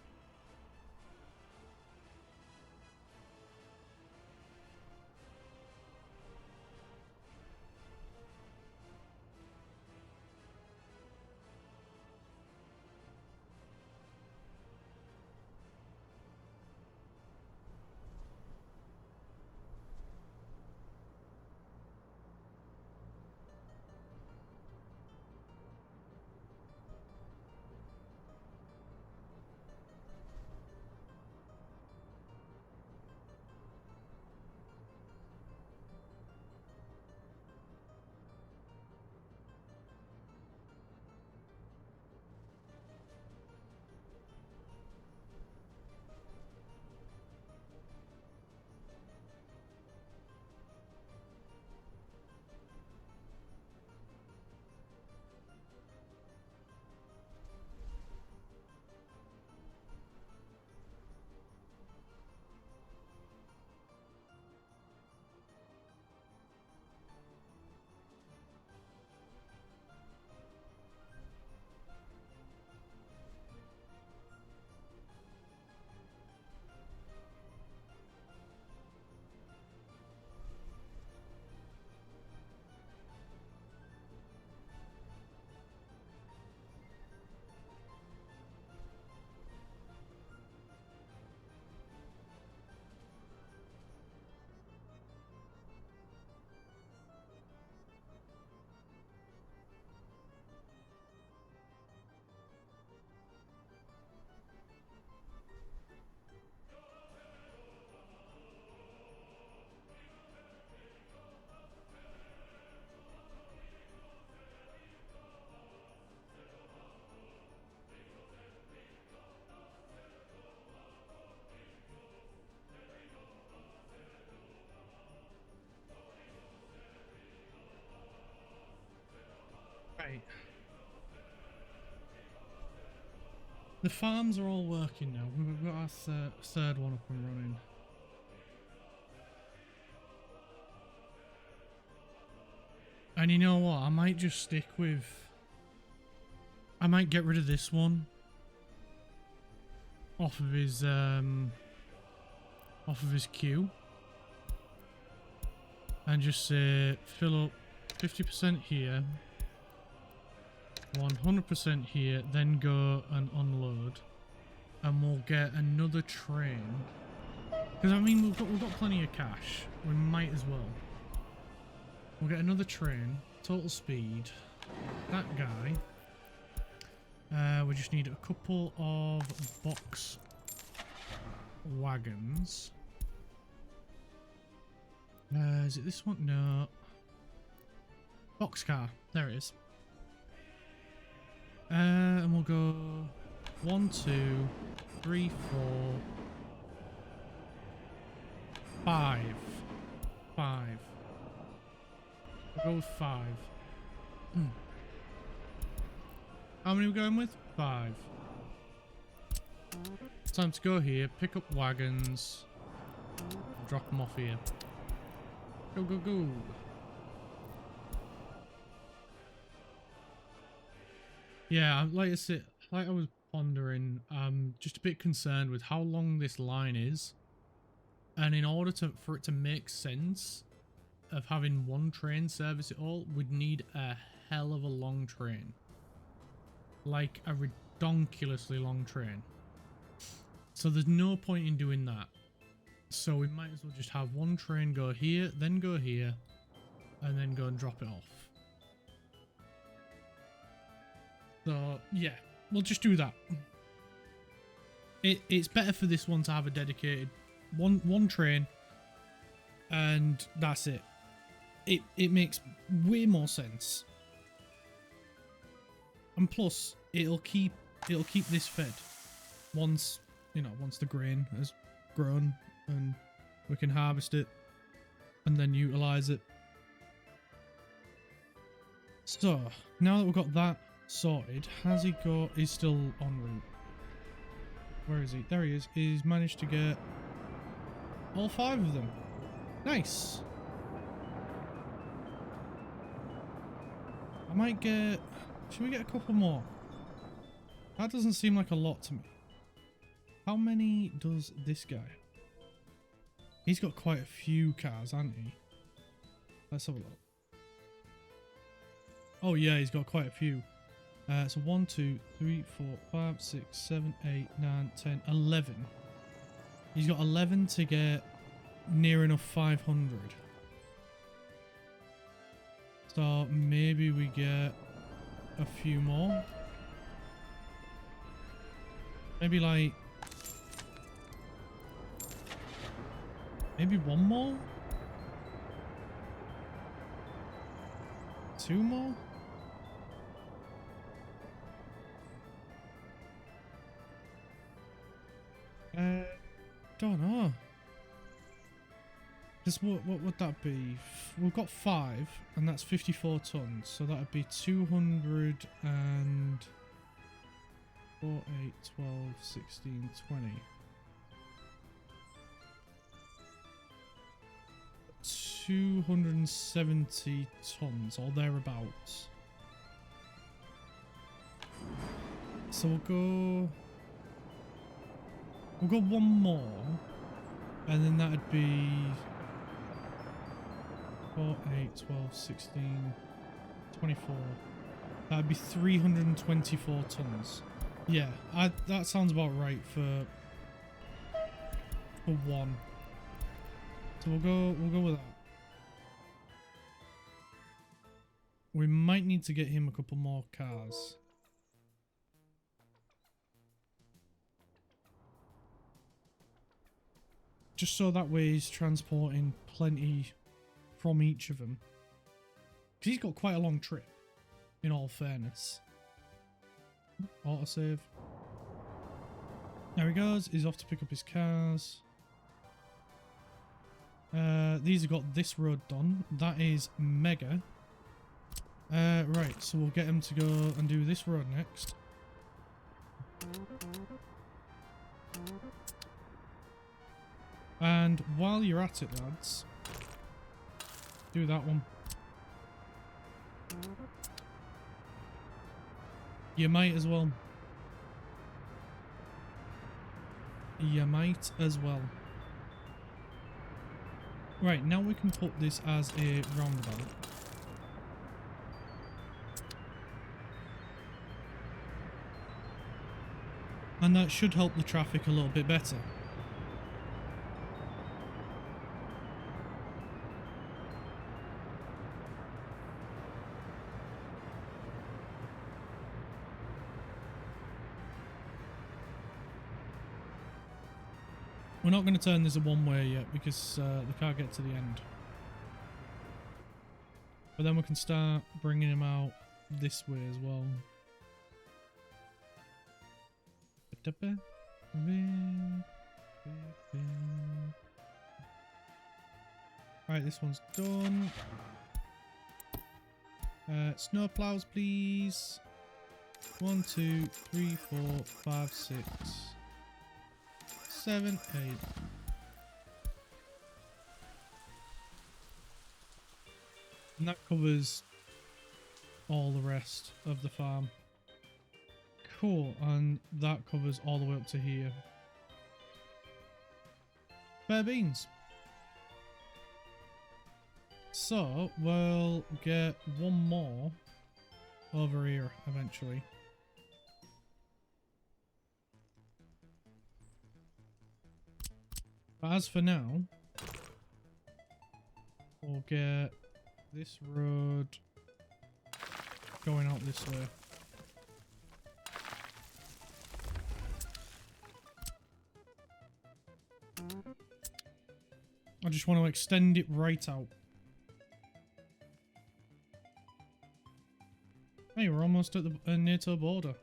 Right. The farms are all working now. We've got our third one up and running. And you know what? I might just stick with... I might get rid of this one. Off of his queue. And just say fill up 50% here. 100% here, then go and unload, and we'll get another train. Because I mean, we've got plenty of cash. We might as well. We'll get another train, total speed. That guy. We just need a couple of box wagons. Is it this one? No. Boxcar. There it is. And we'll go 1, 2, 3, 4, 5. 5. We'll go with 5. How many are we going with? 5. Time to go here, pick up wagons, drop them off here. Go, go, go. Yeah, like I said, like I was pondering, I'm just a bit concerned with how long this line is. And in order for it to make sense of having one train service it all, we'd need a hell of a long train. Like a ridiculously long train. So there's no point in doing that. So we might as well just have one train go here, and then go and go and drop it off. So yeah, we'll just do that. It's better for this one to have a dedicated one train, and that's it. It makes way more sense. And plus, it'll keep this fed once the grain has grown and we can harvest it and then utilize it. So now that we've got that sorted, he's still en route. Where is he? There he is. He's managed to get all 5 of them. Nice. I might get... Should we get a couple more? That doesn't seem like a lot to me. How many does this guy? He's got quite a few cars, hasn't he? Let's have a look. Oh yeah, he's got quite a few. So 1, 2, 3, 4, 5, 6, 7, 8, 9, 10, 11. He's got 11 to get near enough 500. So maybe we get a few more. Maybe like... Maybe one more? 2 more? Don't know. Because what would that be? We've got 5, and that's 54 tons, so that would be 200 and 4, 8, 12, 16, 20. 270 tons, or thereabouts. So we'll go one more, and then that'd be 4, 8, 12, 16, 24. That'd be 324 tons. Yeah, that sounds about right for one. So we'll go with that. We might need to get him a couple more cars. Just so that way he's transporting plenty from each of them. Because he's got quite a long trip, in all fairness. Autosave. There he goes. He's off to pick up his cars. These have got this road done. That is mega. Right, so we'll get him to go and do this road next. And while you're at it, lads, do that one. You might as well. You might as well. Right, now we can put this as a roundabout. And that should help the traffic a little bit better. We're not going to turn this a one-way yet because they can't get to the end. But then we can start bringing him out this way as well. Right, this one's done. Snow plows, please. 1, 2, 3, 4, 5, 6. 7, 8. And that covers all the rest of the farm. Cool, and that covers all the way up to here. Fair beans. So, we'll get one more over here eventually. But as for now, we'll get this road going out this way. I just want to extend it right out. Hey, we're almost at the near to the border.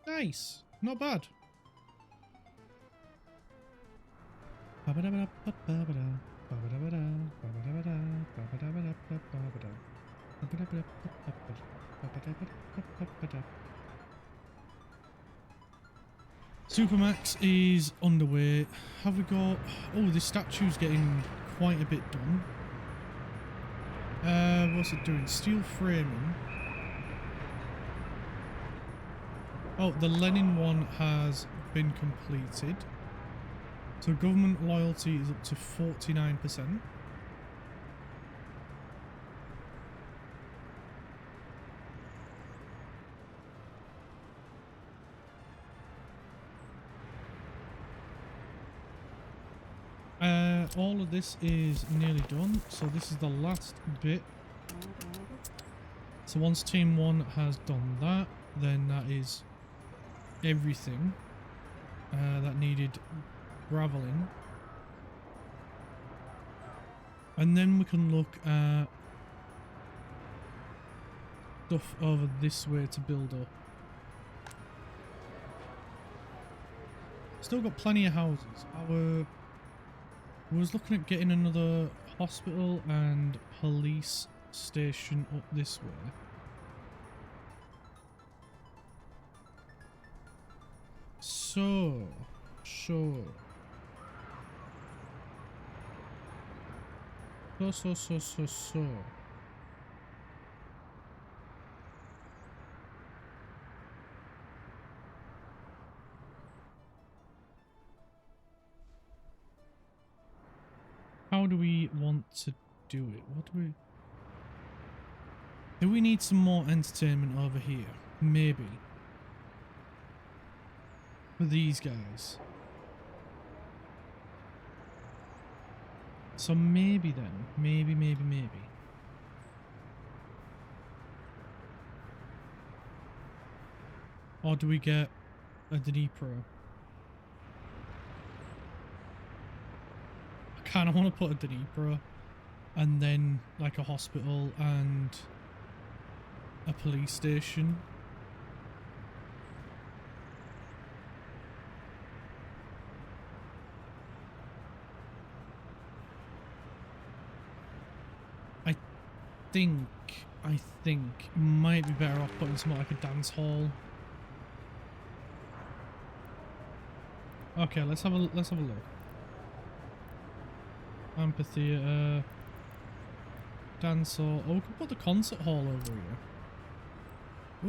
Nice, not bad. Supermax is underway. Have we got... Oh, this statue's getting quite a bit done. What's it doing? Steel framing. Oh, the Lenin one has been completed. So government loyalty is up to 49%. All of this is nearly done, so this is the last bit. So once Team 1 has done that, then that is everything that needed graveling. And then we can look at stuff over this way to build up. Still got plenty of houses. I was looking at getting another hospital and police station up this way. So. How do we want to do it? What do we need some more entertainment over here? Maybe. For these guys. So maybe then. Maybe. Or do we get a Dnipro? I kind of want to put a Dnipro and then like a hospital and a police station. I think might be better off putting something like a dance hall. Okay, let's have a look. Amphitheater, dance hall. Oh, we could put the concert hall over here.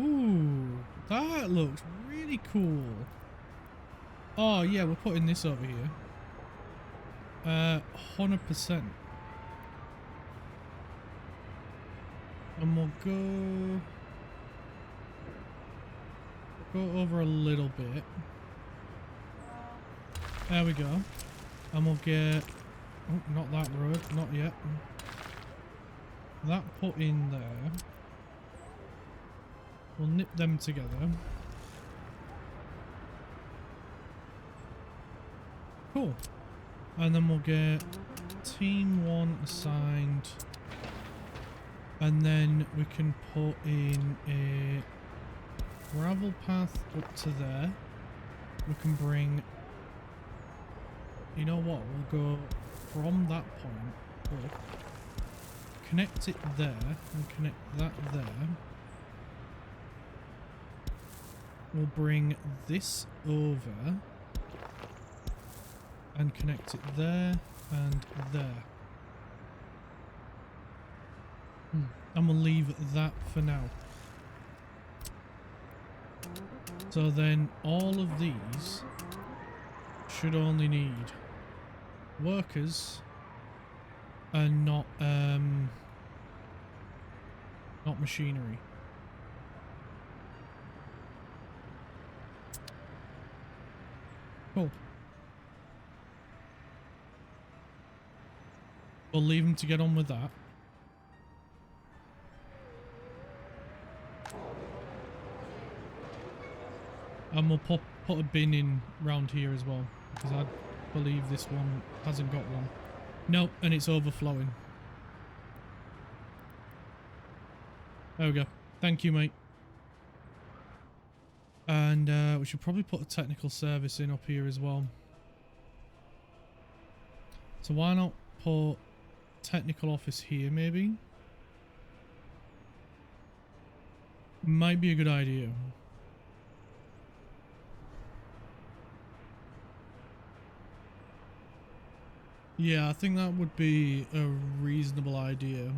Ooh, that looks really cool. Oh yeah, we're putting this over here. 100%. And we'll go over a little bit. There we go. And we'll get, oh, not that road, not yet. That put in there. We'll nip them together. Cool. And then we'll get team 1 assigned. And then we can put in a gravel path up to there. We can bring, you know what, we'll go from that point up, connect it there, and connect that there. We'll bring this over and connect it there and there. And we'll leave that for now. So then all of these should only need workers and not machinery. Cool. We'll leave them to get on with that. And we'll put a bin in round here as well, because I believe this one hasn't got one. Nope, and it's overflowing. There we go. Thank you, mate. And we should probably put a technical service in up here as well. So why not put technical office here, maybe? Might be a good idea. Yeah, I think that would be a reasonable idea.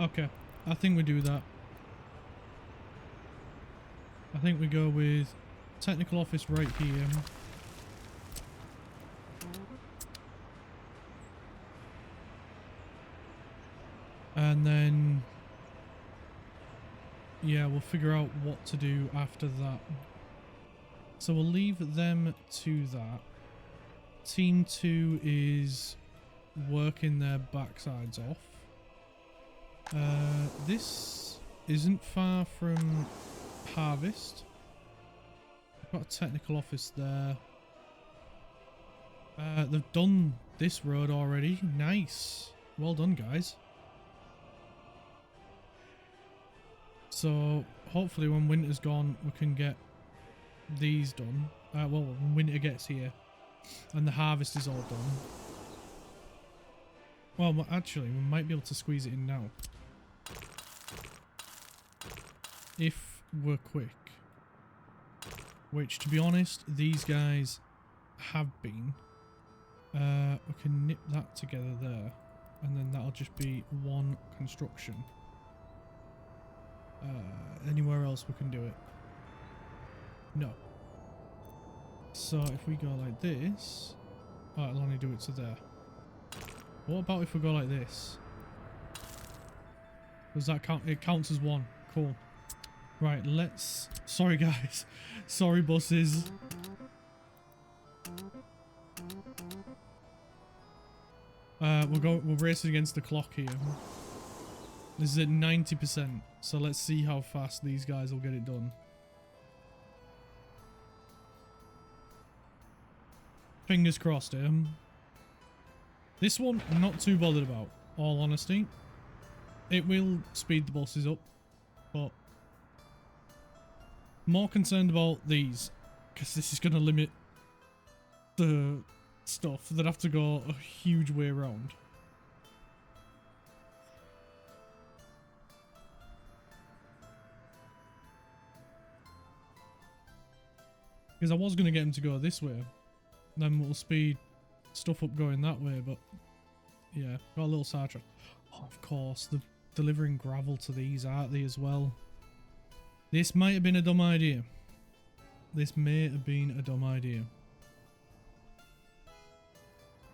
Okay, I think we do that. I think we go with technical office right here. And then, yeah, we'll figure out what to do after that. So we'll leave them to that. Team 2 is working their backsides off. This isn't far from harvest. I've got a technical office there. They've done this road already. Nice. Well done, guys. So hopefully when winter's gone we can get these done. Well, when winter gets here and the harvest is all done. Well, actually we might be able to squeeze it in now. If we're quick. Which, to be honest, these guys have been. We can nip that together there. And then that'll just be one construction. Anywhere else we can do it? No. So if we go like this, oh, it'll only do it to there. What about if we go like this? Does that count? It counts as one. Cool. Right, let's... Sorry guys. Sorry buses. We're racing against the clock here. This is at 90%, so let's see how fast these guys will get it done. Fingers crossed, This one, not too bothered about, all honesty. It will speed the bosses up, but more concerned about these, because this is going to limit the stuff that have to go a huge way around. Because I was going to get him to go this way, then we'll speed stuff up going that way, but yeah, got a little sidetracked. Oh, of course, they're delivering gravel to these, aren't they, as well? This might have been a dumb idea. This may have been a dumb idea.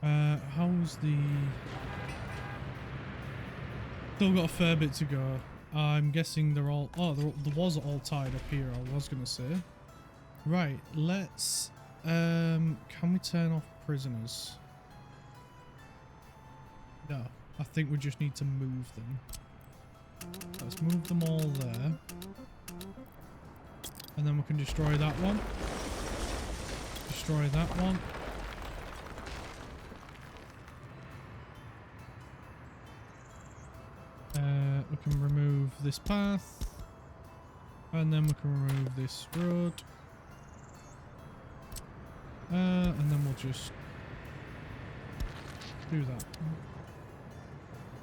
How's the... Still got a fair bit to go. I'm guessing they're all... Oh, there was all tied up here, I was going to say. Right, let's... can we turn off prisoners? No, I think we just need to move them. Let's move them all there. And then we can destroy that one. Destroy that one. We can remove this path. And then we can remove this road. And then we'll just do that.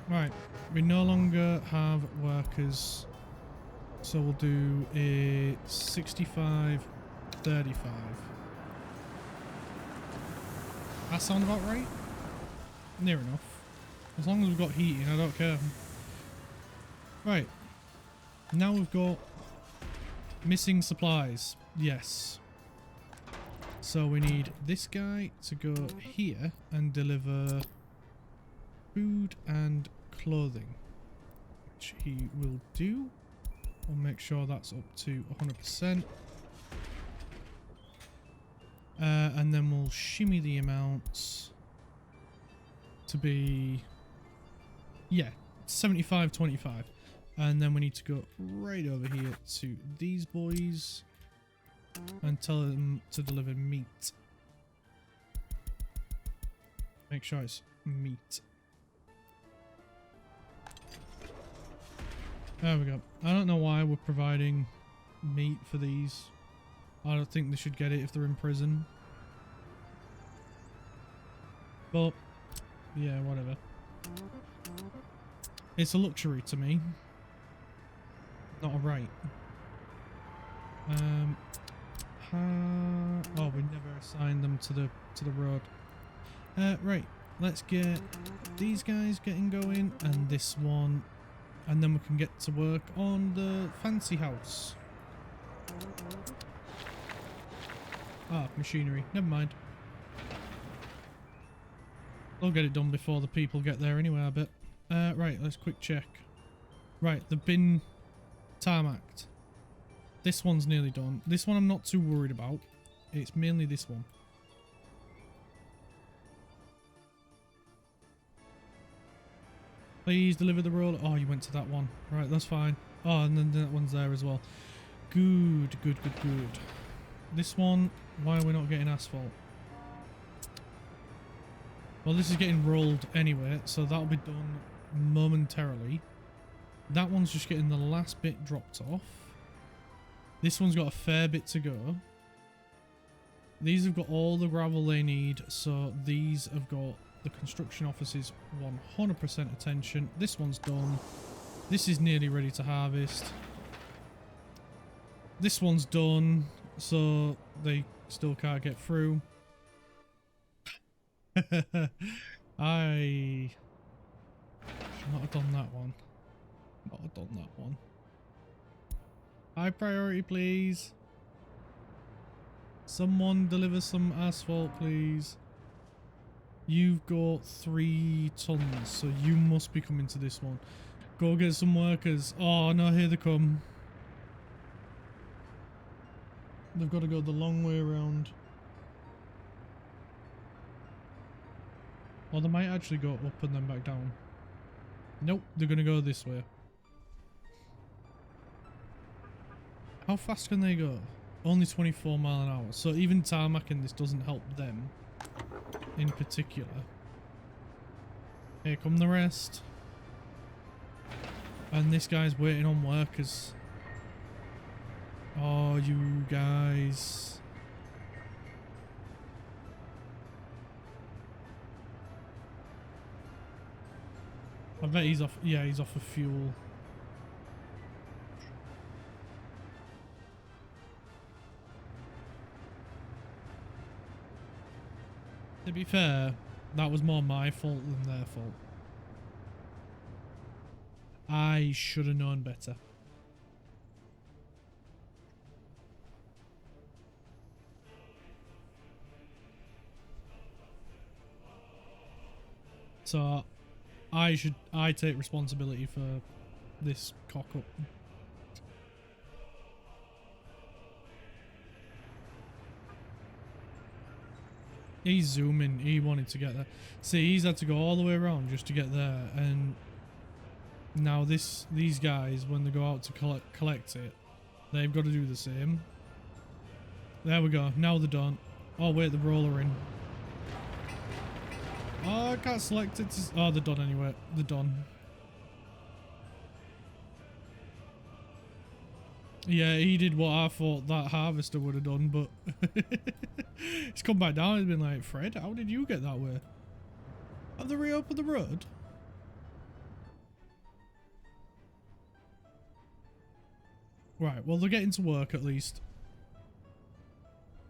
Right, we no longer have workers, so we'll do a 65-35. That sound about right? Near enough. As long as we've got heating, I don't care. Right, now we've got missing supplies. Yes. So we need this guy to go here and deliver food and clothing, which he will do. We'll make sure that's up to 100%. And then we'll shimmy the amounts to be, yeah, 75-25. And then we need to go right over here to these boys and tell them to deliver meat. Make sure it's meat. There we go. I don't know why we're providing meat for these. I don't think they should get it if they're in prison. But, yeah, whatever. It's a luxury to me. Not a right. Oh, we never assigned them to the road. Right, let's get these guys getting going and this one, and then we can get to work on the fancy house. Ah, machinery. Never mind. I'll get it done before the people get there anyway, I bet. Right, let's quick check. Right, the bin tarmacked. This one's nearly done. This one I'm not too worried about. It's mainly this one. Please deliver the roller. Oh, you went to that one. Right, that's fine. Oh, and then that one's there as well. Good, good, good, good. This one, why are we not getting asphalt? Well, this is getting rolled anyway, so that'll be done momentarily. That one's just getting the last bit dropped off. This one's got a fair bit to go. These have got all the gravel they need, so these have got the construction office's 100% attention. This one's done. This is nearly ready to harvest. This one's done, so they still can't get through. I should not have done that one. Not have done that one. High priority, please. Someone deliver some asphalt, please. You've got 3 tons, so you must be coming to this one. Go get some workers. Oh no, here they come. They've got to go the long way around. Or they might actually go up and then back down. Nope, they're going to go this way. How fast can they go? Only 24 mile an hour. So even tarmacking this doesn't help them in particular. Here come the rest. And this guy's waiting on workers. Oh, you guys. I bet he's off. Yeah, he's off of fuel. To be fair, that was more my fault than their fault. I should have known better. So, I take responsibility for this cock up. He's zooming. He wanted to get there. See, he's had to go all the way around just to get there, and now these guys, when they go out to collect it, they've got to do the same. There we go. Now they're done. Oh wait, the roller in. Oh, I can't select it. Oh, they're done anyway. They're done. Yeah, he did what I thought that harvester would have done, but he's come back down and been like, Fred, how did you get that way? Have they reopened the road? Right, well, they're getting to work at least.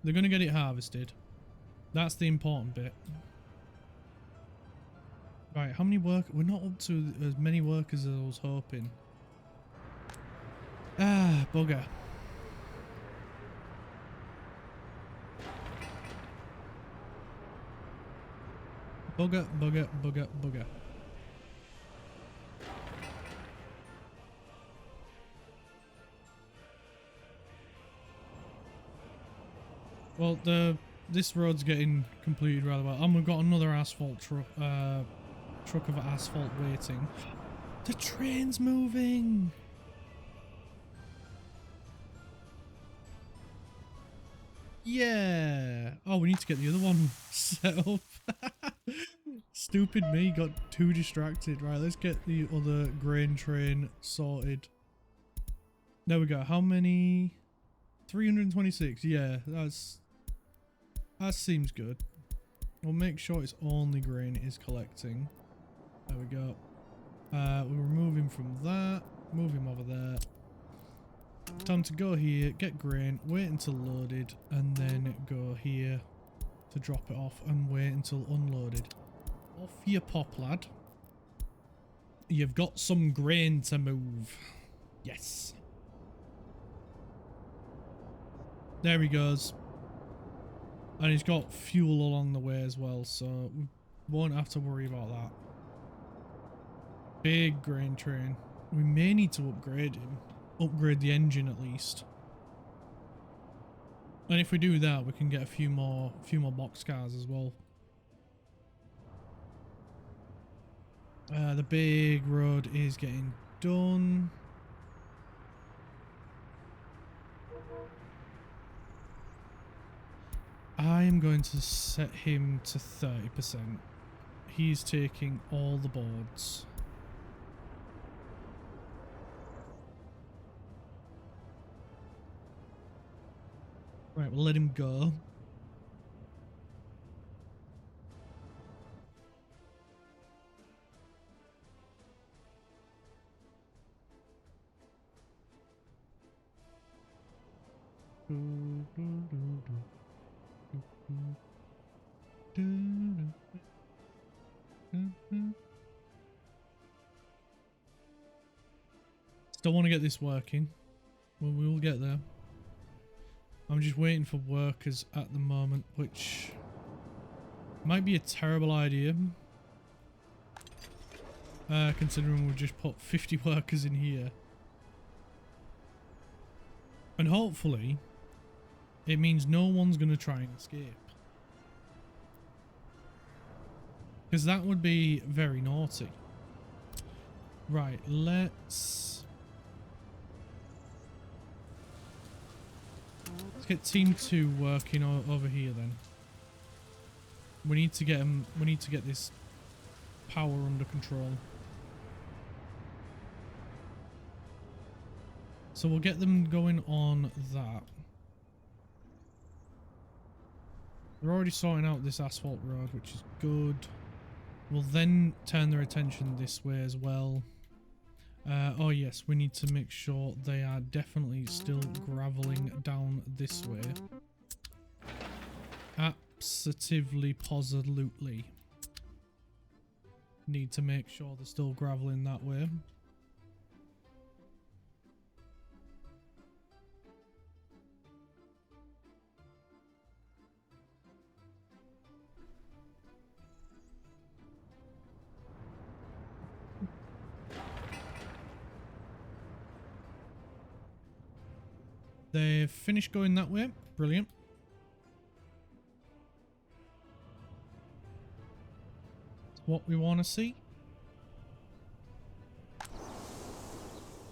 They're going to get it harvested. That's the important bit. Right, how many work? We're not up to as many workers as I was hoping. Ah, bugger. Bugger, bugger, bugger, bugger. Well, this road's getting completed rather well, and we've got another asphalt truck of asphalt waiting. The train's moving. Yeah. Oh, we need to get the other one set up. Stupid me, got too distracted. Right, let's get the other grain train sorted. There we go. How many? 326. Yeah, that seems good. We'll make sure it's only grain it is collecting. There we go. We'll remove him from that. Move him over there. Time to go here, get grain, wait until loaded, and then go here to drop it off and wait until unloaded. Off you pop, lad. You've got some grain to move. Yes. There he goes. And he's got fuel along the way as well, so we won't have to worry about that. Big grain train. We may need to upgrade him. Upgrade the engine at least. And if we do that, we can get a few more boxcars as well. The big road is getting done. I am going to set him to 30%. He's taking all the boards. Right, we'll let him go. Still want to get this working. Well, we will get there. I'm just waiting for workers at the moment, which might be a terrible idea. Considering we've just put 50 workers in here. And hopefully, it means no one's going to try and escape. Because that would be very naughty. Right, let's get team 2 working over here then. We need to get them. We need to get this power under control. So we'll get them going on that. They're already sorting out this asphalt road, which is good. We'll then turn their attention this way as well. Oh yes, we need to make sure they are definitely still gravelling down this way. Absolutely, positively. Need to make sure they're still gravelling that way. They've finished going that way. Brilliant. That's what we want to see.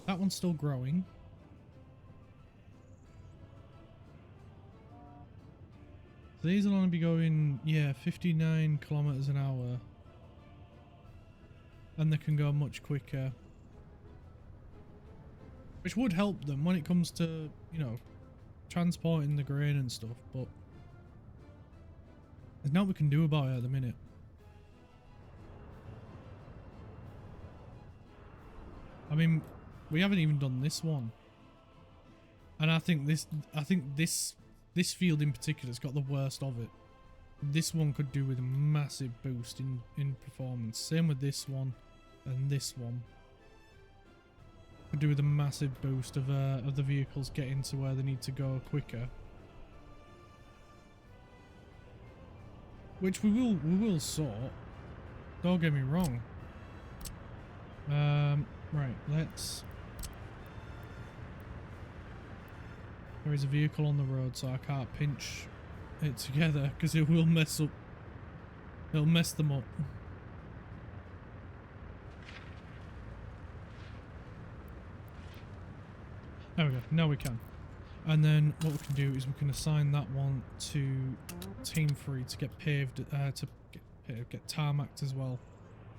That one's still growing. So these will only be going, yeah, 59 kilometers an hour. And they can go much quicker. Which would help them when it comes to, you know, transporting the grain and stuff, but there's nothing we can do about it at the minute. I mean, we haven't even done this one. And I think this field in particular has got the worst of it. This one could do with a massive boost in performance. Same with this one and this one. Could do with a massive boost of the vehicles getting to where they need to go quicker. Which we will sort. Don't get me wrong. Right, let's... There is a vehicle on the road, so I can't pinch it together because it will mess up. It'll mess them up. There we go. Now we can. And then what we can do is we can assign that one to Team 3 to get paved, get tarmacked as well.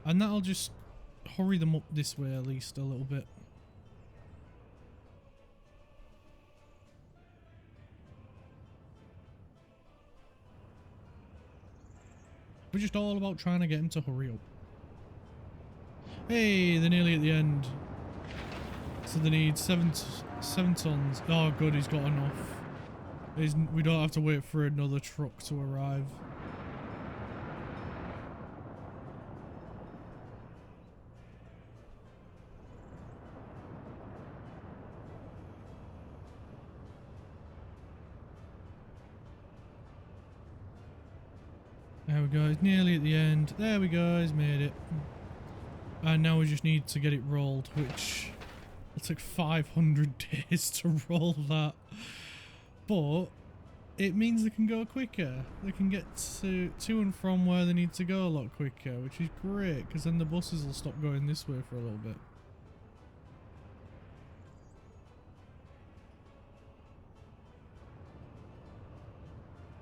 And that'll just hurry them up this way at least a little bit. We're just all about trying to get him to hurry up. Hey, they're nearly at the end. So they need 7 tons. Oh good, he's got enough. We don't have to wait for another truck to arrive. There we go, he's nearly at the end. There we go, he's made it. And now we just need to get it rolled, which will take 500 days to roll that. But it means they can go quicker. They can get to and from where they need to go a lot quicker, which is great, because then the buses will stop going this way for a little bit.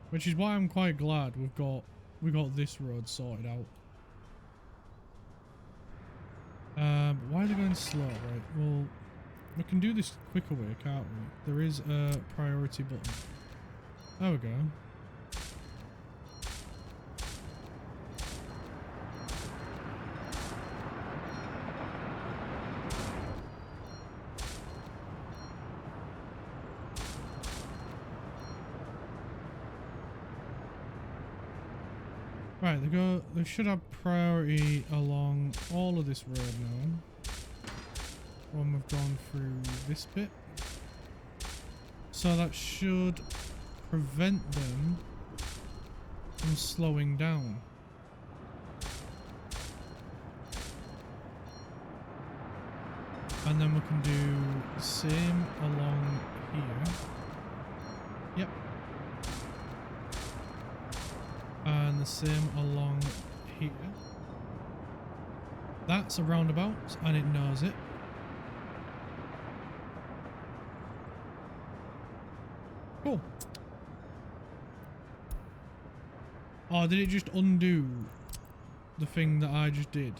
Which is why I'm quite glad we got this road sorted out. But why are they going slow? Right, well, we can do this quicker way, can't we? There is a priority button. There we go. Right, they should have priority along all of this road now. When we've gone through this bit. So that should prevent them from slowing down. And then we can do the same along here. Yep. And the same along here. That's a roundabout, and it knows it. Cool. Oh, did it just undo? the thing that I just did.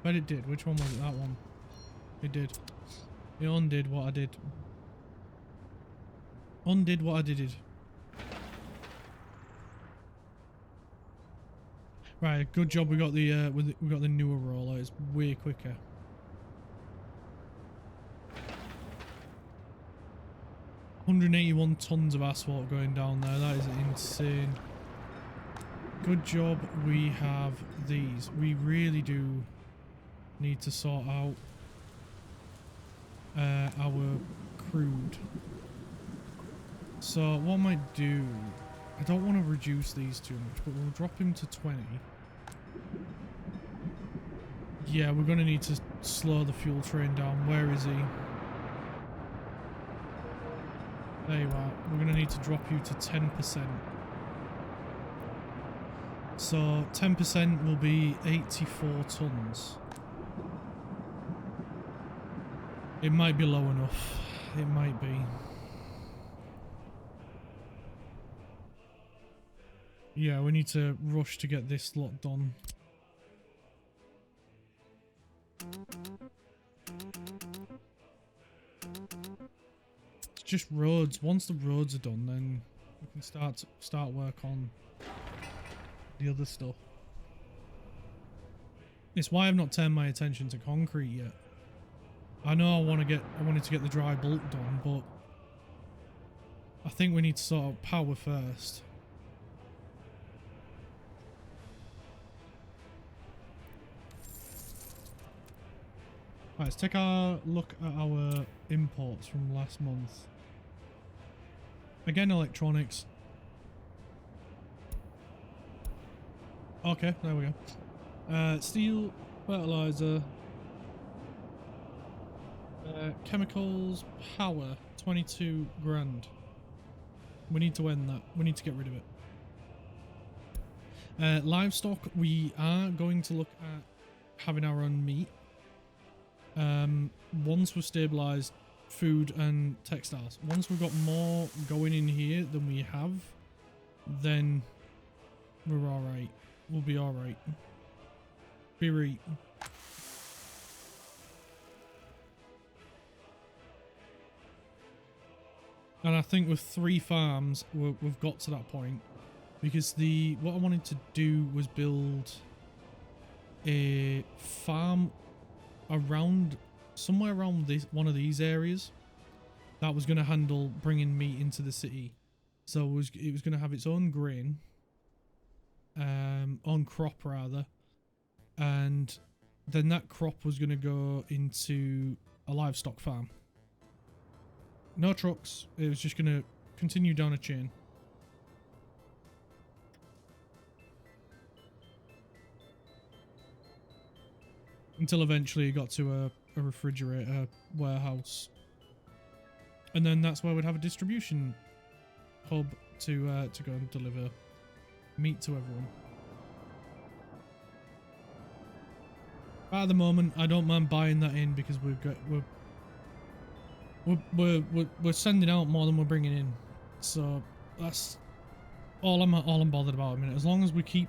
But it did. Which one was it? That one. It did. It undid what I did. Undid what I did. Right, good job. We got the newer roller. It's way quicker. $181 tons of asphalt going down there. That is insane. Good job we have these. We really do need to sort out our crude. So what I might do, I don't want to reduce these too much, but we'll drop him to 20. Yeah, we're going to need to slow the fuel train down. Where is he? There you are. We're going to need to drop you to 10%. So 10% will be 84 tons. It might be low enough. It might be. Yeah, we need to rush to get this lot done. It's just roads. Once the roads are done, then we can start work on the other stuff. It's why I've not turned my attention to concrete yet. I know I wanted to get the dry bulk done, but I think we need to sort out power first. Right, let's take a look at our imports from last month. Again, electronics. Okay, there we go. Steel, fertilizer, chemicals, power, 22 grand. We need to end that. We need to get rid of it. Livestock, we are going to look at having our own meat. Once we've stabilised food and textiles. Once we've got more going in here than we have, then we're alright. We'll be alright. Be right. And I think with 3 farms, we've got to that point. Because what I wanted to do was build a farm around, somewhere around one of these areas that was going to handle bringing meat into the city. So it was going to have its own grain, own crop rather, and then that crop was going to go into a livestock farm. No trucks. It was just going to continue down a chain. Until eventually it got to a refrigerator warehouse. And then that's where we'd have a distribution hub to go and deliver meat to everyone. At the moment, I don't mind buying that in because we're sending out more than we're bringing in. So that's all I'm bothered about a minute. As long as we keep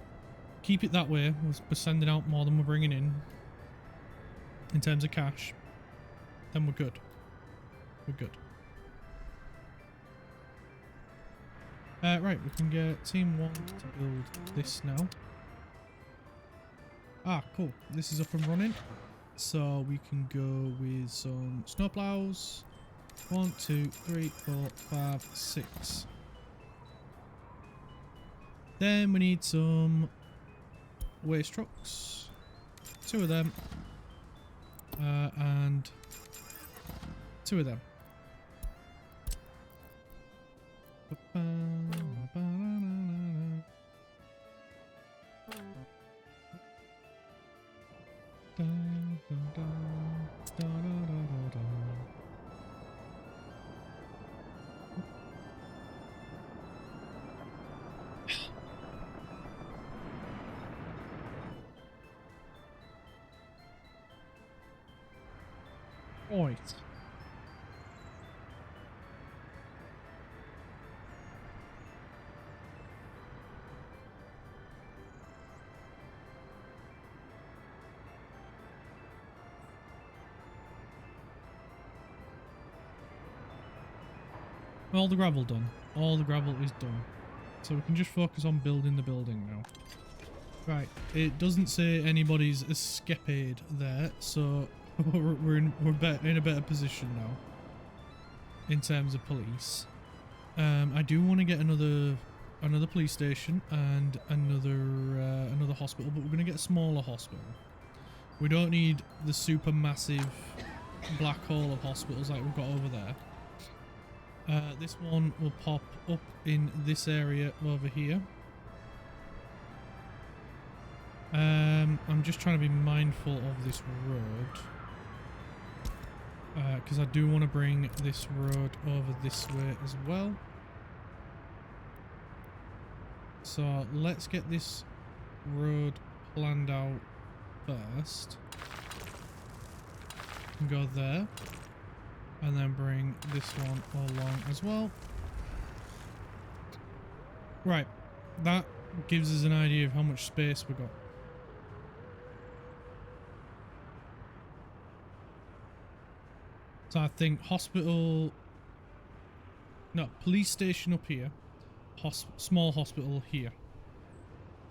it that way, we're sending out more than we're bringing in terms of cash, then we're good. We're good. Right, we can get team 1 to build this now. Ah, cool. This is up and running. So we can go with some snowplows. 1, 2, 3, 4, 5, 6. Then we need some waste trucks. 2 of them. And 2 of them. Right. All the gravel done. All the gravel is done. So we can just focus on building the building now. Right, it doesn't say anybody's escapade there, so we're in a better position now in terms of police. I do want to get another police station and another hospital, but we're going to get a smaller hospital. We don't need the super massive black hole of hospitals like we've got over there. This one will pop up in this area over here. I'm just trying to be mindful of this road, because I do want to bring this road over this way as well. So let's get this road planned out first. And go there. And then bring this one along as well. Right. That gives us an idea of how much space we got. So I think hospital... No, police station up here. Small hospital here.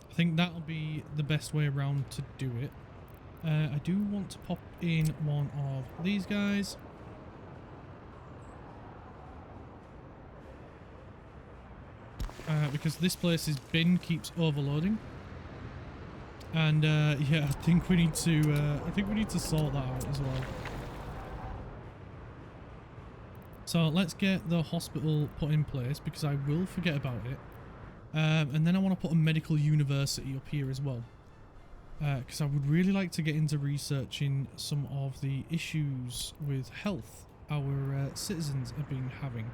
I think that'll be the best way around to do it. I do want to pop in one of these guys. Because this place's bin keeps overloading. And yeah, I think we need to sort that out as well. So let's get the hospital put in place, because I will forget about it. And then I want to put a medical university up here as well. Because I would really like to get into researching some of the issues with health our citizens have been having.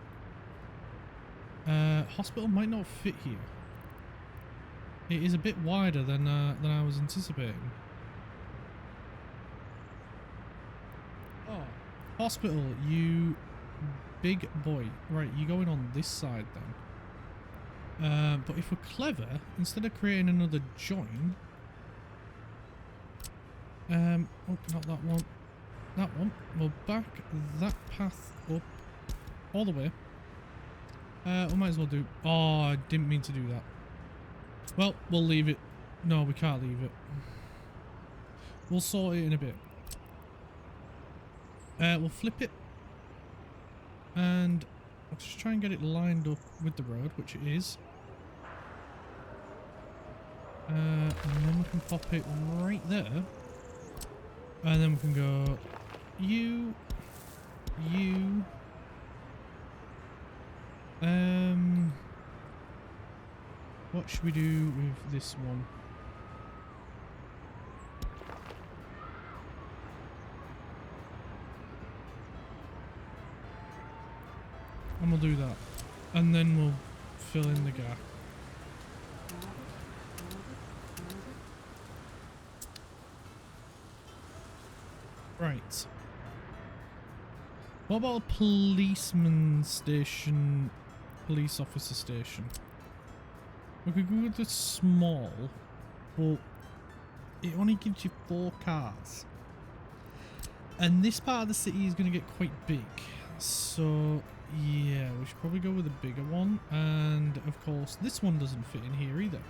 Hospital might not fit here. It is a bit wider than I was anticipating. Oh, hospital, you big boy. Right, you're going on this side then. But if we're clever, instead of creating another join... oh, not that one. That one. We'll back that path up all the way. We might as well do... Oh, I didn't mean to do that. Well, we'll leave it. No, we can't leave it. We'll sort it in a bit. We'll flip it. And let's just try and get it lined up with the road, which it is. And then we can pop it right there. And then we can go... You... What should we do with this one? And we'll do that. And then we'll fill in the gap. Right. What about a policeman station, police officer station? We could go with the small, but it only gives you 4 cars. And this part of the city is going to get quite big. So, yeah, we should probably go with a bigger one. And, of course, this one doesn't fit in here either.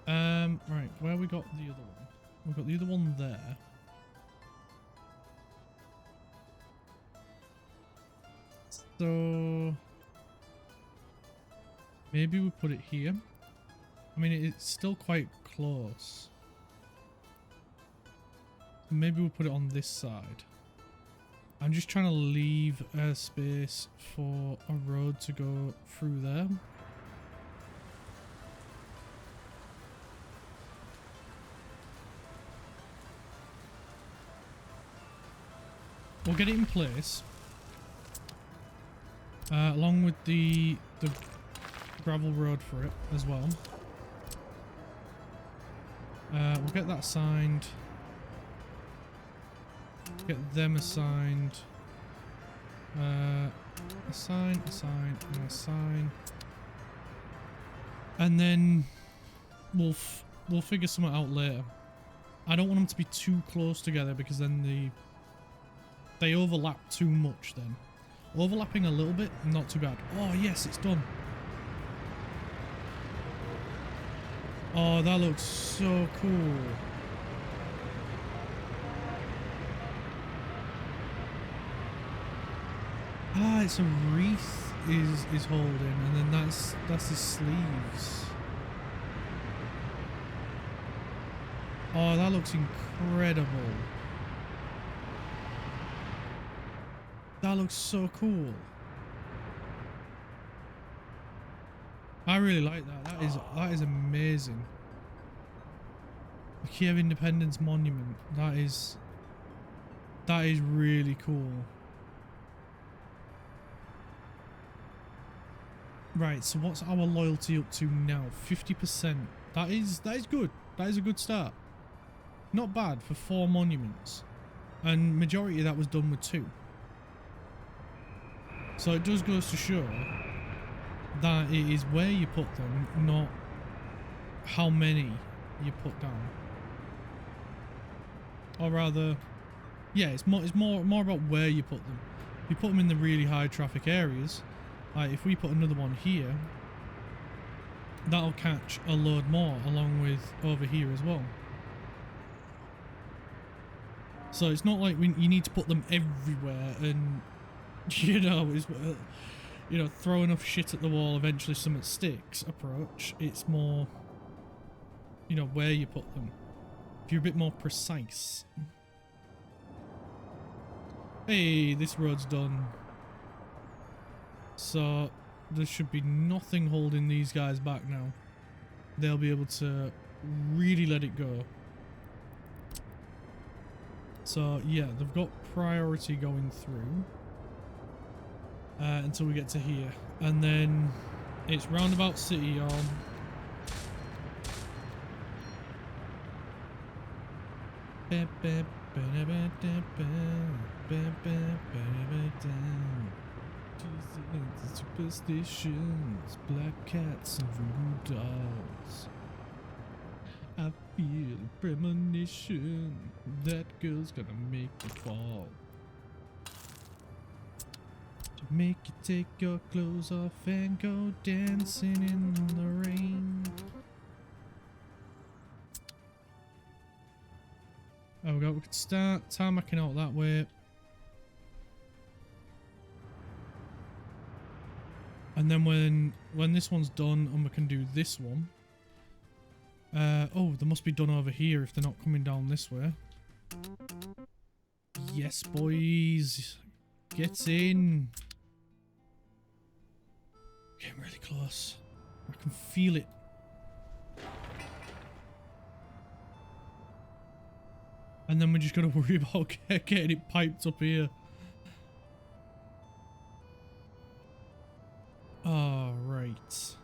Right, where we got the other one? We've got the other one there. So... maybe we put it here. I mean, it's still quite close. Maybe we'll put it on this side. I'm just trying to leave a space for a road to go through there. We'll get it in place. Along with the gravel road for it as well. We'll get that signed. Get them assigned. Assign, and assign. And then we'll figure something out later. I don't want them to be too close together because then they overlap too much then. Overlapping a little bit, not too bad. Oh yes, it's done. Oh, that looks so cool. Ah, it's a wreath is holding, and then that's his sleeves. Oh, that looks incredible. That looks so cool. I really like that. That is amazing. The Kiev Independence Monument. That is really cool. Right, so what's our loyalty up to now? 50%. That is good. That is a good start. Not bad for 4 monuments. And majority of that was done with 2. So it does goes to show that it is where you put them, not how many you put down. Or rather, yeah, it's more about where you put them. If you put them in the really high traffic areas, like if we put another one here, that'll catch a load more along with over here as well. So it's not like you need to put them everywhere and, you know, throw enough shit at the wall, eventually something sticks approach. It's more, you know, where you put them. If you're a bit more precise. Hey, this road's done. So there should be nothing holding these guys back now. They'll be able to really let it go. So yeah, they've got priority going through until we get to here, and then it's roundabout city, y'all. Superstitions, black cats and voodoo dolls. I feel a premonition that girl's gonna make you fall. To make you take your clothes off and go dancing in the rain. Oh, we could start tarmacking out that way. And then when this one's done and we can do this one. Oh, they must be done over here if they're not coming down this way. Yes, boys. Get in. Getting really close. I can feel it. And then we're just going to worry about getting it piped up here. All right.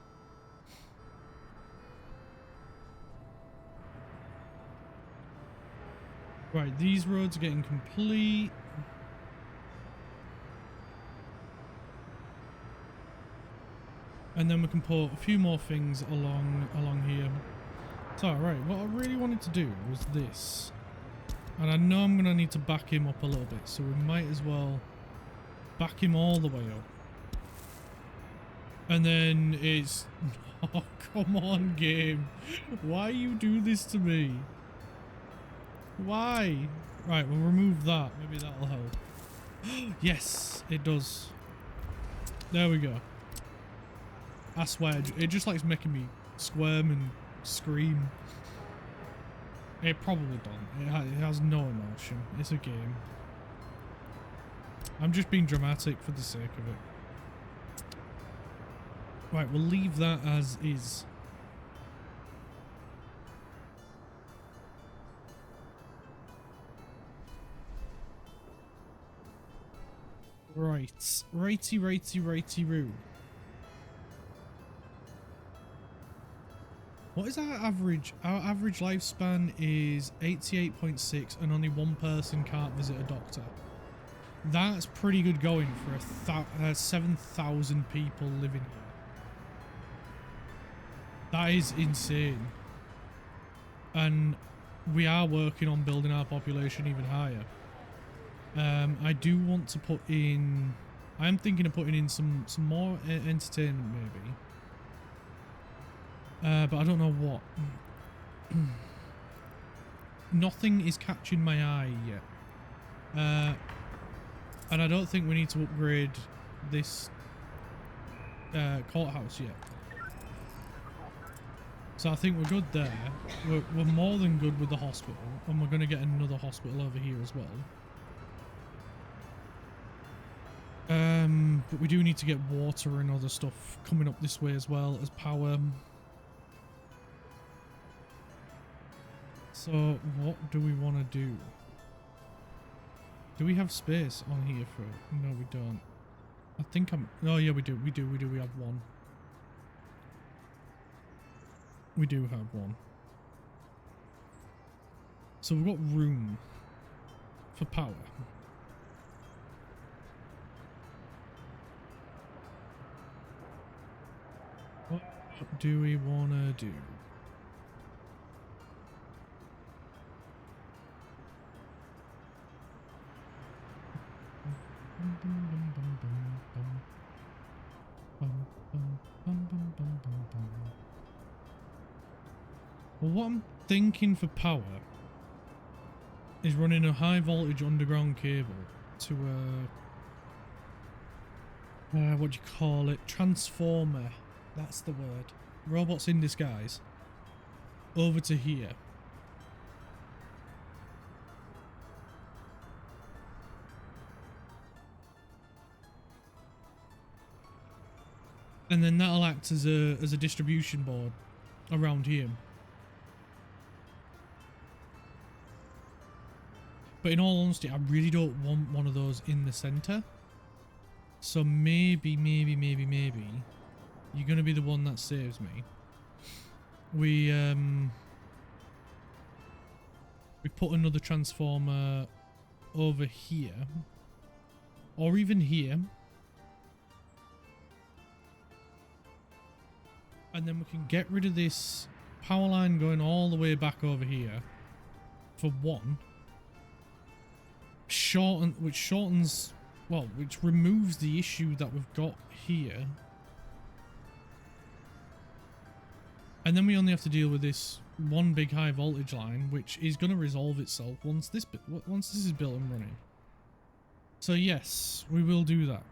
Right, these roads are getting complete. And then we can put a few more things along here. So, right, what I really wanted to do was this. And I know I'm going to need to back him up a little bit, so we might as well back him all the way up. And then it's... Oh, come on, game. Why you do this to me? Why? Right, we'll remove that. Maybe that'll help. Yes, it does. There we go. I swear, it just likes making me squirm and scream. It probably don't. It has no emotion. It's a game. I'm just being dramatic for the sake of it. Right, we'll leave that as is. Right. Righty-roo. What is our average? Our average lifespan is 88.6 and only one person can't visit a doctor. That's pretty good going for 7,000 people living here. That is insane. And we are working on building our population even higher. I do want to put in I'm thinking of putting in some more entertainment maybe. But I don't know what. Nothing is catching my eye yet. And I don't think we need to upgrade this courthouse yet. So I think we're good there. We're more than good with the hospital, and we're going to get another hospital over here as well. But we do need to get water and other stuff coming up this way as well as power. So what do we want to do? Do we have space on here for it? No, we don't. I think oh yeah, we do. We have one. We do have one. So we've got room for power. What do we want to do? Well, what I'm thinking for power is running a high voltage underground cable to what do you call it? Transformer. That's the word. Robots in disguise. Over to here. And then that'll act as a distribution board around here. But in all honesty, I really don't want one of those in the center. So maybe you're gonna be the one that saves me. We put another transformer over here, or even here. And then we can get rid of this power line going all the way back over here for one. Which removes the issue that we've got here. And then we only have to deal with this one big high voltage line, which is going to resolve itself once this is built and running. So yes, we will do that.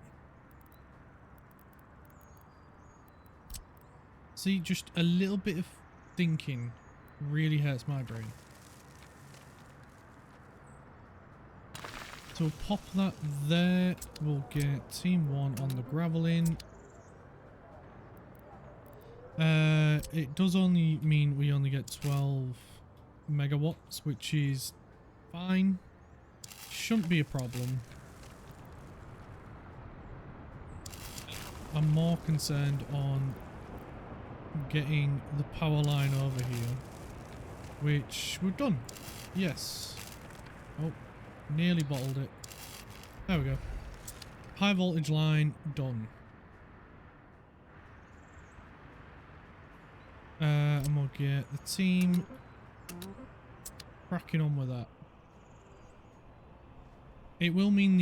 See, just a little bit of thinking really hurts my brain. So we'll pop that there. We'll get team 1 on the graveling. It does only mean we only get 12 megawatts, which is fine. Shouldn't be a problem. I'm more concerned on getting the power line over here, which we've done. Yes. Oh, nearly bottled it. There we go. High voltage line done. And we'll get the team cracking on with that. It will mean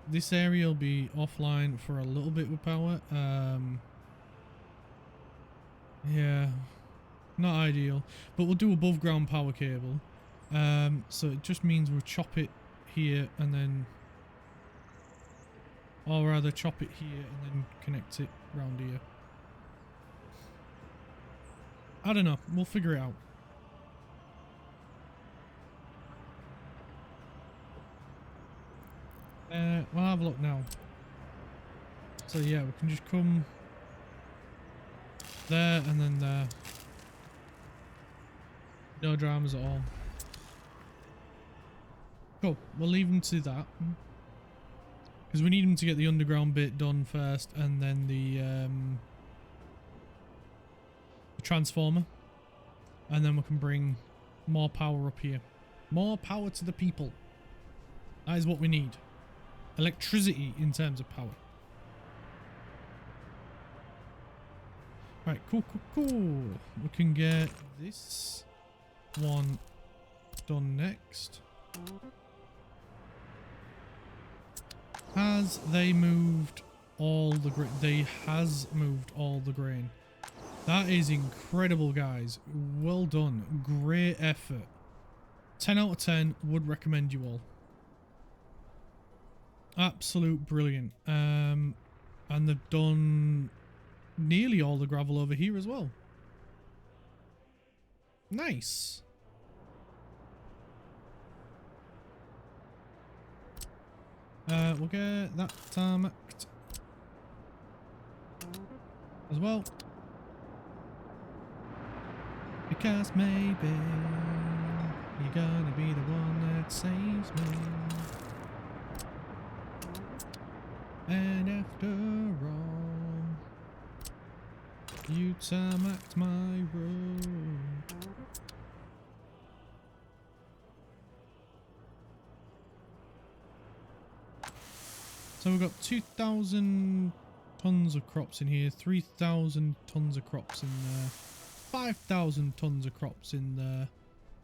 this area will be offline for a little bit with power. Yeah, not ideal, but we'll do above ground power cable. So it just means we'll chop it here and then, or rather chop it here and then connect it round here. I don't know, we'll figure it out. We'll have a look now. So yeah, we can just come there and then there. No dramas at all. Cool, we'll leave them to that. Because we need them to get the underground bit done first and then the transformer. And then we can bring more power up here. More power to the people. That is what we need. Electricity in terms of power. Right, cool. We can get this one done next. Has they moved all the grain. They has moved all the grain. That is incredible, guys. Well done. Great effort. 10 out of 10. Would recommend you all. Absolute brilliant. And they've done nearly all the gravel over here as well. Nice. We'll get that tarmacked as well. Because maybe you're gonna be the one that saves me. And after all, you tarmacked my road. So we've got 2,000 tons of crops in here, 3,000 tons of crops in there, 5,000 tons of crops in there,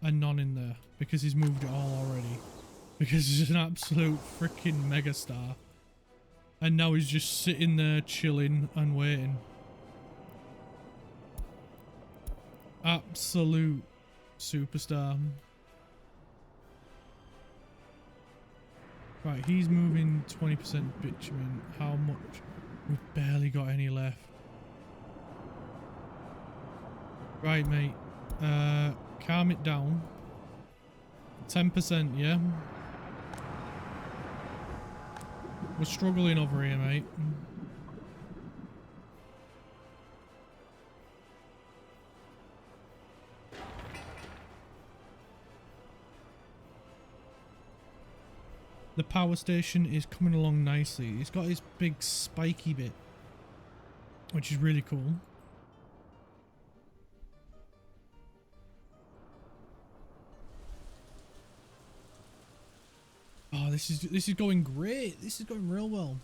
and none in there because he's moved it all already. Because he's an absolute freaking megastar. And now he's just sitting there chilling and waiting. Absolute superstar. Right, he's moving 20% bitumen. How much? We've barely got any left. Right, mate. Calm it down. 10%, yeah? We're struggling over here, mate. The power station is coming along nicely. It's got his big spiky bit, which is really cool. Oh, this is going great. This is going real well.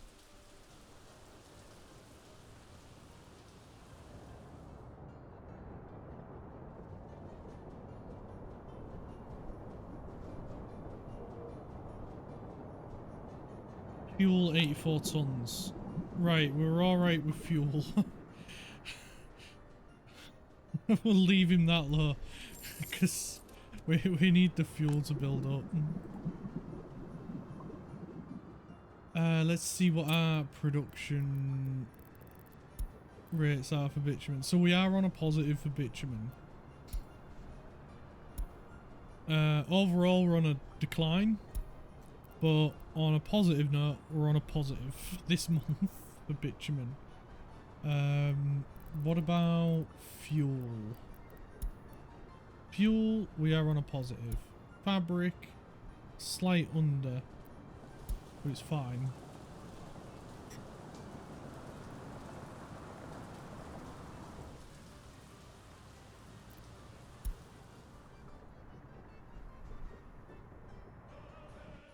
Fuel 84 tons. Right, we're alright with fuel. We'll leave him that low because we need the fuel to build up. Let's see what our production rates are for bitumen. So we are on a positive for bitumen. Overall we're on a decline, but on a positive note we're on a positive this month for bitumen. What about fuel? Fuel, we are on a positive. Fabric, slight under, but it's fine.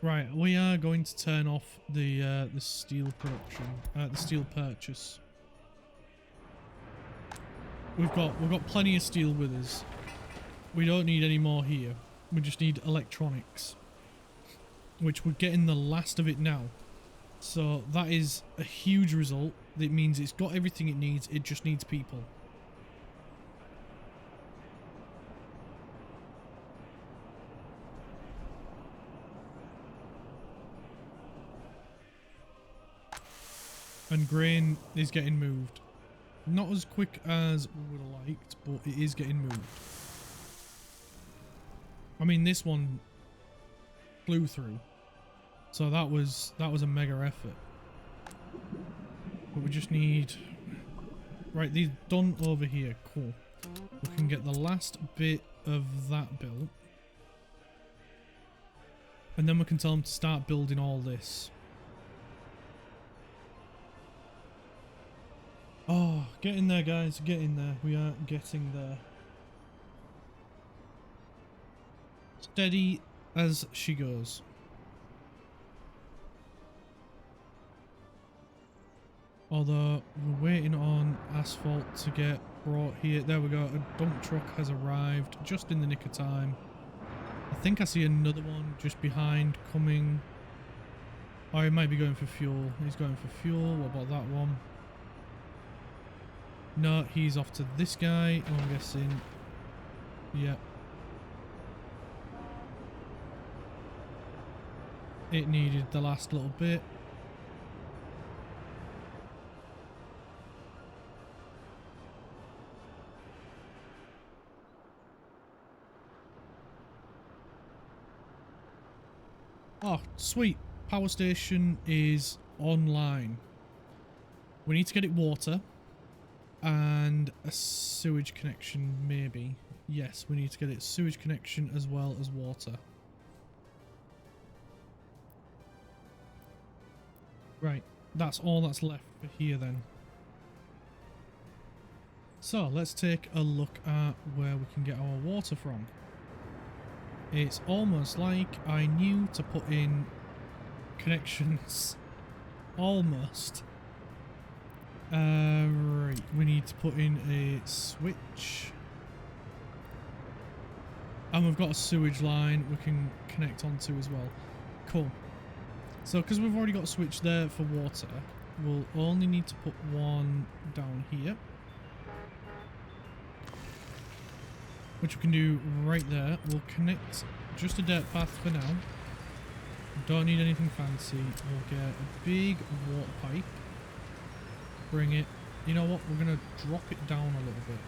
Right, we are going to turn off the steel production, the steel purchase. We've got plenty of steel with us. We don't need any more here. We just need electronics, which we're getting the last of it now. So that is a huge result. It means it's got everything it needs. It just needs people. And grain is getting moved. Not as quick as we would have liked, but it is getting moved. I mean, this one flew through, so that was a mega effort. But we just need, right, these done over here. Cool. We can get the last bit of that built, and then we can tell them to start building all this. Oh, get in there, guys, get in there. We are getting there. Steady as she goes. Although we're waiting on asphalt to get brought here. There we go. A dump truck has arrived just in the nick of time. I think I see another one just behind coming. Oh, he might be going for fuel. He's going for fuel. What about that one? No, he's off to this guy, I'm guessing. Yep. It needed the last little bit. Oh, sweet. Power station is online. We need to get it water. And a sewage connection, maybe. Yes, we need to get it sewage connection as well as water. Right, that's all that's left for here then. So, let's take a look at where we can get our water from. It's almost like I knew to put in connections. Almost. Right, we need to put in a switch. And we've got a sewage line we can connect onto as well. Cool. So, because we've already got a switch there for water, we'll only need to put one down here. Which we can do right there. We'll connect just a dirt path for now. Don't need anything fancy. We'll get a big water pipe. Bring it. You know what? We're going to drop it down a little bit.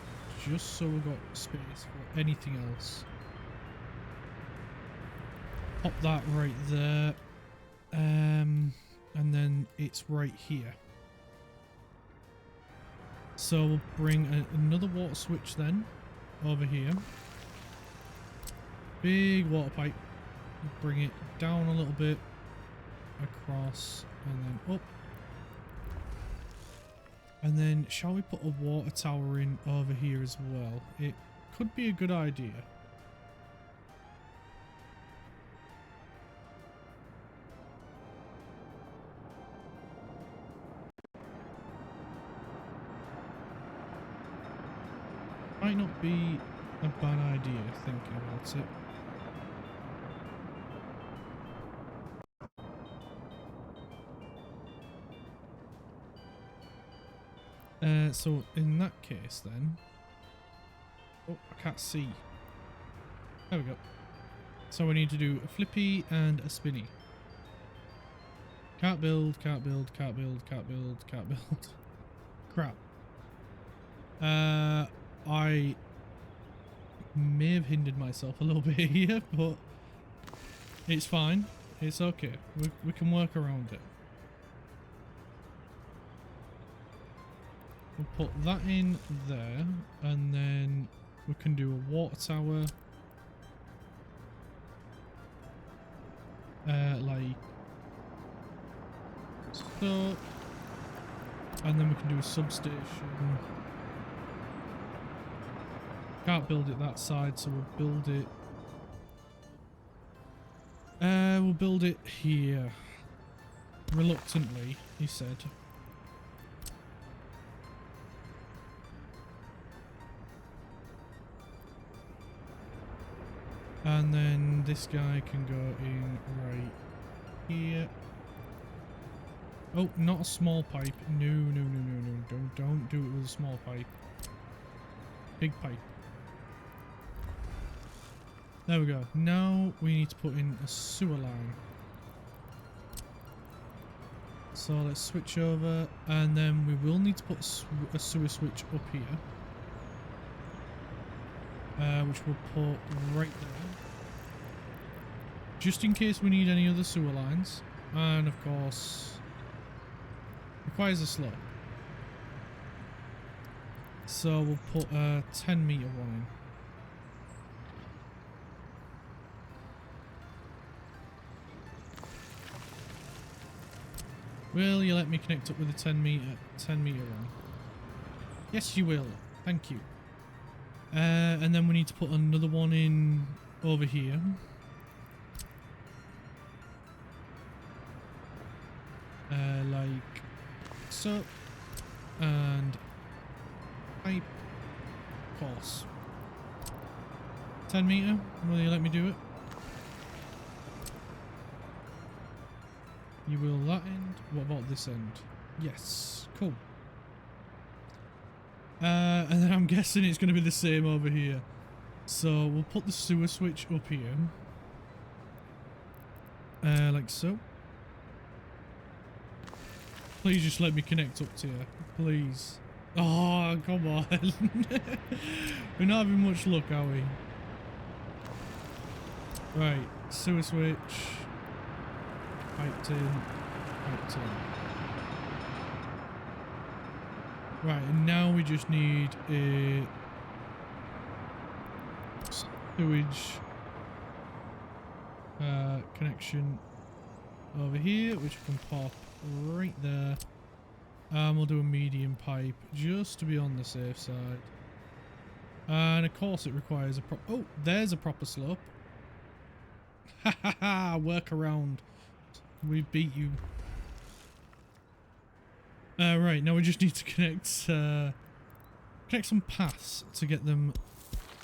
Just so we've got space for anything else. Pop that right there. And then it's right here. So we'll bring another water switch then. Over here. Big water pipe. Bring it down a little bit. Across. And then up. And then shall we put a water tower in over here as well? It could be a good idea. Might not be a bad idea thinking about it. So in that case then... Oh, I can't see. There we go. So we need to do a flippy and a spinny. Can't build, can't build, can't build, can't build, can't build. Crap. I may have hindered myself a little bit here, but it's fine. It's okay. We can work around it. We'll put that in there, and then we can do a water tower. Like so. And then we can do a substation. Can't build it that side, so we'll build it. We'll build it here. Reluctantly, he said. And then this guy can go in right here. Oh, not a small pipe. No, no, no, no, no. Don't do it with a small pipe. Big pipe. There we go. Now we need to put in a sewer line. So let's switch over, and then we will need to put a sewer switch up here. Which we'll put right there. Just in case we need any other sewer lines. And of course, requires a slope. So we'll put a 10-meter one in. Will you let me connect up with a 10 meter one? Yes, you will. Thank you. And then we need to put another one in over here. Like so. And pipe. Course. 10 meter. Will you let me do it? You will that end. What about this end? Yes. Cool. And then I'm guessing it's going to be the same over here. So we'll put the sewer switch up here. Like so. Please just let me connect up to you. Please. Oh, come on. We're not having much luck, are we? Right. Sewer switch. Piped in. Piped in. Right, and now we just need a sewage connection over here, which can pop right there. We'll do a medium pipe just to be on the safe side. And of course it requires a oh, there's a proper slope. Ha ha ha, work around. We beat you. Right, now we just need to connect connect some paths to get them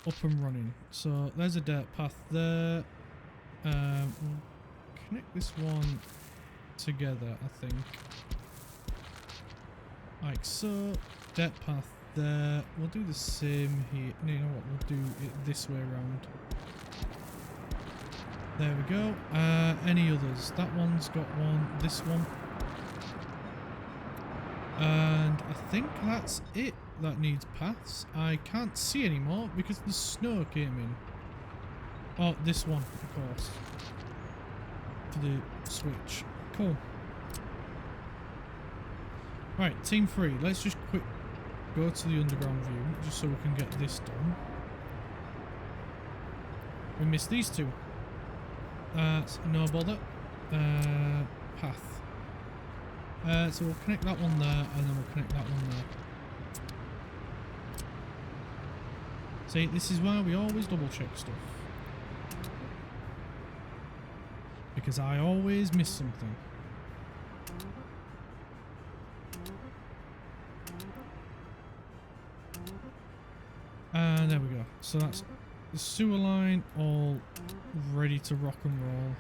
up and running. So there's a dirt path there. We'll connect this one together, I think. Like so. Dirt path there. We'll do the same here. No, you know what? We'll do it this way around. There we go. Any others? That one's got one. This one. And I think that's it that needs paths. I can't see anymore because the snow came in. Oh, this one, of course. For the switch. Cool. Right, team 3. Let's just quick go to the underground view just so we can get this done. We missed these two. That's no bother. Path. So we'll connect that one there, and then we'll connect that one there. See, this is why we always double check stuff. Because I always miss something. And there we go. So that's the sewer line all ready to rock and roll.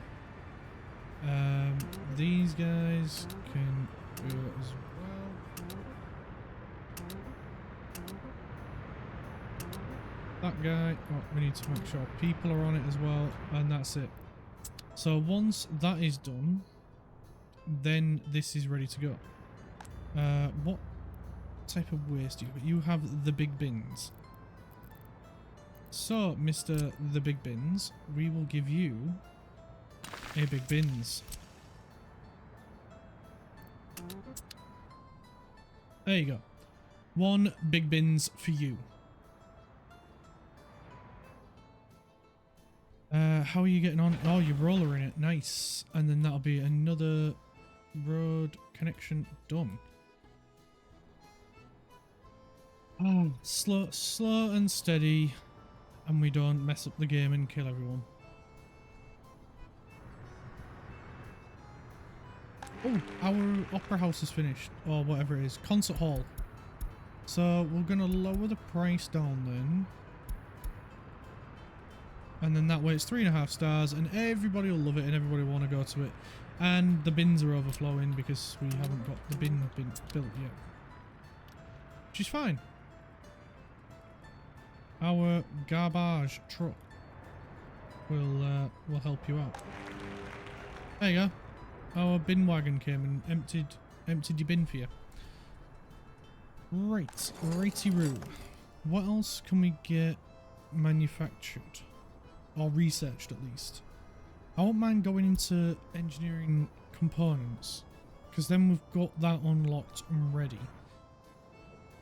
These guys can do it as well. That guy, oh, we need to make sure people are on it as well, and that's it. So once that is done, then this is ready to go. What type of waste do you have? You have the big bins. So, Mr. The Big Bins, we will give you a big bins. There you go. 1 big bins for you. How are you getting on? Oh, you're rollering it. Nice. And then that'll be another road connection done. Oh, slow and steady. And we don't mess up the game and kill everyone. Oh, our opera house is finished. Or whatever it is. Concert hall. So we're going to lower the price down then. And then that way it's 3.5 stars and everybody will love it and everybody will want to go to it. And the bins are overflowing because we haven't got the bin built yet. Which is fine. Our garbage truck will help you out. There you go. Our bin wagon came and emptied your bin for you. Right, righty-roo. What else can we get manufactured? Or researched at least. I won't mind going into engineering components, because then we've got that unlocked and ready.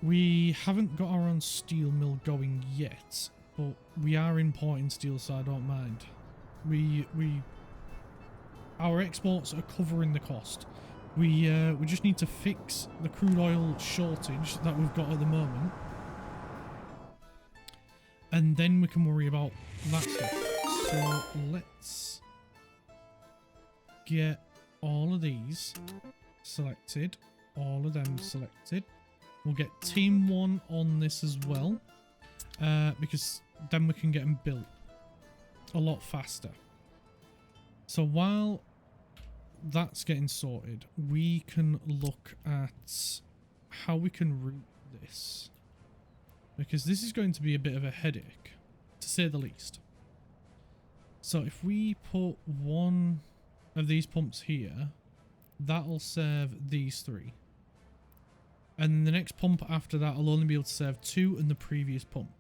We haven't got our own steel mill going yet, but we are importing steel, so I don't mind. Our exports are covering the cost. We just need to fix the crude oil shortage that we've got at the moment, and then we can worry about that stuff. So let's get all of these selected, all of them selected. We'll get team 1 on this as well, because then we can get them built a lot faster. So while that's getting sorted, we can look at how we can route this. Because this is going to be a bit of a headache, to say the least. So if we put one of these pumps here, that'll serve these 3. And the next pump after that will only be able to serve 2 and the previous pump.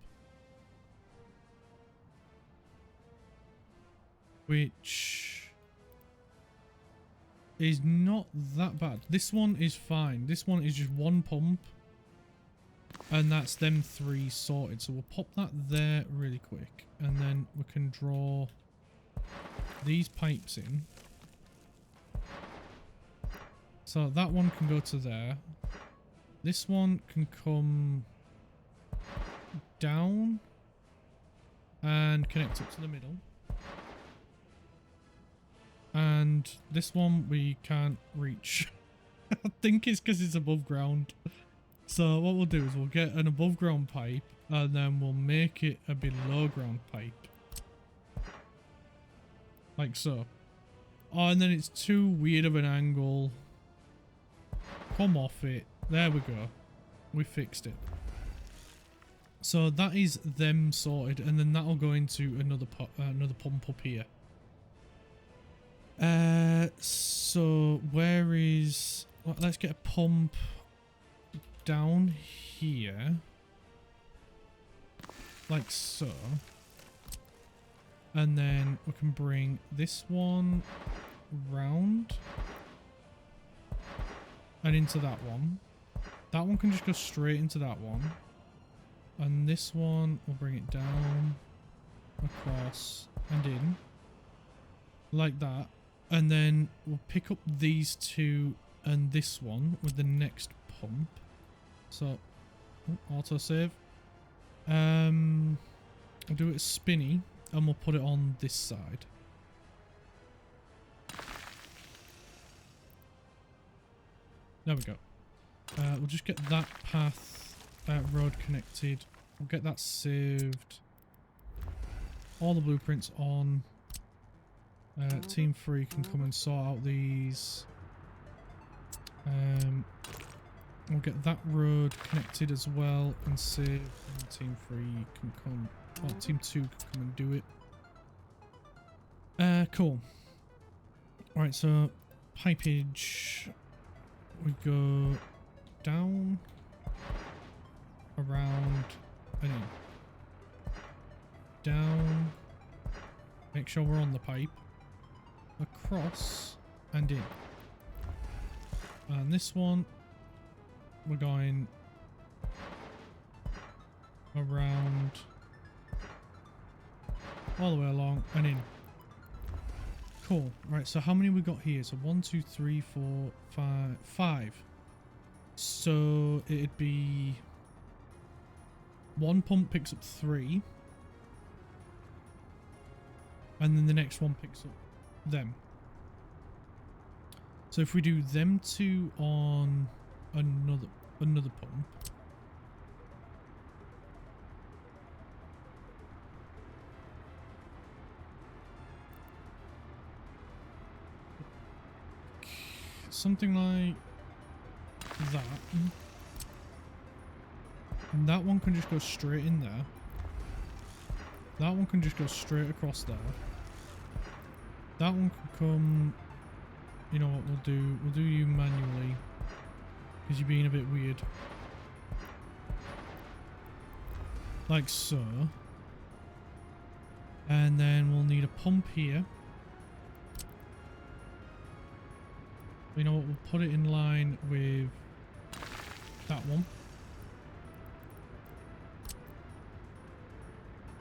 Which is not that bad. This one is fine. This one is just 1 pump. And that's them 3 sorted. So we'll pop that there really quick. And then we can draw these pipes in. So that one can go to there. This one can come down and connect up to the middle. And this one we can't reach. I think it's because it's above ground. So what we'll do is we'll get an above ground pipe and then we'll make it a below ground pipe. Like so. Oh, and then it's too weird of an angle. Come off it. There we go. We fixed it. So that is them sorted, and then that'll go into another pump up here. So where is... Well, let's get a pump down here. Like so. And then we can bring this one round. And into that one. That one can just go straight into that one. And this one, we'll bring it down, across, and in. Like that. And then we'll pick up these 2 and this one with the next pump. So, autosave. We'll do it spinny, and we'll put it on this side. There we go. We'll just get that path, road connected. We'll get that saved. All the blueprints on. Team 3 can come and sort out these. We'll get that road connected as well and save. And Team 3 can come. Well, Team 2 can come and do it. Cool. Alright, so pipage. We go down, around, and in. Down. Make sure we're on the pipe. Across and in. And this one, we're going around, all the way along and in. Cool. Right, so how many we got here? So 1, 2, 3, 4, 5. So it'd be 1 pump picks up 3. And then the next one picks up them. So if we do them 2 on another pump. Something like that. And that one can just go straight in there. That one can just go straight across there. That one can come... You know what we'll do? We'll do you manually. Because you're being a bit weird. Like so. And then we'll need a pump here. You know what? We'll put it in line with that one.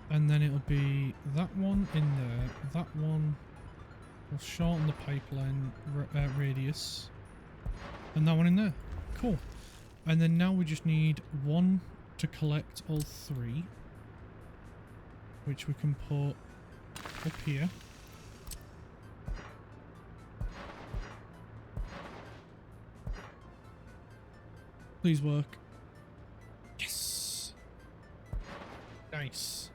And then it'll be that one in there, that one. We'll shorten the pipeline radius. And that one in there. Cool. And then now we just need one to collect all 3. Which we can put up here. Please work. Yes! Nice.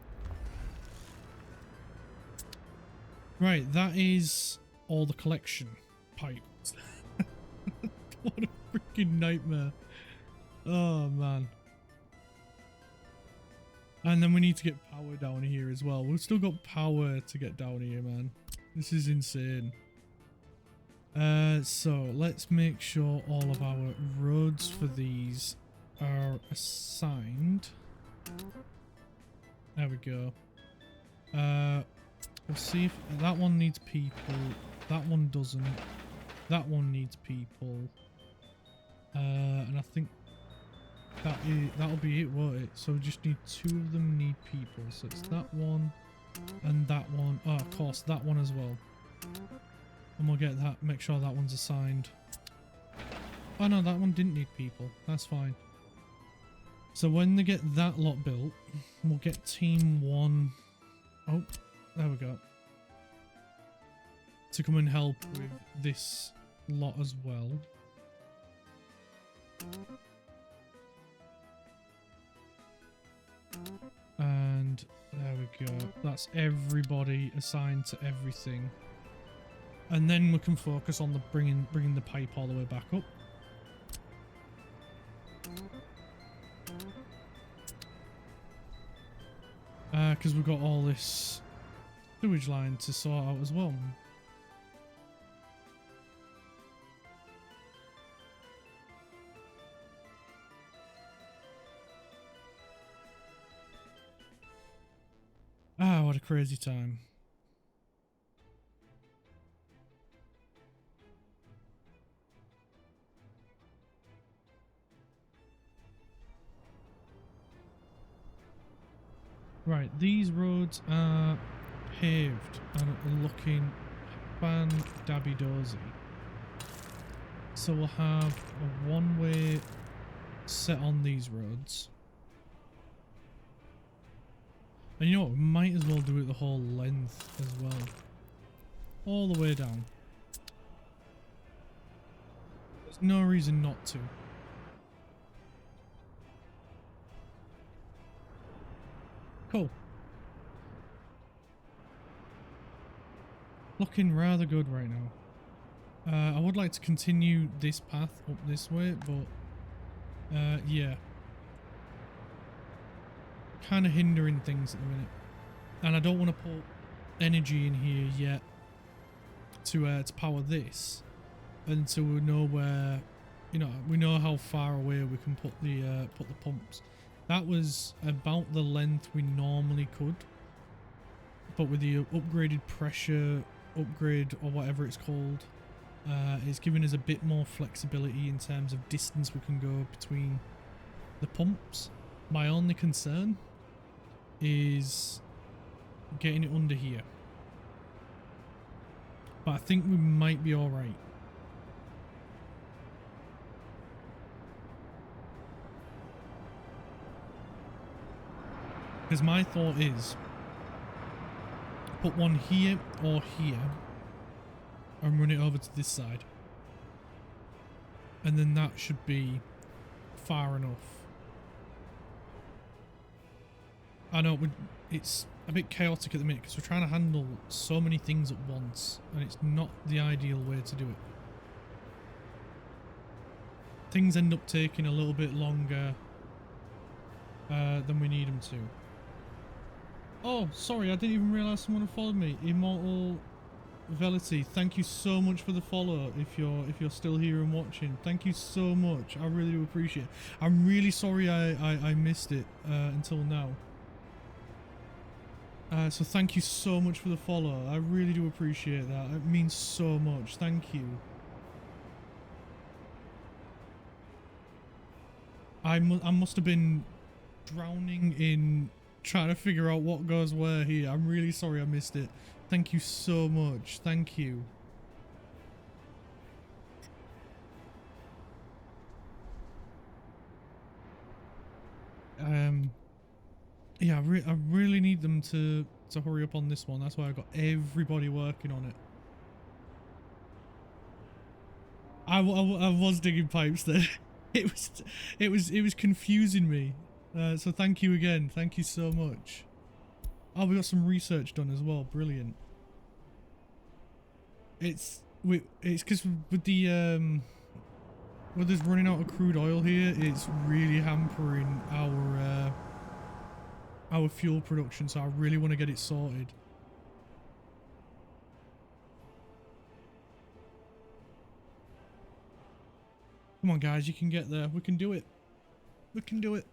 Right, that is all the collection. pipes. What a freaking nightmare. Oh man. And then we need to get power down here as well. We've still got power to get down here, man. This is insane. So let's make sure all of our roads for these are assigned. There we go. We'll see if that one needs people. That one doesn't. That one needs people. And I think that'll be it, won't it? So we just need 2 of them need people. So it's that one and that one. Oh, of course, that one as well. And we'll get that, make sure that one's assigned. Oh no, that one didn't need people. That's fine. So when they get that lot built, we'll get team 1. Oh, there we go. To come and help with this lot as well. And there we go. That's everybody assigned to everything. And then we can focus on the bringing the pipe all the way back up. Because we've got all this sewage line to sort out as well. Ah, what a crazy time. Right, these roads are paved and looking fan-dabby-dozy. So we'll have a one-way set on these roads. And you know what, we might as well do it the whole length as well. All the way down. There's no reason not to. Cool. Looking rather good right now. I would like to continue this path up this way, but yeah. Kind of hindering things at the minute. And I don't want to put energy in here yet to power this until we know where, you know, we know how far away we can put the pumps. That was about the length we normally could, but with the upgraded pressure upgrade or whatever it's called, it's giving us a bit more flexibility in terms of distance we can go between the pumps. My only concern is getting it under here, but I think we might be alright. Because my thought is put one here or here and run it over to this side, and then that should be far enough. I know it's a bit chaotic at the minute because we're trying to handle so many things at once, and it's not the ideal way to do it. Things end up taking a little bit longer than we need them to. Oh, sorry, I didn't even realise someone had followed me. Immortal Velity, thank you so much for the follow. If you're still here and watching, thank you so much. I really do appreciate it. I'm really sorry I missed it until now. So thank you so much for the follow. I really do appreciate that. It means so much. Thank you. I must have been drowning in trying to figure out what goes where here. I'm really sorry I missed it. Thank you so much. Thank you. Yeah, I really need them to hurry up on this one. That's why I got everybody working on it. I was digging pipes there. It was confusing me. So thank you again. Thank you so much. Oh, we got some research done as well. Brilliant. It's It's because with the with us running out of crude oil here, it's really hampering our fuel production. So I really want to get it sorted. Come on, guys, you can get there. We can do it. We can do it.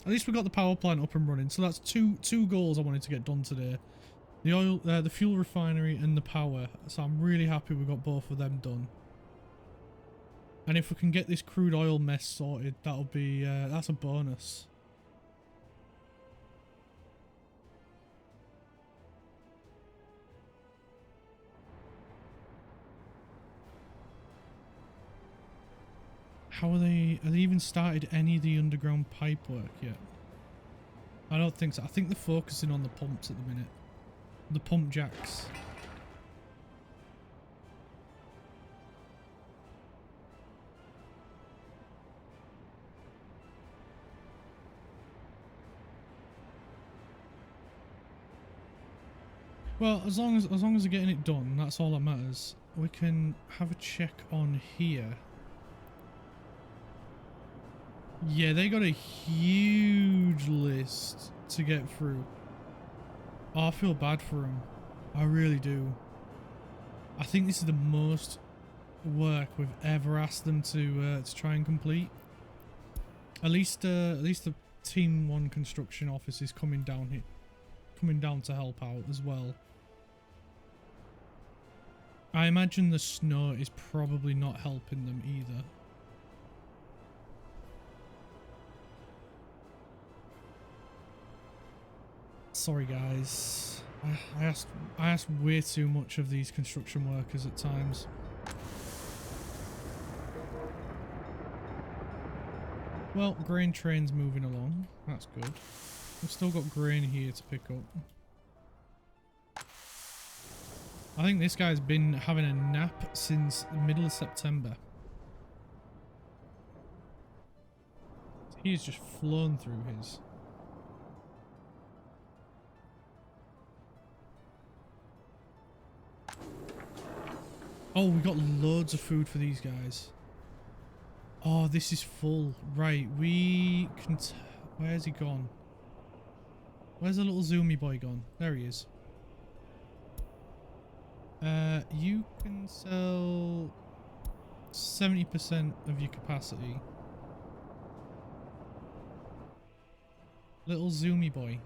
At least we got the power plant up and running. So that's two goals I wanted to get done today. The oil, the fuel refinery, and the power. So I'm really happy we got both of them done. And if we can get this crude oil mess sorted, that'll be that's a bonus. How are they? Have they even started any of the underground pipe work yet? I don't think so. I think they're focusing on the pumps at the minute. The pump jacks. Well, as long as they're getting it done, that's all that matters. We can have a check on here. Yeah, they got a huge list to get through. Oh, I feel bad for them. I really do. I think this is the most work we've ever asked them to try and complete. At least the Team 1 construction office is coming down here, coming down to help out as well. I imagine the snow is probably not helping them either. Sorry guys, I asked way too much of these construction workers at times. Well, grain train's moving along, that's good. We've still got grain here to pick up. I think this guy's been having a nap since the middle of September. He's just flown through his. Oh, we got loads of food for these guys. Oh, this is full. Right, we can... Where's he gone? Where's the little zoomy boy gone? There he is. You can sell 70% of your capacity. Little zoomy boy.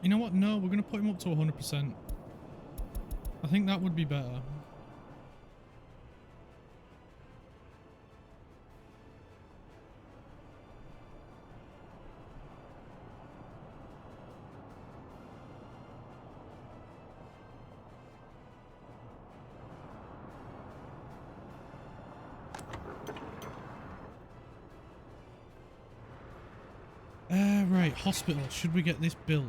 You know what? No, we're going to put him up to 100%. I think that would be better. Right, hospital. Should we get this built?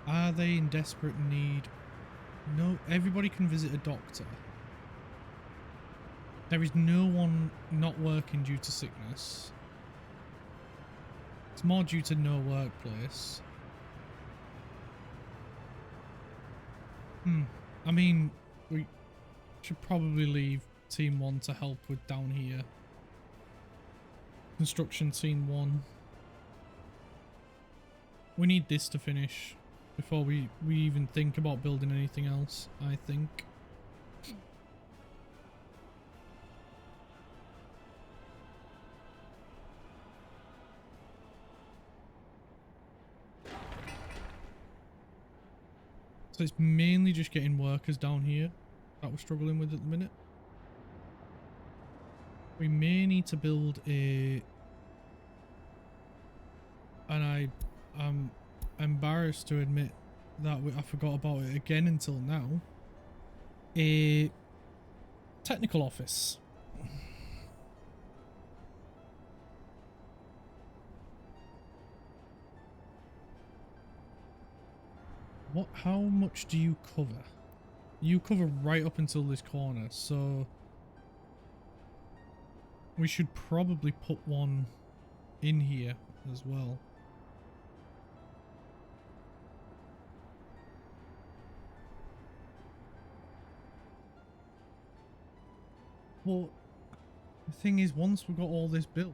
Are they in desperate need? No, everybody can visit a doctor. There is no one not working due to sickness. It's more due to no workplace. I mean, we should probably leave Team 1 to help with down here. Construction Team 1. We need this to finish before we even think about building anything else, I think. So it's mainly just getting workers down here that we're struggling with at the minute. We may need to build a... And I'm embarrassed to admit that I forgot about it again until now. A technical office. What? How much do you cover? You cover right up until this corner, so We should probably put one in here as well. But the thing is, once we've got all this built,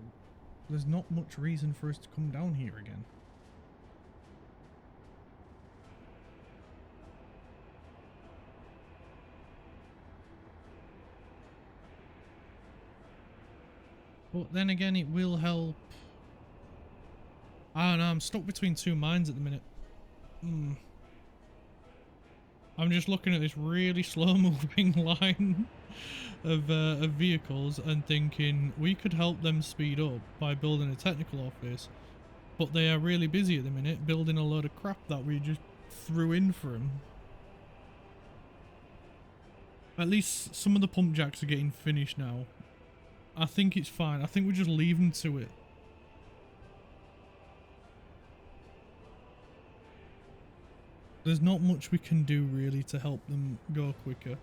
there's not much reason for us to come down here again. But then again, it will help. I don't know, I'm stuck between two minds at the minute. I'm just looking at this really slow moving line of vehicles and thinking we could help them speed up by building a technical office, but they are really busy at the minute building a load of crap that we just threw in for them. At least some of the pump jacks are getting finished now. I think it's fine. I think we just leave them to it. There's not much we can do really to help them go quicker.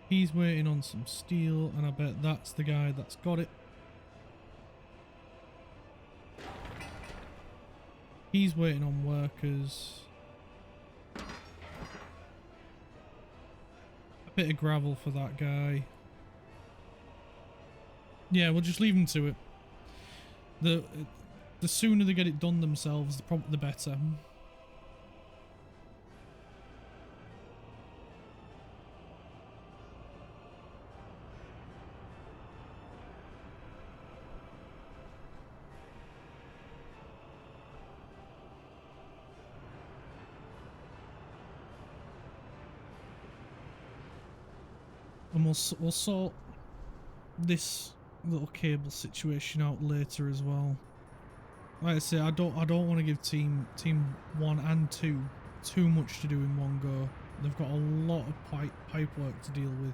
He's waiting on some steel, and I bet that's the guy that's got it. He's waiting on workers. A bit of gravel for that guy. Yeah, we'll just leave them to it. The sooner they get it done themselves, the better. And we'll sort this little cable situation out later as well. Like I say, I don't want to give team 1 and 2 too much to do in one go. They've got a lot of pipe work to deal with.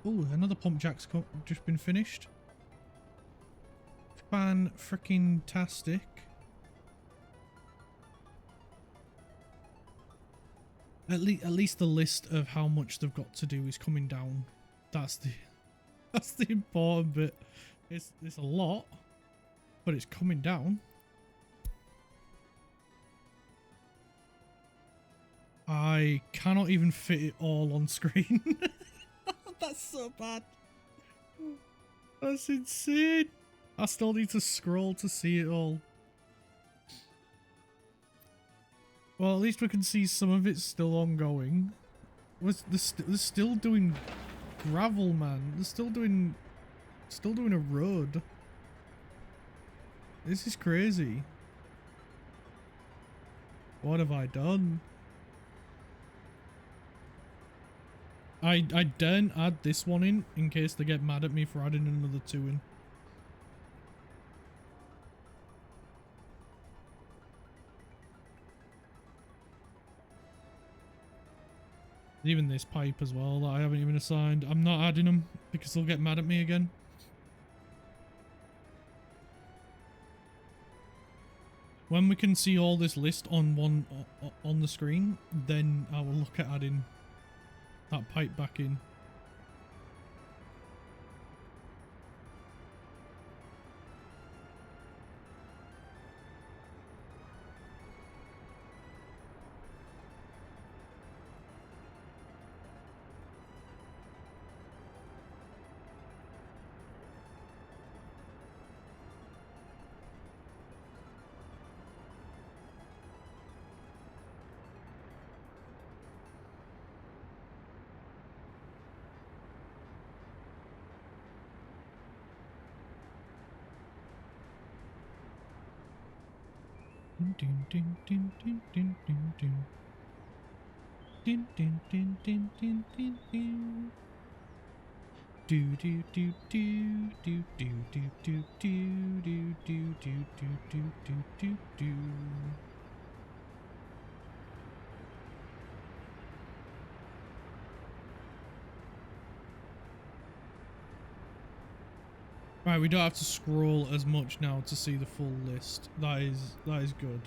Oh, another pump jack's just been finished. Fan-fricking-tastic. At least the list of how much they've got to do is coming down. That's the important bit. It's a lot, but it's coming down. I cannot even fit it all on screen. That's so bad. That's insane. I still need to scroll to see it all. Well, at least we can see some of it's still ongoing. They're still doing gravel, man. They're still doing a road. This is crazy. What have I done? I daren't add this one in case they get mad at me for adding another 2 in. Even this pipe as well that I haven't even assigned. I'm not adding them because they'll get mad at me again. When we can see all this list on the screen, then I will look at adding that pipe back in. Ding ding ding ding ding ding ding. Ding ding ding ding ding ding ding. Do do do do do do do do do do do do do do do do. Right, we don't have to scroll as much now to see the full list. That is good.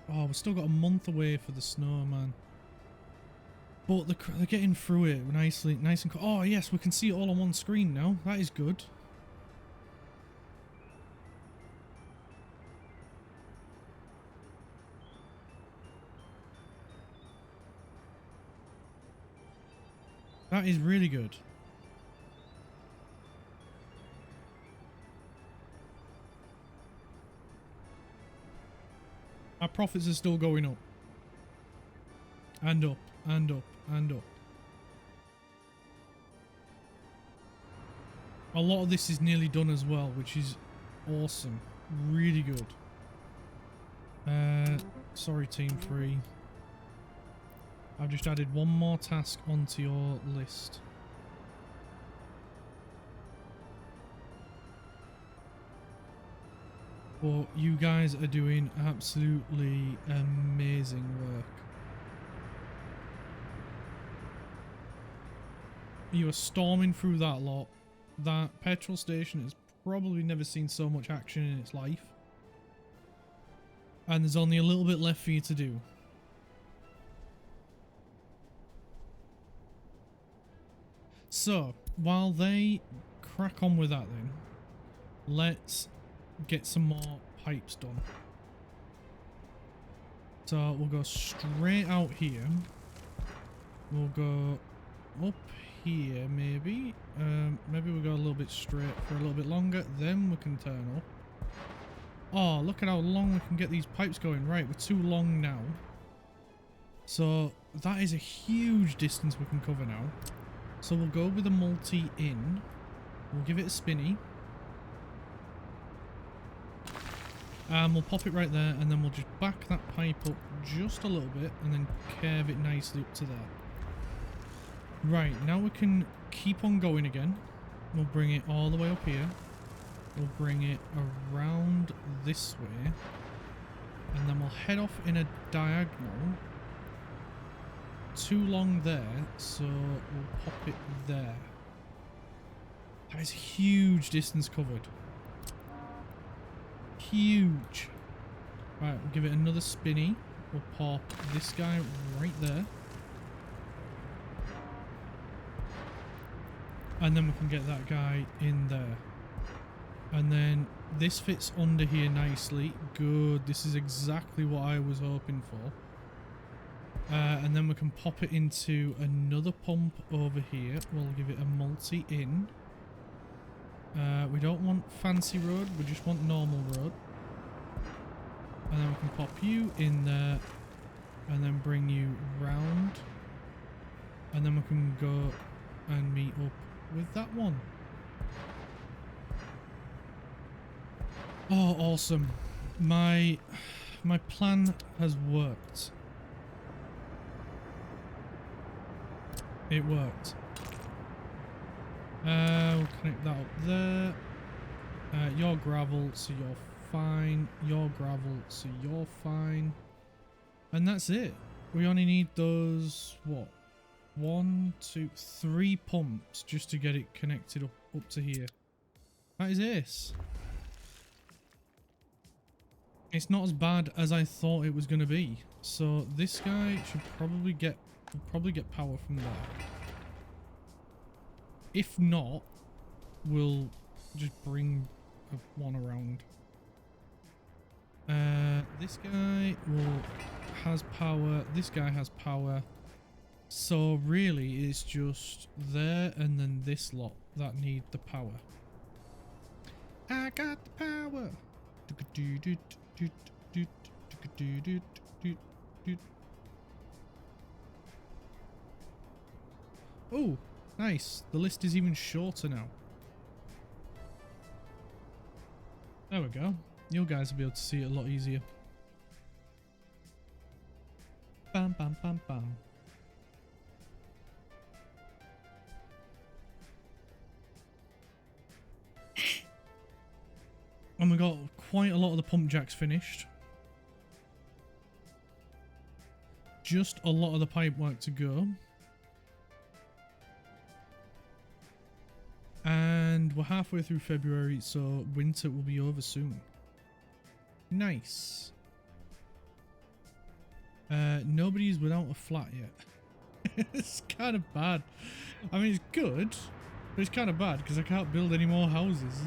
Oh, we've still got a month away for the snow, man. But they're getting through it nicely, nice and. Oh yes, we can see it all on one screen now. That is good. That is really good. Our profits are still going up. And up, and up, and up. A lot of this is nearly done as well, which is awesome. Really good. Sorry, Team 3. I've just added one more task onto your list. But you guys are doing absolutely amazing work. You are storming through that lot. That petrol station has probably never seen so much action in its life. And there's only a little bit left for you to do. So, while they crack on with that then, let's get some more pipes done. So we'll go straight out here. We'll go up here maybe. Maybe we'll go a little bit straight for a little bit longer. Then we can turn up. Oh, look at how long we can get these pipes going. Right, we're too long now. So that is a huge distance we can cover now. So we'll go with a multi in. We'll give it a spinny. And we'll pop it right there, and then we'll just back that pipe up just a little bit and then curve it nicely up to there. Right, now we can keep on going again. We'll bring it all the way up here. We'll bring it around this way. And then we'll head off in a diagonal. Too long there, so we'll pop it there. That is a huge distance covered. Huge. Right, we'll give it another spinny. We'll pop this guy right there. And then we can get that guy in there. And then this fits under here nicely. Good. This is exactly what I was hoping for. And then we can pop it into another pump over here. We'll give it a multi in. We don't want fancy road, we just want normal road. And then we can pop you in there and then bring you round. And then we can go and meet up with that one. Oh, awesome. My plan has worked. It worked. We'll connect that up there. You're gravel, so you're fine. You're gravel, so you're fine. And that's it. We only need those, what? 1, 2, 3 pumps just to get it connected up to here. That is ace. It's not as bad as I thought it was going to be. So this guy should probably get power from there. If not, we'll just bring one around. This guy has power. This guy has power. So really, it's just there and then this lot that need the power. I got the power. Oh, nice. The list is even shorter now. There we go. You guys will be able to see it a lot easier. Bam, bam, bam, bam. And we got quite a lot of the pump jacks finished. Just a lot of the pipe work to go. And we're halfway through February, so winter will be over soon. Nice. Nobody's without a flat yet. It's kind of bad. I mean, it's good, but it's kind of bad because I can't build any more houses.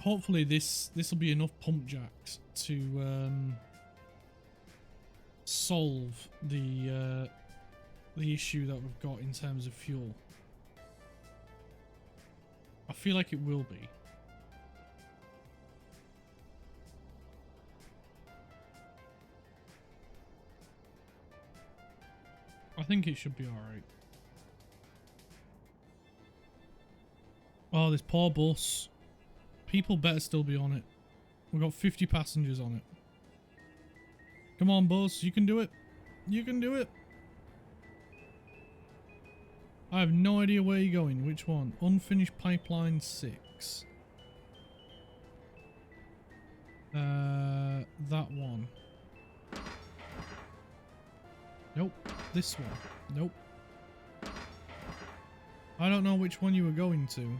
Hopefully this will be enough pump jacks to solve the issue that we've got in terms of fuel. I feel like it will be. I think it should be alright. Oh, this poor bus. People better still be on it. We've got 50 passengers on it. Come on, bus. You can do it. You can do it. I have no idea where you're going. Which one? Unfinished pipeline 6. That one. Nope. This one. Nope. I don't know which one you were going to.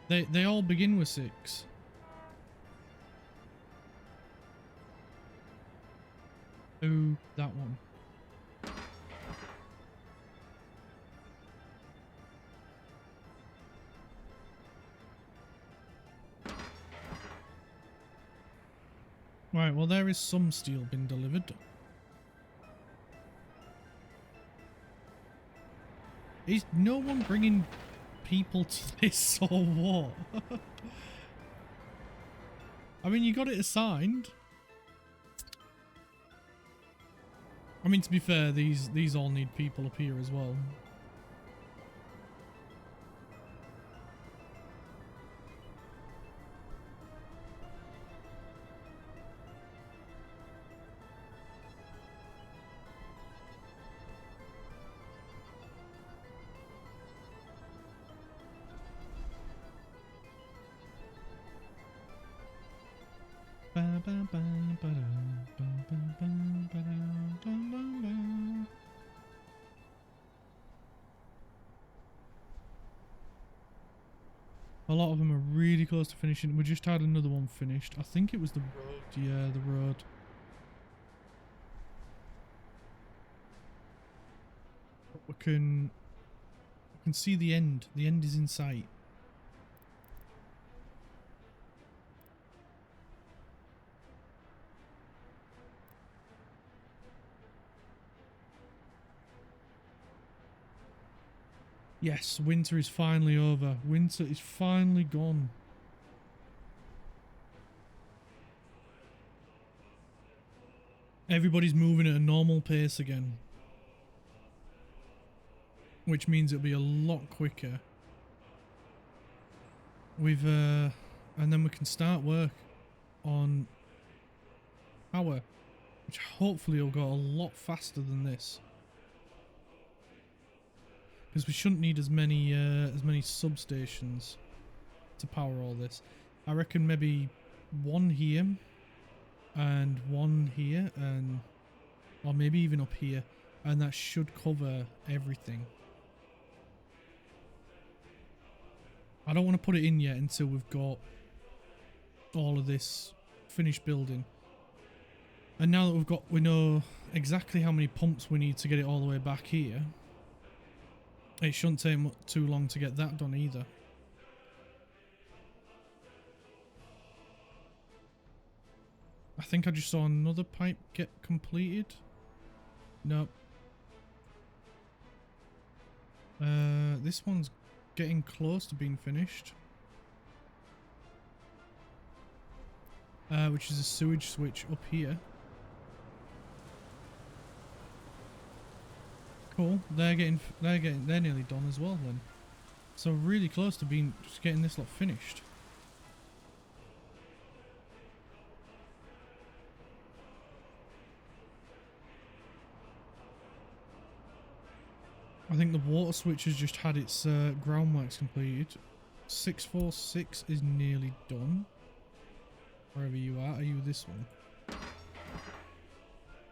They all begin with 6. Oh, that one. Right, well there is some steel being delivered. Is no one bringing people to this or what? I mean, you got it assigned. I mean, to be fair, these all need people up here as well. A lot of them are really close to finishing. We just had another one finished. I think it was the road. Yeah, the road. We can see the end. The end is in sight. Yes, winter is finally over. Winter is finally gone. Everybody's moving at a normal pace again. Which means it'll be a lot quicker. And then we can start work on power, which hopefully will go a lot faster than this. Because we shouldn't need as many substations to power all this. I reckon maybe one here and one here, and or maybe even up here, and that should cover everything. I don't want to put it in yet until we've got all of this finished building. And now that we know exactly how many pumps we need to get it all the way back here. It shouldn't take too long to get that done either. I think I just saw another pipe get completed. Nope. This one's getting close to being finished. Which is a sewage switch up here. Cool. They're nearly done as well then. So really close to being just getting this lot finished. I think the water switch has just had its groundworks completed. 646 is nearly done. Wherever you are you this one?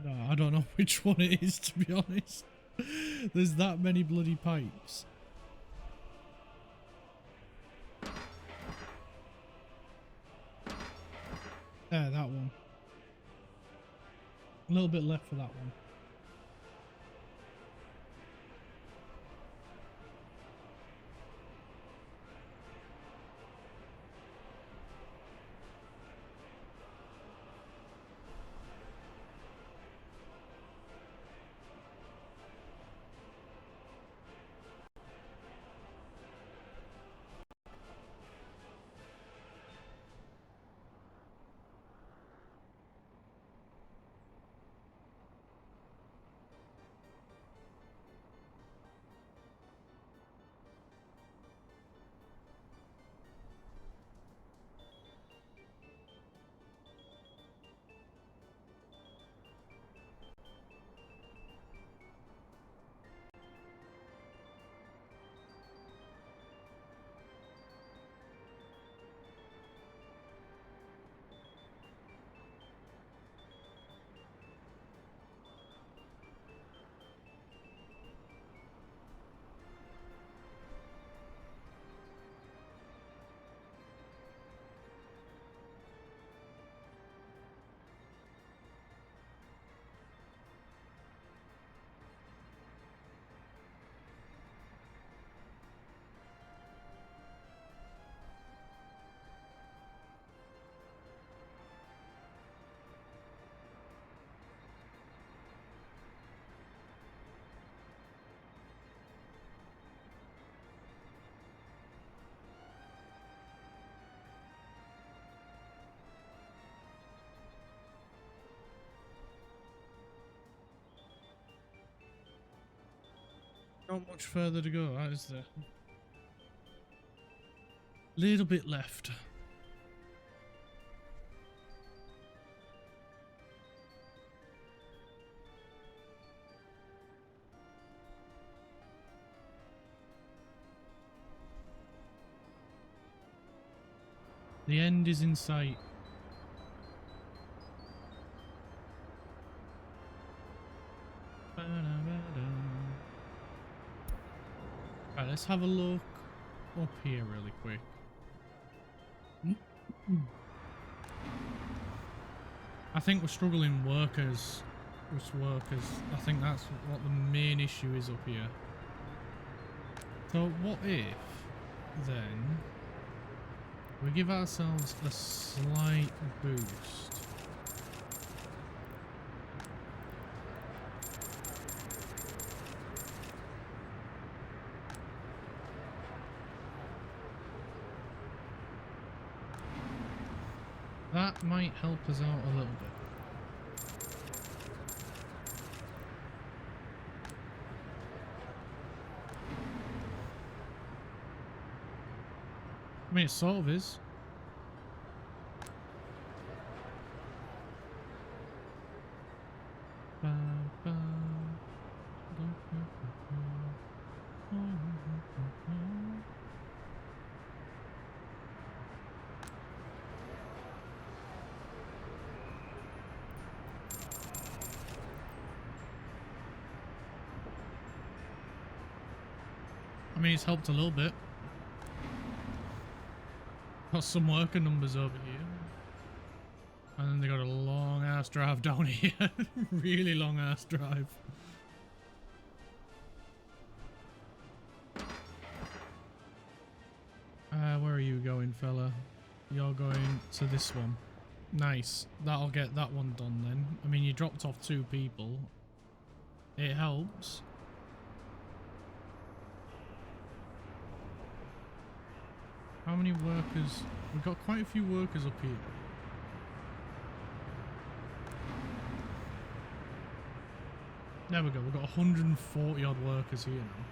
No, I don't know which one it is, to be honest. There's that many bloody pipes. There, that one. A little bit left for that one. Not much further to go, is there? Little bit left. The end is in sight. Right, let's have a look up here really quick. I think we're struggling workers. I think that's what the main issue is up here. So what if then we give ourselves a slight boost? That might help us out a little bit. I mean, it sort of is. I mean, it's helped a little bit. Got some worker numbers over here. And then they got a long ass drive down here. Really long ass drive. Where are you going, fella? You're going to this one. Nice. That'll get that one done then. I mean, you dropped off 2 people. It helps. How many workers? We've got quite a few workers up here. There we go. We've got 140 odd workers here now.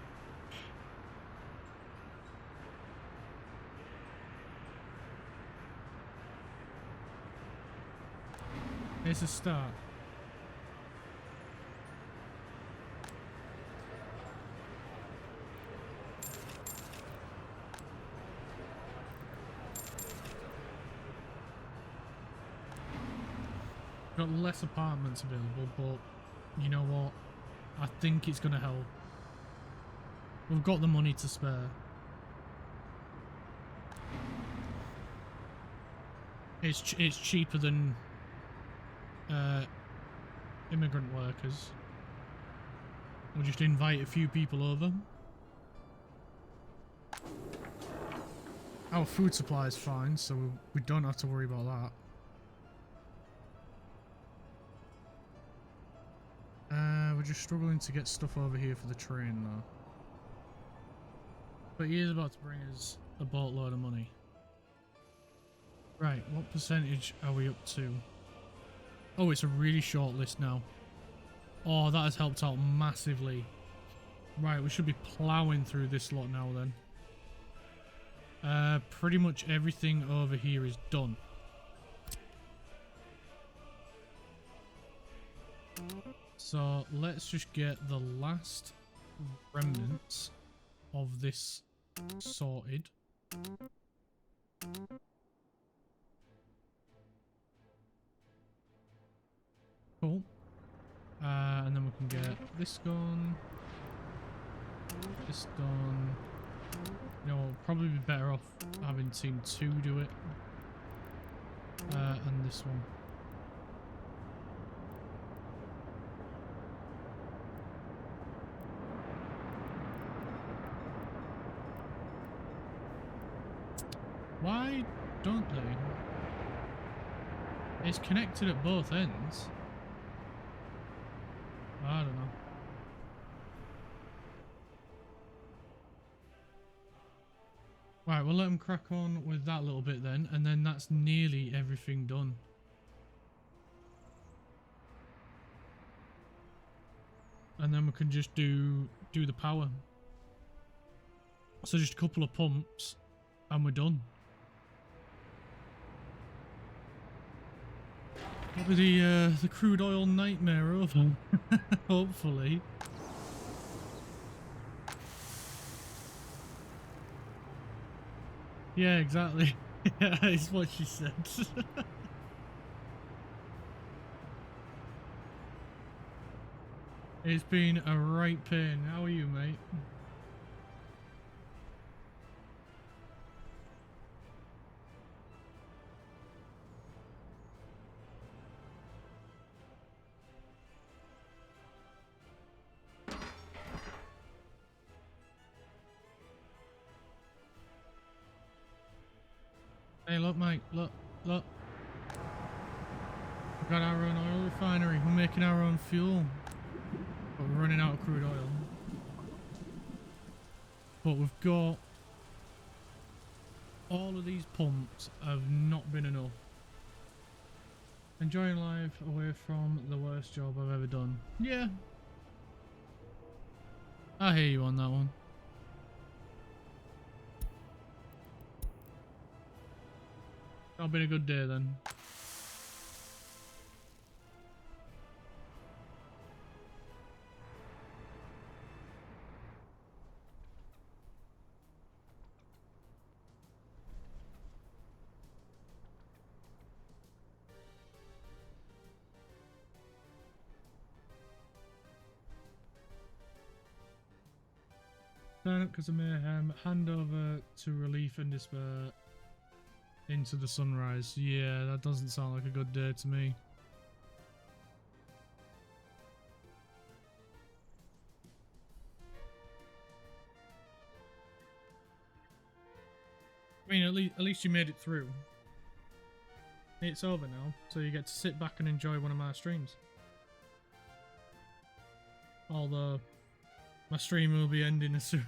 Here's a start. Got less apartments available, but you know what? I think it's going to help. We've got the money to spare. It's cheaper than immigrant workers. We'll just invite a few people over. Our food supply is fine, so we don't have to worry about that. We're just struggling to get stuff over here for the train though. But he is about to bring us a boatload of money. Right, what percentage are we up to? Oh, it's a really short list now. Oh, that has helped out massively. Right, we should be ploughing through this lot now then. Pretty much everything over here is done. So let's just get the last remnants of this sorted. Cool. And then we can get this gone. This done. You know, we'll probably be better off having team 2 do it. And this one. Why don't they? It's connected at both ends. I don't know. Right, we'll let them crack on with that little bit then, and then that's nearly everything done. And then we can just do the power. So just a couple of pumps, and we're done. That'll be the crude oil nightmare over. Hopefully. Yeah, exactly. Yeah, it's what she said. It's been a right pain. How are you, mate? Hey, look, mate. Look. We've got our own oil refinery. We're making our own fuel. But we're running out of crude oil. But we've got... all of these pumps have not been enough. Enjoying life away from the worst job I've ever done. Yeah. I hear you on that one. It's been a good day then. Turn up because of mayhem, hand over to relief and despair. Into the sunrise. Yeah, that doesn't sound like a good day to me. I mean, at least you made it through. It's over now, so you get to sit back and enjoy one of my streams. Although my stream will be ending soon,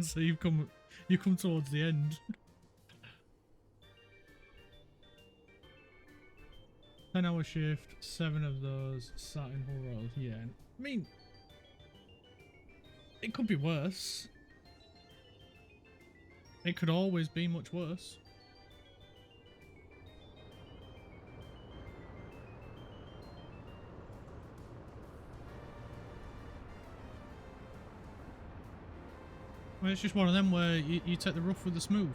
so you've come You come towards the end. 10-hour shift, 7 of those sat in Hull Road. Yeah, I mean, it could be worse. It could always be much worse. Well, it's just one of them where you take the rough with the smooth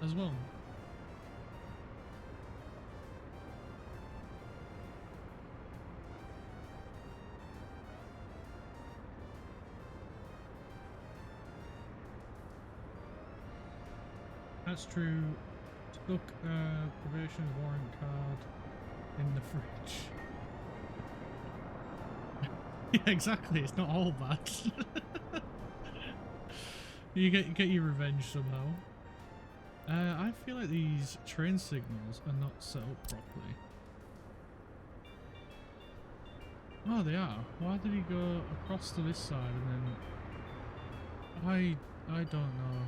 as well. That's true. Stuck probation's warrant card in the fridge. Yeah, exactly. It's not all bad. You get your revenge somehow. I feel like these train signals are not set up properly. Oh, they are. Why did he go across to this side and then... I don't know.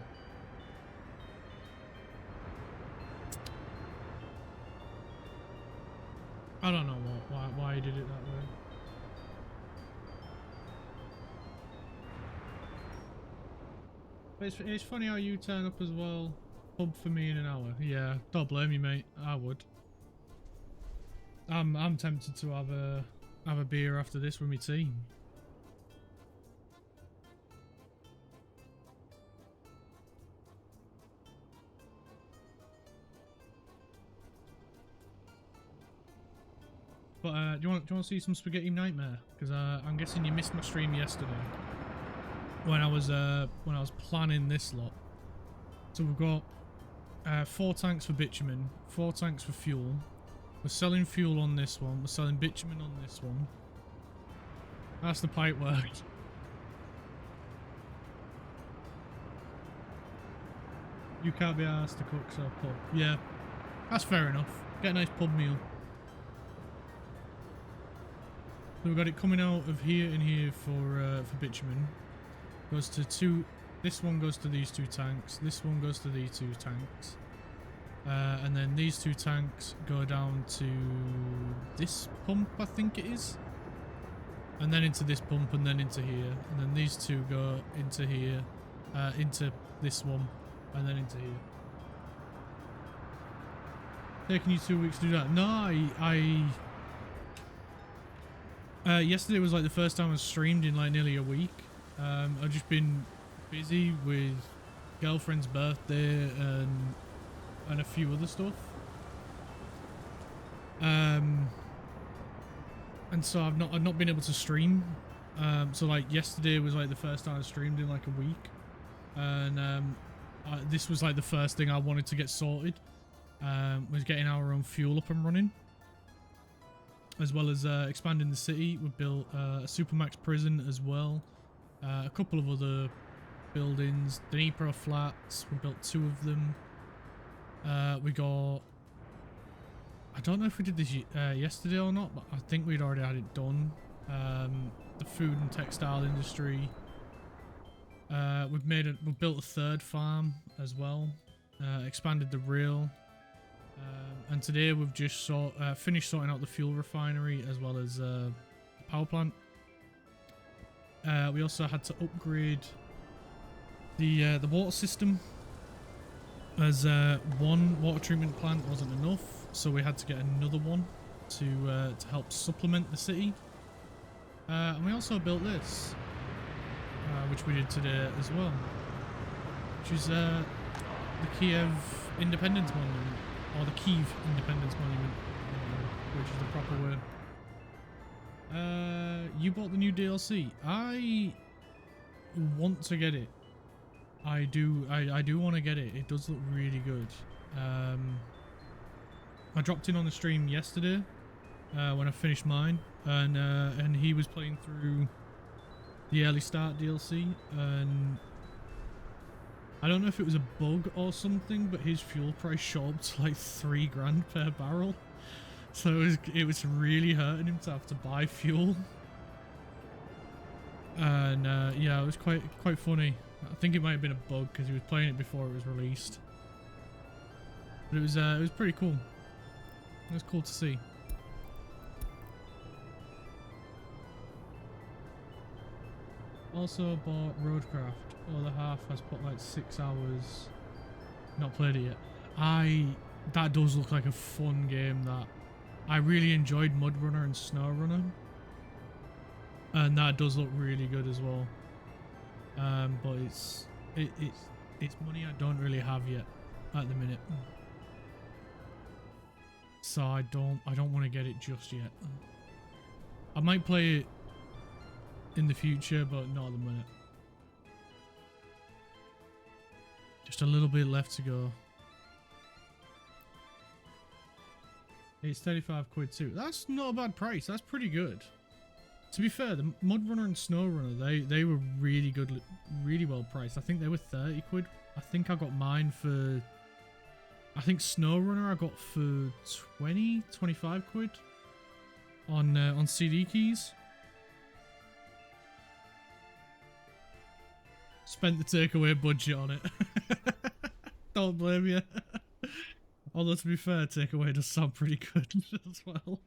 I don't know why he did it that way. But it's funny how you turn up as well. Pub for me in an hour. Yeah, don't blame you, mate. I would. I'm tempted to have a beer after this with my team. But do you want to see some Spaghetti Nightmare? Because I'm guessing you missed my stream yesterday when I was planning this lot. So we've got 4 tanks for bitumen, 4 tanks for fuel. We're selling fuel on this one. We're selling bitumen on this one. That's the pipe work. You can't be asked to cook, so pub. Yeah, that's fair enough. Get a nice pub meal. So we've got it coming out of here and here for bitumen. Goes to 2. This one goes to these 2 tanks. This one goes to these 2 tanks. And then these 2 tanks go down to this pump, I think it is. And then into this pump, and then into here. And then these 2 go into here, into this one, and then into here. Taking you 2 weeks to do that? No, yesterday was like the first time I streamed in like nearly a week. I've just been busy with girlfriend's birthday and a few other stuff. And so I've not been able to stream. So like yesterday was like the first time I streamed in like a week, and this was like the first thing I wanted to get sorted. Was getting our own fuel up and running, as well as expanding the city. We built a Supermax prison as well, a couple of other buildings, Dnipro flats, we built 2 of them. We got, I don't know if we did this yesterday or not, but I think we'd already had it done. The food and textile industry. We've built a 3rd farm as well, expanded the rail. And today we've just finished sorting out the fuel refinery as well as the power plant. We also had to upgrade the water system, as one water treatment plant wasn't enough, so we had to get another one to help supplement the city. And we also built this, which we did today as well, which is the Kiev Independence Monument. Or the Kiev Independence Monument, which is the proper word. You bought the new DLC. I want to get it. I do want to get it. It does look really good. I dropped in on the stream yesterday when I finished mine, and he was playing through the early start DLC, and I don't know if it was a bug or something, but his fuel price shot up to like 3 grand per barrel. So it was really hurting him to have to buy fuel. And yeah, it was quite funny. I think it might have been a bug because he was playing it before it was released. But it was pretty cool. It was cool to see. Also bought Roadcraft. Other half has put like 6 hours. Not played it yet. That does look like a fun game. That I really enjoyed Mud Runner and Snow Runner, and that does look really good as well. But it's money I don't really have yet at the minute, so I don't want to get it just yet. I might play it in the future, but not at the minute. Just a little bit left to go. It's 35 quid too. That's not a bad price. That's pretty good. To be fair, the Mud Runner and Snow Runner, they were really good, really well priced. I think they were 30 quid. I think I got mine for... I think Snow Runner I got for 20, 25 quid on CD keys. Spent the takeaway budget on it. Don't blame you. Although to be fair, takeaway does sound pretty good as well.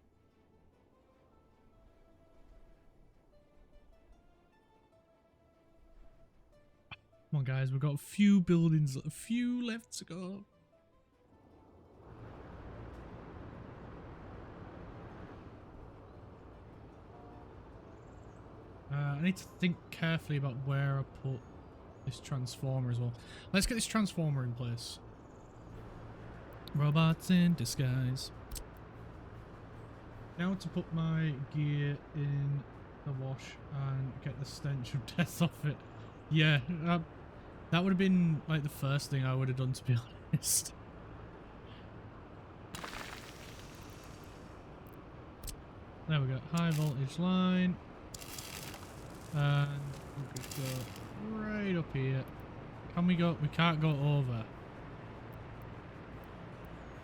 Come on guys, we've got a few buildings, a few left to go. I need to think carefully about where I put this transformer as well. Let's get this transformer in place. Robots in disguise. Now to put my gear in the wash and get the stench of death off it. Yeah, that would have been like the first thing I would have done, to be honest. There we go, high voltage line. And we could go right up here. Can we go? We can't go over.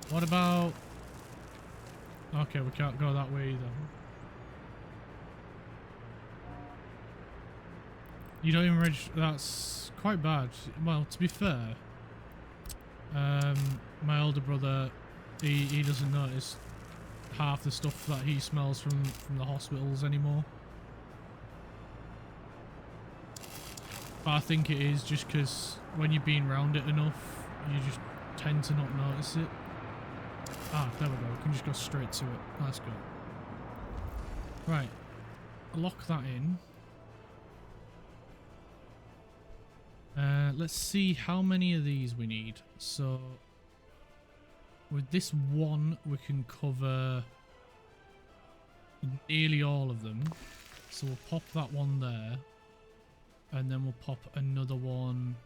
What about... Okay, we can't go that way either. You don't even register... That's quite bad. Well, to be fair, my older brother, he doesn't notice half the stuff that he smells from the hospitals anymore. But I think it is just because when you've been around it enough, you just tend to not notice it. Ah, there we go. We can just go straight to it. That's good. Right. Lock that in. Let's see how many of these we need. So, with this one, we can cover nearly all of them. So we'll pop that one there. And then we'll pop another one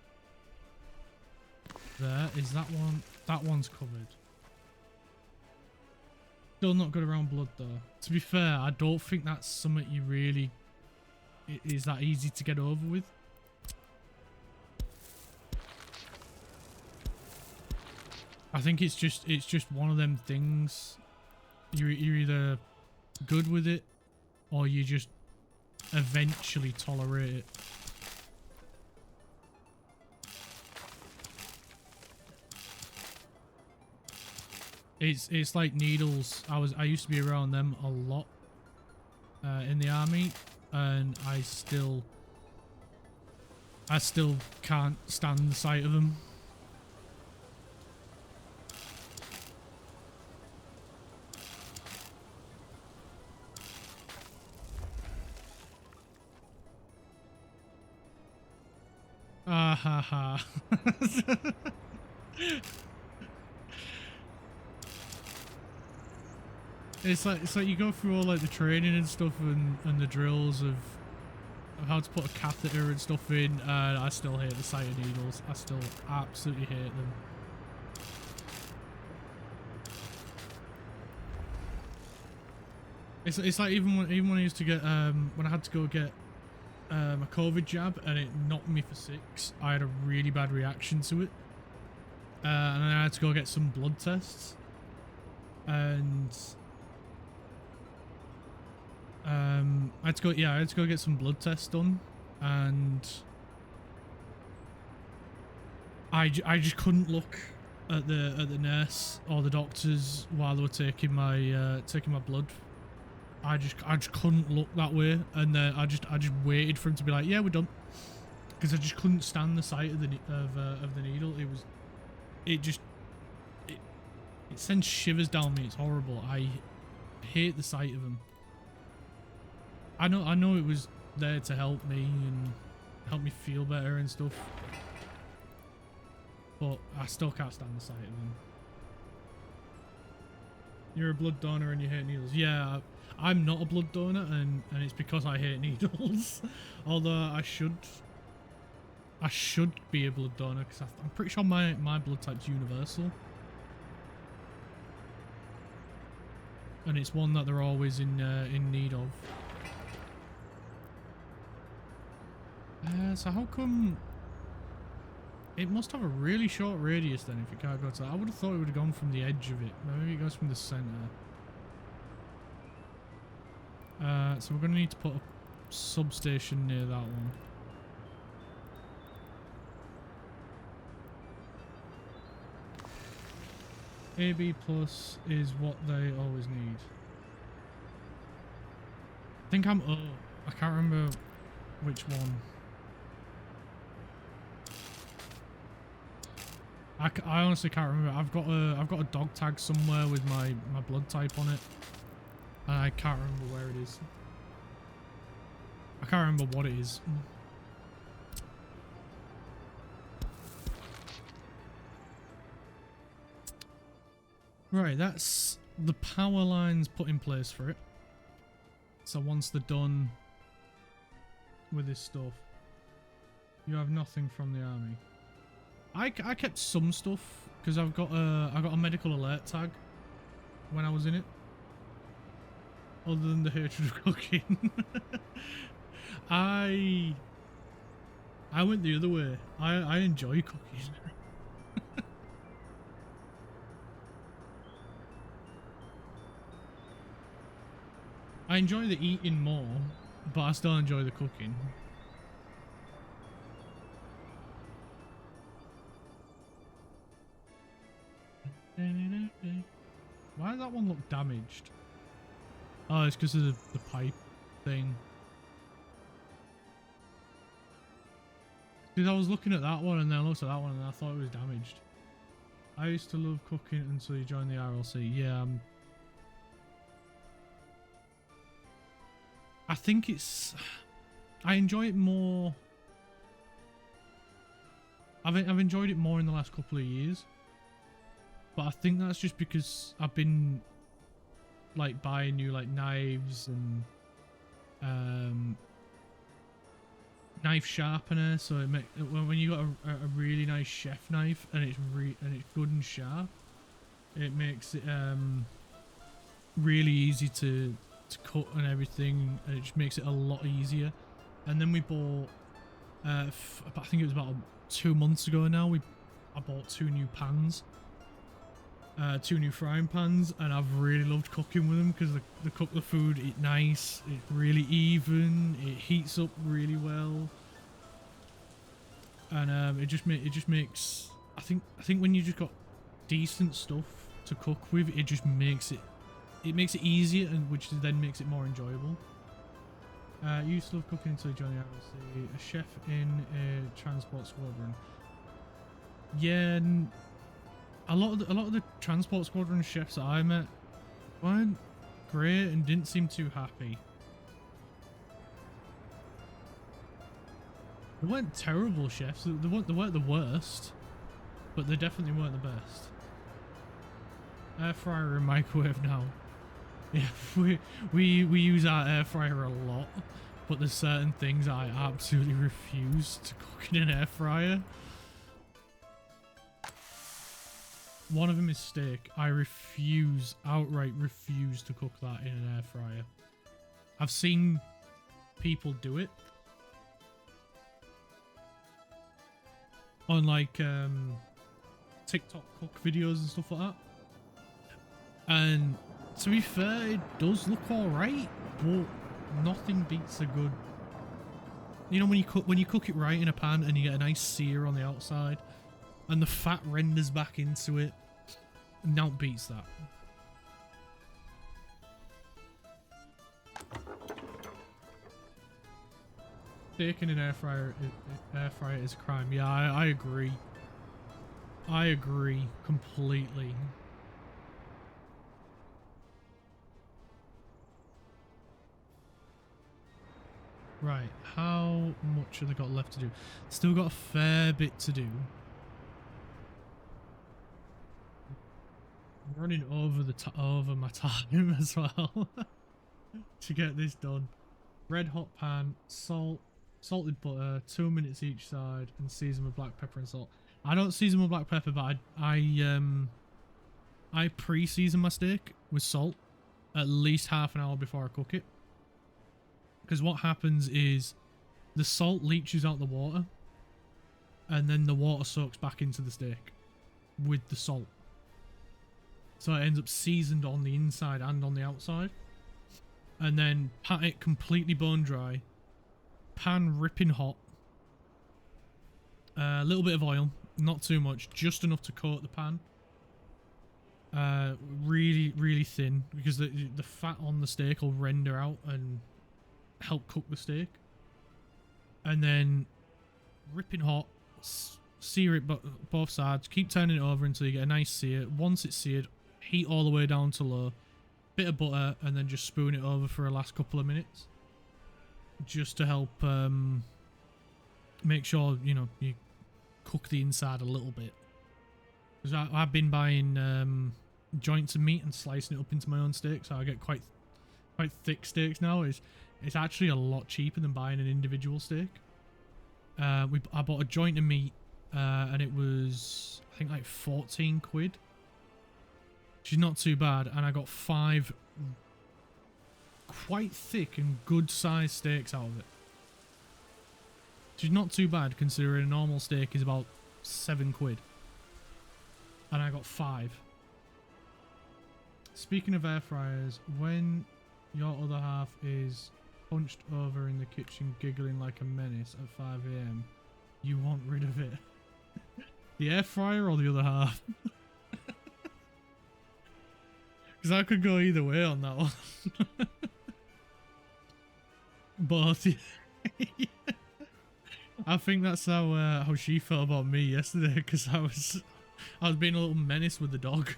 there. Is that one? That one's covered. Still not good around blood though. To be fair, I don't think that's something you really... is that easy to get over with. I think it's just one of them things. You're either good with it or you just eventually tolerate it. It's like needles. I used to be around them a lot in the army, and I still can't stand the sight of them. Ah ha ha. It's like you go through all like the training and stuff and the drills of how to put a catheter and stuff in, and I still hate the sight of needles. I still absolutely hate them. It's like even when I used to get when I had to go get a COVID jab and it knocked me for 6, I had a really bad reaction to it, and then I had to go get some blood tests, and I had to go get some blood tests done, and I just couldn't look at the nurse or the doctors while they were taking my blood. I just couldn't look that way, and then I just waited for him to be like, yeah, we're done, because I just couldn't stand the sight of the needle. It sends shivers down me. It's horrible. I hate the sight of them. I know it was there to help me and help me feel better and stuff, but I still can't stand the sight of them. You're a blood donor and you hate needles. Yeah, I'm not a blood donor, and it's because I hate needles. Although I should be a blood donor, because I'm pretty sure my blood type's universal, and it's one that they're always in need of. So how come it must have a really short radius then if you can't go to that? I would have thought it would have gone from the edge of it. Maybe it goes from the center. So we're going to need to put a substation near that one. AB plus is what they always need. I think I'm O. I can't remember which one. I honestly can't remember. I've got a dog tag somewhere with my blood type on it, and I can't remember where it is. I can't remember what it is. Right, that's the power lines put in place for it. So once they're done with this stuff, you have nothing from the army. I kept some stuff because I got a medical alert tag when I was in it. Other than the hatred of cooking, I went the other way. I enjoy cooking. I enjoy the eating more, but I still enjoy the cooking. Why does that one look damaged? Oh, it's because of the pipe thing. Because I was looking at that one and then I looked at that one and I thought it was damaged. I used to love cooking until you joined the RLC. Yeah, I think it's... I enjoy it more... I've enjoyed it more in the last couple of years. But I think that's just because I've been like buying new like knives and knife sharpener, so it when you got a really nice chef knife and it's good and sharp, it makes it really easy to cut and everything, and it just makes it a lot easier. And then we bought I think it was about 2 months ago now, I bought 2 new pans. 2 new frying pans, and I've really loved cooking with them because they cook the food nice, it's really even, it heats up really well, and it just makes I think when you just got decent stuff to cook with, it just makes it easier, and which then makes it more enjoyable. You used to love cooking until you joined the RLC. A chef in a transport squadron. Yeah. A lot of the transport squadron chefs that I met weren't great and didn't seem too happy. They weren't terrible chefs. They weren't the worst, but they definitely weren't the best. Air fryer and microwave now. Yeah, we use our air fryer a lot, but there's certain things I absolutely refuse to cook in an air fryer. One of them is steak. I outright refuse to cook that in an air fryer. I've seen people do it on like TikTok cook videos and stuff like that. And to be fair, it does look alright, but nothing beats a good... You know when you cook it right in a pan and you get a nice sear on the outside, and the fat renders back into it. Now it beats that. Steak in an air fryer is a crime. Yeah, I agree. I agree completely. Right, how much have they got left to do? Still got a fair bit to do. I'm running over my time as well to get this done. Red hot pan, salt, salted butter, 2 minutes each side, and season with black pepper and salt. I don't season with black pepper, but I pre-season my steak with salt at least half an hour before I cook it. Because what happens is the salt leaches out the water, and then the water soaks back into the steak with the salt. So it ends up seasoned on the inside and on the outside. And then pat it completely bone dry. Pan ripping hot. A little bit of oil, not too much, just enough to coat the pan. Really, really thin, because the fat on the steak will render out and help cook the steak. And then ripping hot, sear it both sides, keep turning it over until you get a nice sear. Once it's seared, heat all the way down to low, bit of butter, and then just spoon it over for the last couple of minutes, just to help make sure, you know, you cook the inside a little bit. Because I've been buying joints of meat and slicing it up into my own steak, so I get quite thick steaks now. It's actually a lot cheaper than buying an individual steak. I bought a joint of meat, and it was, I think, like 14 quid. Which is not too bad, and I got 5 quite thick and good sized steaks out of it. Which is not too bad considering a normal steak is about 7 quid. And I got 5. Speaking of air fryers, when your other half is hunched over in the kitchen giggling like a menace at 5 AM, you want rid of it. The air fryer or the other half? Because I could go either way on that one. But I think that's how she felt about me yesterday, because I was being a little menace with the dog.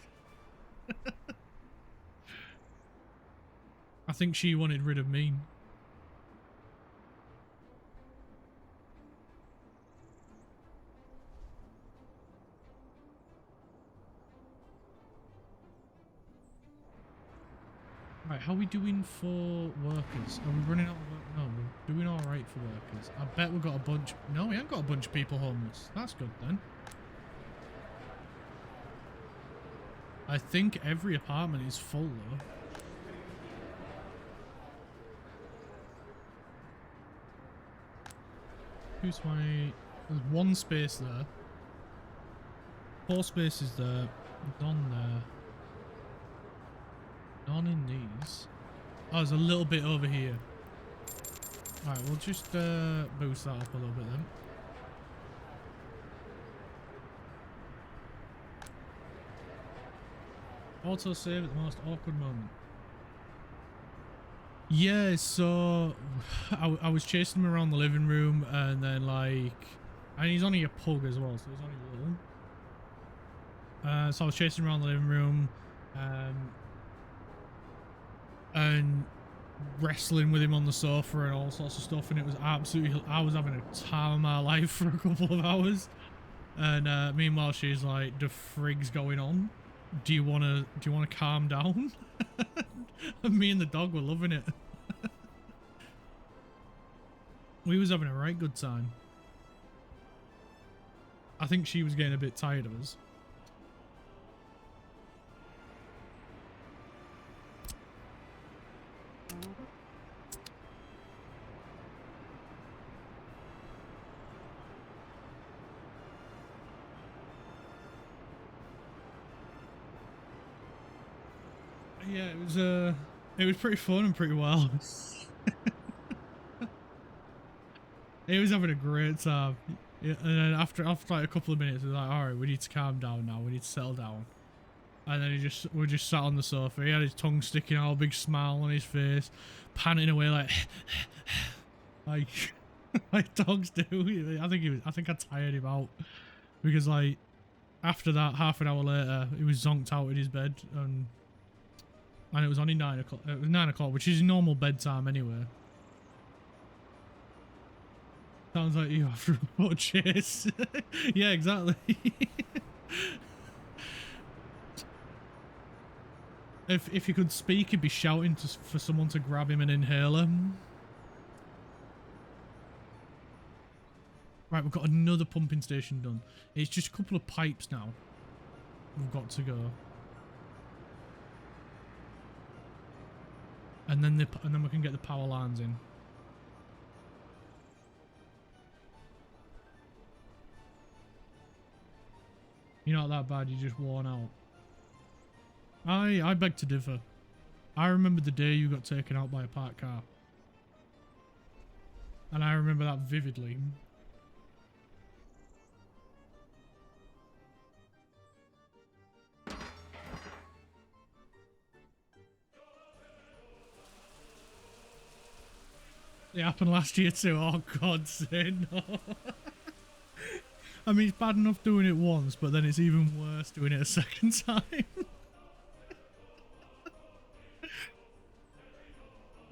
I think she wanted rid of me. Right, how are we doing for workers? Are we running out of work? No, we're doing alright for workers. I bet we've got a bunch... No, we haven't got a bunch of people homeless. That's good then. I think every apartment is full though. Who's my... There's 1 space there. 4 spaces there. None there. None in these. Oh, there's a little bit over here. Alright, we'll just boost that up a little bit then. Auto save at the most awkward moment. Yeah, so I was chasing him around the living room, and then like, and he's only a pug as well, so he's only little. So I was chasing him around the living room, and wrestling with him on the sofa and all sorts of stuff, and it was absolutely, I was having a time of my life for a couple of hours. And meanwhile she's like, the frig's going on? Do you wanna calm down? And me and the dog were loving it. We was having a right good time. I think she was getting a bit tired of us. Yeah, it was pretty fun and pretty wild. He was having a great time. Yeah, and then after like a couple of minutes, we're like, all right, we need to calm down now. We need to settle down. And then we just sat on the sofa. He had his tongue sticking out, a big smile on his face, panting away like, like, like dogs do. I think I tired him out because like after that, half an hour later, he was zonked out in his bed, and it was only 9 o'clock. It was 9 o'clock, which is normal bedtime anyway. Sounds like you after a foot chase. Yeah, exactly. If he could speak, he'd be shouting for someone to grab him and inhale him. Right, we've got another pumping station done. It's just a couple of pipes now. We've got to go. And then we can get the power lines in. You're not that bad, you're just worn out. I beg to differ. I remember the day you got taken out by a parked car. And I remember that vividly. It happened last year too. Oh God, say no. I mean, it's bad enough doing it once, but then it's even worse doing it a second time.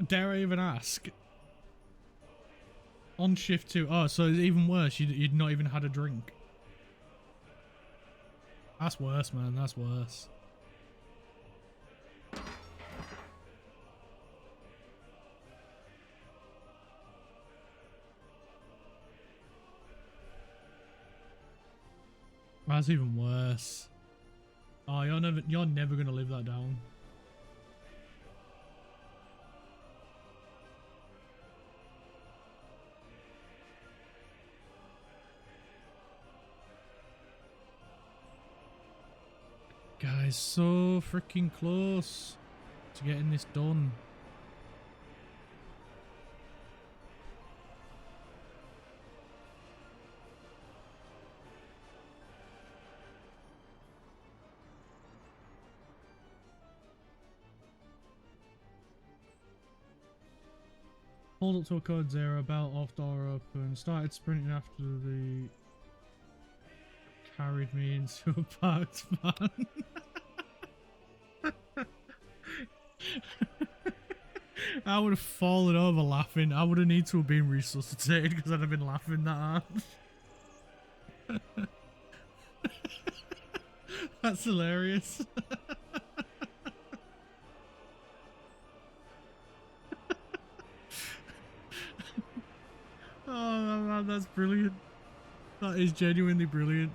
Dare I even ask? On shift 2. Oh, so it's even worse. You'd not even had a drink. That's worse, man. That's worse. That's even worse. Oh, you're never gonna live that down. Guys, so freaking close to getting this done. Hold up to a code 0, belt off, door open, started sprinting after the carried me into a parked van. I would have fallen over laughing. I would have needed to have been resuscitated because I'd have been laughing that hard. That's hilarious. Oh man, that's brilliant. That is genuinely brilliant.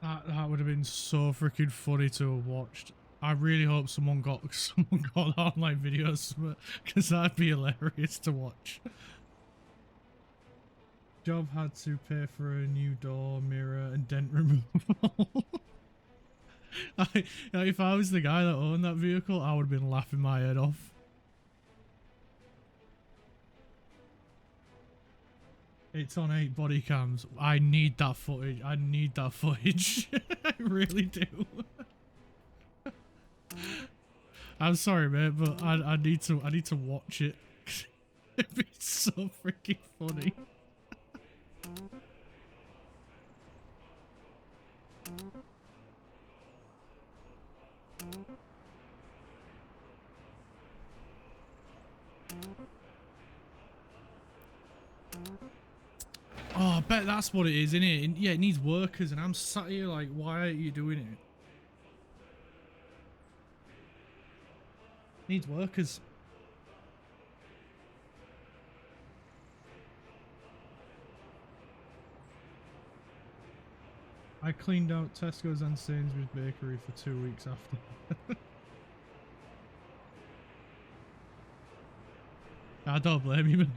That would have been so freaking funny to have watched. I really hope someone got online videos, because that'd be hilarious to watch. Job had to pay for a new door, mirror, and dent removal. If I was the guy that owned that vehicle, I would have been laughing my head off. It's on 8 body cams. I need that footage. I need that footage. I really do. I'm sorry, mate, but I need to watch it. It'd be so freaking funny. Oh, I bet that's what it is, isn't it? Yeah, it needs workers, and I'm sat here like, why aren't you doing it? Needs workers. I cleaned out Tesco's and Sainsbury's bakery for 2 weeks after. I don't blame you, man.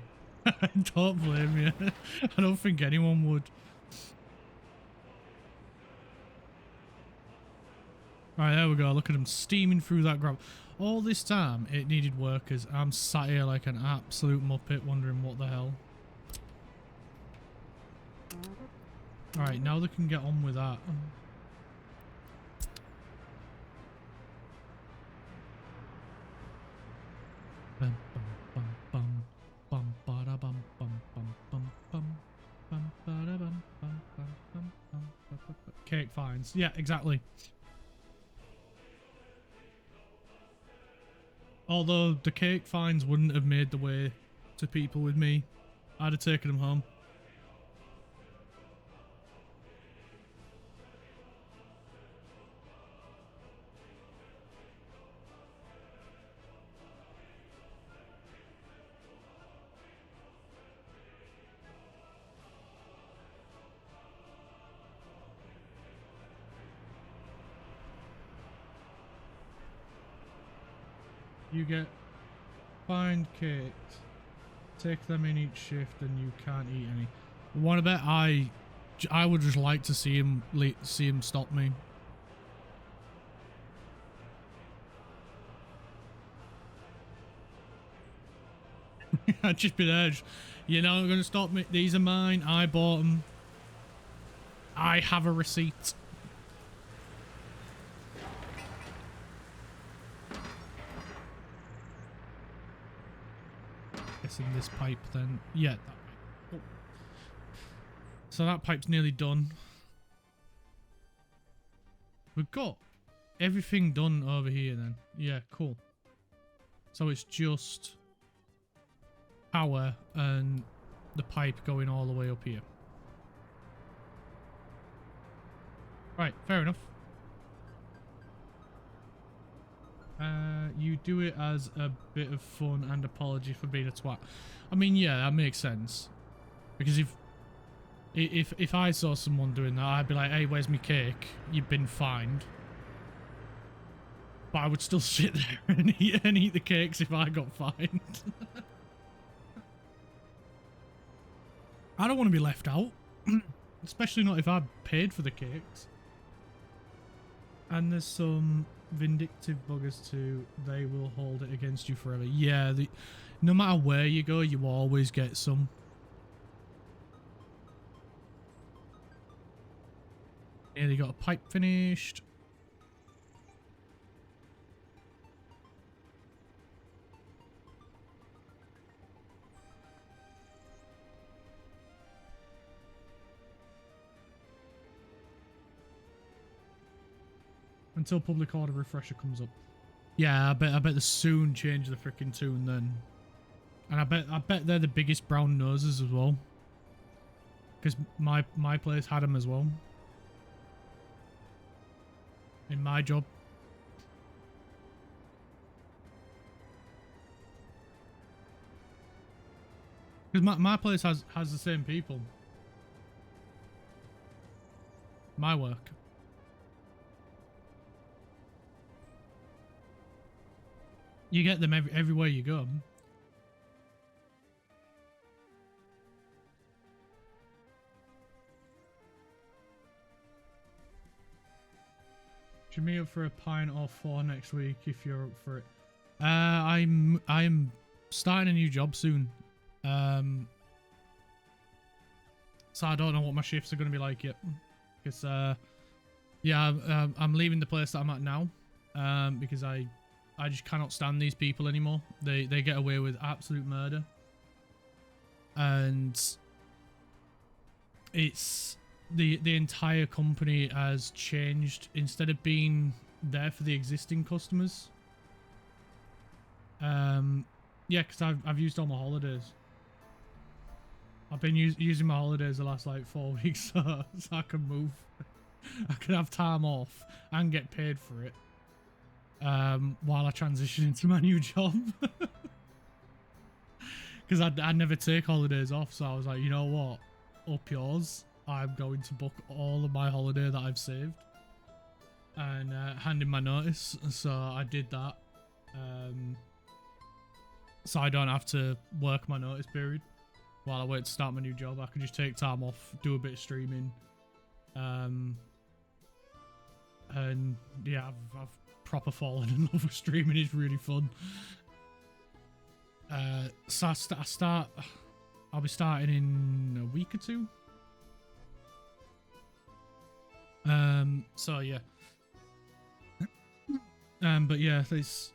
I don't blame you. I don't think anyone would. Right, there we go. Look at him steaming through that gravel. All this time, it needed workers. I'm sat here like an absolute muppet wondering what the hell. Alright, now they can get on with that. Bum, bum, bum, bum, bum, bada, bum, bum, bum, bum, bum, bum, bada, bum, bum, bum, bum, bum, bum, bum. Cake fines. Yeah, exactly. Although the cake fines wouldn't have made the way to people with me, I'd have taken them home. You get find cakes, take them in each shift, and you can't eat any. Wanna bet I would just like to see him stop me. I'd just be there. You're not gonna stop me. These are mine. I bought them. I have a receipt. Guessing this pipe then. Yeah. That pipe. Oh. So that pipe's nearly done. We've got everything done over here then. Yeah, cool. So it's just power and the pipe going all the way up here. Right, fair enough. You do it as a bit of fun and apology for being a twat. I mean, yeah, that makes sense. Because if I saw someone doing that, I'd be like, hey, where's my cake? You've been fined. But I would still sit there and eat the cakes if I got fined. I don't want to be left out. Especially not if I paid for the cakes. And there's some vindictive buggers too. They will hold it against you forever. Yeah, no matter where you go, you always get some. Yeah, they got a pipe finished. Until public order refresher comes up. Yeah, I bet they soon change the freaking tune then. And I bet they're the biggest brown noses as well. Because my place had them as well. In my job. Because my place has the same people. My work. You get them everywhere you go. Should meet up for a pint or 4 next week if you're up for it. I'm starting a new job soon. So I don't know what my shifts are going to be like yet. Because yeah, I'm leaving the place that I'm at now. Because I just cannot stand these people anymore. They get away with absolute murder. And it's the entire company has changed. Instead of being there for the existing customers. Yeah, because I've used all my holidays. I've been using my holidays the last like 4 weeks so I can move. I can have time off and get paid for it. While I transition into my new job. Because I never take holidays off, so I was like, you know what? Up yours. I'm going to book all of my holiday that I've saved. And hand in my notice. So I did that. So I don't have to work my notice period. While I wait to start my new job. I can just take time off, do a bit of streaming. And and yeah, I've proper fallen in love with streaming. It's really fun. So I'll be starting in a week or two. So yeah. But yeah, it's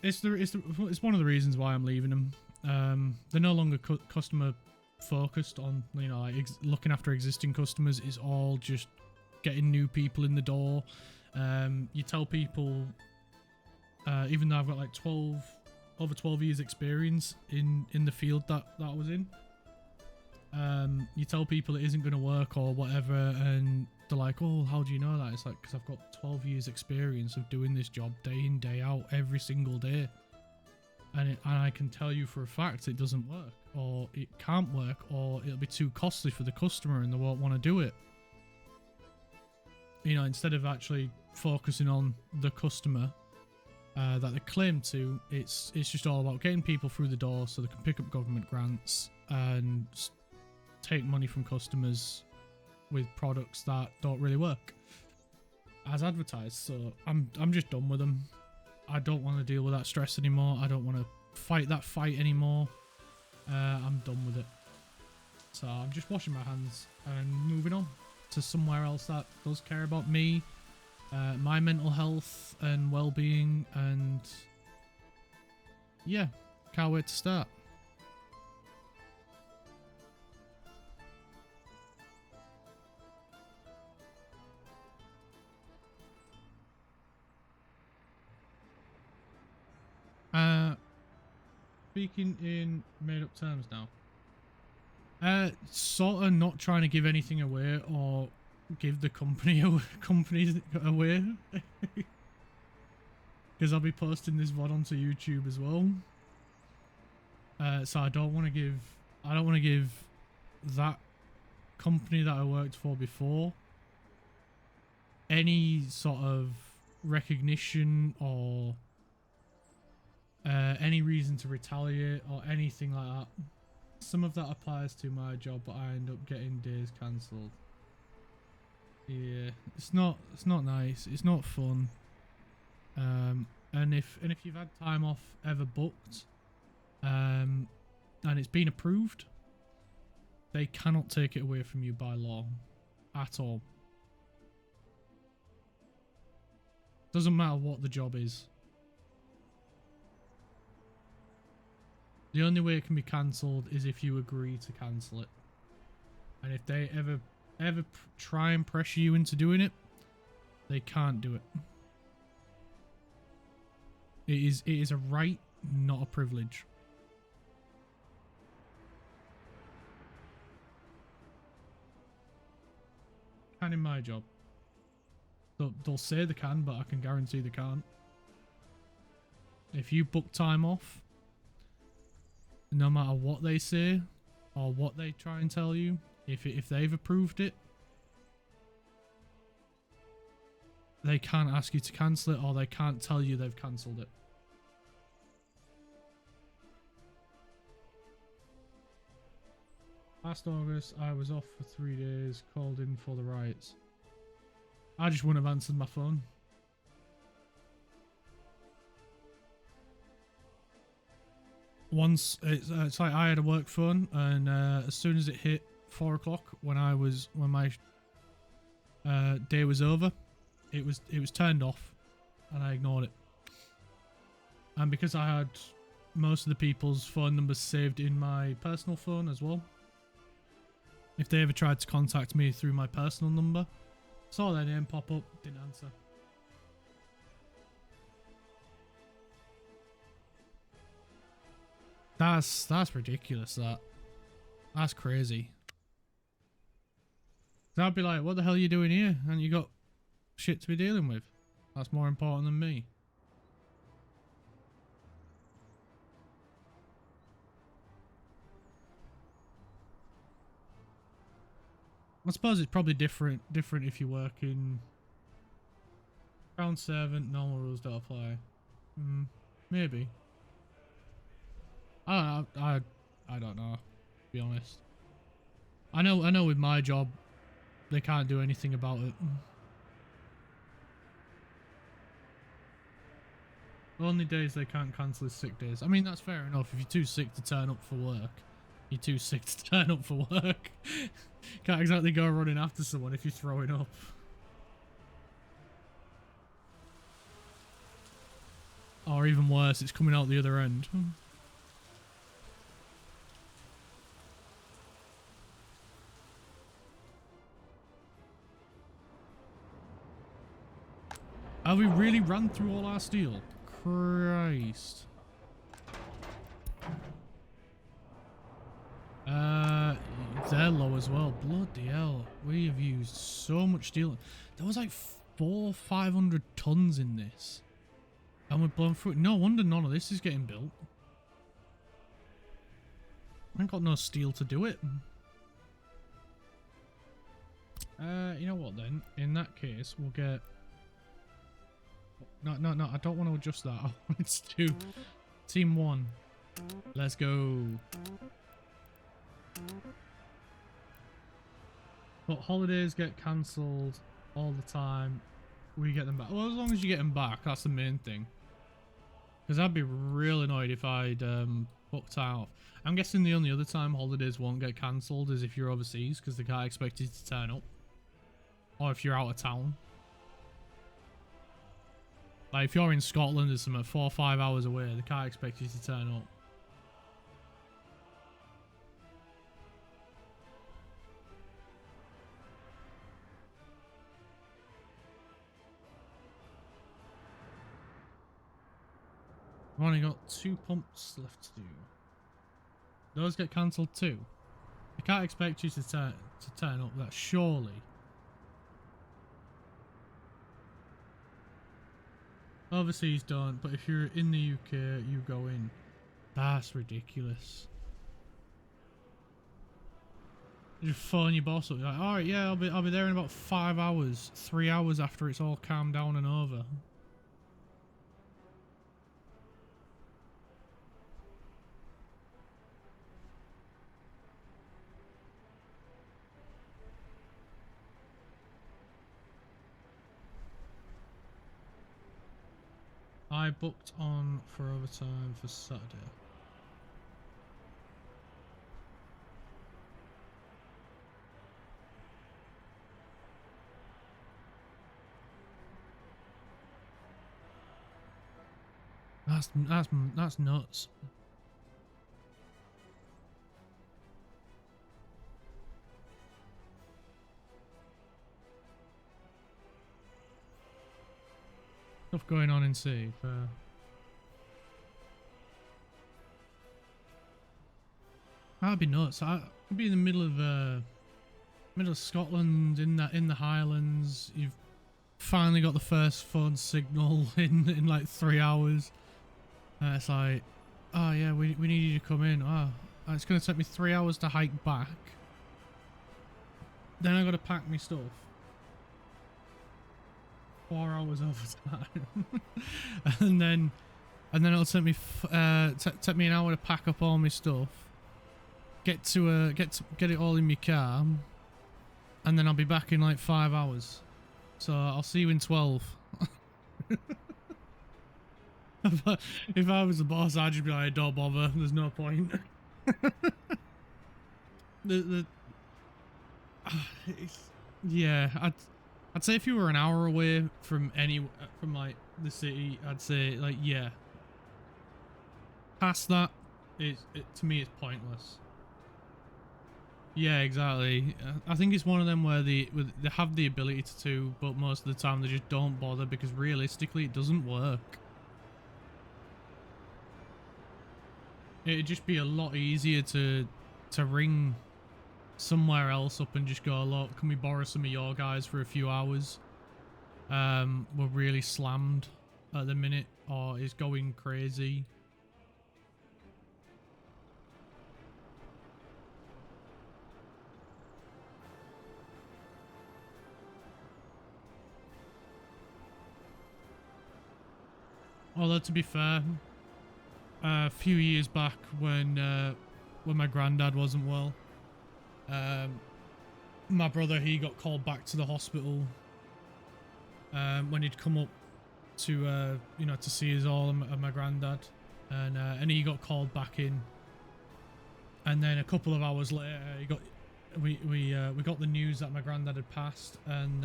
one of the reasons why I'm leaving them. They're no longer customer focused on, you know, like looking after existing customers. Is all just getting new people in the door. You tell people, even though I've got like over 12 years experience in the field that I was in, you tell people it isn't going to work or whatever, and they're like, oh, how do you know that? It's like, because I've got 12 years experience of doing this job day in, day out, every single day. And I can tell you for a fact it doesn't work, or it can't work, or it'll be too costly for the customer and they won't want to do it. You know, instead of actually focusing on the customer that they claim to, it's just all about getting people through the door so they can pick up government grants and take money from customers with products that don't really work as advertised. So I'm just done with them. I don't want to deal with that stress anymore. I don't want to fight that fight anymore. I'm done with it. So I'm just washing my hands and moving on to somewhere else that does care about me, my mental health and well-being, and yeah, can't wait to start. Speaking in made-up terms now. Sort of not trying to give anything away or give the company away, because I'll be posting this VOD onto YouTube as well. So I don't want to give that company that I worked for before any sort of recognition or any reason to retaliate or anything like that. Some of that applies to my job, but I end up getting days cancelled. Yeah, it's not nice. It's not fun. And if you've had time off ever booked, and it's been approved, they cannot take it away from you by law, at all. Doesn't matter what the job is. The only way it can be cancelled is if you agree to cancel it. And if they ever try and pressure you into doing it, they can't do it. It is a right, not a privilege. Can in my job. They'll say they can, but I can guarantee they can't. If you book time off, no matter what they say or what they try and tell you, if they've approved it, they can't ask you to cancel it, or they can't tell you they've cancelled it. Last August, I was off for 3 days, called in for the riots. I just wouldn't have answered my phone. Once, it's like I had a work phone, and as soon as it hit 4 o'clock, when my day was over, it was turned off, and I ignored it. And because I had most of the people's phone numbers saved in my personal phone as well, if they ever tried to contact me through my personal number, saw their name pop up, didn't answer. That's ridiculous. That's crazy. I'd be like, what the hell are you doing here? And you got shit to be dealing with. That's more important than me. I suppose it's probably different if you work in ground servant. Normal rules don't apply. Maybe. I don't know, to be honest. I know with my job, they can't do anything about it. Only days they can't cancel is sick days. I mean, that's fair enough. If you're too sick to turn up for work, you're too sick to turn up for work. Can't exactly go running after someone if you're throwing up. Or even worse, it's coming out the other end. Have we really ran through all our steel? Christ. They're low as well. Bloody hell. We have used so much steel. There was like 500 tons in this. And we've blown through it. No wonder none of this is getting built. I ain't got no steel to do it. You know what then? In that case, we'll get... No, I don't want to adjust that. I want it to Team 1. Let's go. But holidays get cancelled all the time. We get them back. Well, as long as you get them back, that's the main thing. Because I'd be real annoyed if I'd booked time off. I'm guessing the only other time holidays won't get cancelled is if you're overseas, because they can't expect you to turn up. Or if you're out of town. Like, if you're in Scotland or something 4 or 5 hours away, they can't expect you to turn up. I've only got 2 pumps left to do. Those get cancelled too. They can't expect you to turn up that, surely. Overseas don't, but if you're in the UK, you go in. That's ridiculous. You just phone your boss up, you're like, alright, yeah, I'll be there in about 5 hours, 3 hours after it's all calmed down and over. I booked on for overtime for Saturday. That's nuts. Stuff going on in Sea. That'd be nuts. I'd be in the middle of Scotland, in the Highlands. You've finally got the first phone signal in like 3 hours. It's like, oh yeah, we need you to come in. Oh, it's gonna take me 3 hours to hike back. Then I gotta pack my stuff. 4 hours overtime. and then it'll take me take me an hour to pack up all my stuff. Get it all in my car, and then I'll be back in like 5 hours. So I'll see you in 12. If I was the boss, I'd just be like, don't bother. There's no point. Yeah, I'd say if you were an hour away from like the city, I'd say like yeah. Past that, to me it's pointless. Yeah, exactly. I think it's one of them where they have the ability to, but most of the time they just don't bother because realistically it doesn't work. It'd just be a lot easier to ring somewhere else up and just go, look, can we borrow some of your guys for a few hours? We're really slammed at the minute, or it's going crazy. Although to be fair, a few years back when my granddad wasn't well, my brother, he got called back to the hospital when he'd come up to you know, to see his all and my granddad, and he got called back in, and then a couple of hours later we got the news that my granddad had passed, and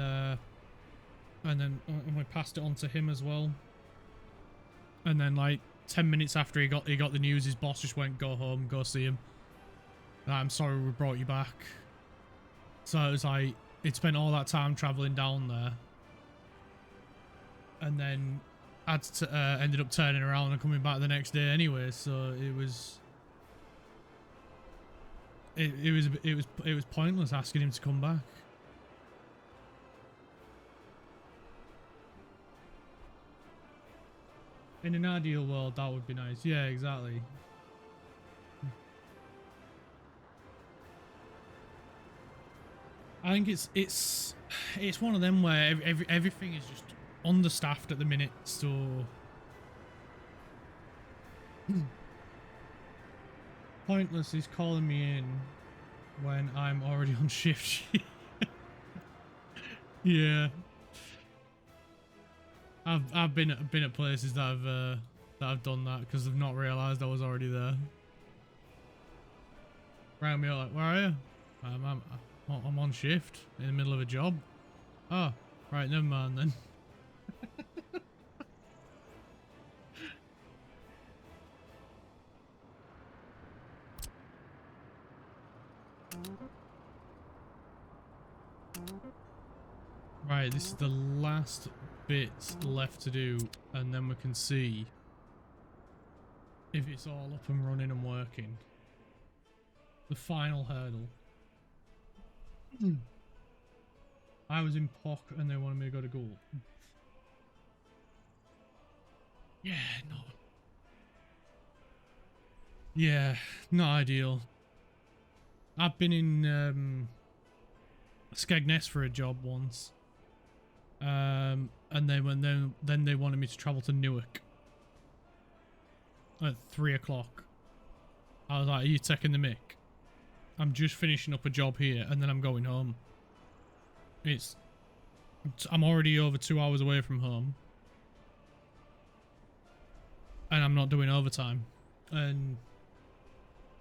then we passed it on to him as well, and then like 10 minutes after he got the news, his boss just went, go home, go see him. I'm sorry we brought you back. So it was like, it spent all that time traveling down there, and then had to, ended up turning around and coming back the next day anyway. So it was pointless asking him to come back. In an ideal world, that would be nice. Yeah, exactly. I think it's one of them where everything is just understaffed at the minute, so pointless is calling me in when I'm already on shift. Yeah, I've been at places that I've done that because I've not realised I was already there. Rang me up like, where are you? I'm on shift in the middle of a job. Oh, right, never mind then. Right, this is the last bit left to do, and then we can see if it's all up and running and working. The final hurdle. I was in POC and they wanted me to go to Gould. Yeah, no. Yeah, not ideal. I've been in Skegness for a job once. And then they wanted me to travel to Newark at 3 o'clock. I was like, are you taking the mick? I'm just finishing up a job here and then I'm going home. I'm already over 2 hours away from home. And I'm not doing overtime. And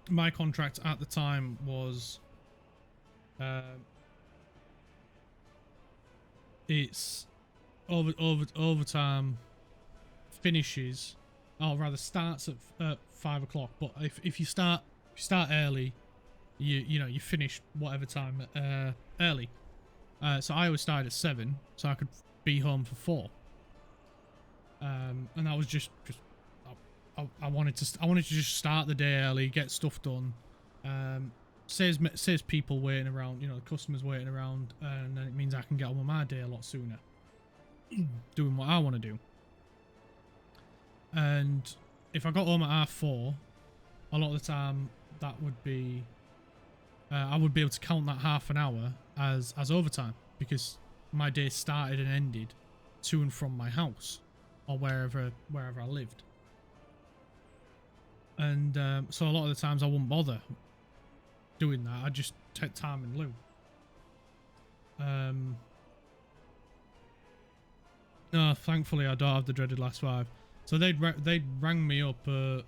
my contract at the time was it's overtime finishes, or rather starts at 5 o'clock. But if you start early, you finish whatever time early. So I always started at 7, so I could be home for 4. And that was just I wanted to just start the day early, get stuff done. Saves people waiting around, the customers waiting around, and then it means I can get on with my day a lot sooner, doing what I want to do. And if I got home at 4:30, a lot of the time that would be, I would be able to count that half an hour as overtime, because my day started and ended to and from my house or wherever I lived. And so a lot of the times I wouldn't bother doing that. I'd just take time in lieu. No, thankfully I don't have the dreaded last 5. So they'd rang me up. I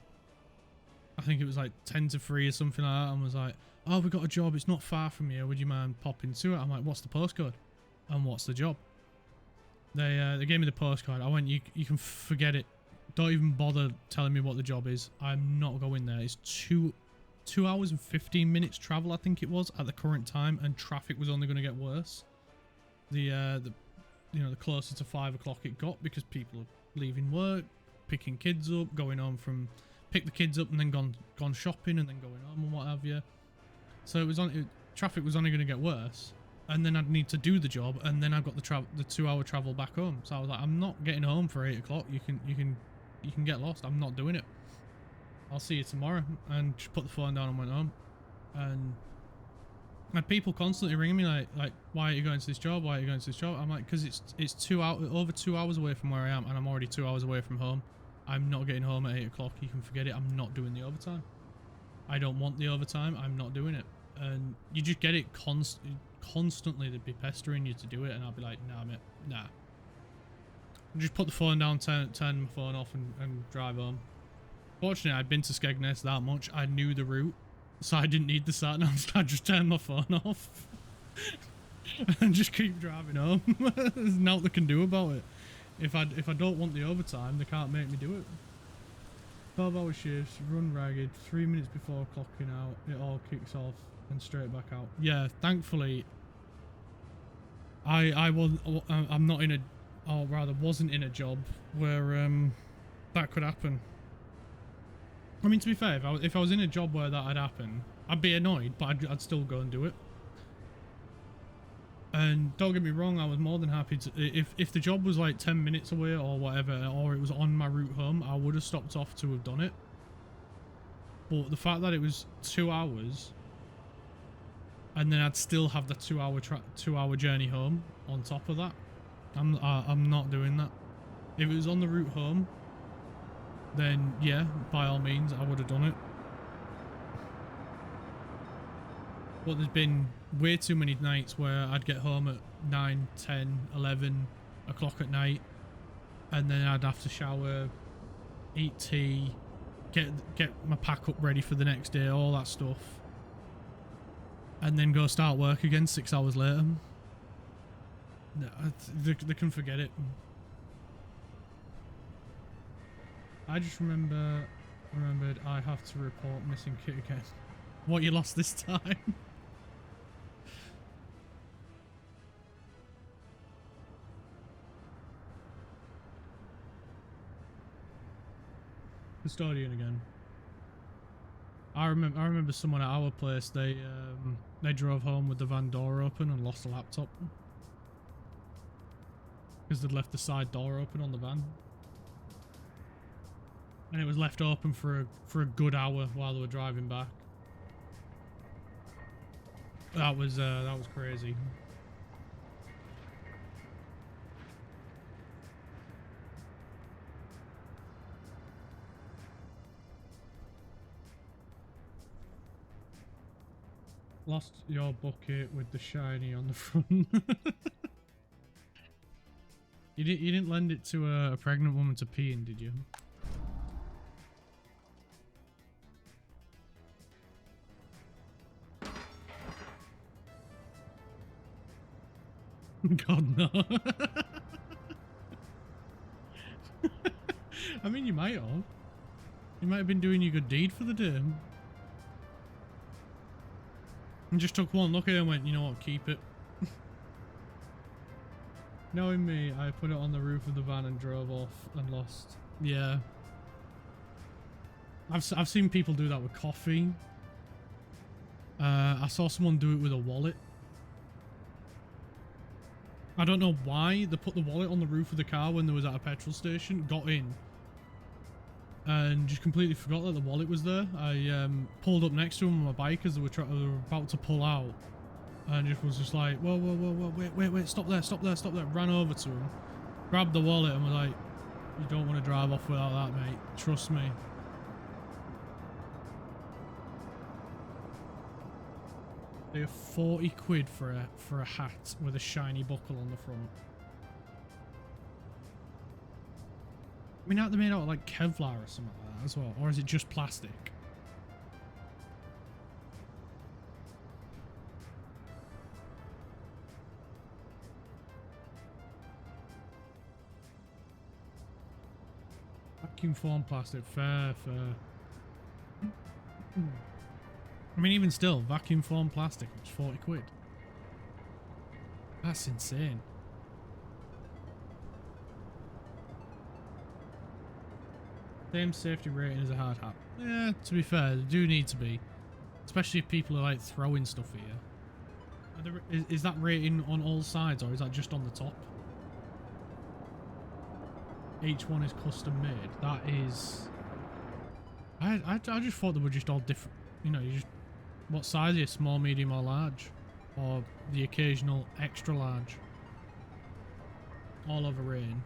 think it was like 10 to 3 or something like that, and was like, "Oh, we got a job. It's not far from here. Would you mind popping to it?" I'm like, "What's the postcode? And what's the job?" They gave me the postcode. I went, "You can forget it. Don't even bother telling me what the job is. I'm not going there. It's 2 hours and 15 minutes travel, I think it was, at the current time, and traffic was only going to get worse. The closer to 5 o'clock it got, because people are leaving work, picking kids up, going on from pick the kids up and then gone shopping and then going home and what have you. So traffic was only going to get worse, and then I'd need to do the job, and then I've got the 2 hour travel back home. So I was like, I'm not getting home for 8 o'clock. You can get lost. I'm not doing it. I'll see you tomorrow. And just put the phone down and went home. And I had people constantly ringing me like, why are you going to this job? Why are you going to this job? I'm like, because it's over 2 hours away from where I am, and I'm already 2 hours away from home. I'm not getting home at 8 o'clock. You can forget it. I'm not doing the overtime. I don't want the overtime. I'm not doing it. And you just get it constantly. They'd be pestering you to do it, and I'll be like, nah, mate, nah. Just put the phone down, turn my phone off and drive home. Fortunately, I'd been to Skegness that much. I knew the route, so I didn't need the sat nav. I just turned my phone off and just keep driving home. There's nothing they can do about it. If I don't want the overtime, they can't make me do it. 12-hour shifts, run ragged, 3 minutes before clocking out, it all kicks off and straight back out. Yeah, thankfully, I'm not in a, or rather wasn't in a job where that could happen. I mean, to be fair, if I was in a job where that had happened, I'd be annoyed, but I'd still go and do it. And don't get me wrong, I was more than happy to, if the job was like 10 minutes away or whatever, or it was on my route home, I would have stopped off to have done it. But the fact that it was 2 hours, and then I'd still have the 2-hour journey home on top of that, I'm not doing that. If it was on the route home, then yeah, by all means, I would have done it. But there's been way too many nights where I'd get home at 9, 10, 11 o'clock at night, and then I'd have to shower, eat tea, get my pack up ready for the next day, all that stuff, and then go start work again 6 hours later. No, they can forget it. I just remembered I have to report missing kit again. What, you lost this time? Custodian again. I remember someone at our place, they drove home with the van door open and lost a laptop. Because they'd left the side door open on the van. And it was left open for a good hour while they were driving back. That was crazy. Lost your bucket with the shiny on the front. You didn't lend it to a pregnant woman to pee in, did you? God, no. I mean, you might have. You might have been doing your good deed for the day. And just took one look at it and went, you know what, keep it. Knowing me, I put it on the roof of the van and drove off and lost. Yeah. I've seen people do that with coffee. I saw someone do it with a wallet. I don't know why they put the wallet on the roof of the car when they was at a petrol station, got in, and just completely forgot that the wallet was there. I pulled up next to them on my bike as they were about to pull out, and was like, whoa, wait, stop there, ran over to him, grabbed the wallet and was like, you don't want to drive off without that, mate, trust me. They're 40 quid for a hat with a shiny buckle on the front. I mean, aren't they made out of like Kevlar or something like that as well? Or is it just plastic? Vacuum foam plastic, fair. I mean, even still, vacuum foam plastic, it's 40 quid. That's insane. Same safety rating as a hard hat. Yeah, to be fair, they do need to be. Especially if people are like throwing stuff here. Is that rating on all sides or is that just on the top? Each one is custom made. That is... I just thought they were just all different. You know, you just... What size are you? Small, medium or large? Or the occasional extra large? All over rating.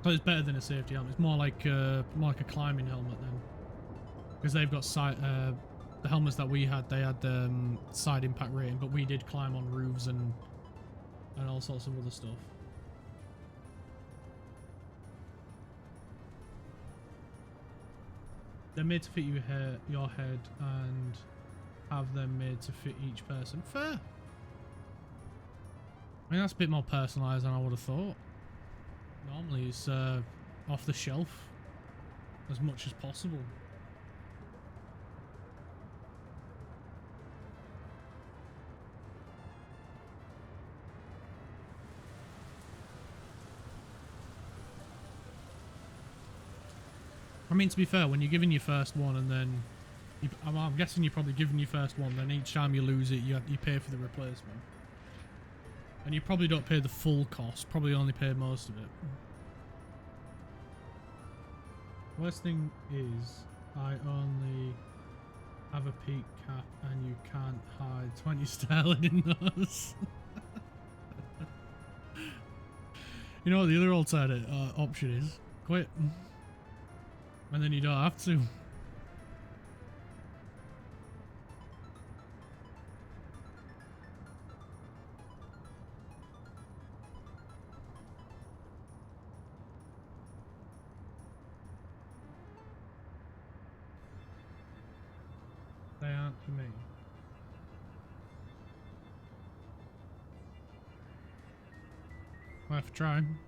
So it's better than a safety helmet. It's more like a climbing helmet then. Because they've got the helmets that we had, they had side impact rating, but we did climb on roofs and all sorts of other stuff. They're made to fit your head and have them made to fit each person. Fair. I mean, that's a bit more personalised than I would have thought. Normally it's off the shelf as much as possible. I mean, to be fair, when you're giving your first one and then... I'm guessing you're probably giving your first one, then each time you lose it, you pay for the replacement. And you probably don't pay the full cost, probably only pay most of it. Worst thing is, I only have a peak cap and you can't hide 20 sterling in those. You know what the other alternative option is? Quit. And then you don't have to. They aren't for me. Worth trying.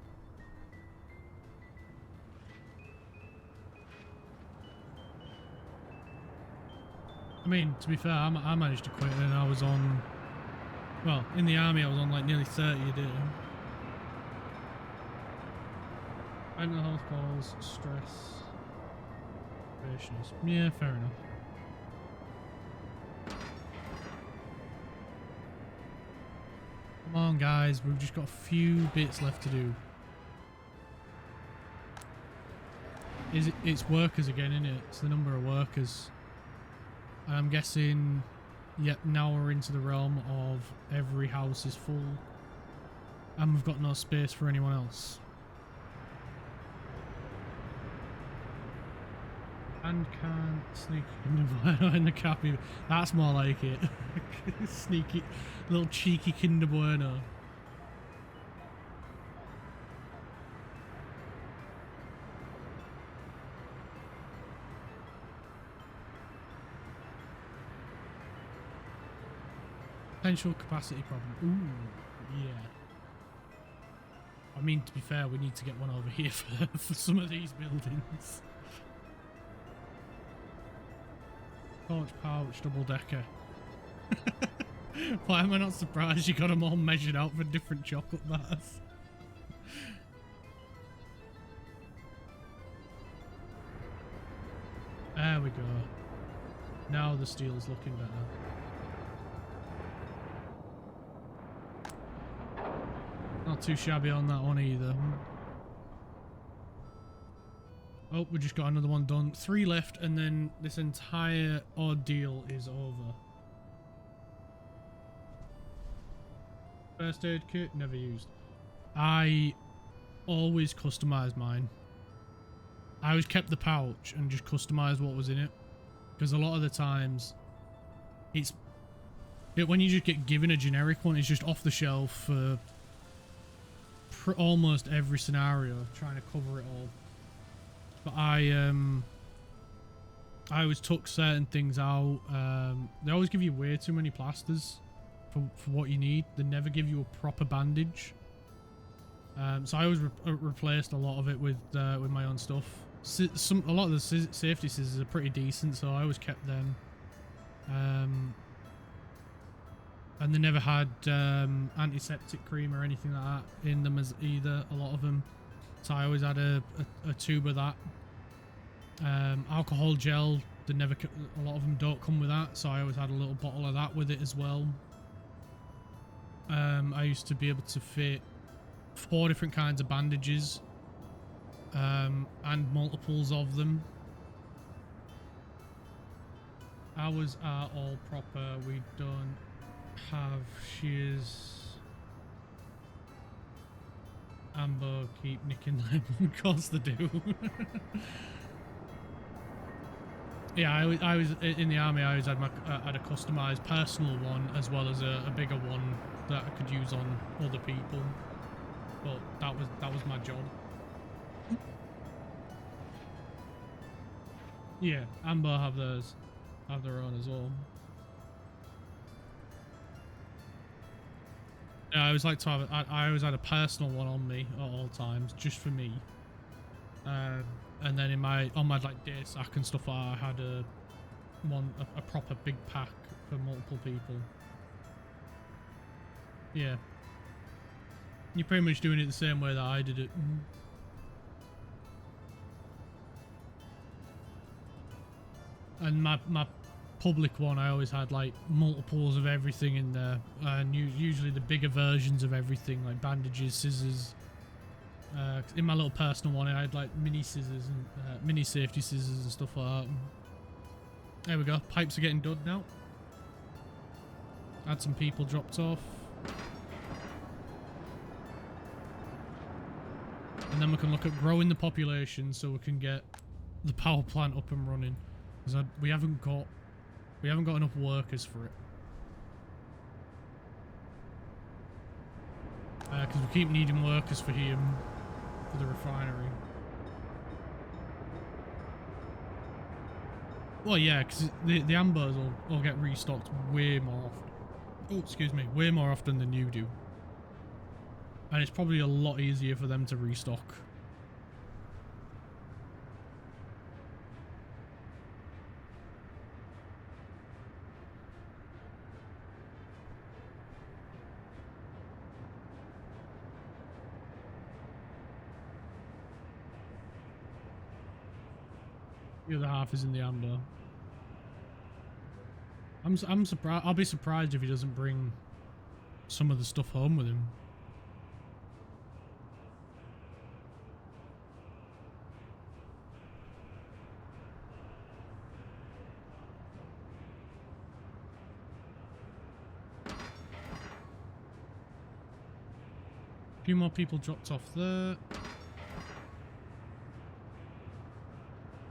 I mean, to be fair, I managed to quit and I was on... Well, in the army I was on like nearly 30 a day. Mental health calls, stress, patience. Yeah, fair enough. Come on, guys, we've just got a few bits left to do. It's workers again, isn't it? It's the number of workers. I'm guessing, yep, now we're into the realm of every house is full and we've got no space for anyone else. And can't sneak in the copy. That's more like it. Sneaky, little cheeky Kinder Bueno. Potential capacity problem. Ooh, yeah. I mean, to be fair, we need to get one over here for some of these buildings. Torch pouch, double decker. Why am I not surprised you got them all measured out for different chocolate bars? There we go. Now the steel's looking better. Not too shabby on that one either. Oh, we just got another one done. 3 left and then this entire ordeal is over. First aid kit, never used. I always customised mine. I always kept the pouch and just customised what was in it. Because a lot of the times, when you just get given a generic one, it's just off the shelf for almost every scenario, trying to cover it all. But I always took certain things out. They always give you way too many plasters for what you need. They never give you a proper bandage. So I always replaced a lot of it with my own stuff. A lot of the safety scissors are pretty decent, so I always kept them. And they never had antiseptic cream or anything like that in them either, a lot of them. So I always had a tube of that. Alcohol gel, a lot of them don't come with that, so I always had a little bottle of that with it as well. I used to be able to fit 4 different kinds of bandages and multiples of them. Ours are all proper. We don't have shears. Amber keep nicking them. Of course they do. Yeah, I was in the army. I always had had a customized personal one as well as a bigger one that I could use on other people. But that was my job. Yeah, Amber have their own as well. Yeah, I always like to have. I always had a personal one on me at all times, just for me. And then on my like day sack and stuff, I had a proper big pack for multiple people. Yeah, you're pretty much doing it the same way that I did it. And my public one, I always had like multiples of everything in there, and usually the bigger versions of everything, like bandages, scissors. In my little personal one, I had like mini scissors and mini safety scissors and stuff like that. There we go. Pipes are getting done now. Had some people dropped off. And then we can look at growing the population so we can get the power plant up and running. Because we haven't got enough workers for it. Because we keep needing workers for here, for the refinery. Well, yeah, because the ambers will get restocked way more often. Oh, excuse me, way more often than you do. And it's probably a lot easier for them to restock. The other half is in the amber. I'm surprised. I'll be surprised if he doesn't bring some of the stuff home with him. A few more people dropped off there.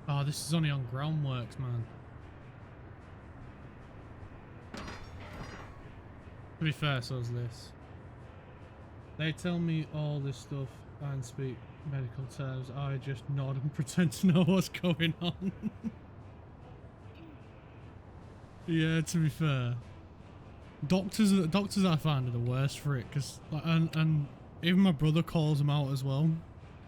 Oh, this is only on groundworks, man. To be fair, so is this. They tell me all this stuff and speak medical terms. I just nod and pretend to know what's going on. Yeah, to be fair. Doctors I find are the worst for it, because and even my brother calls them out as well.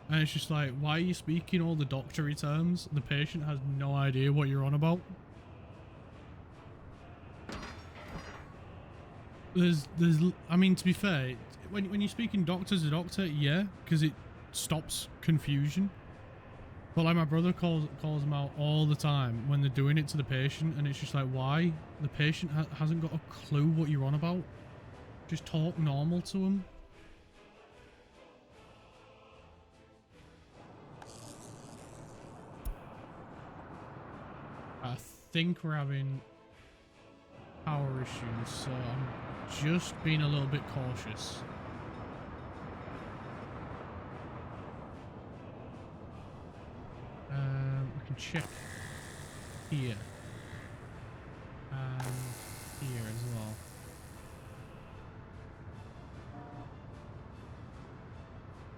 And it's just like, why are you speaking all the doctory terms? The patient has no idea what you're on about. I mean, to be fair, when you're speaking doctor to doctor, yeah, because it stops confusion. But like my brother calls them out all the time when they're doing it to the patient, and it's just like, why? The patient hasn't got a clue what you're on about. Just talk normal to them. I think we're having power issues, so I'm just being a little bit cautious. We can check here and here as well.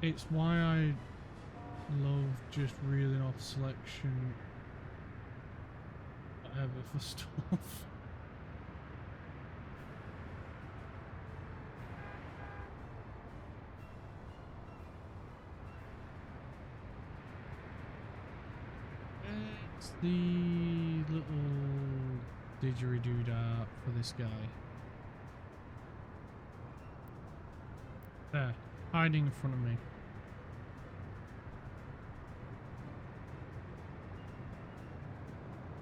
It's why I love just reeling off selection whatever for stuff. It's the little didgeridoo for this guy. There, hiding in front of me.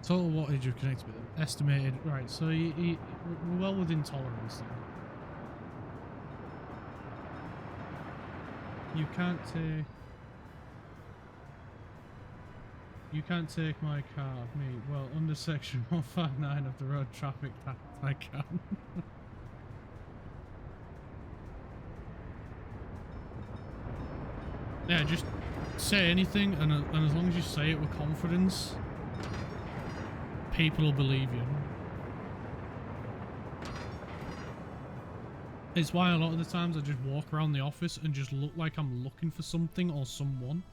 Total wattage of connected with them. Estimated. Right, so we're well within tolerance then. You can't take my car, me. Well, under section 159 of the Road Traffic Act, I can. Yeah, just say anything, and as long as you say it with confidence, people will believe you. It's why a lot of the times I just walk around the office and just look like I'm looking for something or someone.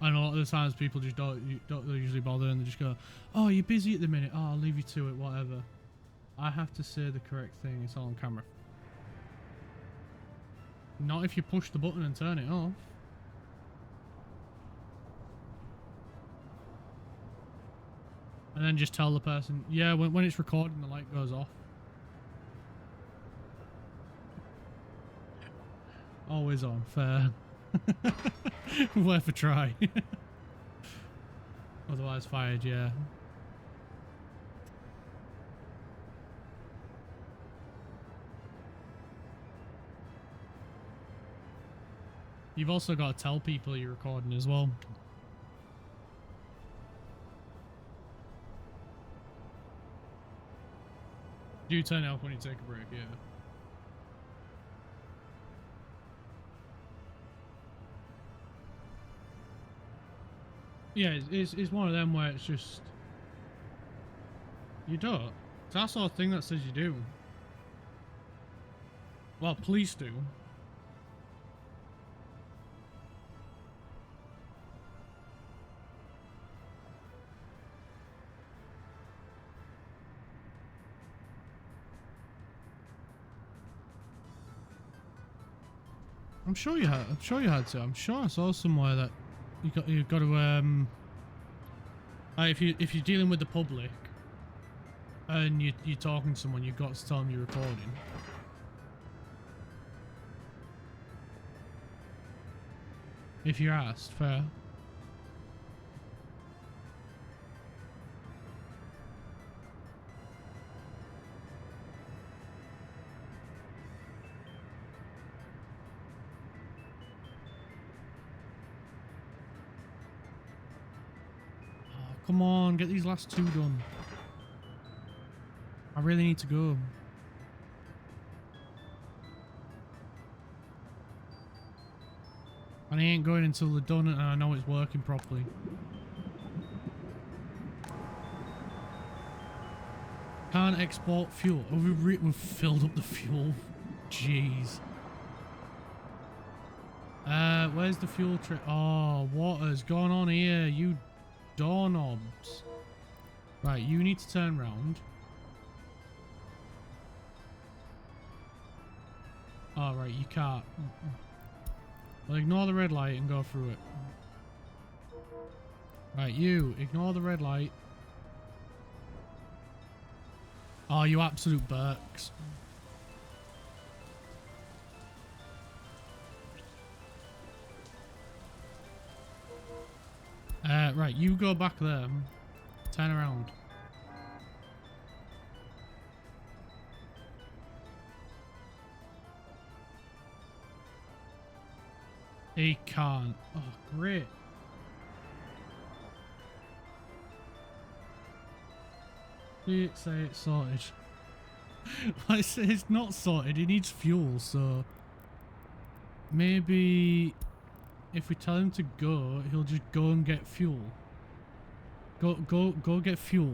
And a lot of the times people just don't usually bother and they just go, oh, you're busy at the minute. Oh, I'll leave you to it, whatever. I have to say the correct thing. It's all on camera. Not if you push the button and turn it off. And then just tell the person, yeah, when it's recording, the light goes off. Always on, fair. Worth a try. Otherwise fired, yeah. You've also got to tell people you're recording as well. Do turn it off when you take a break, yeah. Yeah, it's one of them where it's just... You don't. It's that sort of thing that says you do. Well, police do. I'm sure you had to. I'm sure I saw somewhere that you've got to if you're dealing with the public and you're talking to someone, you've got to tell them you're recording. If you're asked, fair. Come on, get these last two done. I really need to go. And I ain't going until they're done and I know it's working properly. Can't export fuel. Oh, we've filled up the fuel. Jeez. Where's the fuel trip? Oh, what has gone on here? You doorknobs. Right, you need to turn round. Oh, right, you can't. Well, ignore the red light and go through it. Right, you, ignore the red light. Oh, you absolute Burks. Right, you go back there. Turn around. He can't. Oh, great. Say it's sorted. I say it's not sorted. He needs fuel, so maybe if we tell him to go, he'll just go and get fuel. Go get fuel.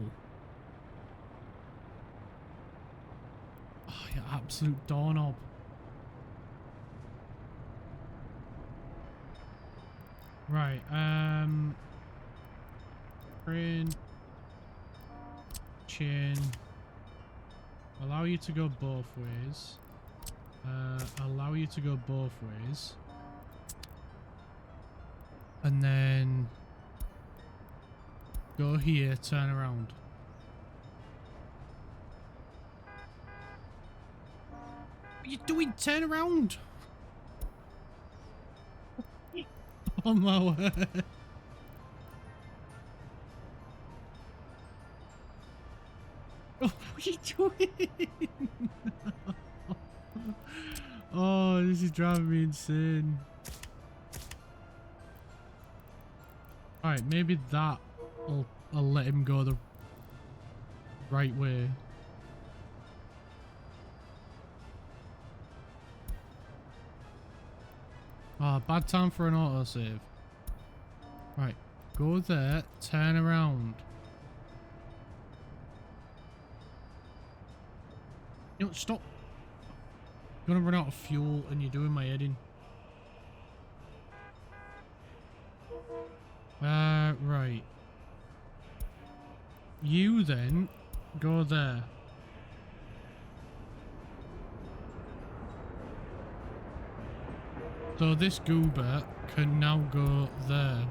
Oh, you absolute doorknob. Right, train, chain, allow you to go both ways, allow you to go both ways, and then go here, turn around. What are you doing? Turn around! On my word. Oh, what are you doing? Oh, this is driving me insane. Alright, maybe that I'll let him go the right way. Ah, bad time for an autosave. Right, go there, turn around. You know, stop. You're gonna run out of fuel and you're doing my head in. Right. You then go there. So this goober can now go there.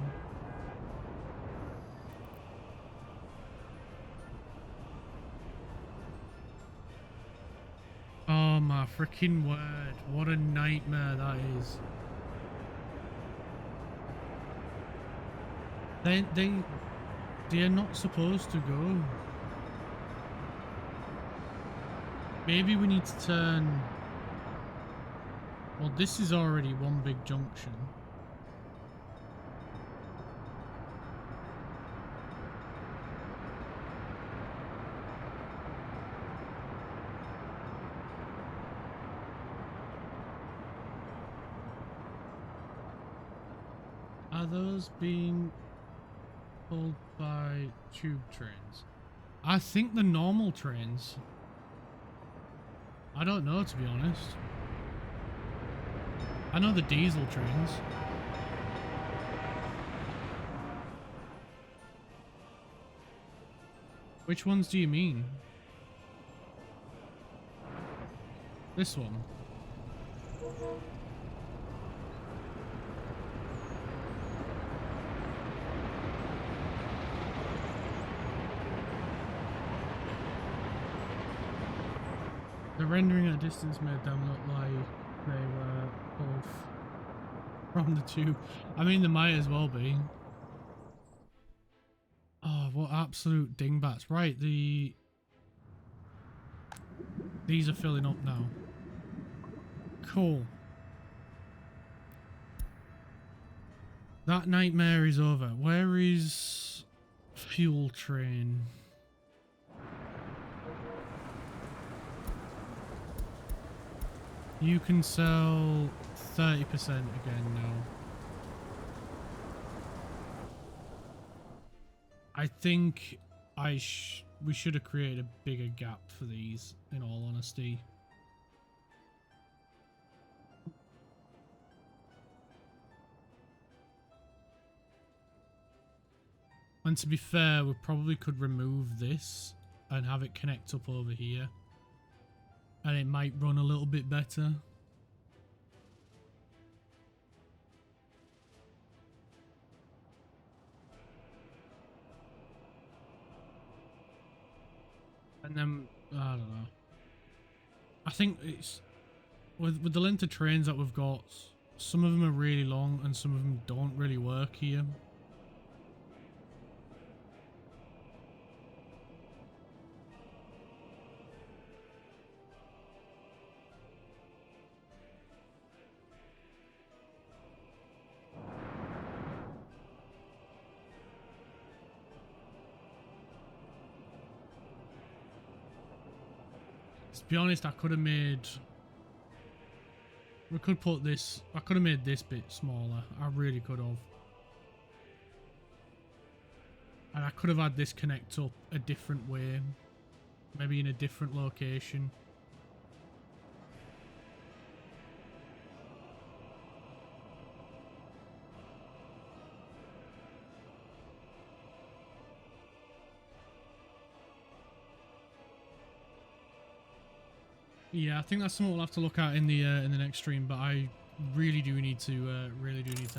Oh my freaking word. What a nightmare that is. They're not supposed to go. Maybe we need to turn... Well, this is already one big junction. Are those being pulled by tube trains? I think the normal trains. I don't know, to be honest. I know the diesel trains. Which ones do you mean? This one. The rendering at a distance made them look like they were both from the tube. I mean, they might as well be. Oh, what absolute dingbats. Right, these are filling up now. Cool. That nightmare is over. Where is fuel train? You can sell 30% again now. I think we should have created a bigger gap for these, in all honesty. And to be fair, we probably could remove this and have it connect up over here. And it might run a little bit better. And then, I don't know. I think it's... With the length of trains that we've got, some of them are really long and some of them don't really work here. To be honest, I could have made... We could put this... I could have made this bit smaller. I really could have. And I could have had this connect up a different way. Maybe in a different location. Yeah, I think that's something we'll have to look at in the next stream. But I really do need to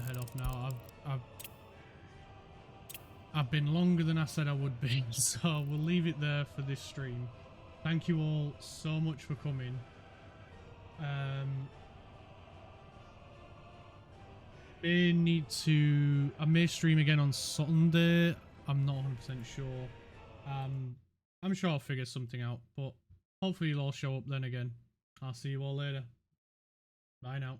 head off now. I've been longer than I said I would be, so we'll leave it there for this stream. Thank you all so much for coming. I may stream again on Sunday. I'm not 100% sure. I'm sure I'll figure something out, but hopefully you'll all show up then again. I'll see you all later. Bye now.